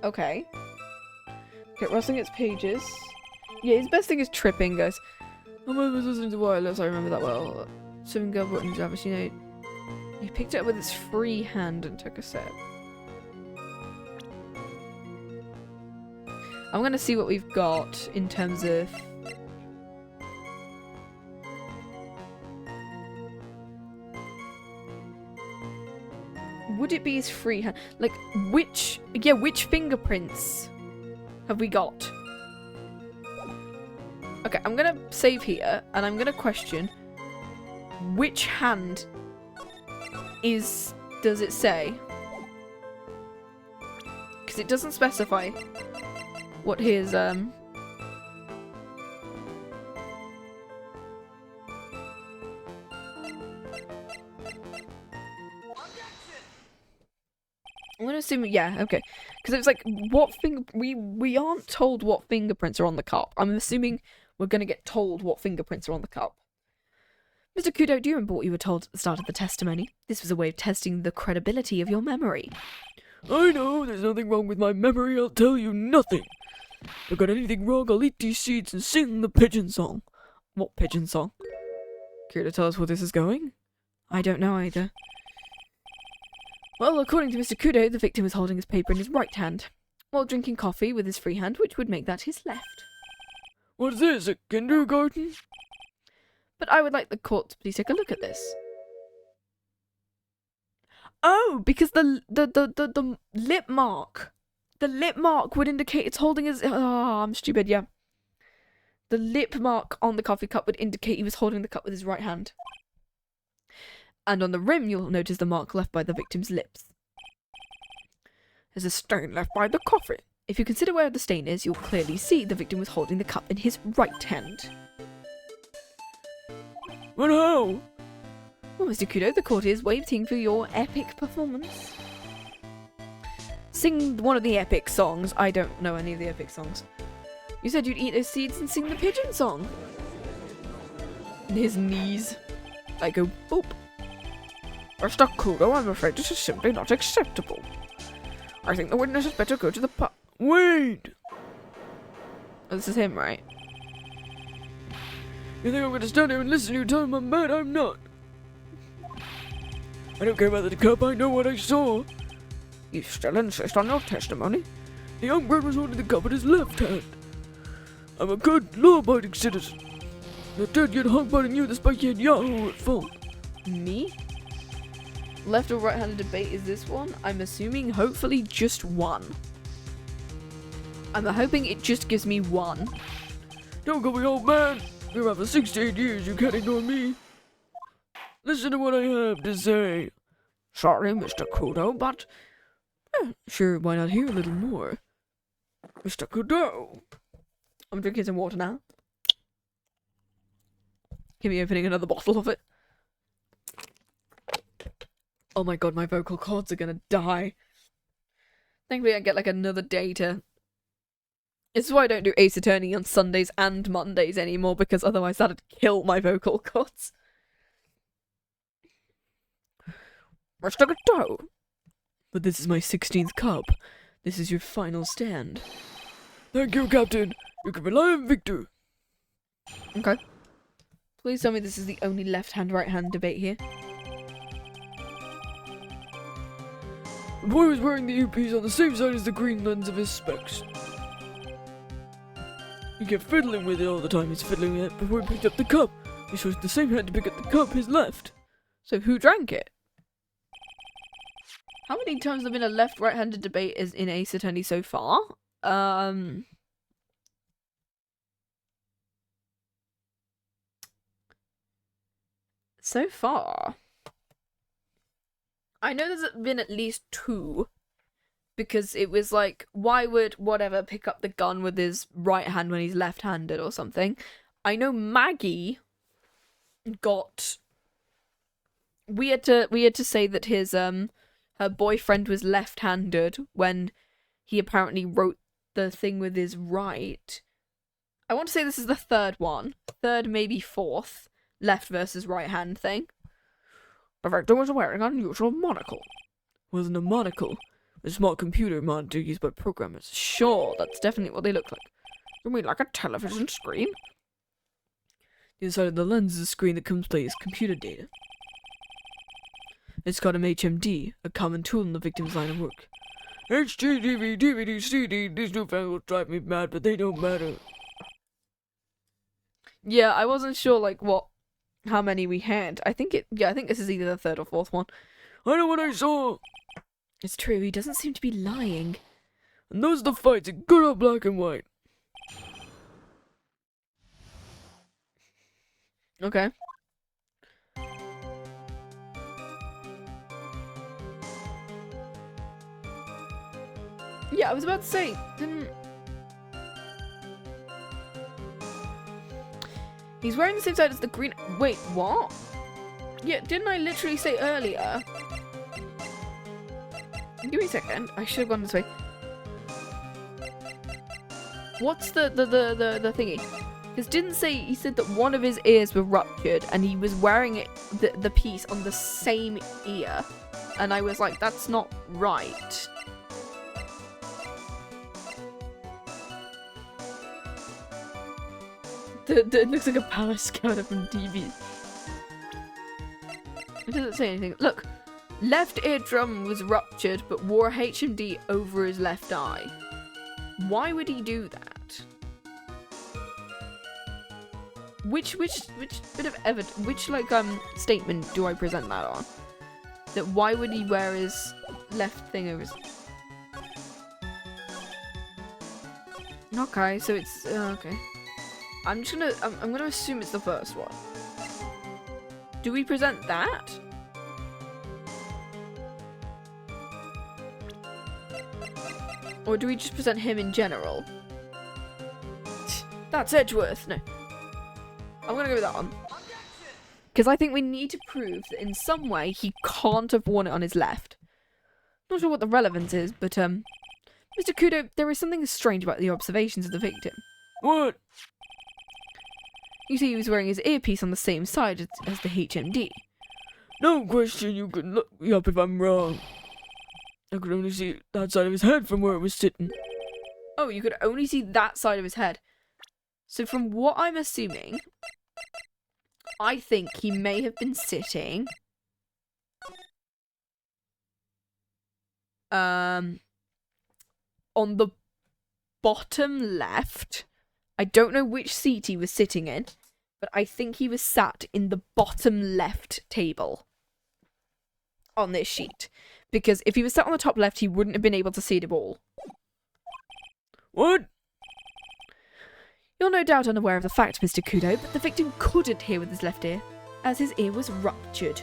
Okay. Okay, rustling its pages. Yeah, his best thing is tripping, guys. I was listening to wireless, I remember that well. Serving girl brought in Java, you know. He picked it up with his free hand and took a sip. I'm gonna see what we've got in terms of... Would it be his free hand? Like, which fingerprints have we got? Okay, I'm gonna save here, and I'm gonna question which hand does it say? Because it doesn't specify what his, I'm gonna assume, yeah, okay. Because it was like, we aren't told what fingerprints are on the cup. I'm assuming we're gonna get told what fingerprints are on the cup. Mr. Kudo, do you remember what you were told at the start of the testimony? This was a way of testing the credibility of your memory. I know, there's nothing wrong with my memory, I'll tell you nothing. If I got anything wrong, I'll eat these seeds and sing the pigeon song. What pigeon song? Care to tell us where this is going? I don't know either. Well, according to Mr. Kudo, the victim was holding his paper in his right hand, while drinking coffee with his free hand, which would make that his left. What's this, a kindergarten? But I would like the court to please take a look at this. Oh, because the lip mark. The lip mark would indicate it's holding his... Oh, I'm stupid, yeah. The lip mark on the coffee cup would indicate he was holding the cup with his right hand. And on the rim, you'll notice the mark left by the victim's lips. There's a stain left by the coffee. If you consider where the stain is, you'll clearly see the victim was holding the cup in his right hand. But how? Well, Mr. Kudo, the court is waiting for your epic performance. Sing one of the epic songs. I don't know any of the epic songs. You said you'd eat those seeds and sing the pigeon song. His knees. I go, boop. Mr. Kudo, I'm afraid this is simply not acceptable. I think the witness had better go to the pub. Wait! Oh, this is him, right? You think I'm gonna stand here and listen to you tell him I'm mad? I'm not. I don't care about the cup, I know what I saw. You still insist on your testimony? The young man was holding the cup in his left hand. I'm a good, law-abiding citizen. Not dead yet hog-biting you, the spiky and Yahoo at fault. Me? Left or right-handed debate is this one? I'm assuming hopefully just one. I'm hoping it just gives me one. Don't call me old man. You're over 16 years, you can't ignore me. Listen to what I have to say. Sorry, Mr. Kudo, but... Sure, why not hear a little more? Mr. Kudo. I'm drinking some water now. Give me opening another bottle of it. Oh my god, my vocal cords are gonna die. Thankfully I get like another day to... This is why I don't do Ace Attorney on Sundays and Mondays anymore, because otherwise that'd kill my vocal cords. Mr. Kudo. But this is my 16th cup. This is your final stand. Thank you, Captain. You can rely on Victor. Okay. Please tell me this is the only left-hand, right-hand debate here. The boy was wearing the earpiece on the same side as the green lens of his specs. He kept fiddling with it all the time. He's fiddling with it before he picked up the cup. He chose the same hand to pick up the cup, his left. So who drank it? How many times have there been a left right-handed debate is in Ace Attorney so far? So far, I know there's been at least 2, because it was like, why would whatever pick up the gun with his right hand when he's left-handed or something? I know Maggey got... We had to say that his her boyfriend was left-handed when he apparently wrote the thing with his right. I want to say this is the 3rd one. 3rd, maybe 4th. Left versus right hand thing. The victim was wearing an unusual monocle. Wasn't a monocle. A small computer monitor used by programmers. Sure, that's definitely what they look like. You mean like a television screen? The inside of the lens is a screen that displays computer data. It's called an HMD, a common tool in the victim's line of work. HDTV, DVD, CD, these newfangled drive me mad, but they don't matter. Yeah, I wasn't sure, like, how many we had. I think this is either the 3rd or 4th one. I know what I saw! It's true, he doesn't seem to be lying. And those are the fights in good old black and white. Okay. Yeah, I was about to say, he's wearing the same side as the green... Wait, what? Yeah, didn't I literally say earlier? Give me a second. I should have gone this way. What's the thingy? Because didn't say... He said that one of his ears were ruptured and he was wearing it, the piece on the same ear. And I was like, that's not right. It looks like a power scouter from DB. It doesn't say anything. Look, left eardrum was ruptured, but wore HMD over his left eye. Why would he do that? which bit of evidence, which like statement do I present that on? That why would he wear his left thing over his... Okay, so it's okay. I'm gonna assume it's the first one. Do we present that? Or do we just present him in general? That's Edgeworth. No. I'm gonna go with that one. Because I think we need to prove that in some way he can't have worn it on his left. Not sure what the relevance is, but Mr. Kudo, there is something strange about the observations of the victim. What? You see, he was wearing his earpiece on the same side as the HMD. No question, you can look me up if I'm wrong. I could only see that side of his head from where it was sitting. Oh, you could only see that side of his head. So from what I'm assuming, I think he may have been sitting on the bottom left. I don't know which seat he was sitting in, but I think he was sat in the bottom left table on this sheet. Because if he was sat on the top left, he wouldn't have been able to see the ball. What? You're no doubt unaware of the fact, Mr. Kudo, but the victim couldn't hear with his left ear, as his ear was ruptured.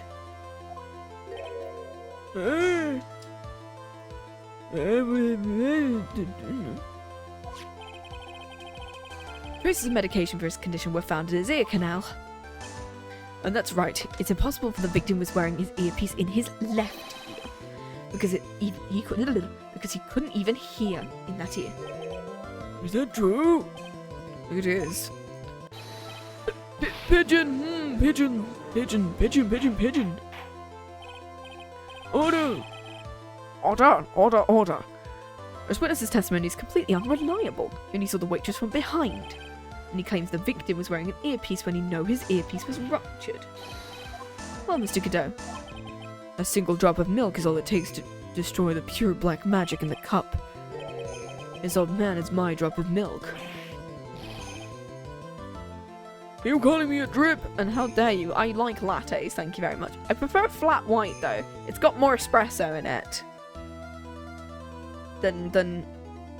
Traces of medication for his condition were found in his ear canal. And that's right, it's impossible for the victim was wearing his earpiece in his left ear, because he couldn't even hear in that ear. Is that true? It is. Pigeon! Pigeon! Pigeon! Pigeon! Pigeon! Pigeon! Order! Order! Order! Order! This witness's testimony is completely unreliable. He only saw the waitress from behind. And he claims the victim was wearing an earpiece when he knew his earpiece was ruptured. Well, Mr. Godot, a single drop of milk is all it takes to destroy the pure black magic in the cup. This old man is my drop of milk. Are you calling me a drip? And how dare you? I like lattes, thank you very much. I prefer flat white though. It's got more espresso in it. Than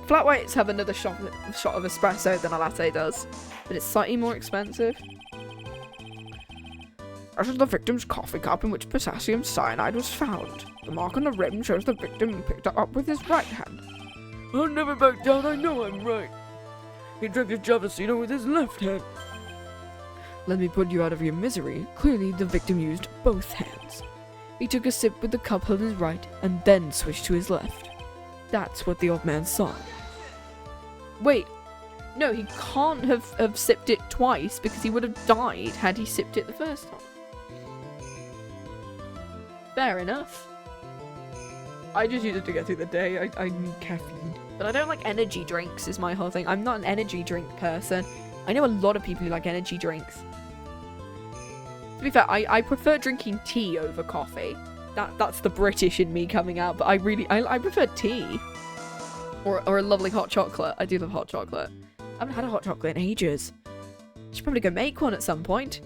flat whites have another shot of espresso than a latte does, but it's slightly more expensive. This is the victim's coffee cup in which potassium cyanide was found. The mark on the rim shows the victim picked it up with his right hand. I'll never back down, I know I'm right. He drank his Javasino with his left hand. Let me put you out of your misery. Clearly, the victim used both hands. He took a sip with the cup held in his right, and then switched to his left. That's what the old man saw. Wait, no, he can't have sipped it twice, because he would have died had he sipped it the first time. Fair enough. I just use it to get through the day. I need caffeine. But I don't like energy drinks, is my whole thing. I'm not an energy drink person. I know a lot of people who like energy drinks. To be fair, I prefer drinking tea over coffee. That's the British in me coming out, but I prefer tea. Or a lovely hot chocolate. I do love hot chocolate. I haven't had a hot chocolate in ages. I should probably go make one at some point.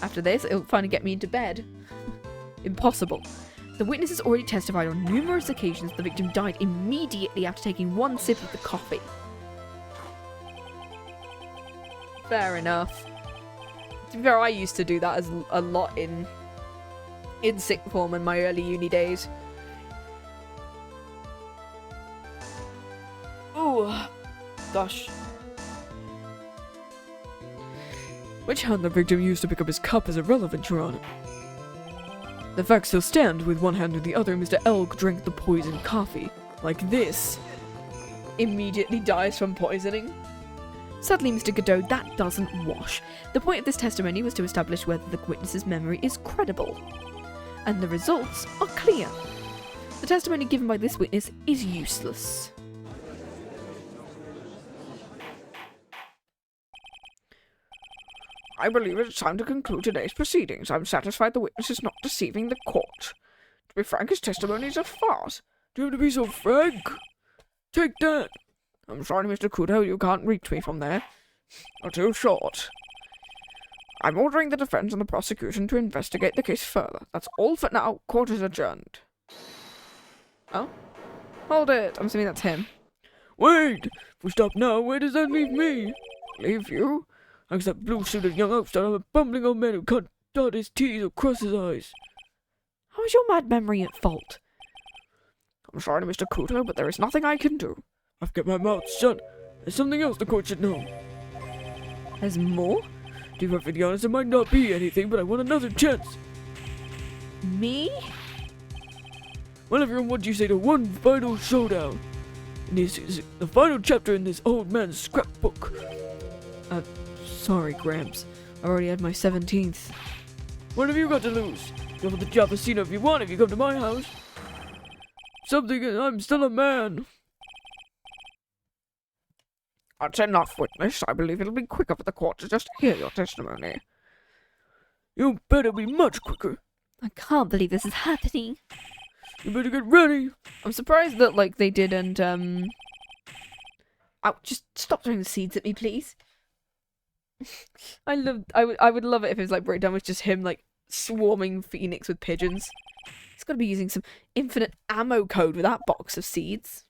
After this, it'll finally get me into bed. Impossible. The witness has already testified on numerous occasions the victim died immediately after taking one sip of the coffee. Fair enough. To be fair, I used to do that a lot in sixth form in my early uni days. Oh, gosh. Which hand the victim used to pick up his cup is irrelevant, Your Honor. The facts still stand. With one hand or the other, Mr. Elk drank the poisoned coffee. Like this. Immediately dies from poisoning. Sadly, Mr. Godot, that doesn't wash. The point of this testimony was to establish whether the witness's memory is credible. And the results are clear. The testimony given by this witness is useless. I believe it's time to conclude today's proceedings. I'm satisfied the witness is not deceiving the court. To be frank, his testimony is a farce. Do you have to be so frank? Take that. I'm sorry, Mr. Kudo, you can't reach me from there. You're too short. I'm ordering the defense and the prosecution to investigate the case further. That's all for now. Court is adjourned. Oh? Hold it. I'm assuming that's him. Wait! If we stop now, where does that leave me? Leave you? Like that blue-suited young upstart, I'm a bumbling old man who can't dot his T's or cross his I's. How is your mad memory at fault? I'm sorry, Mr. Kudo, but there is nothing I can do. I've kept my mouth shut. There's something else the court should know. There's more? To be perfectly honest, it might not be anything, but I want another chance. Me? Well, everyone, what do you say to one final showdown? And this is the final chapter in this old man's scrapbook. Sorry, Gramps. I already had my 17th. What have you got to lose? Go for the Japacino if you want, if you come to my house. Something, I'm still a man. That's enough, witness. I believe it'll be quicker for the court to just hear your testimony. You better be much quicker. I can't believe this is happening. You better get ready. I'm surprised that, like, they didn't, Oh, just stop throwing the seeds at me, please. I would love it if it was, like, breakdown was just him, like, swarming Phoenix with pigeons. He's got to be using some infinite ammo code with that box of seeds.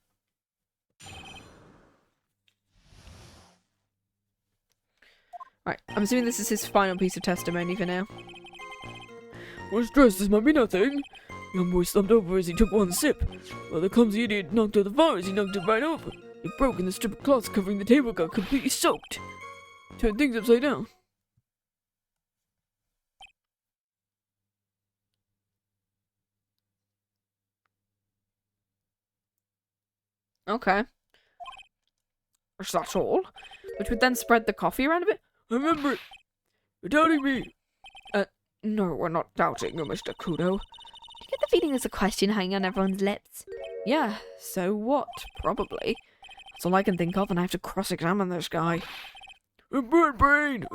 Right, I'm assuming this is his final piece of testimony for now. Well, stress, this might be nothing. Young boy slumped over as he took one sip. While the clumsy idiot knocked out the vase, he knocked it right over. It broke and the strip of cloth covering the table got completely soaked. Turned things upside down. Okay. Is that all? Which would then spread the coffee around a bit? I remember it. You're doubting me. No, we're not doubting you, Mr. Kudo. I get the feeling there's a question hanging on everyone's lips. Yeah, so what? Probably. That's all I can think of, and I have to cross-examine this guy. Bird brain!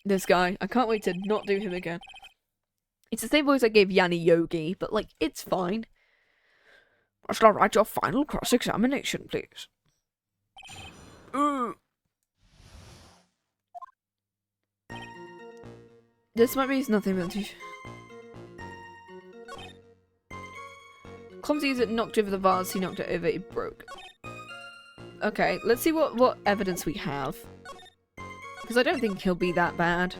This guy. I can't wait to not do him again. It's the same voice I gave Yanni Yogi, but, like, it's fine. Shall I write your final cross-examination, please? This might be nothing but... Clumsy as it knocked over the vase, he knocked it over, it broke. Okay, let's see what evidence we have. Because I don't think he'll be that bad.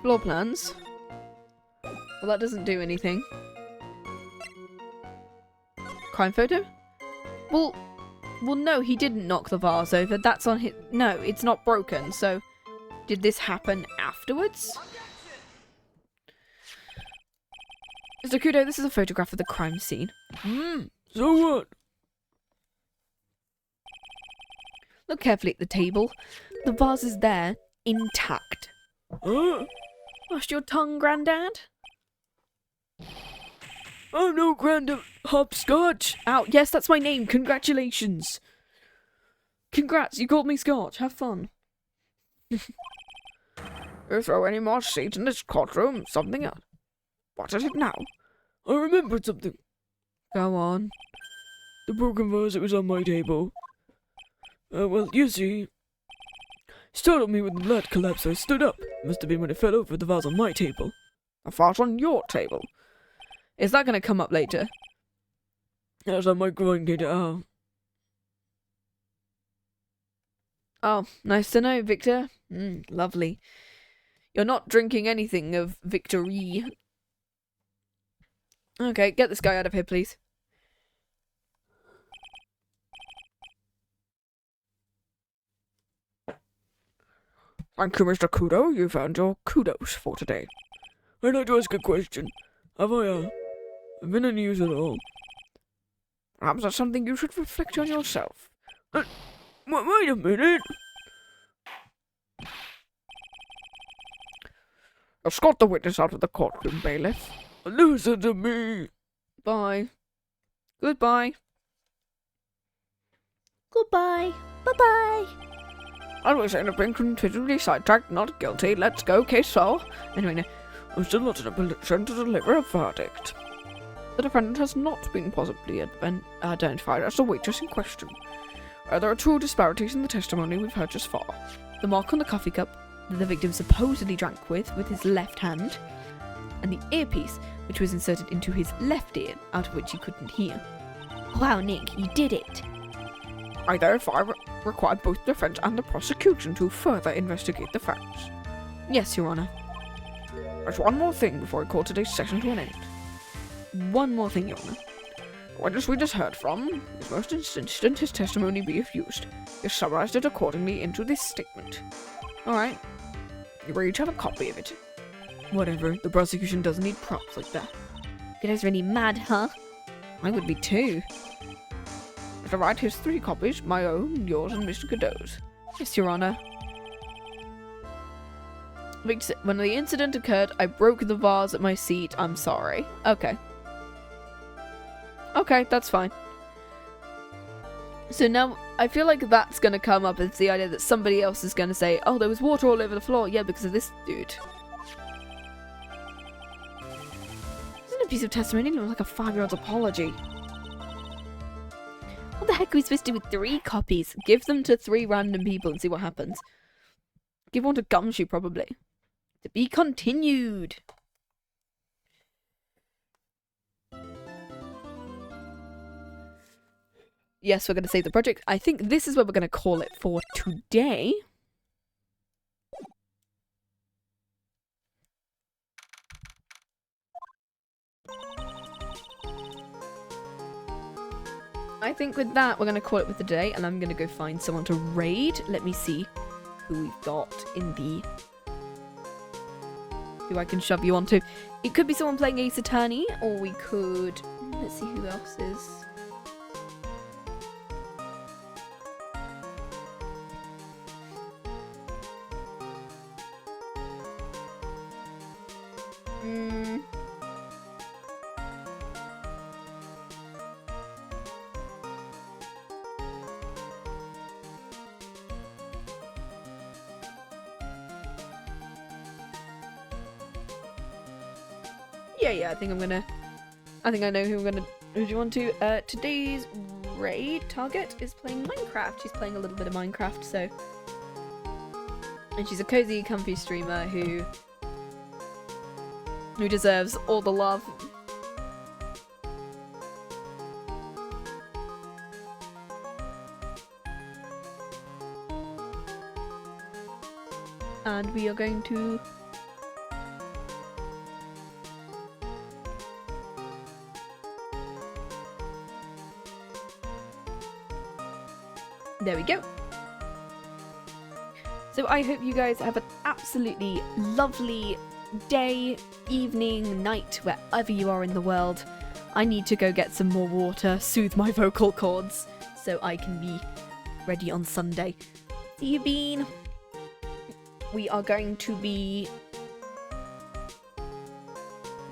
Floor plans. Well, that doesn't do anything. Crime photo? Well, no, he didn't knock the vase over. That's on his... No, it's not broken, so... Did this happen afterwards? Mr. Kudo, this is a photograph of the crime scene. So what? Look carefully at the table. The vase is there, intact. Huh? Lost your tongue, Grandad? I'm no grand hopscotch. Ow, yes, that's my name. Congratulations. Congrats, you called me Scotch. Have fun. You throw any more seeds in this courtroom, something else. What is it now? I remembered something. Go on. The broken vase that was on my table. Well, you see, startled me when the lat collapsed, so I stood up. Must have been when it fell over the vase on my table. A vase on your table? Is that going to come up later? As I might go and get it. Oh, nice to know, Victor. Lovely. You're not drinking anything of victory. Okay, get this guy out of here, please. Thank you, Mr. Kudo. You've earned your kudos for today. I'd like to ask a question. Have I been any use at all? Perhaps that's something you should reflect on yourself. Wait a minute. Escort the witness out of the courtroom, bailiff. Listen to me. Bye. Goodbye. Goodbye. Bye-bye. As we say, have been continually sidetracked, not guilty. Let's go, case so. Anyway, no. I'm still not in a position to deliver a verdict. The defendant has not been positively identified as the waitress in question. There are two disparities in the testimony we've heard just far. The mark on the coffee cup that the victim supposedly drank with his left hand, and the earpiece which was inserted into his left ear, out of which he couldn't hear. Wow, Nick, you did it. I therefore require both the defense and the prosecution to further investigate the facts. Yes, Your Honour. There's one more thing before I call today's session to an end. One more thing, Your Honour. The witness we just heard from is most insistent his testimony be used. He has summarized it accordingly into this statement. Alright. You will each have a copy of it. Whatever, the prosecution doesn't need props like that. You guys really mad, huh? I would be too. Mr. Wright, here's 3 copies, my own, yours, and Mr. Godot's. Yes, Your Honour. When the incident occurred, I broke the vase at my seat. I'm sorry. Okay. Okay, that's fine. So now, I feel like that's going to come up as the idea that somebody else is going to say, oh, there was water all over the floor. Yeah, because of this dude. Isn't a piece of testimony? It looks like a 5-year-old's apology. What the heck are we supposed to do with 3 copies? Give them to 3 random people and see what happens. Give one to Gumshoe, probably. To be continued. Yes, we're going to save the project. I think this is where we're going to call it for today. I think with that, we're going to call it with the day, and I'm going to go find someone to raid. Let me see who we've got in the... who I can shove you onto. It could be someone playing Ace Attorney, or we could... let's see who else is... Yeah, I think I know who I'm gonna who do you want to. Today's raid target is playing Minecraft. She's playing a little bit of Minecraft, so. And she's a cozy, comfy streamer who deserves all the love. And we are going to... There we go. So I hope you guys have an absolutely lovely day, evening, night, wherever you are in the world. I need to go get some more water, soothe my vocal cords, so I can be ready on Sunday. See you, Bean. We are going to be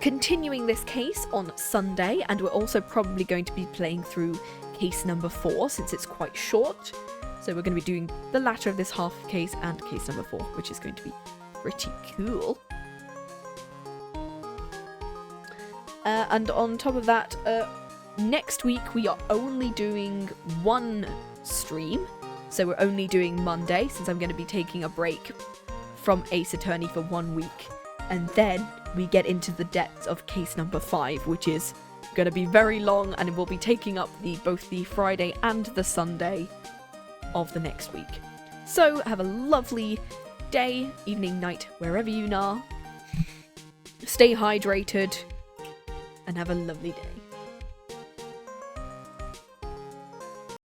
continuing this case on Sunday, and we're also probably going to be playing through case number 4 since it's quite short. So we're going to be doing the latter of this half case and case number 4, which is going to be pretty cool. And on top of that, next week we are only doing 1 stream. So we're only doing Monday, since I'm going to be taking a break from Ace Attorney for 1 week. And then we get into the depths of case number 5, which is going to be very long, and it will be taking up both the Friday and the Sunday of the next week. So have a lovely day, evening, night, wherever you are. Stay hydrated and have a lovely day.